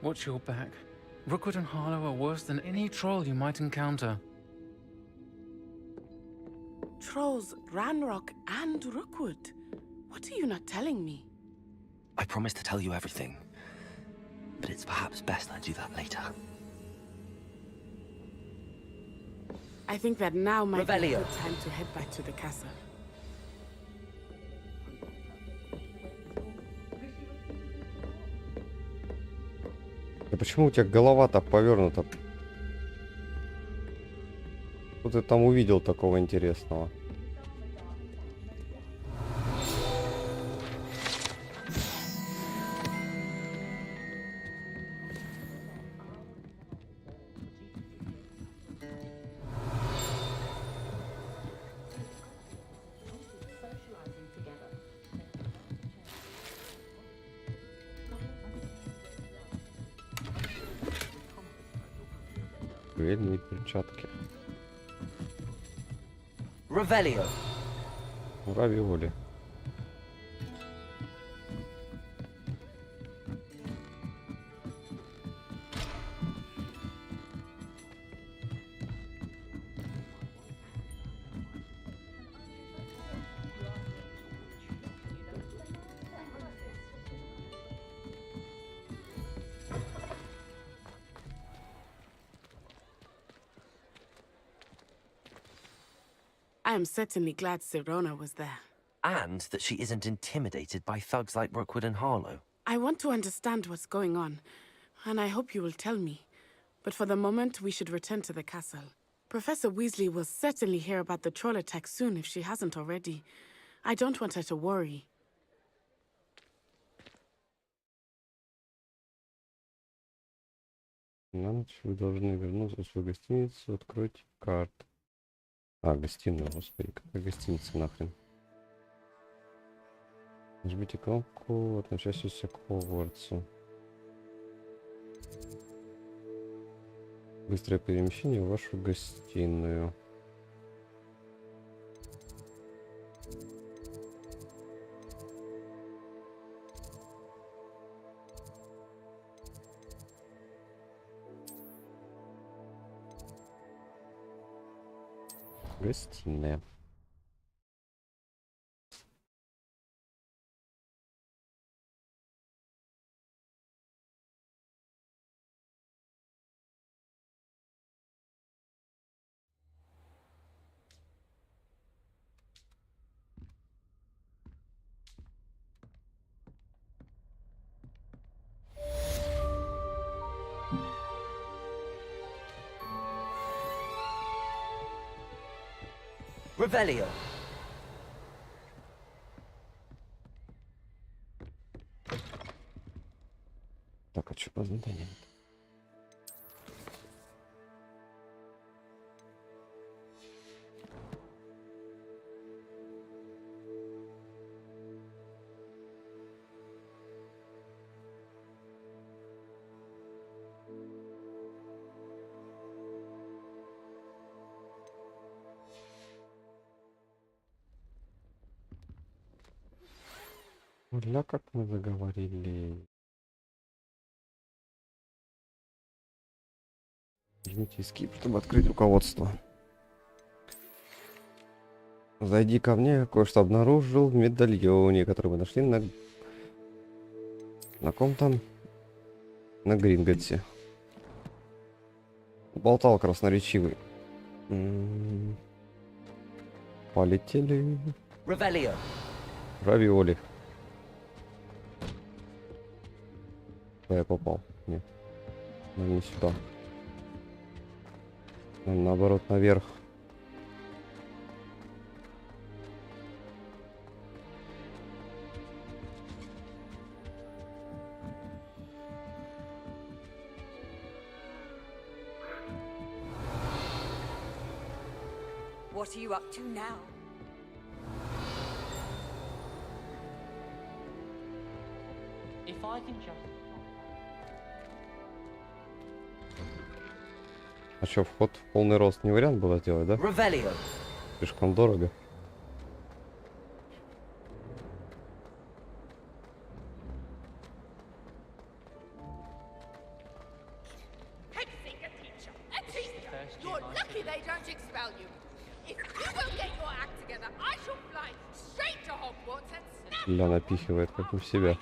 Watch your back. Rookwood and Harlow are worse than any troll you might encounter. Trolls, Ranrock, and Rookwood. What are you not telling me? I promise to tell you everything. But it's perhaps best I do that later. I think that now might be a Revelio. good time to head back to the castle. Да почему у тебя голова так повернута? Что ты там увидел такого интересного? Дуэльные перчатки. Revelio. Равиоли. I am certainly glad Sirona was there. And that she isn't intimidated by thugs like Rookwood and Harlow. I want to understand what's going on, and I hope you will tell me. But for the moment, we should return to the castle. Professor Weasley will certainly hear about the troll attack soon if she hasn't already. I don't want her to worry. На ночь вы должны вернуться в свою гостиницу, откройте карту. А, гостиную, господи, какая гостиница нахрен? Нажмите кнопку, относящуюся к Хогвартсу. Быстрое перемещение в вашу гостиную. Гостиная. Revelio. Так, а что по заданию? Ля, как мы заговорили. Жмите Escape, чтобы открыть руководство. Зайди ко мне, кое-что обнаружил в медальоне, который мы нашли на ком там? На Гринготте. Болтал красноречивый. Полетели. Revelio. Равиоли. Куда я попал? Нет. Но не сюда. Наоборот, наверх. What are you up to now? If I can just... А что, вход в полный рост не вариант было сделать, да? Revelio. Слишком дорого. You're lucky they don't expel you. If you don't get your act together, I shall fly straight to Hogwarts and snap. Ля напихивает, как не в себя.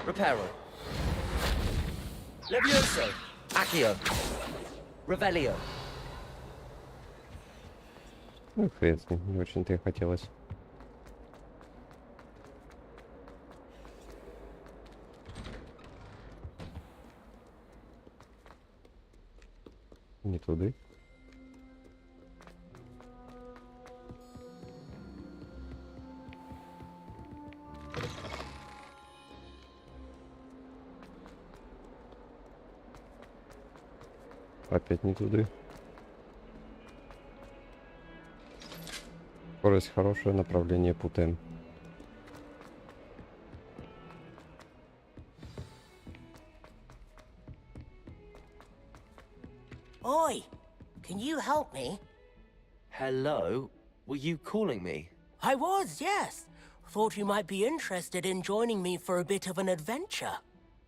Reparo. Levioso. Accio. Revelio. Ну, хрен с ним, не очень-то и хотелось. Не туды. Опять не туды. Скорость хорошая, направление путаем. Oi! Can you help me? Hello? Were you calling me? I was, yes. Thought you might be interested in joining me for a bit of an adventure.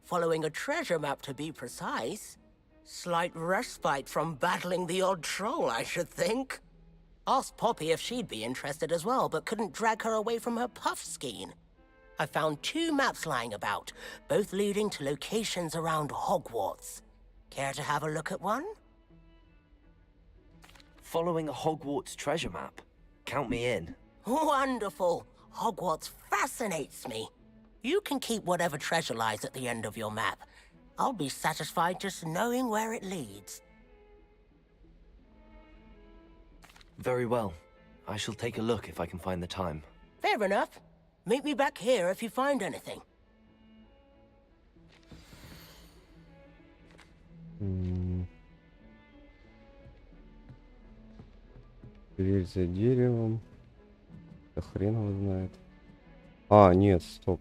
Following a treasure map, to be precise. Slight respite from battling the odd troll, I should think. Asked Poppy if she'd be interested as well, but couldn't drag her away from her puff skein. I found 2 maps lying about, both leading to locations around Hogwarts. Care to have a look at one? Following a Hogwarts treasure map. Count me in. Wonderful. Hogwarts fascinates me. You can keep whatever treasure lies at the end of your map. I'll be satisfied just knowing where it leads. Very well. I shall take a look if I can find the time. Fair enough. Meet me back here if you find anything. Дверь за деревом. Да хрен его знает. А, нет, стоп.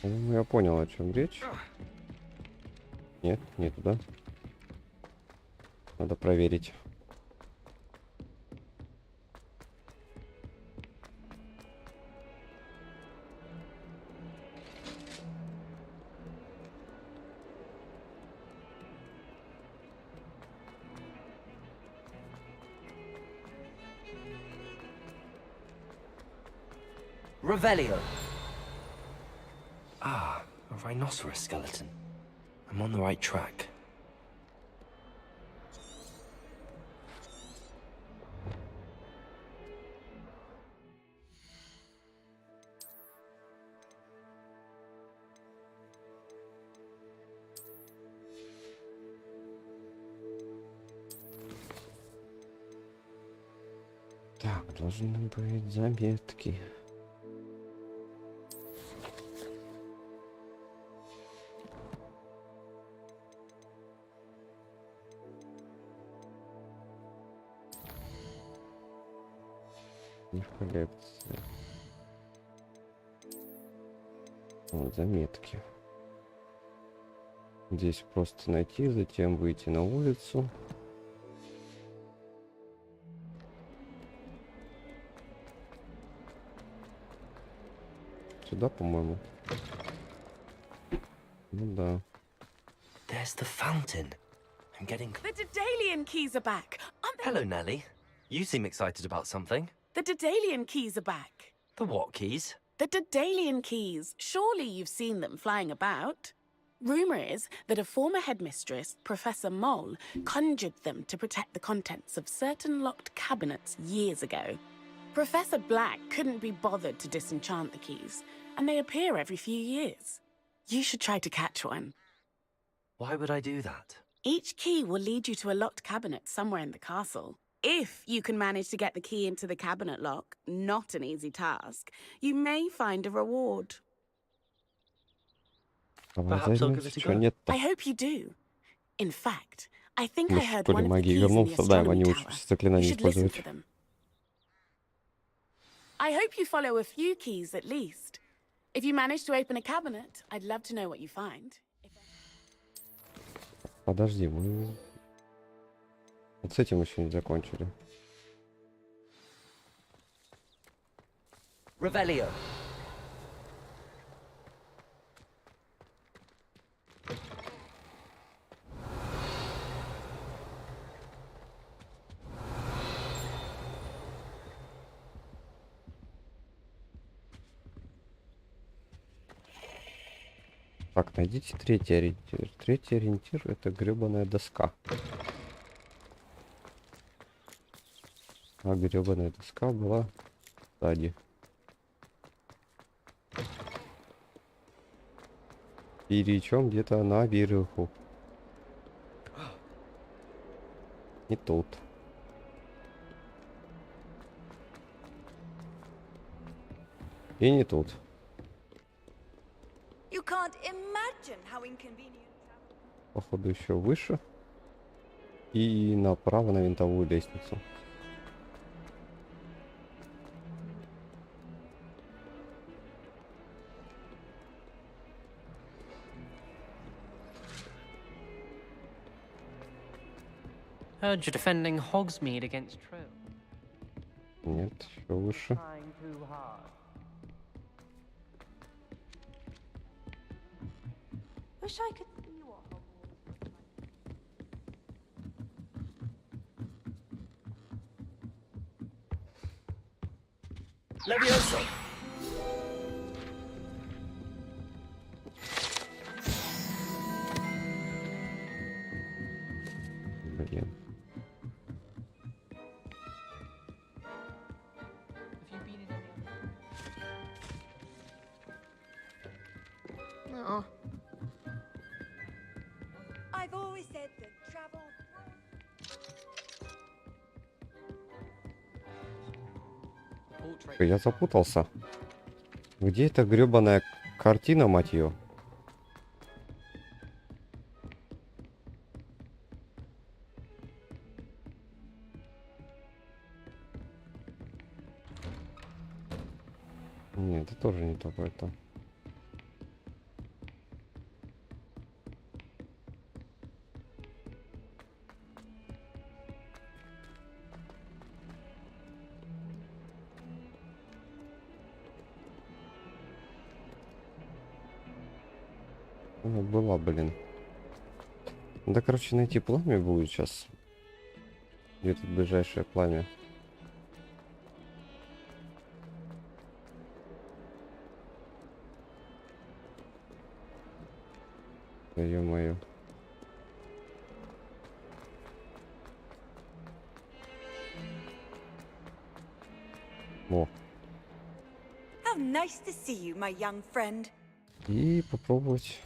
По-моему, я понял, о чем речь. Нет, не туда. Надо проверить. Revelio. Ah, a rhinoceros skeleton. I'm on the right track. Так, должны быть заметки. Не в коллекции. Вот заметки. Здесь просто найти, затем выйти на улицу. Сюда, по-моему. Ну да. There's the fountain. I'm getting... The Daedalian keys are back. Aren't they? Hello, Nelly. You seem excited about something. The Daedalian keys are back. The what keys? The Daedalian keys. Surely you've seen them flying about. Rumour is that a former headmistress, Professor Mole, conjured them to protect the contents of certain locked cabinets years ago. Professor Black couldn't be bothered to disenchant the keys, and they appear every few years. You should try to catch one. Why would I do that? Each key will lead you to a locked cabinet somewhere in the castle. If you can manage to get the key into the cabinet lock, not an easy task, you may find a reward. Perhaps I'll give it a go. I hope you do. In fact, I think I Мы в heard школе one of the магии keys in the вернулся, да, они astronomy учатся tower. You заклинания should listen использовать. for them. I hope you follow a few keys at least. If you manage to open a cabinet, I'd love to know what you find. Подожди, мы вот с этим еще не закончили. Revelio. Так, найдите третий ориентир. Третий ориентир — это гребаная доска. А гребаная доска была сзади. Перечем где-то наверху. Не тут. И не тут. You can't imagine how inconvenient. Походу еще выше. И направо на винтовую лестницу. Heard you're defending Hogsmeade against Trill. Нет, еще выше. Trying too hard. Wish I could see what Hogwarts is like. Levioso. Блин. No. I've always said that travel. Я запутался. Где эта гребаная картина, мать ее? Нет, это тоже не то, это. Была, блин. Да, короче, найти пламя будет сейчас. Где тут ближайшее пламя? Да ё-моё. О. How nice to see you, my young friend. И попробовать.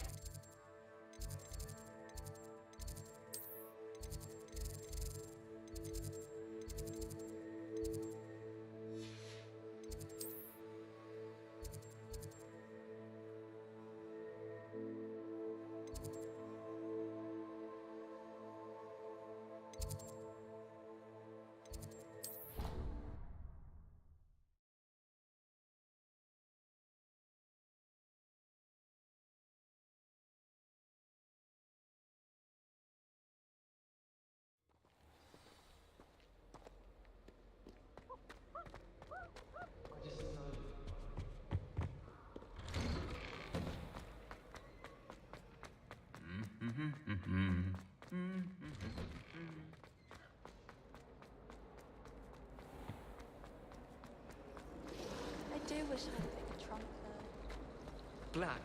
I do wish I had a bigger trunk though. Black.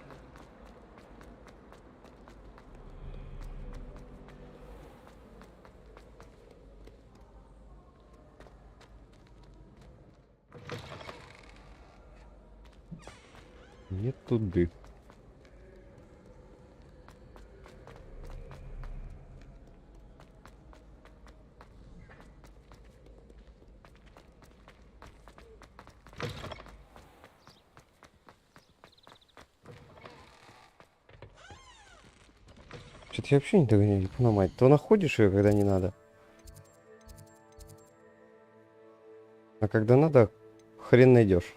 Нет туды. Что-то я вообще не догоняю, мать. То находишь ее, когда не надо. А когда надо, хрен найдешь.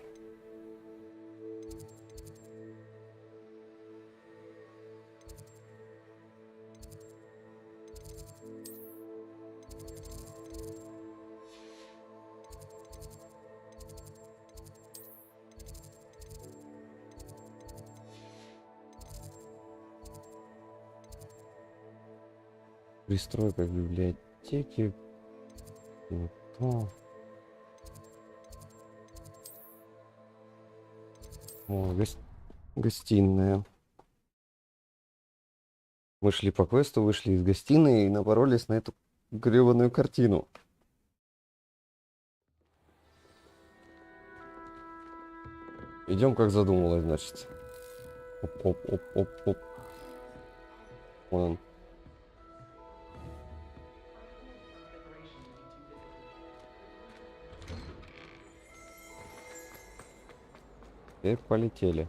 Пристройка в библиотеке. Вот то. О, гостиная. Мы шли по квесту, вышли из гостиной и напоролись на эту гребаную картину. Идем, как задумалось, значит. Оп-оп-оп-оп-оп. Вон он. Теперь полетели.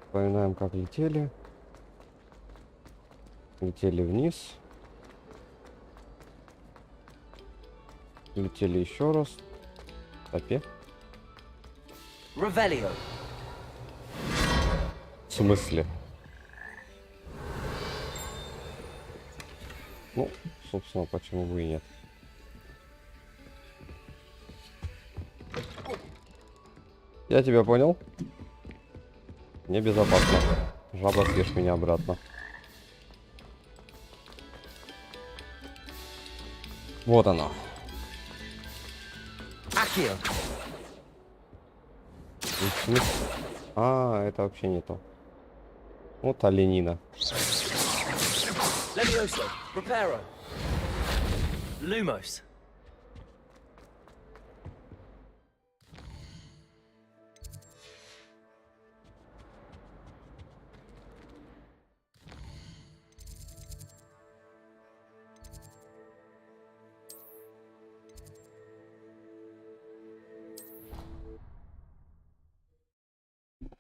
Вспоминаем, как летели. Летели вниз. Летели еще раз. Опять. Revelio. В смысле? Ну, собственно, почему бы и нет. Я тебя понял. Небезопасно. Жаба, съешь меня обратно. Вот оно. Accio. А, это вообще не то. Вот оленина. Levioso, Reparo, Lumos.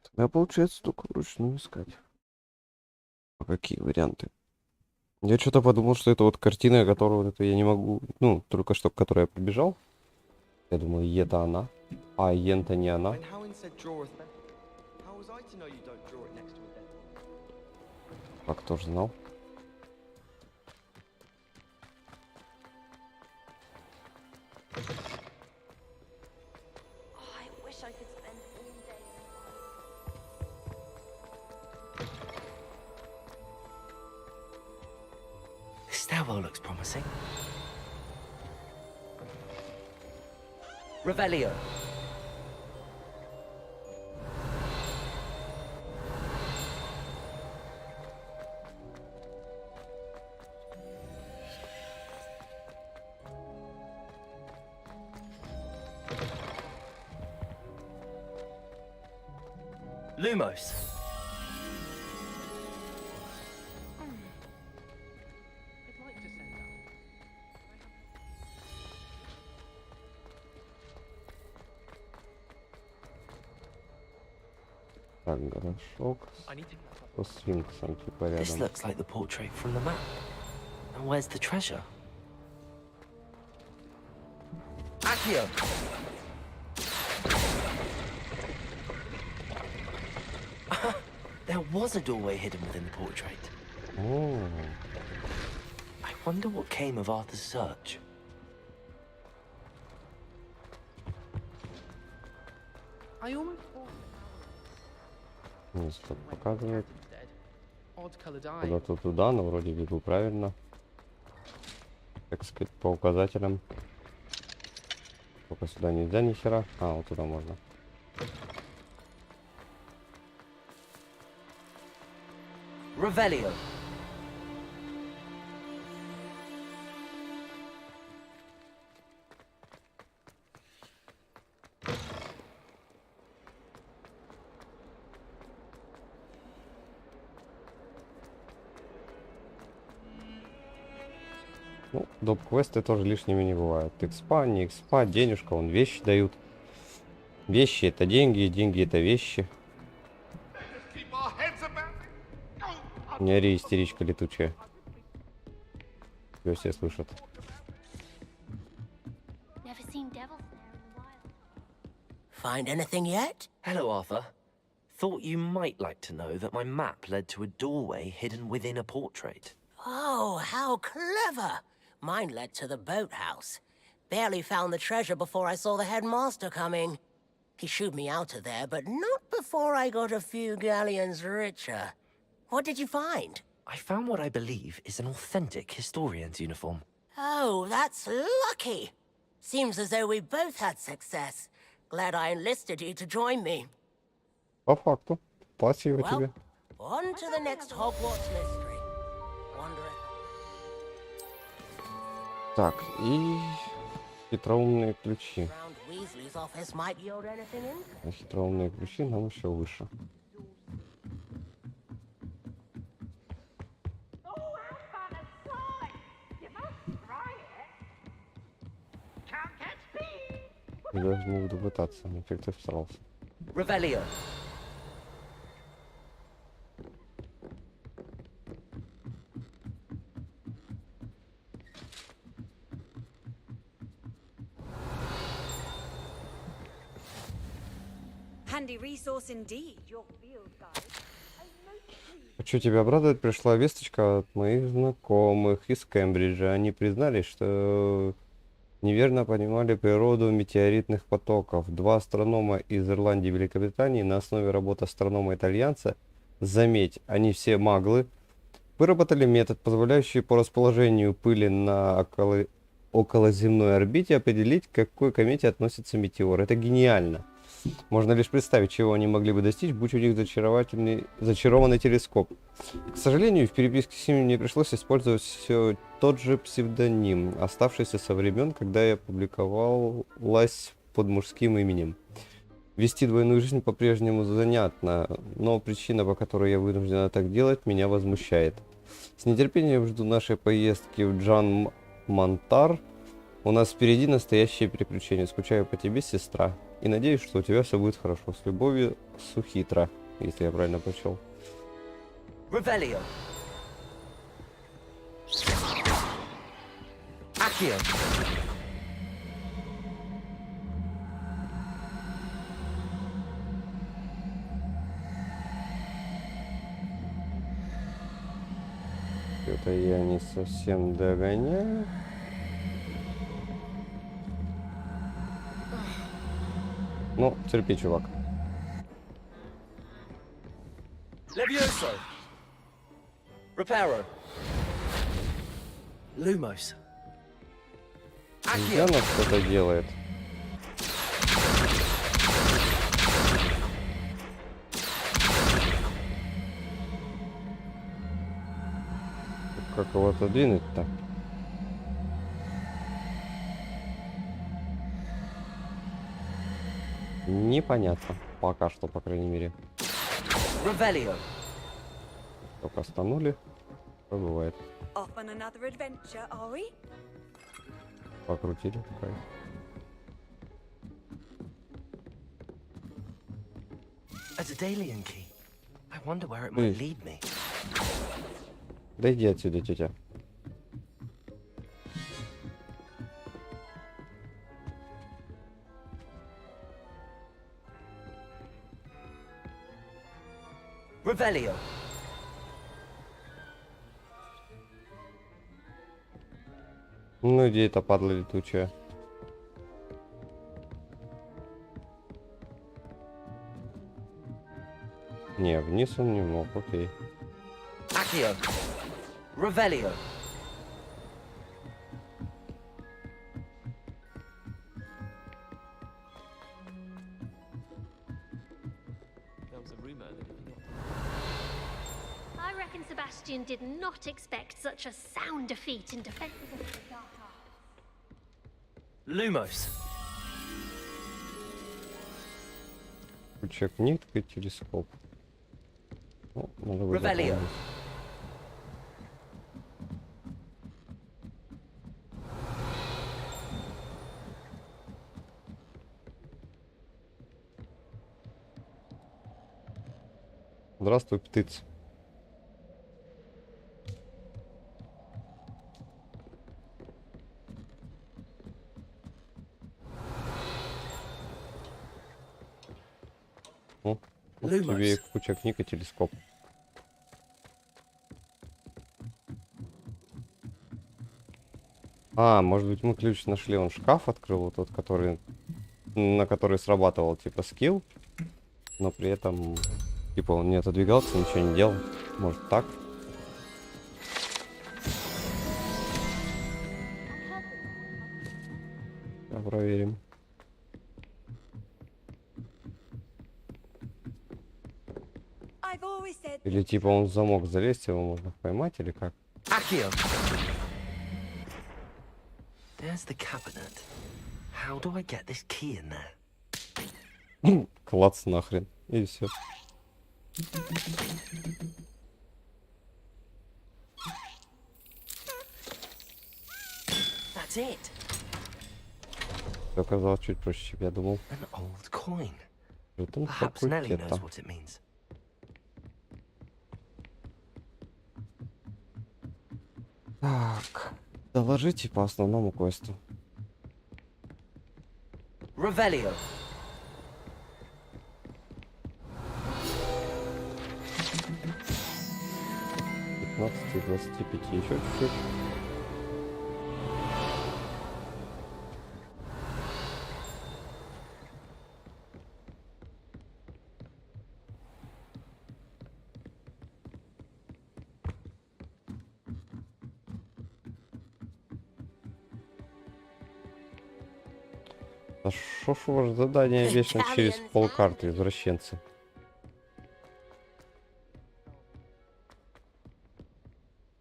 Тогда получается только вручную искать. А какие варианты? Я что-то подумал, что это вот картина, которую вот это я не могу, ну, только что, к которой я прибежал. Я думаю, это она, а Йен-то не она. And how instead draw a thing? How was I to know you don't draw it next to a dead body? А кто же знал? Oh, I wish I could spend all day in a This stairwell looks promising. Revelio. Lumos. I'd like to send out. Так, горшок со сфинксом типа This рядом. looks like the portrait from the map. And where's the treasure? Accio! There was a doorway hidden within the portrait. Oh. I wonder what came of Arthur's search. I almost thought Ну, что показывает. odd-colored eye. Куда-то туда, но вроде веду правильно. Так сказать, по указателям. Только сюда нельзя ни хера. А, вот туда можно. Revelio. Ну, доп-квесты тоже лишними не бывают. Экспа, не экспа, денежка, вон вещи дают. Вещи это деньги, деньги это вещи. Не ори, истеричка летучая. Ее все слышат. Find anything yet? Hello, Arthur. Thought you might like to know that my map led to a doorway hidden within a portrait. Oh, how clever! Mine led to the boathouse. Barely found the treasure before I saw the headmaster coming. He shooed me out of there, but not before I got a few galleons richer. What did you find? I found what I believe is an authentic historian's uniform. Oh, that's lucky. Seems as though we both had success. Glad I enlisted you to join me. По факту. Спасибо тебе. On to the next Hogwarts mystery. Wondereth. Так, и хитроумные ключи. Round Weasley's office might yield anything in. А хитроумные ключи нам еще выше. Я даже не буду пытаться, эффект старался. Revelio. Handy resource indeed, your field guide. Хочу тебя обрадовать, пришла весточка от моих знакомых из Кембриджа. Они признались, что неверно понимали природу метеоритных потоков. Два астронома из Ирландии и Великобритании на основе работы астронома-итальянца, заметь, они все маглы, выработали метод, позволяющий по расположению пыли на околоземной орбите определить, к какой комете относится метеор. Это гениально. Можно лишь представить, чего они могли бы достичь, будь у них зачарованный телескоп. К сожалению, в переписке с ними мне пришлось использовать все тот же псевдоним, оставшийся со времен, когда я публиковалась под мужским именем. Вести двойную жизнь по-прежнему занятно, но причина, по которой я вынуждена так делать, меня возмущает. С нетерпением жду нашей поездки в Джан-Монтар. У нас впереди настоящее приключение. Скучаю по тебе, сестра. И надеюсь, что у тебя все будет хорошо. С любовью, Сухитра, если я правильно прочел. Revelio. Accio. Это я не совсем догоняю. Ну, терпи, чувак. Levioso. Reparo. Lumos. Явно что-то делает. Как его отодвинуть-то? Непонятно. Пока что, по крайней мере. Revelio. Только остановили. Что бывает? Off on another adventure, are we? Покрутили. Кайф. A Daedalian key. I wonder where it might lead me. Да иди отсюда, тетя. Revelio. Ну где это падла летучая? Не, вниз он не мог, окей. Accio. Revelio. I reckon Sebastian did not expect such a sound defeat in defense of the dark arts. Lumos. Куча книг и телескоп. Ну, надо будет Revelio. запомнить. Здравствуй, птиц. Ну, вот тебе и куча книг и телескоп. А, может быть, мы ключ нашли, он шкаф открыл, вот тот, который, на который срабатывал, типа, скилл, но при этом, типа, он не отодвигался, ничего не делал. Может, так? Проверим. Или, типа, он в замок залезть, его можно поймать, или как? Accio. There's the cabinet. How do I get this key in there? Клац нахрен. И все. That's it. Все оказалось чуть проще, чем я думал. An old coin. Это Perhaps Nelly knows факультета. what it means. Так, доложите по основному квесту. Revelio. И 25, еще чуть-чуть. А шо ж у вас задание вечно через полкарты, извращенцы?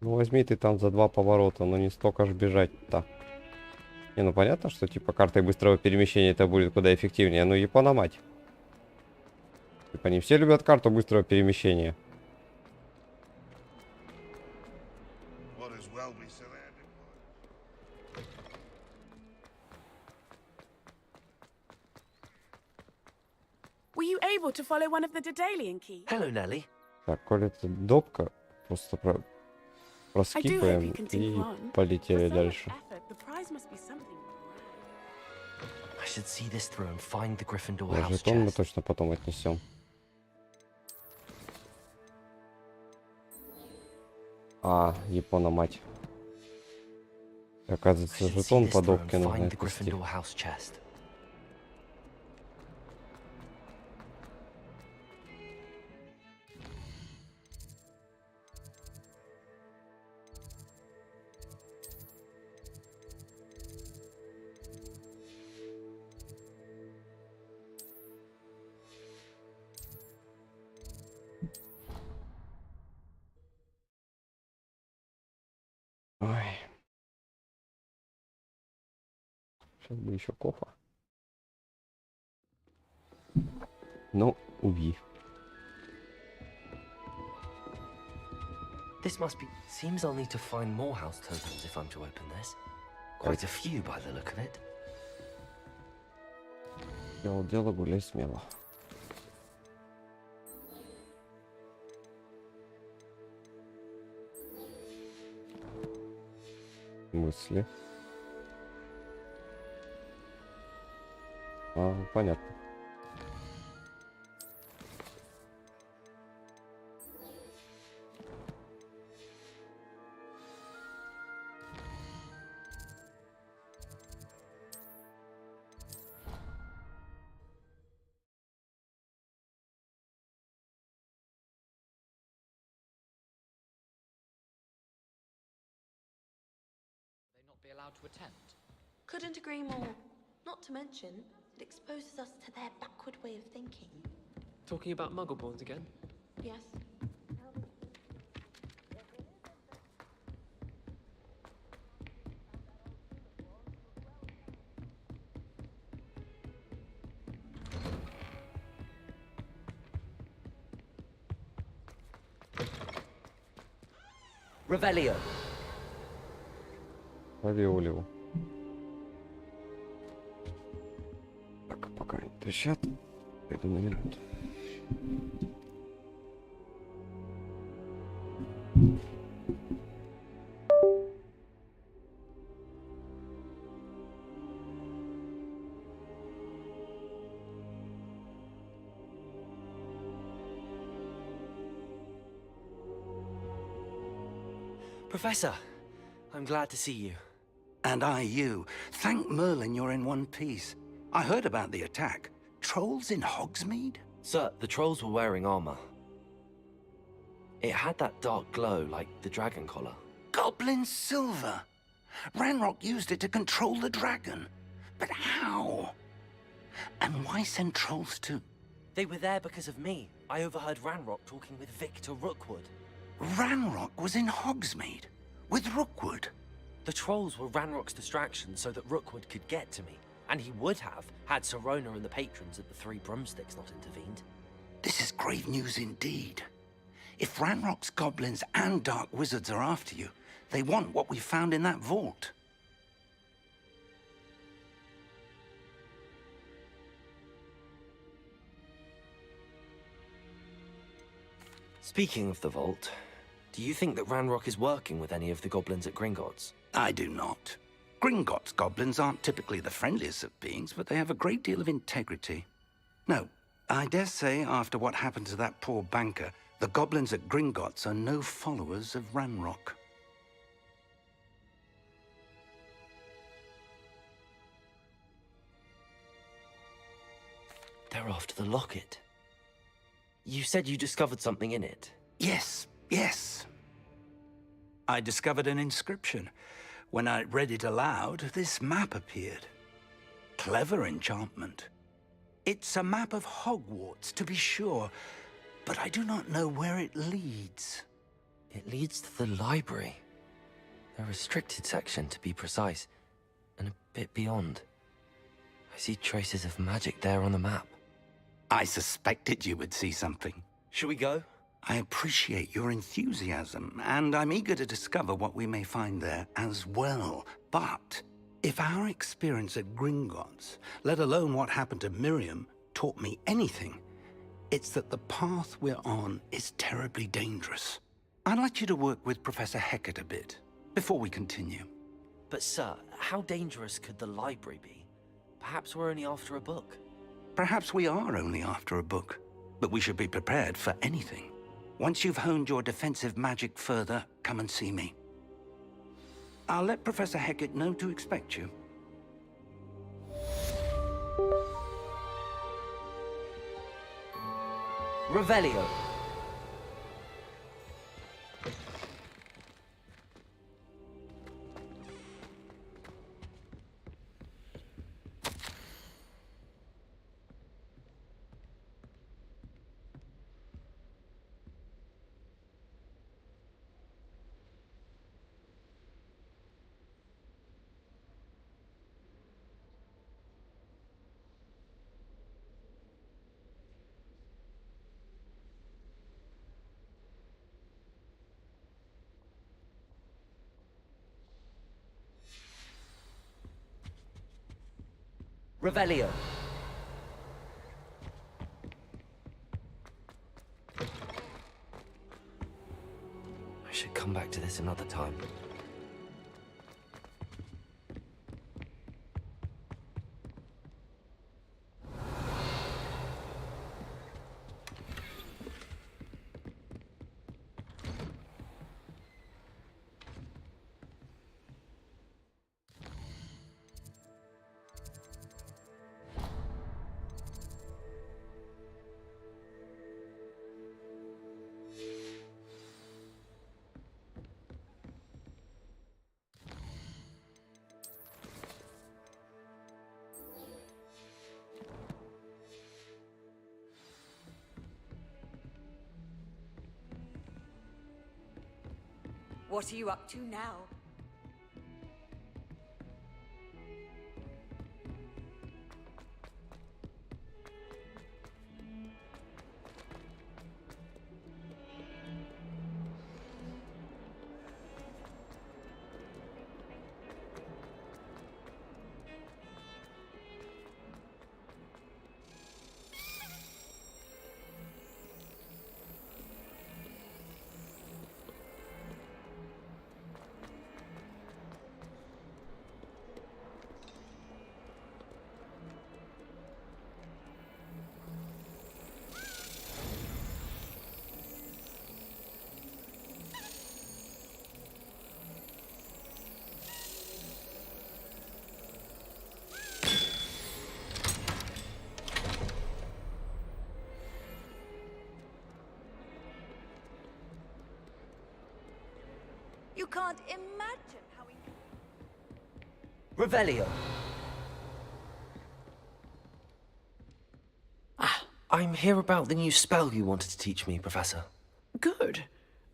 Ну возьми ты там за 2 поворота, но не столько ж бежать-то. Не, ну понятно, что типа картой быстрого перемещения это будет куда эффективнее, но Япона мать. Типа не все любят карту быстрого перемещения. Were you able to follow one of the Daedalian keys? Hello, Nelly. Так, коли это допка, просто проскипаем и полетели дальше. The prize must be something. I should see this through and find the Gryffindor Да, house жетон мы chest. точно потом отнесем. А, Япона мать. Оказывается, I should see жетон this по through допке and нужно find the отнести. Gryffindor house chest. Ой. Сейчас бы еще кофе. Ну, уви. This must be... Seems I'll need to find more house tokens if I'm to open this. Quite a few by the look of it. Дело гуляй смело. Мысли. А, понятно. Be allowed to attempt. Couldn't agree more. Not to mention, it exposes us to their backward way of thinking. Talking about Muggleborns again? Yes. Revelio. Лови. Так, пока они трещат, пойду на минуту. Professor, I'm glad to see you. And I you. Thank Merlin you're in one piece. I heard about the attack. Trolls in Hogsmeade? Sir, the trolls were wearing armor. It had that dark glow like the dragon collar. Goblin silver! Ranrock used it to control the dragon. But how? And why send trolls too? They were there because of me. I overheard Ranrock talking with Victor Rookwood. Ranrock was in Hogsmeade? With Rookwood? The trolls were Ranrock's distraction so that Rookwood could get to me. And he would have, had Serona and the patrons at the Three Broomsticks not intervened. This is grave news indeed. If Ranrock's goblins and dark wizards are after you, they want what we found in that vault. Speaking of the vault, do you think that Ranrock is working with any of the goblins at Gringotts? I do not. Gringotts goblins aren't typically the friendliest of beings, but they have a great deal of integrity. No, I dare say after what happened to that poor banker, the goblins at Gringotts are no followers of Ranrock. They're after the locket. You said you discovered something in it. Yes, yes. I discovered an inscription. When I read it aloud, this map appeared. clever enchantment. It's a map of Hogwarts, to be sure, but I do not know where it leads. It leads to the library. The restricted section, to be precise, and a bit beyond. I see traces of magic there on the map. I suspected you would see something. Shall we go? I appreciate your enthusiasm, and I'm eager to discover what we may find there as well. But if our experience at Gringotts, let alone what happened to Miriam, taught me anything, it's that the path we're on is terribly dangerous. I'd like you to work with Professor Hecat a bit, before we continue. But sir, how dangerous could the library be? Perhaps we're only after a book. Perhaps we are only after a book, but we should be prepared for anything. Once you've honed your defensive magic further, come and see me. I'll let Professor Hecat know to expect you. Revelio. Revelio. I should come back to this another time. What are you up to now? You can't imagine how Revelio. I'm here about the new spell you wanted to teach me, Professor. Good.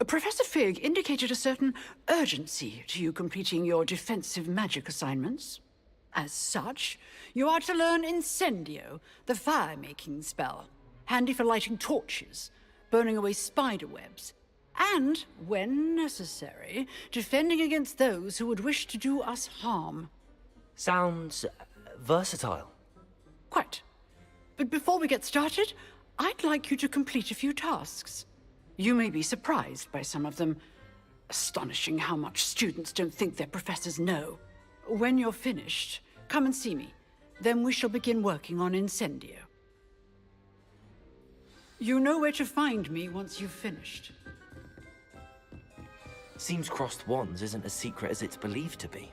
Professor Fig indicated a certain urgency to you completing your defensive magic assignments. As such, you are to learn Incendio, the fire-making spell, handy for lighting torches, burning away spider webs, and, when necessary, defending against those who would wish to do us harm. Sounds versatile. Quite. But before we get started, I'd like you to complete a few tasks. You may be surprised by some of them. Astonishing how much students don't think their professors know. When you're finished, come and see me. Then we shall begin working on Incendio. You know where to find me once you've finished. Seems crossed wands isn't as secret as it's believed to be.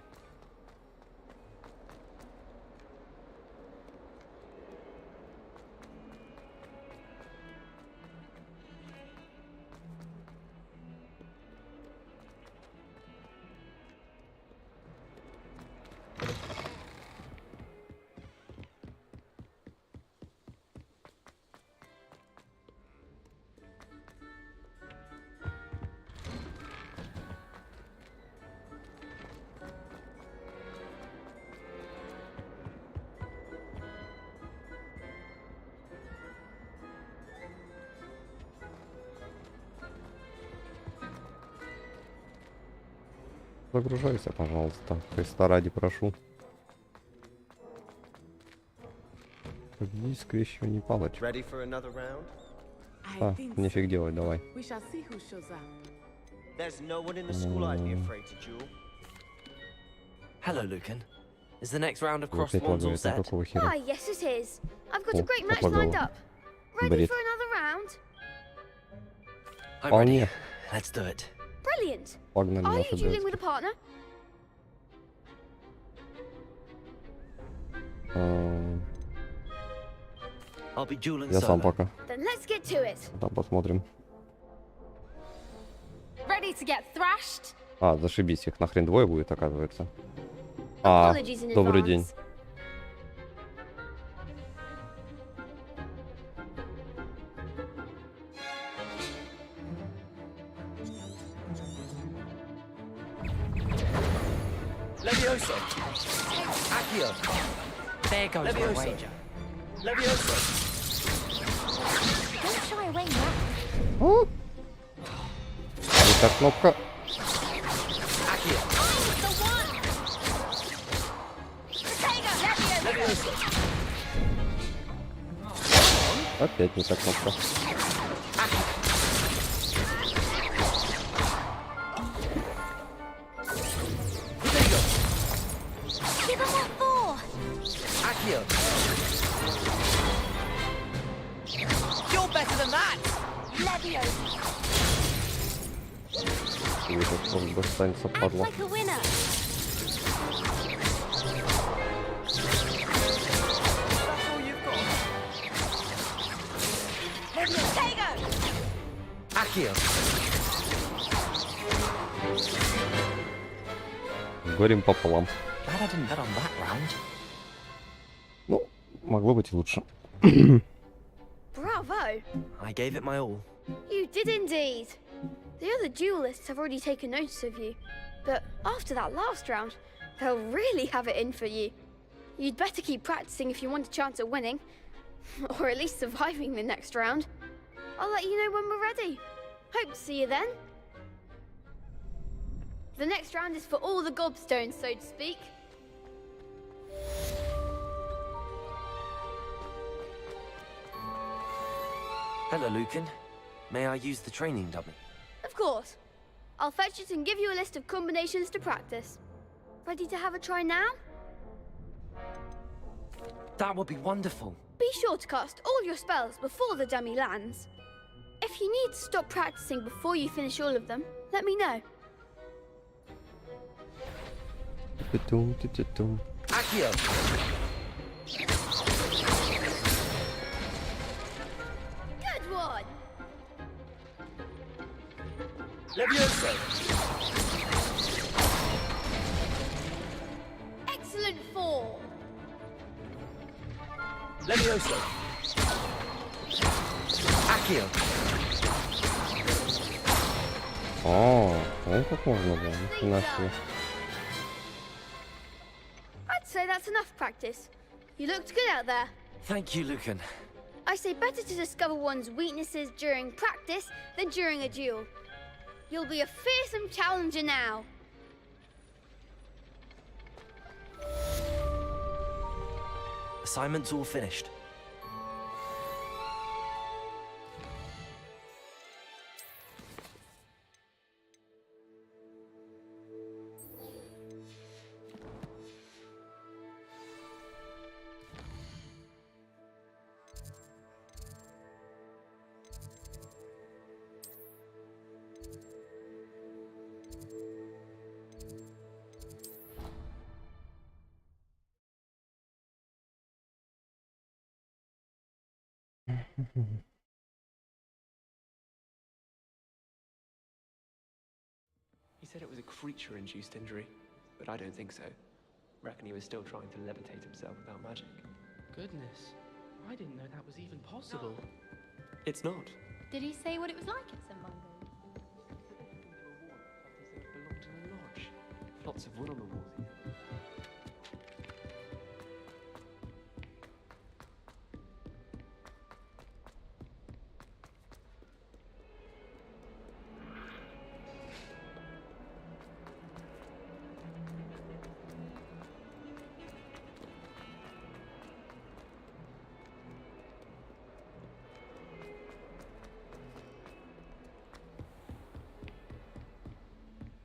Загружайся, пожалуйста. Христа ради прошу. Здесь скрещивание палочек. Ready for another round? А, нифиг делать, давай. We shall see who shows up. There's no one in the school I'd be afraid to duel. Hello, Lucan. Is the next round of cross Опять wands all лагает, ну set? какого хера? Why, yes it is. I've got a О, great match попадала. lined up. Ready Бред. for another round? I'm ready. Вполне. Let's do it. Brilliant. Погнали Are наши you dueling дочки. with a partner? I'll be dueling Я сам solo. пока. Then let's get to it. Там посмотрим. Ready to get thrashed? А, зашибись, их нахрен двое будет, оказывается. А, Apologies in добрый день. advance. Levioso. Accio. There goes my Levioso. wager. Levioso. Don't shy away now. О! Не та кнопка. Accio. The one. Levioso. Опять не та кнопка. Give them what for. Accio. You're better than that. Leviosa. И этот он достанется, Act падла. like a winner. That's all you've got. Leviosa. Accio. Горем пополам. Glad I didn't bet on that round. Ну, могло быть и лучше. Bravo. I gave it my all. You did indeed. The other duelists have already taken notice of you, but after that last round, they'll really have it in for you. You'd better keep practicing if you want a chance at winning, or at least surviving the next round. I'll let you know when we're ready. Hope to see you then. The next round is for all the gobstones, so to speak. Hello, Lucan. May I use the training dummy? Of course. I'll fetch it and give you a list of combinations to practice. Ready to have a try now? That would be wonderful. Be sure to cast all your spells before the dummy lands. If you need to stop practicing before you finish all of them, let me know. Ту-тум, ту-ту-тум. Accio. Good one! Levioso. Excellent fall! Levioso. Accio. О, ну как можно было, ни хрена себе. I'd say that's enough practice. You looked good out there. Thank you, Lucan. I say better to discover one's weaknesses during practice than during a duel. You'll be a fearsome challenger now. Assignment's all finished. He said it was a creature-induced injury, but I don't think so. Reckon he was still trying to levitate himself without magic. Goodness, I didn't know that was even possible. It's not. Did he say what it was like at St. Mungo? Belonged in a lodge. Lots of wood on the walls.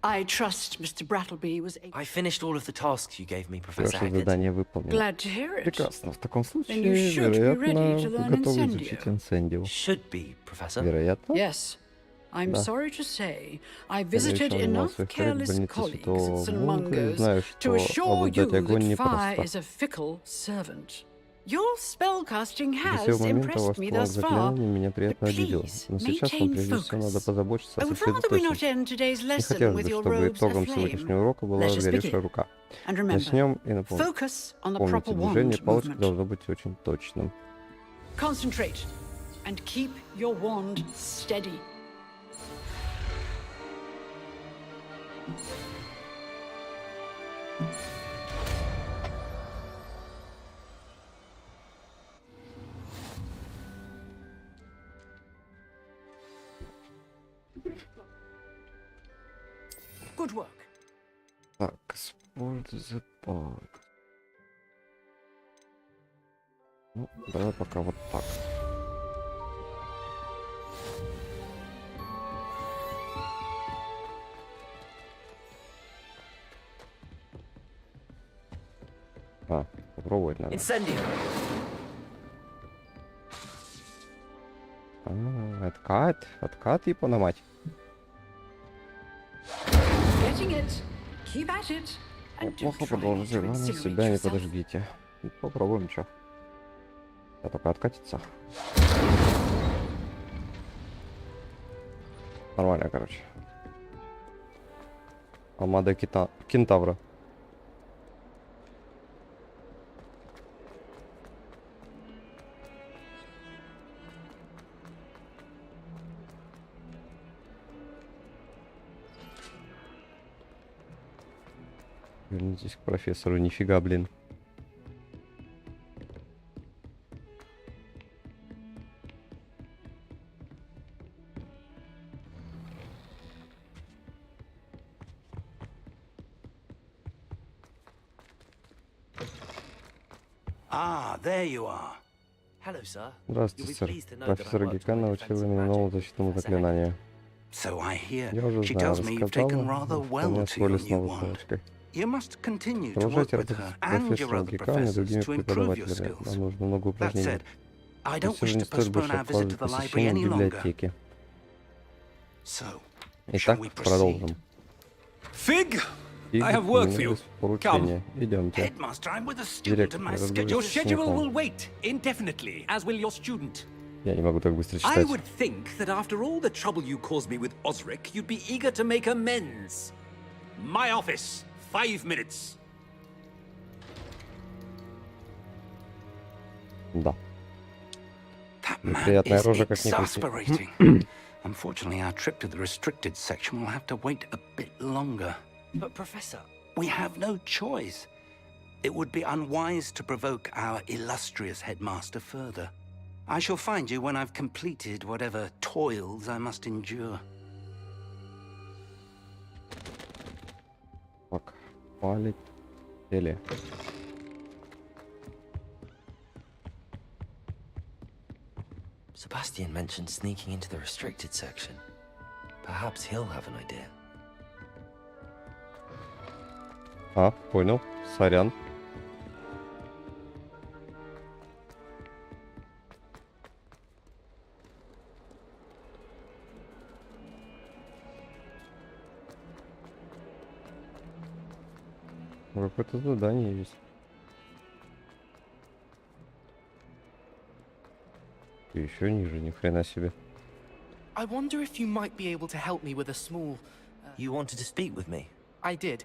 I trust Mr. Brattleby was able... I finished all of the tasks you gave me, Professor Ваше Hackett. задание выполнено. Glad to hear it. Прекрасно. В таком случае, Then you should be ready вероятно, to вы learn готовы Incendio. изучить инсендио. Should be, Professor. Вероятно. Yes. I'm Да. sorry to say, I Скорее visited всего, занимал enough своих коллег в careless больнице colleagues Святого at St. Мунка и Mungo's знаю, to что assure you обуздать огонь that fire непросто. is a fickle servant. Your spellcasting До has сего момента ваш impressed me план thus far. заклинаний меня приятно удивил. Но сейчас вам прежде всего надо позаботиться о сосредоточенности. Не хотелось бы, чтобы итогом сегодняшнего урока была сгоревшая рука. Начнем и напомним. Помните, движение палочки должно быть очень точным. Concentrate and keep your wand steady. Good work. Так, спорт the ball. Ну, давай пока вот так. Попробовать надо. Incendio. Откат и пономать. Getting it. Keep at it. And Плохо try продолжите, to главное incinerate себя не yourself. подожгите. Ну, попробуем, чё. Я только откатиться. Нормально, короче. Алмада кентавра. Вернитесь к профессору, нифига, блин. Ah, there you are. Hello, sir. Здравствуйте, сэр. Профессор Гека научил меня новому защитному заклинанию. So I hear. Я уже She знаю, tells me you've taken рассказала, rather что well меня to your освоили с new новой wand. палочкой. You must continue to work Продолжайте with работать her с and your профессором other Гека и другими professors to improve your преподавателями. skills. Нам нужно много That упражнений. said, I Но don't все же wish не to стоит больше postpone our visit to откладывать the library посещение any longer. библиотеки. So, Итак, продолжим. Fig, Фиг, I have work for you. у меня есть поручение. Идемте. Headmaster, I'm with a student Директор, and my разговаривайте Your с schedule will учеником. wait indefinitely, as will your student. Я не могу так быстро I читать. would think that after all the trouble you caused me with Osric, you'd be eager to make amends. My office, 5 minutes. Да. That man Неприятная is рожа, как ни крути. exasperating. Unfortunately, our trip to the restricted section will have to wait a bit longer. But, Professor... We have no choice. It would be unwise to provoke our illustrious headmaster further. I shall find you when I've completed whatever toils I must endure. Так, полетели. Sebastian mentioned sneaking into the restricted section. Perhaps he'll have an idea. Понял. Сорян. Какое-то задание есть. И еще ниже, ни хрена себе. I wonder if you might be able to help me with a small... You wanted to speak with me? I did.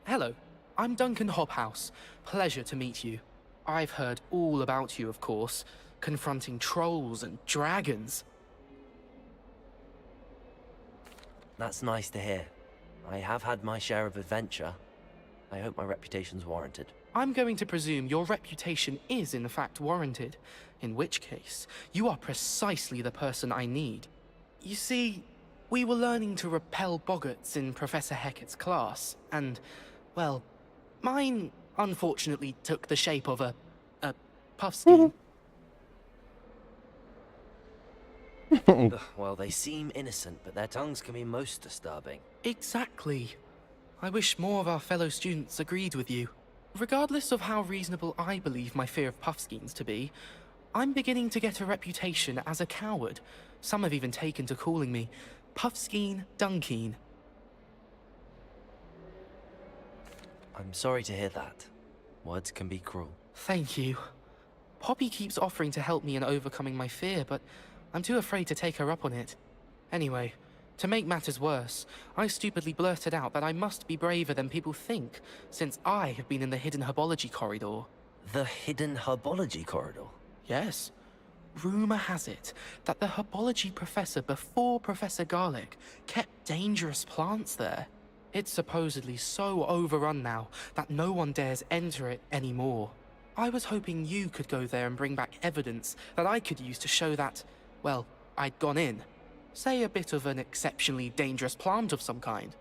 Hello, I'm Duncan Hobhouse. Pleasure to meet you. I've heard all about you, of course, confronting trolls and dragons. That's nice to hear. I have had my share of adventure. I hope my reputation's warranted. I'm going to presume your reputation is in fact warranted, in which case, you are precisely the person I need. You see, we were learning to repel boggarts in Professor Hecat's class, and, well, mine unfortunately took the shape of a puff scheme. Well, they seem innocent, but their tongues can be most disturbing. Exactly. I wish more of our fellow students agreed with you. Regardless of how reasonable I believe my fear of Puffskeins to be, I'm beginning to get a reputation as a coward. Some have even taken to calling me Puffskeen Dunkeen. I'm sorry to hear that. Words can be cruel. Thank you. Poppy keeps offering to help me in overcoming my fear, but I'm too afraid to take her up on it. Anyway, to make matters worse, I stupidly blurted out that I must be braver than people think, since I have been in the hidden herbology corridor. The hidden herbology corridor? Yes. Rumor has it that the herbology professor before Professor Garlic kept dangerous plants there. It's supposedly so overrun now that no one dares enter it anymore. I was hoping you could go there and bring back evidence that I could use to show that, well, I'd gone in. Say a bit of an exceptionally dangerous plant of some kind.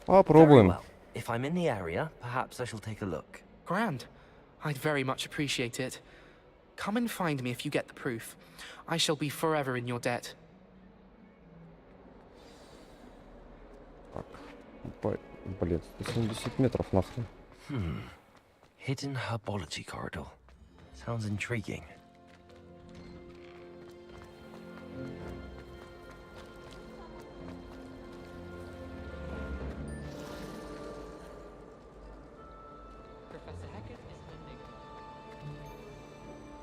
Попробуем. Well, if I'm in the area, perhaps I shall take a look. Grand. I'd very much appreciate it. Come and find me if you get the proof. I shall be forever in your debt. Блин, 170 метров нахрен. Hidden herbology corridor. Sounds intriguing.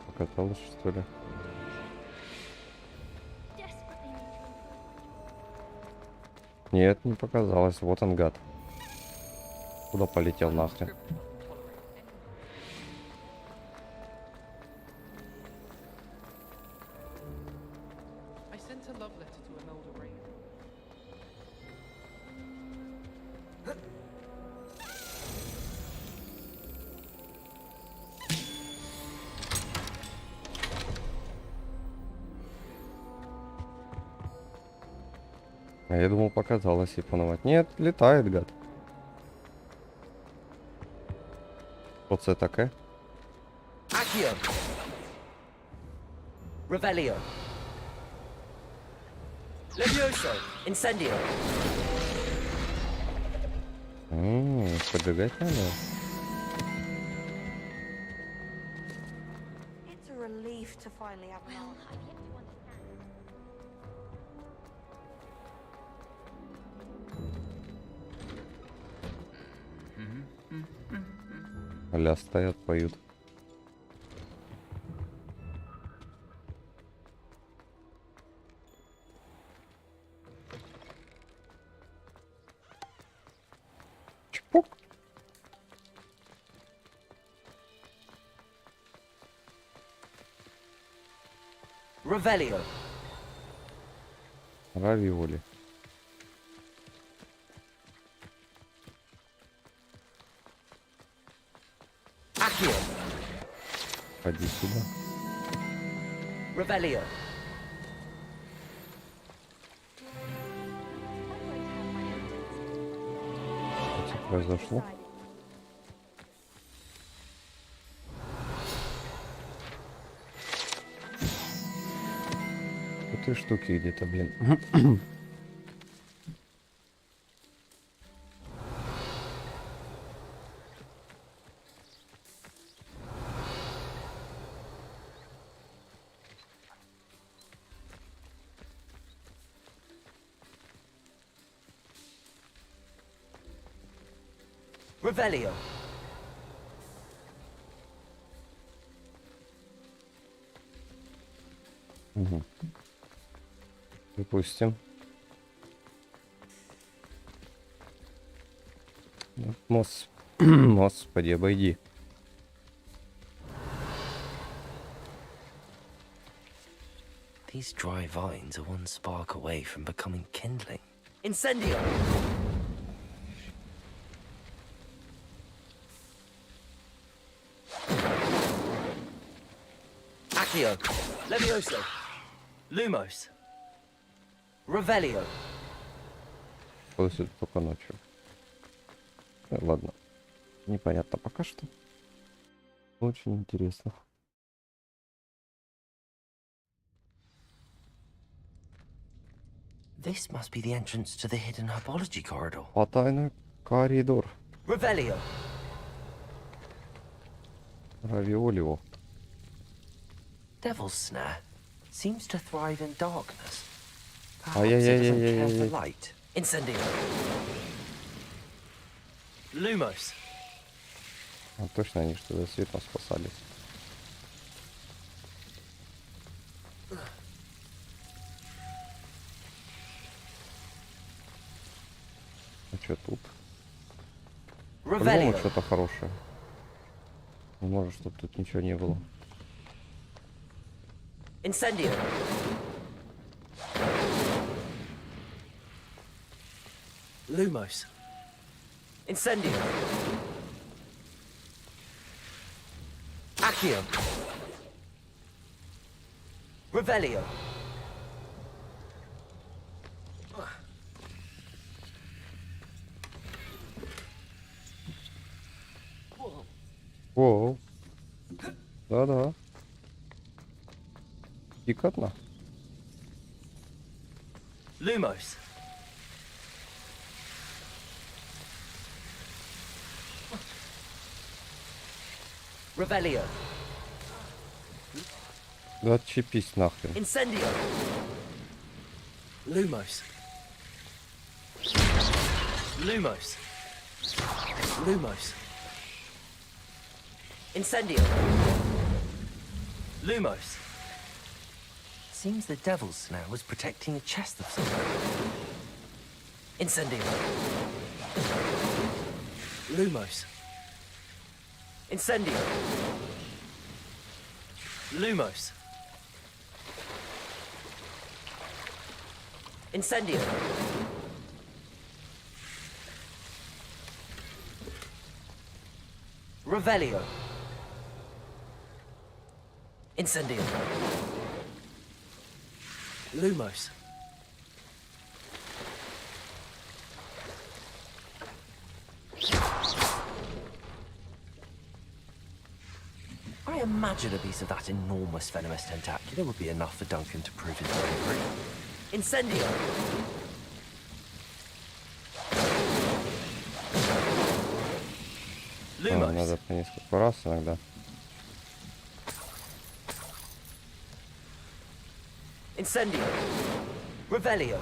Покаталась, что ли? Нет, не показалось. Вот он, гад. Куда полетел нахрен? А я думал, показалось Ипановать. Нет, летает, гад. Оце таке. Accio. Revelio. Levioso. Incendio. Поджигать надо. It's a relief to finally have an answer. Аля стоят, поют. Чпок. Revelio. Равиоли. Accio. Ходи сюда. Revelio. Что произошло? Этой штуки где-то, блин. Revelio. Угу. Допустим. Господи, обойди. These dry vines are one spark away from becoming kindling. Incendio. Accio. Levioso. Lumos. Revelio. После только ночью. Ладно. Непонятно пока что. Очень интересно. This must be the entrance to the hidden herbology corridor. Потайный коридор. Revelio. Равиолио. Devil's Snare seems to thrive in darkness. Perhaps Ай-яй-яй-яй-яй-яй. it doesn't care for light. Incendio. Lumos. А, точно они что за светом спасались. А что тут? По-любому что-то хорошее. Не может, чтобы тут ничего не было. Incendio. Lumos. Incendio. Accio. Revelio. О, да-да. Пикотно. Lumos. Revelio. Да отчепись нахрен. Incendio. Lumos. Lumos. Lumos. Incendio. Lumos. Seems the Devil's Snare was protecting a chest of some kind. Incendio. Lumos. Incendio. Lumos. Incendio. Revelio. Incendio. Lumos. I imagine a piece of that enormous venomous tentacular would be enough for Duncan to prove his bravery. Incendio. А, надо по несколько раз иногда. Incendio. Revelio.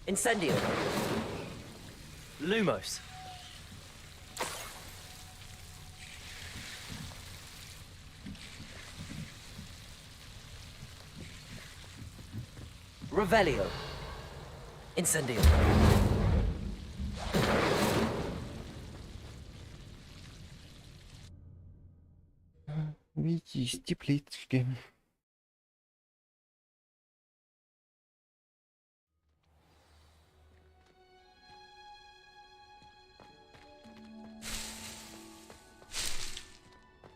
Incendio. Lumos. Revelio. Incendio. Видите, из теплички.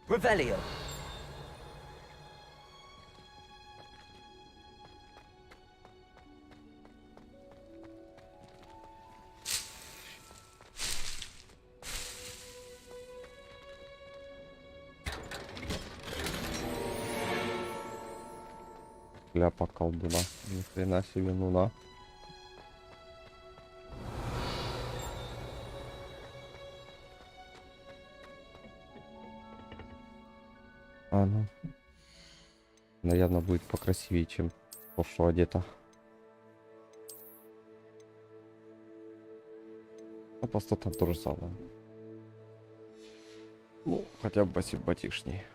Revelio. Ляпа колдуна. Ни хрена себе, ну на. А ну. Она явно будет покрасивее, чем то, что одета. А просто там то же самое. Ну, хотя бы посимпатичнее.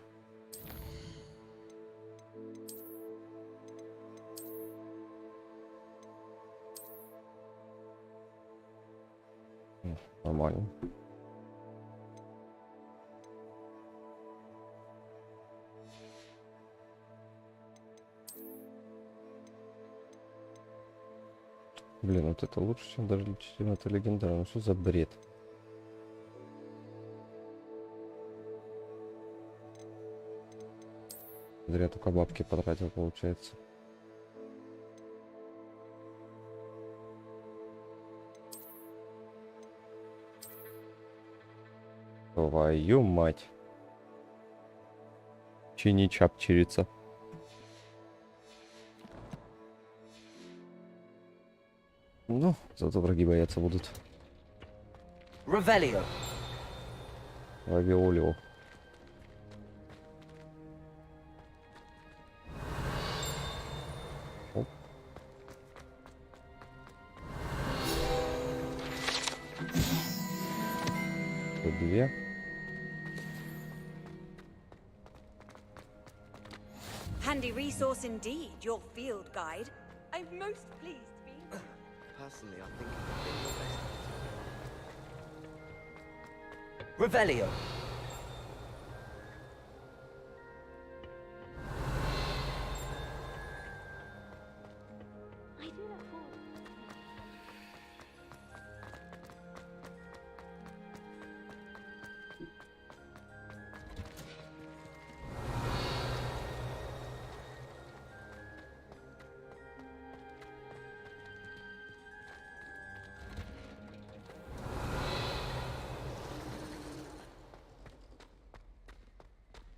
Нормально. Блин, вот это лучше, чем даже это легендарно. Ну что за бред? Зря только бабки потратил, получается. Твою мать. чини чапчерица. Ну, зато враги бояться будут. Revelio. Равиолио. Оп. Тут две. Handy resource indeed, your field guide. I'm most pleased to be. Personally, I think it would be your best. Revelio.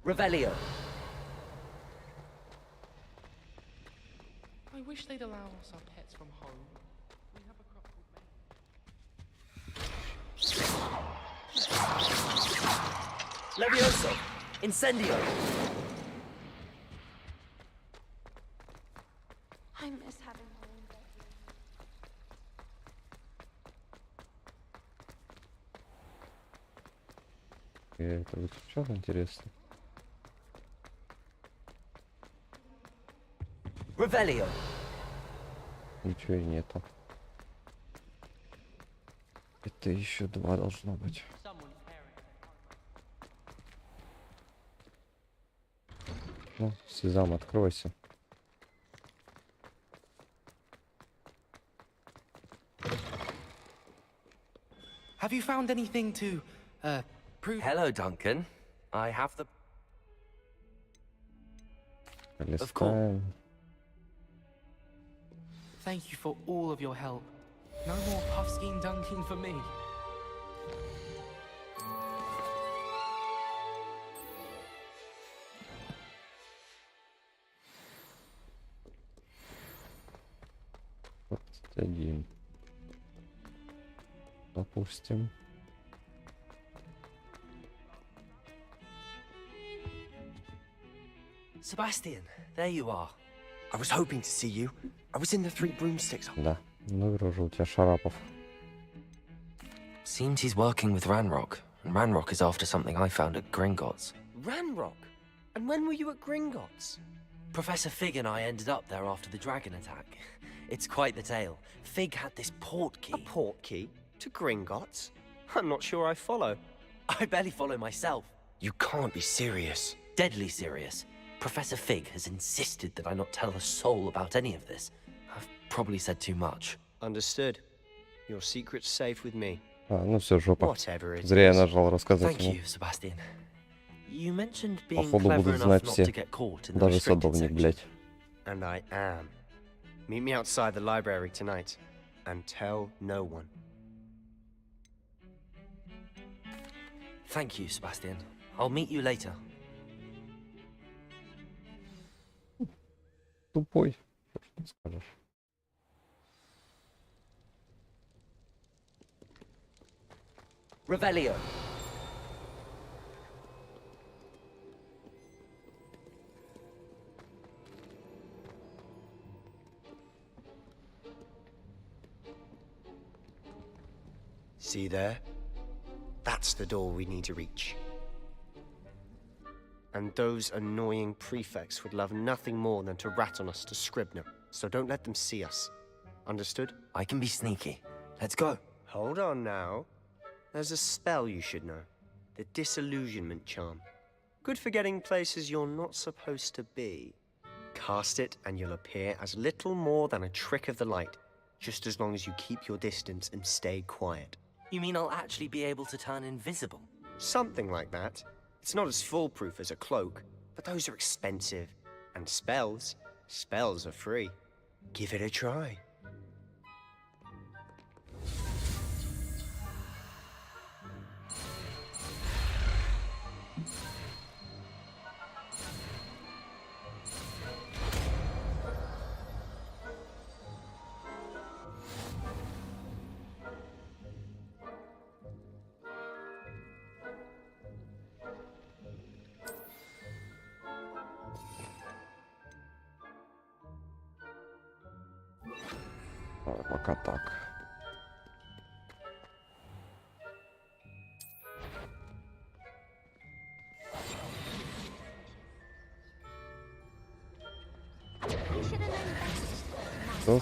Revelio. I wish they'd allow us our pets from home. We have a crop called Levioso. Incendio. I miss having my own bedroom. Я это выключал, интересно. Revelio. Ничего и нету. Это еще два должно быть. Ну, Сезам, откройся. Have you found anything to, prove? Hello, Duncan. I have the... Of course. Thank you for all of your help. No more puff scheme dunking for me. Вот один. Допустим. Sebastian, there you are. I was hoping to see you. I was in the Three Broomsticks. Да, ну вижу у тебя Шарапов. Seems he's working with Ranrock, and Ranrock is after something I found at Gringotts. Ranrock? And when were you at Gringotts? Professor Fig and I ended up there after the dragon attack. It's quite the tale. Fig had this port key. A port key? To Gringotts? I'm not sure I follow. I barely follow myself. You can't be serious. Deadly serious. Professor Fig has insisted that I not tell a soul about any of this. I've probably said too much. Understood. Your secret's safe with me. А, ну все, жопа. Whatever it Зря я is. нажал рассказать Thank ему. you, Sebastian. You mentioned being Походу clever будут enough знать not все. to get caught in the Даже restricted садовник, section. блядь. And I am. Meet me outside the library tonight. And tell no one. Thank you, Sebastian. I'll meet you later. Тупой. Что скажешь? Revelio. See there? That's the door we need to reach. And those annoying prefects would love nothing more than to rat on us to Scribner, so don't let them see us. Understood? I can be sneaky. Let's go. Hold on now. There's a spell you should know. The Disillusionment Charm. Good for getting places you're not supposed to be. Cast it and you'll appear as little more than a trick of the light, just as long as you keep your distance and stay quiet. You mean I'll actually be able to turn invisible? Something like that. It's not as foolproof as a cloak, but those are expensive. And spells are free. Give it a try. Пока так.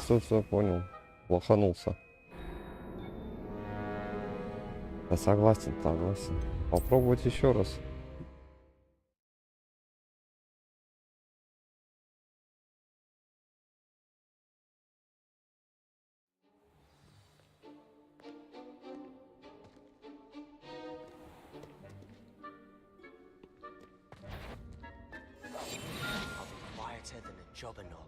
Все, понял. Лоханулся. Я согласен. Попробовать еще раз. Quieter than a jobberknoll.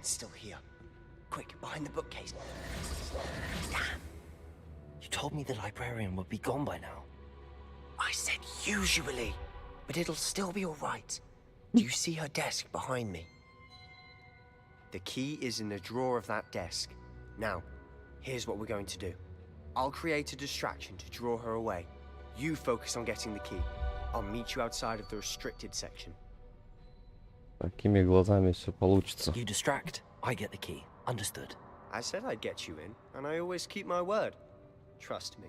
Still here. Quick, behind the bookcase. Damn! You told me the librarian would be gone by now. I said usually, but it'll still be all right. Do you see her desk behind me? The key is in the drawer of that desk. Now, here's what we're going to do. I'll create a distraction to draw her away. You focus on getting the key. I'll meet you outside of the restricted section. Такими глазами все получится. You distract, I get the key. Understood. I said I'd get you in, and I always keep my word. Trust me.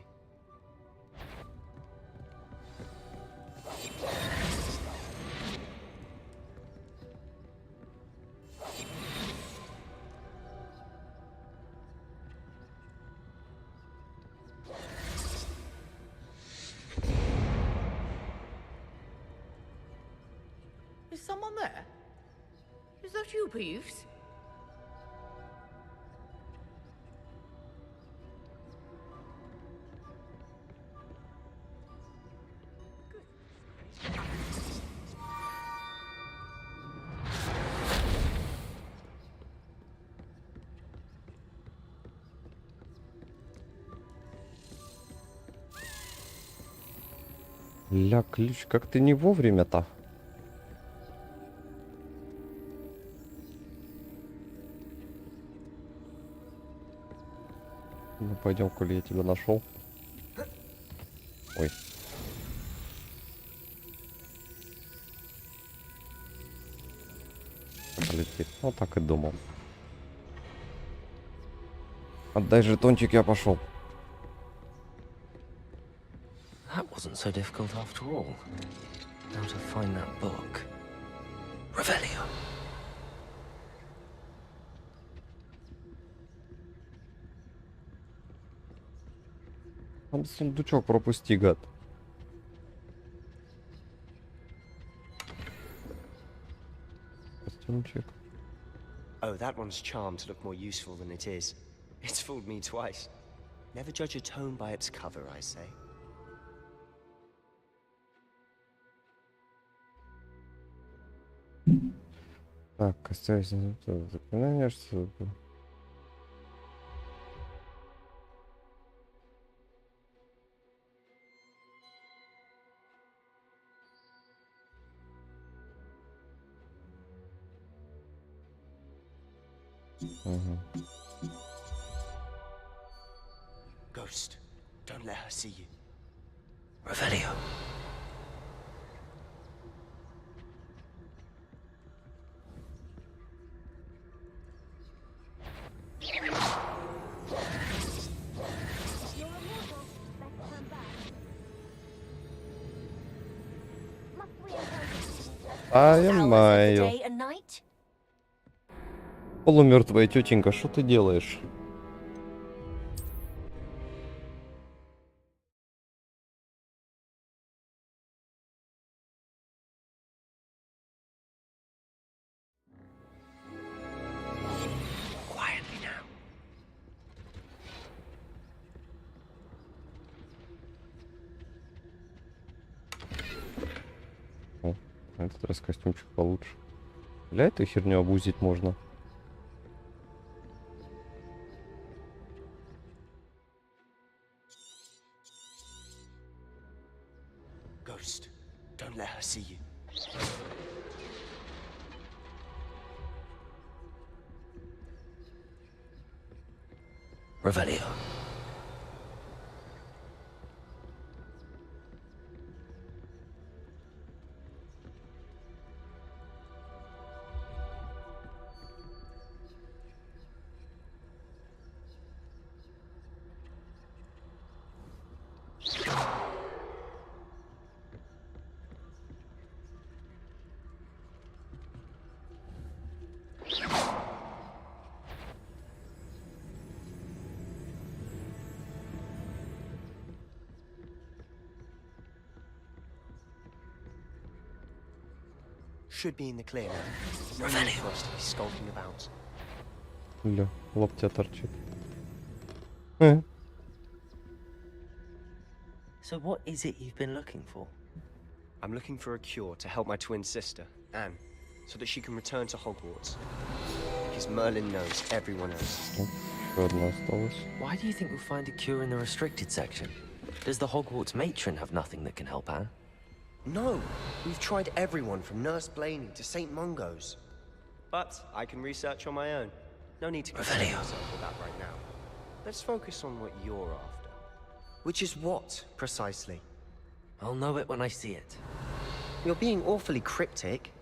Is someone there? Is that you, Peeves? Ля, ключ, как ты не вовремя-то? Ну пойдем, коли я тебя нашел. Ой. Полетит. Ну так и думал. Отдай жетончик, я пошел. That wasn't so difficult after all. How to find that book? Revelio. Там сундучок пропусти, гад. Костюмчик. Oh, that one's charmed to look more useful than it is. It's fooled me twice. Never judge a tome by its cover, I say. Так, касаюсь заклинания, что это? Ghost, don't let her see you. Revelio. Ай-маю. Полумертвая тетенька, что ты делаешь? Quietly now. этот раз костюмчик получше. Для этой херню обузить можно. Ghost, don't let her see you. Revelio. Should be in the clear now. No need for us to be skulking about. Бля, локтя торчит. So what is it you've been looking for? I'm looking for a cure to help my twin sister, Anne, so that she can return to Hogwarts. Because Merlin knows everyone else. Еще одна осталась. Why do you think we'll find a cure in the restricted section? Does the Hogwarts matron have nothing that can help Anne? No, we've tried everyone from Nurse Blaney to St. Mungo's. But I can research on my own. No need to concern yourself with that right now. Let's focus on what you're after. Which is what, precisely? I'll know it when I see it. You're being awfully cryptic.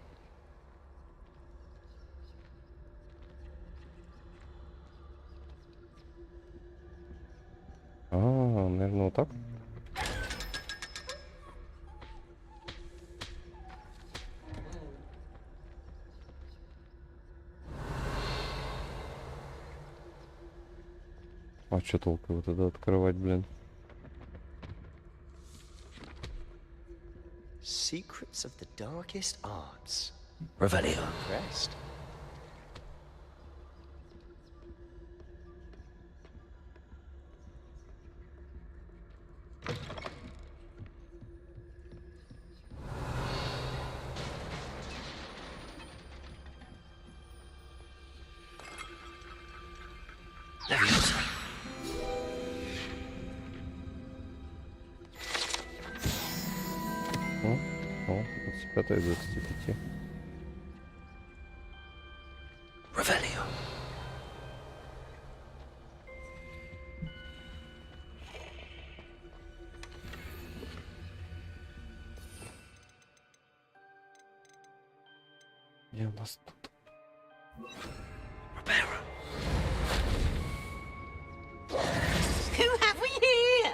Наверное, вот так. А что толку вот это открывать, блин? Secrets of the darkest arts. Revelio. Impressed. О, 25 из 25. Revelio. Где у нас тут? Who have we here?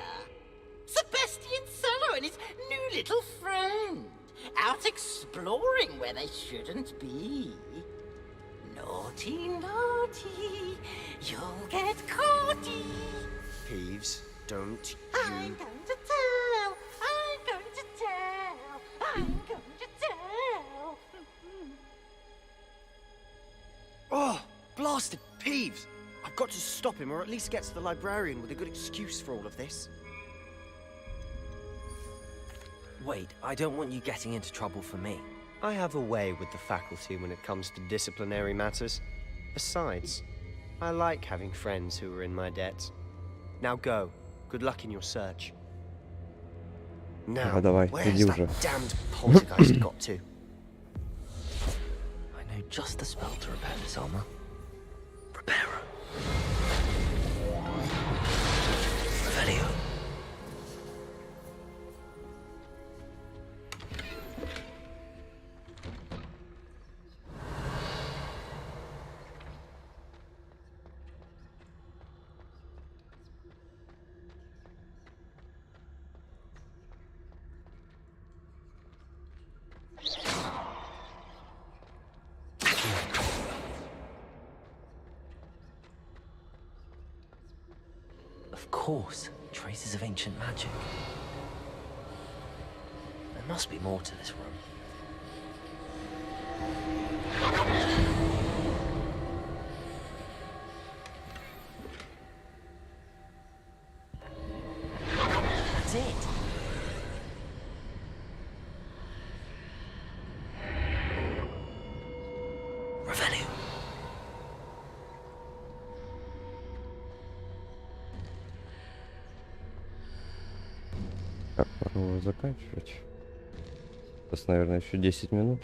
Sebastian Sallow and his new little friend. Out exploring where they shouldn't be. Naughty, naughty, you'll get caughty. Peeves, don't I'm you... going to tell, I'm going to tell, I'm going to tell. Oh, blasted Peeves! I've got to stop him, or at least get to the librarian with a good excuse for all of this. Wait, I don't want you getting into trouble for me. I have a way with the faculty when it comes to disciplinary matters. Besides, I like having friends who are in my debt. Now go. Good luck in your search. Now, Давай, where's иди that уже. damned poltergeist got to? I know just the spell to repair this armor. Reparo. Revelio. Of course, traces of ancient magic. There must be more to this room. That's it. думаю, заканчивать. Сейчас, наверное, еще 10 минут.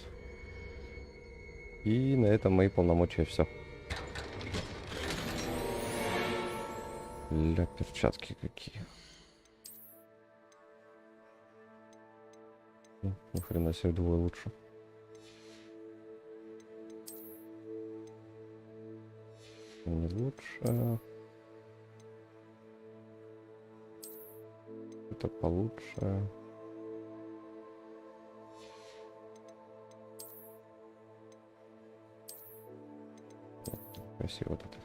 И на этом мои полномочия все. Ля, перчатки какие. Ну, ни хрена себе, двое лучше. Не лучше. Это получше. Красиво вот это.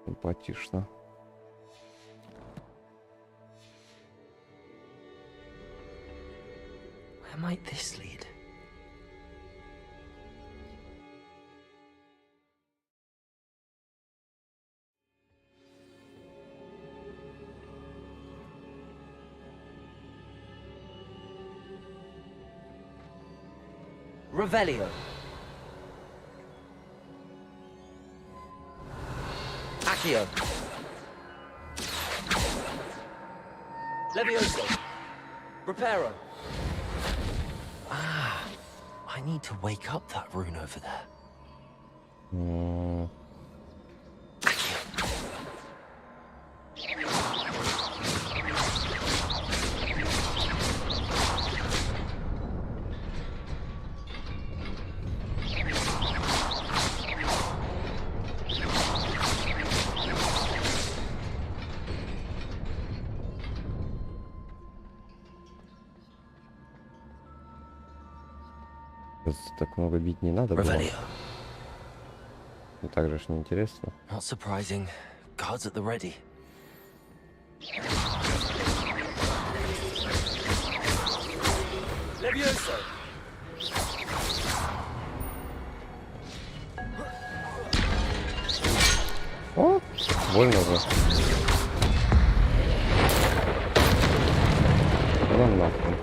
Симпатично. Where might this lead? Revelio. Accio. Levioso. Reparo. Ah, I need to wake up that rune over there. Так много бить не надо было. И так же ж неинтересно. Not surprising. Guards at the ready. Levioso. О, больно же. Ну нахуй.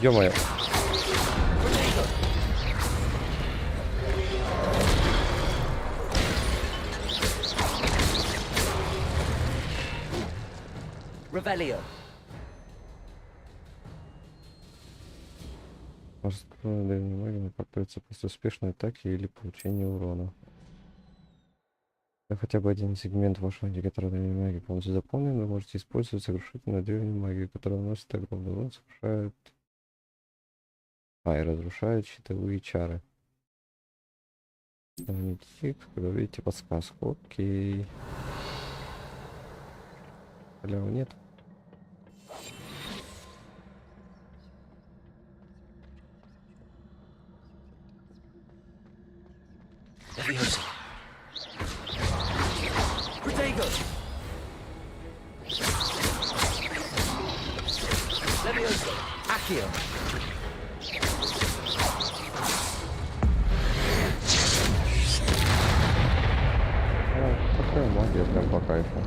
Ё-моё. Revelio. Может, древней магии накапливается после успешной атаки или получения урона. Когда хотя бы один сегмент вашего индикатора древней магии полностью заполнен, вы можете использовать сокрушительную древнюю магию, которая наносит огромный урон, сокрушает... и разрушает щитовые чары. Тик, когда увидите подсказку. Окей. Халявы нет. Levioso. Protego. Levioso. Accio. Такая магия прям по кайфу.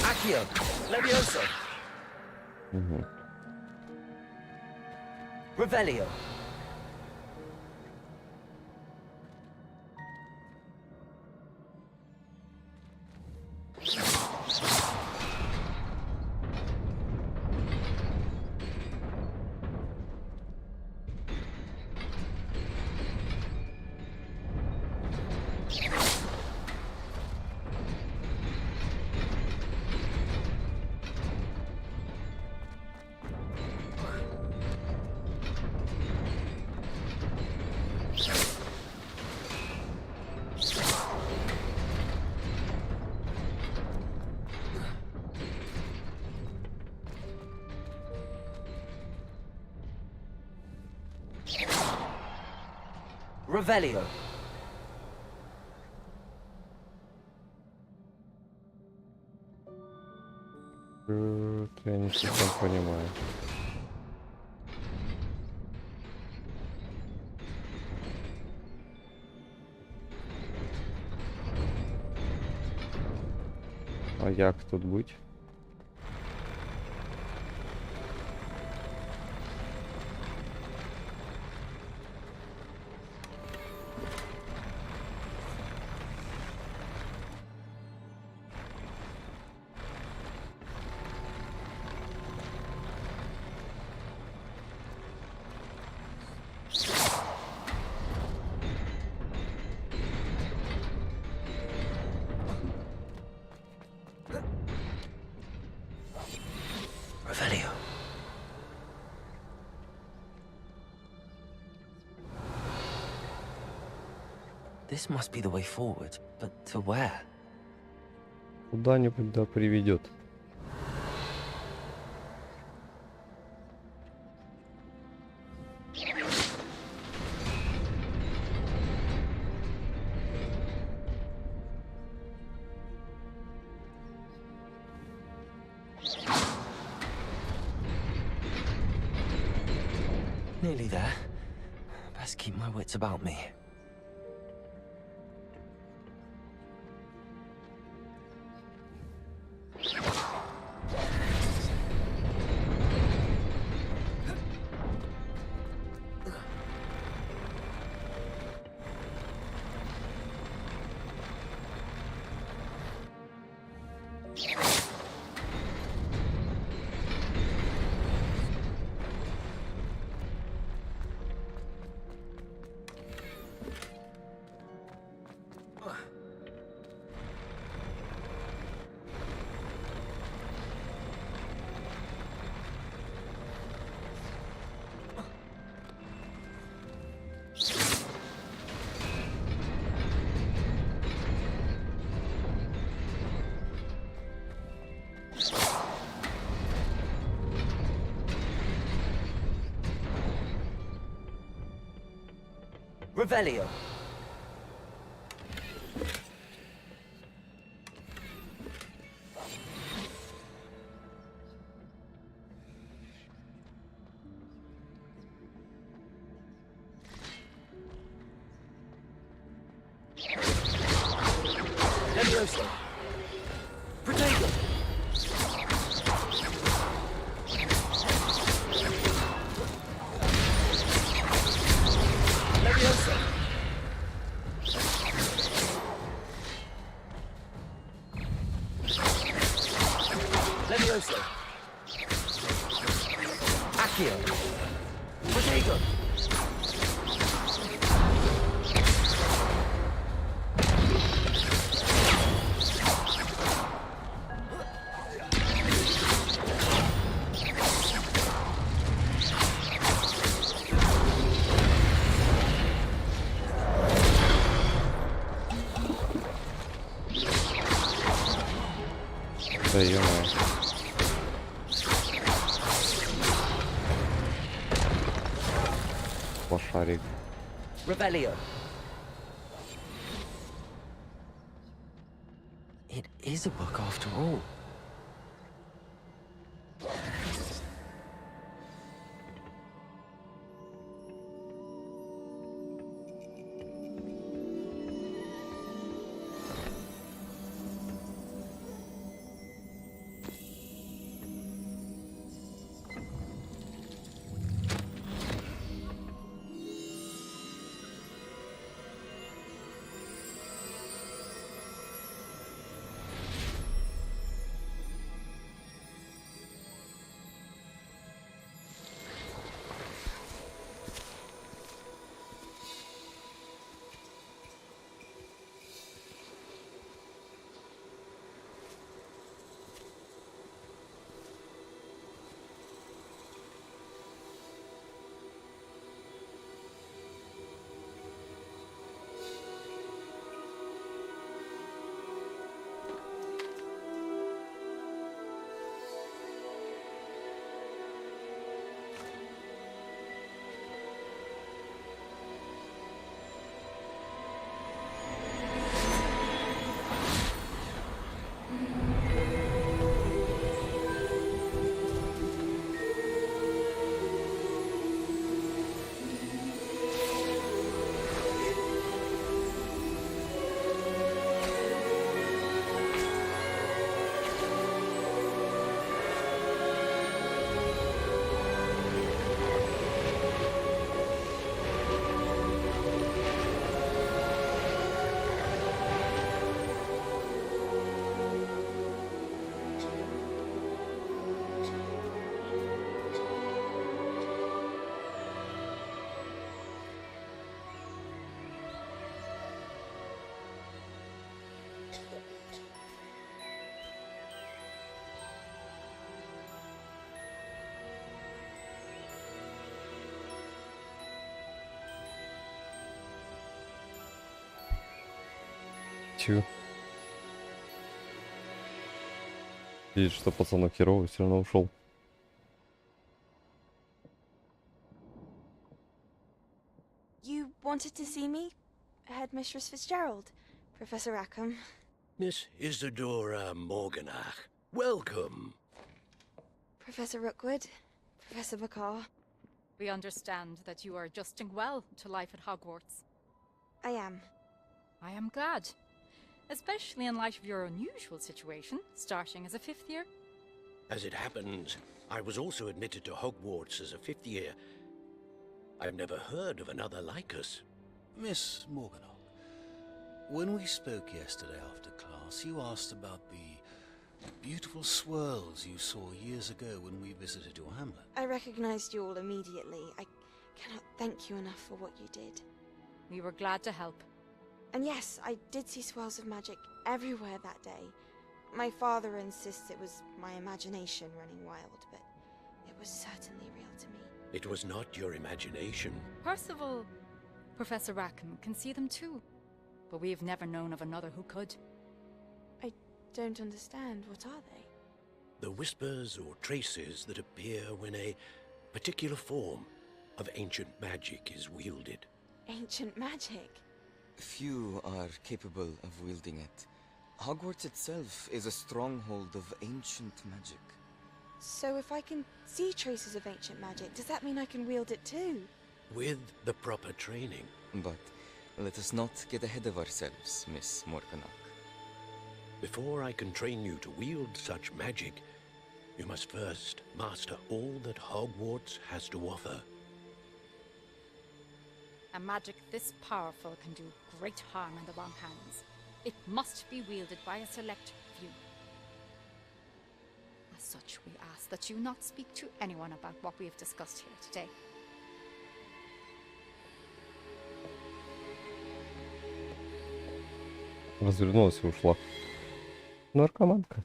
Accio. Levioso. Угу. Revelio. Revelio. Я не совсем понимаю. А як тут быть? This must be the way forward, but to where? Куда-нибудь да приведет. Nearly there. Best keep my wits about me. Revelio. Leviosa. Protego. Leviosa. Leviosa. Accio. Protego. Да ё-моё. Лошарик. Revelio. It is a book after all. тю. Видишь, что пацанок херовый, все равно ушел. You wanted to see me? Headmistress Fitzgerald, Professor Rackham. Miss Isadora Morganach, welcome. Professor Rookwood, Professor Bakar. We understand that you are adjusting well to life at Hogwarts. I am. I am glad. Especially in light of your unusual situation, starting as a 5th year. As it happens, I was also admitted to Hogwarts as a 5th year. I've never heard of another like us. Miss Morganach, when we spoke yesterday after class, you asked about the beautiful swirls you saw years ago when we visited your hamlet. I recognized you all immediately. I cannot thank you enough for what you did. We were glad to help. And yes, I did see swirls of magic everywhere that day. My father insists it was my imagination running wild, but it was certainly real to me. It was not your imagination. Percival, Professor Rackham can see them too. But we've never known of another who could. I don't understand. What are they? The whispers or traces that appear when a particular form of ancient magic is wielded. Ancient magic? Few are capable of wielding it. Hogwarts itself is a stronghold of ancient magic. So if I can see traces of ancient magic, does that mean I can wield it too? With the proper training. But let us not get ahead of ourselves, Miss Morganach. Before I can train you to wield such magic, you must first master all that Hogwarts has to offer. A magic this powerful can do great harm in the wrong hands. It must be wielded by a select few. As such, we ask that you not speak to anyone about what we have discussed here today. Развернулась и ушла. Наркоманка.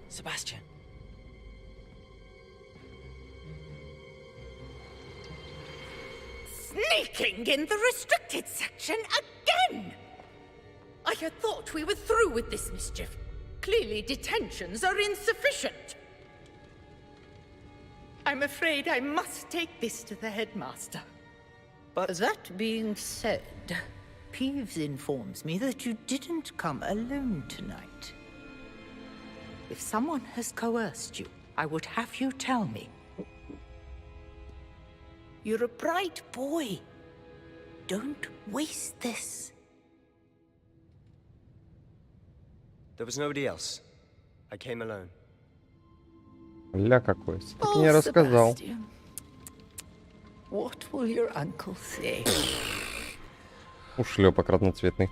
Sebastian. Sneaking in the restricted section again! I had thought we were through with this mischief. Clearly detentions are insufficient. I'm afraid I must take this to the headmaster. But that being said, Peeves informs me that you didn't come alone tonight. If someone has coerced you, I would have you tell me. You're a bright boy. Don't waste this. There was nobody else. I came alone. Ля какой. Так не рассказал. Sebastian, what will your uncle say? Ушлепок разноцветный.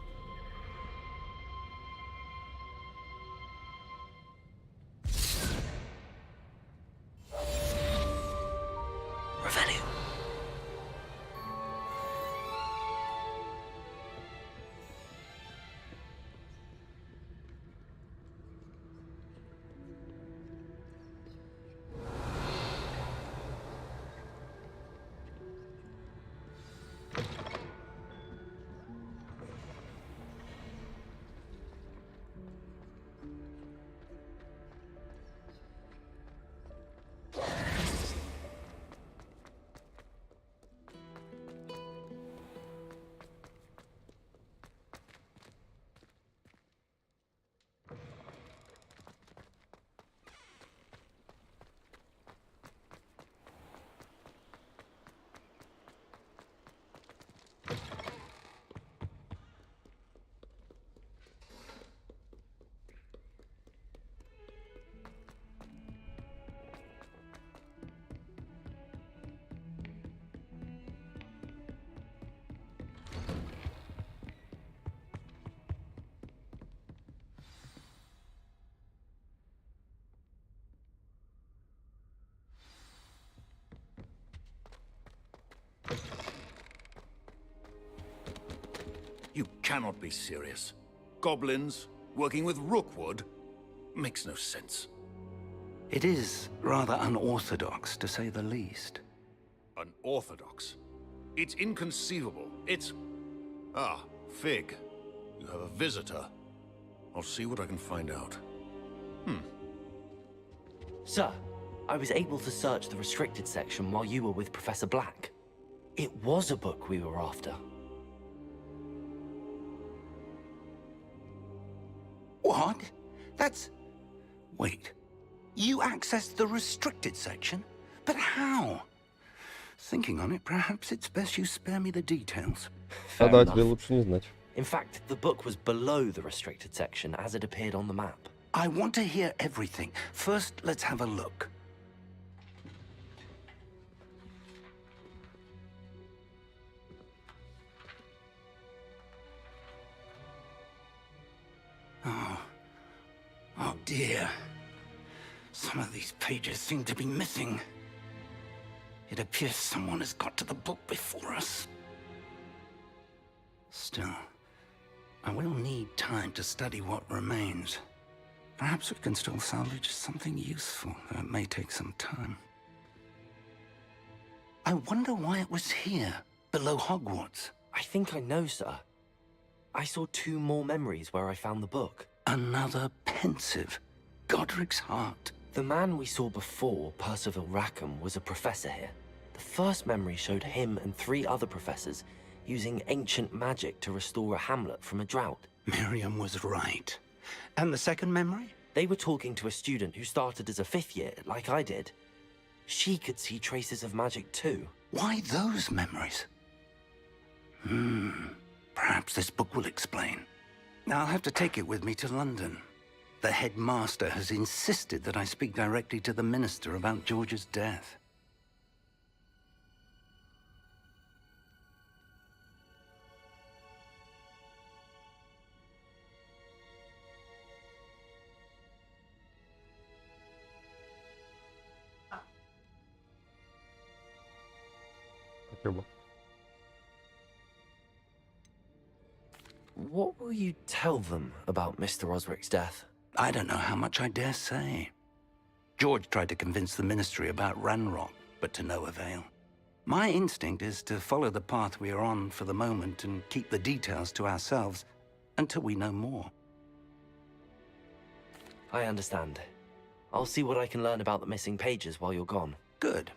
You cannot be serious. Goblins working with Rookwood makes no sense. It is rather unorthodox, to say the least. Unorthodox? It's inconceivable. It's... Ah, Fig. You have a visitor. I'll see what I can find out. Sir, I was able to search the restricted section while you were with Professor Black. It was a book we were after. What? That's... Wait. You accessed the restricted section? But how? Thinking on it, perhaps it's best you spare me the details. Fair Да, enough. тебе лучше не знать. In fact, the book was below the restricted section as it appeared on the map. I want to hear everything. First, let's have a look. Oh dear. Some of these pages seem to be missing. It appears someone has got to the book before us. Still, I will need time to study what remains. Perhaps we can still salvage something useful, though it may take some time. I wonder why it was here, below Hogwarts. I think I know, sir. I saw 2 more memories where I found the book. Another pensive. Godric's heart. The man we saw before, Percival Rackham, was a professor here. The first memory showed him and 3 other professors using ancient magic to restore a hamlet from a drought. Miriam was right. And the second memory? They were talking to a student who started as a 5th year, like I did. She could see traces of magic too. Why those memories? Perhaps this book will explain. I'll have to take it with me to London. The headmaster has insisted that I speak directly to the minister about George's death. What will you tell them about Mr. Osric's death? I don't know how much I dare say. George tried to convince the ministry about Ranrock, but to no avail. My instinct is to follow the path we are on for the moment and keep the details to ourselves until we know more. I understand. I'll see what I can learn about the missing pages while you're gone. Good.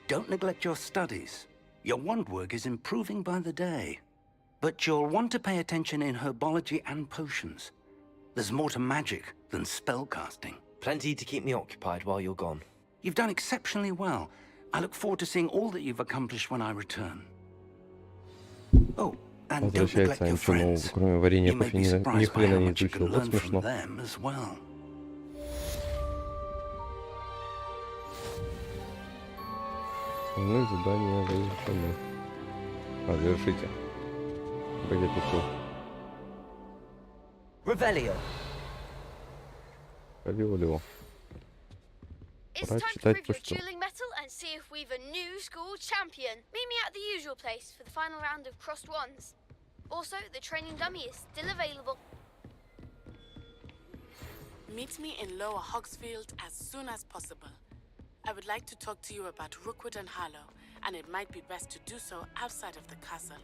Don't neglect your studies. Your wand work is improving by the day. But you'll want to pay attention in herbology and potions. There's more to magic than spellcasting. Plenty to keep me occupied while you're gone. You've done exceptionally well. I look forward to seeing all that you've accomplished when I return. Oh, and don't neglect your friends. Кроме варенья You may кофе be ни surprised by хрена how не much you can изучил. Вот learn from смешно. them as well. Основные задания завершены. Завершите. Погоди, тут Revelio. Равиолио. It's Пора time to читать prove your почту. dueling mettle and see if we've a new school champion. Meet me at the usual place for the final round of crossed wands. Also, the training dummy is still available. Meet me in Lower Hogsfield as soon as possible. I would like to talk to you about Rookwood and Harlow, and it might be best to do so outside of the castle.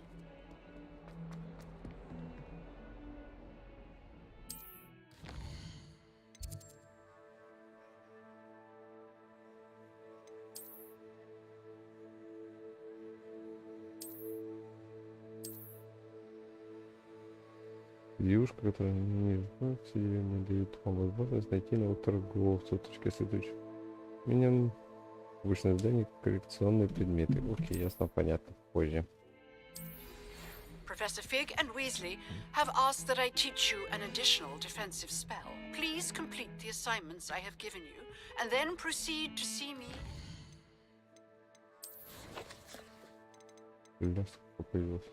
Девушка, которая не знает, все деревни дают вам возможность найти новых торговцев. Точка следующая. У меня обычное задание коллекционные предметы. Окей, ясно, понятно. Позже. Professor Fig and Weasley have asked that I teach you an additional defensive spell. Please complete the assignments I have given you, and then proceed to see me. Бля, сколько появилось.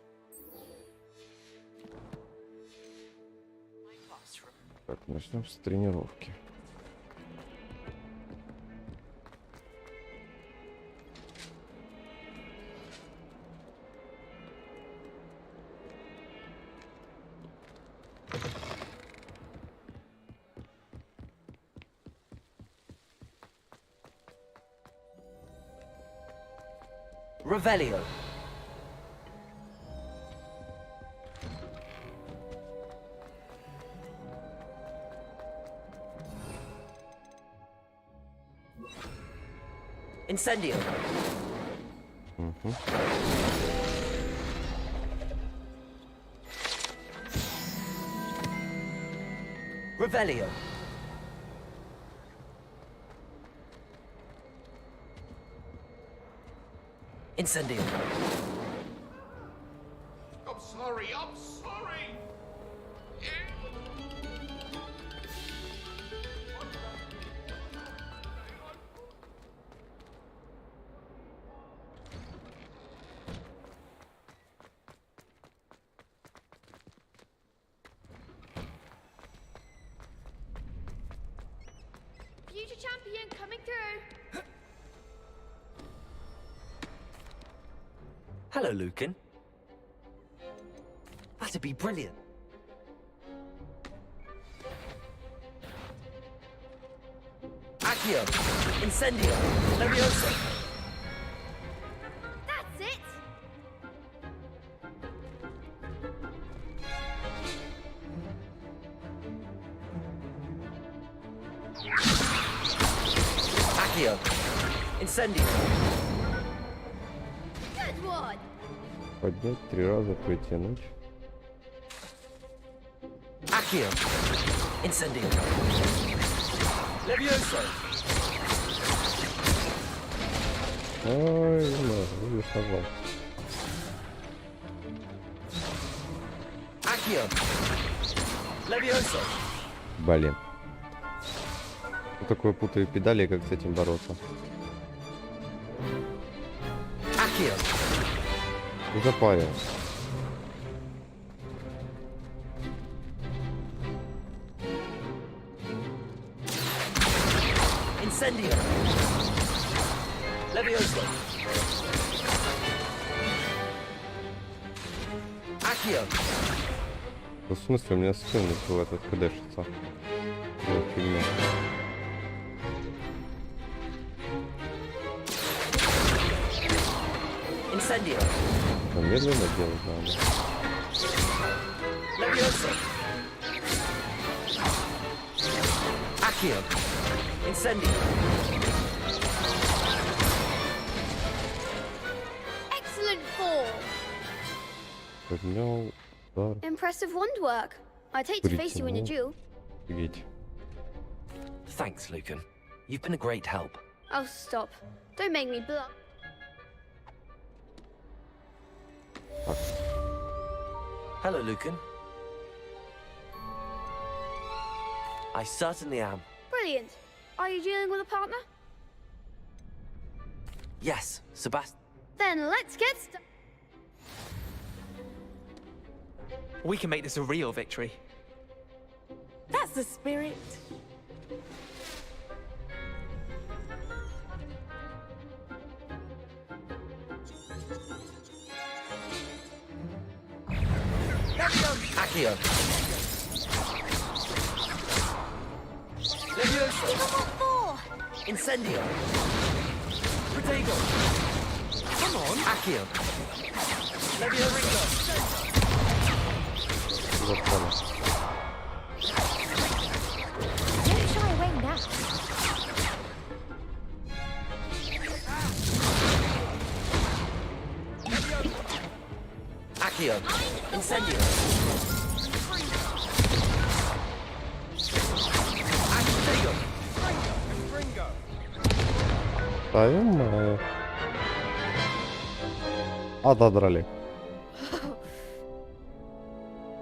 Так, начнем с тренировки. Revelio. Incendio. Revelio. Incendio. I'm sorry, I'm sorry! Future champion coming through. Hello, Lucan. That'd be brilliant. Accio. Incendio. Leviosa. That's it. Accio. Incendio. Good one. Поднять 3 раза, притянуть. Accio. Incendio. Leviosa. Ой, видишь, нажал. Accio. Leviosa. Блин. Что такое путаю педали, как с этим бороться? Accio. Запарил. Incendio. Leviosa. Accio. В смысле, у меня скин начал этот кдэшиться. Фигня. Incendio. Медленно делать надо. Leviosa. Accio. Incendio. Excellent form. Поднял удар. Impressive wand work. I'd hate to face you in a duel. Офигеть. Thanks, Lucan. You've been a great help. Oh, stop. Don't make me blush. Hello, Lucan. I certainly am. Brilliant. Are you dealing with a partner? Yes, Sebastian. Then let's get started. We can make this a real victory. That's the spirit. Accio. Leviosa. Incendio. Protego. Come on. Accio. Leviosa. Don't shy away now. Accio. Incendio. Ставим. Отодрали.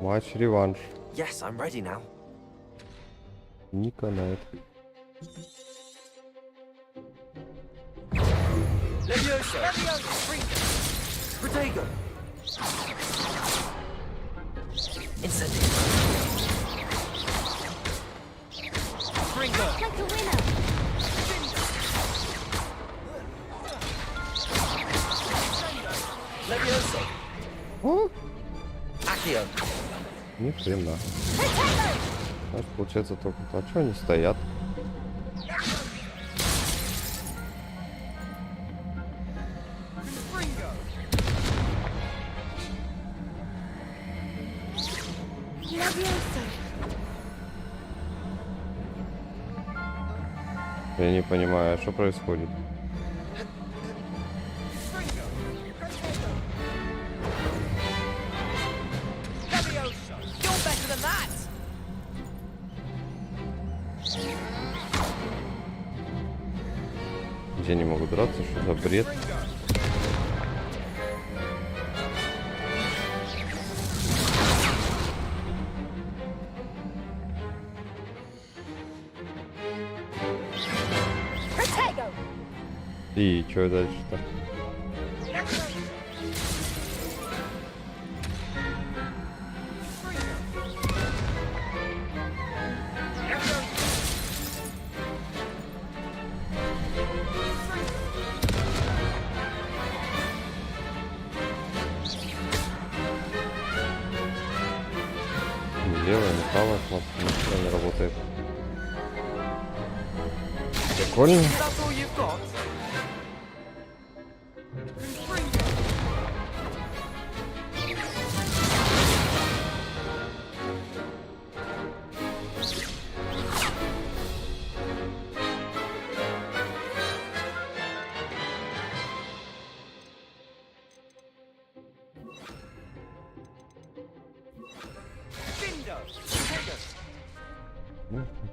Матч-реванш. Yes, I'm ready now. Не канает. Leviosa. Protego. Incendio. Springo. Like a winner. Leviosa. Accio. Ни хрена. Значит, получается только... А что они стоят? Я не понимаю, что происходит. Я не могу драться, что за бред? И что дальше-то? Левая, не правая кнопка, ничего не работает. Прикольно.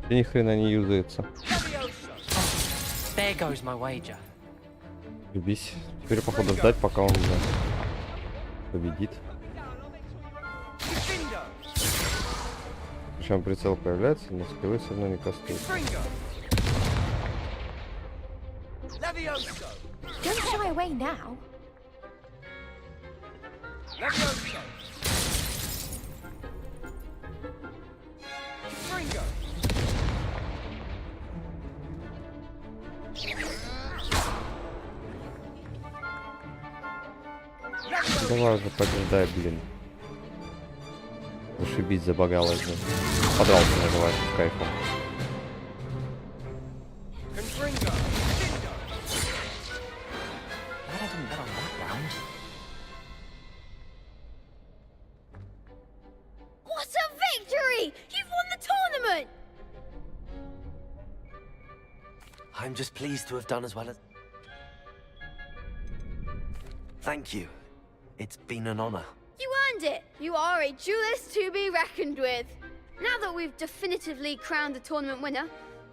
Ни хрена не юзается. There goes my wager. Любись. Теперь походу ждать, пока он победит. Причем прицел появляется, но скиллы все равно не кастуют. Don't shy away now. Давай уже побеждай, блин. Зашибись, забагалась. Подрался называется с кайфом. What a victory! You've won the tournament! I'm just pleased to have done as well as... Thank you. It's been an honor. You earned it! You are a duelist to be reckoned with. Now that we've definitively crowned the tournament winner,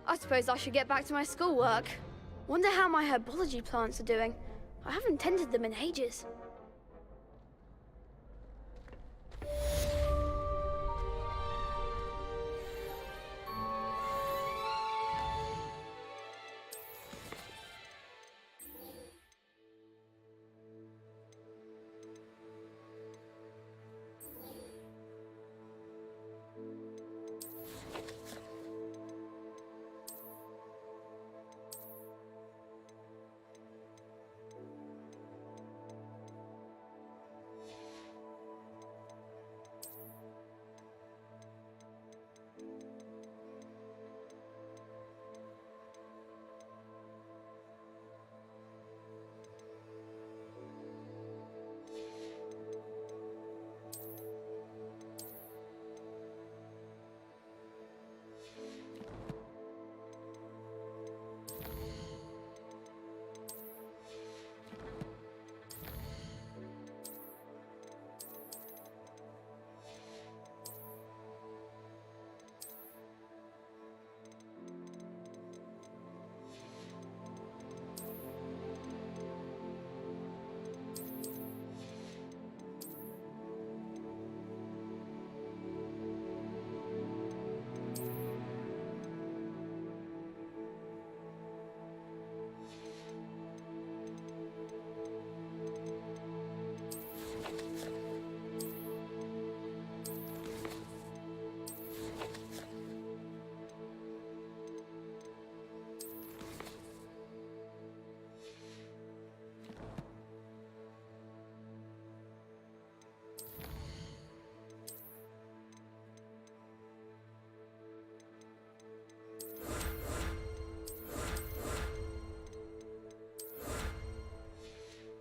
I suppose I should get back to my schoolwork. Wonder how my herbology plants are doing. I haven't tended them in ages.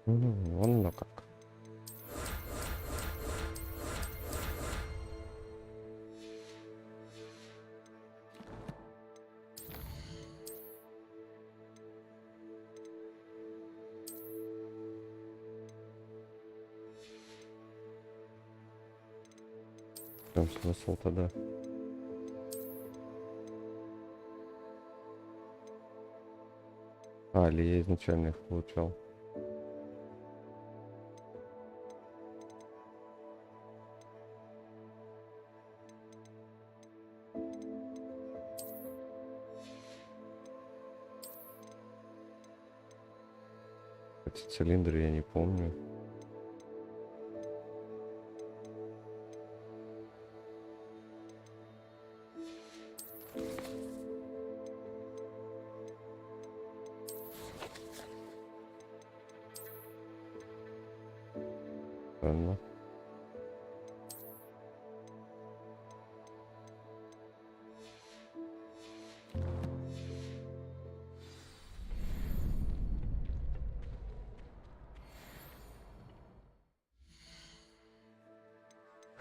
Вон оно как. Там смысл тогда. Или я изначально их получал. Эти цилиндры я не помню. Ладно.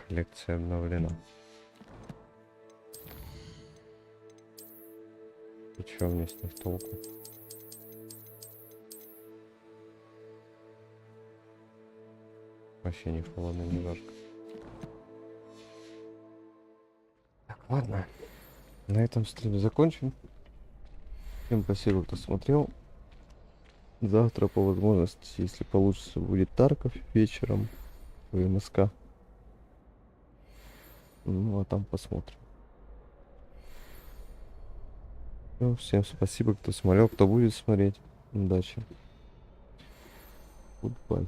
Коллекция обновлена. И чё мне с них толку? Вообще не холодно, не жарко. Так, ладно. На этом стрим закончим. Всем спасибо, кто смотрел. Завтра, по возможности, если получится, будет Тарков вечером в МСК. Ну, а там посмотрим. Ну, всем спасибо, кто смотрел, кто будет смотреть. Удачи. Goodbye.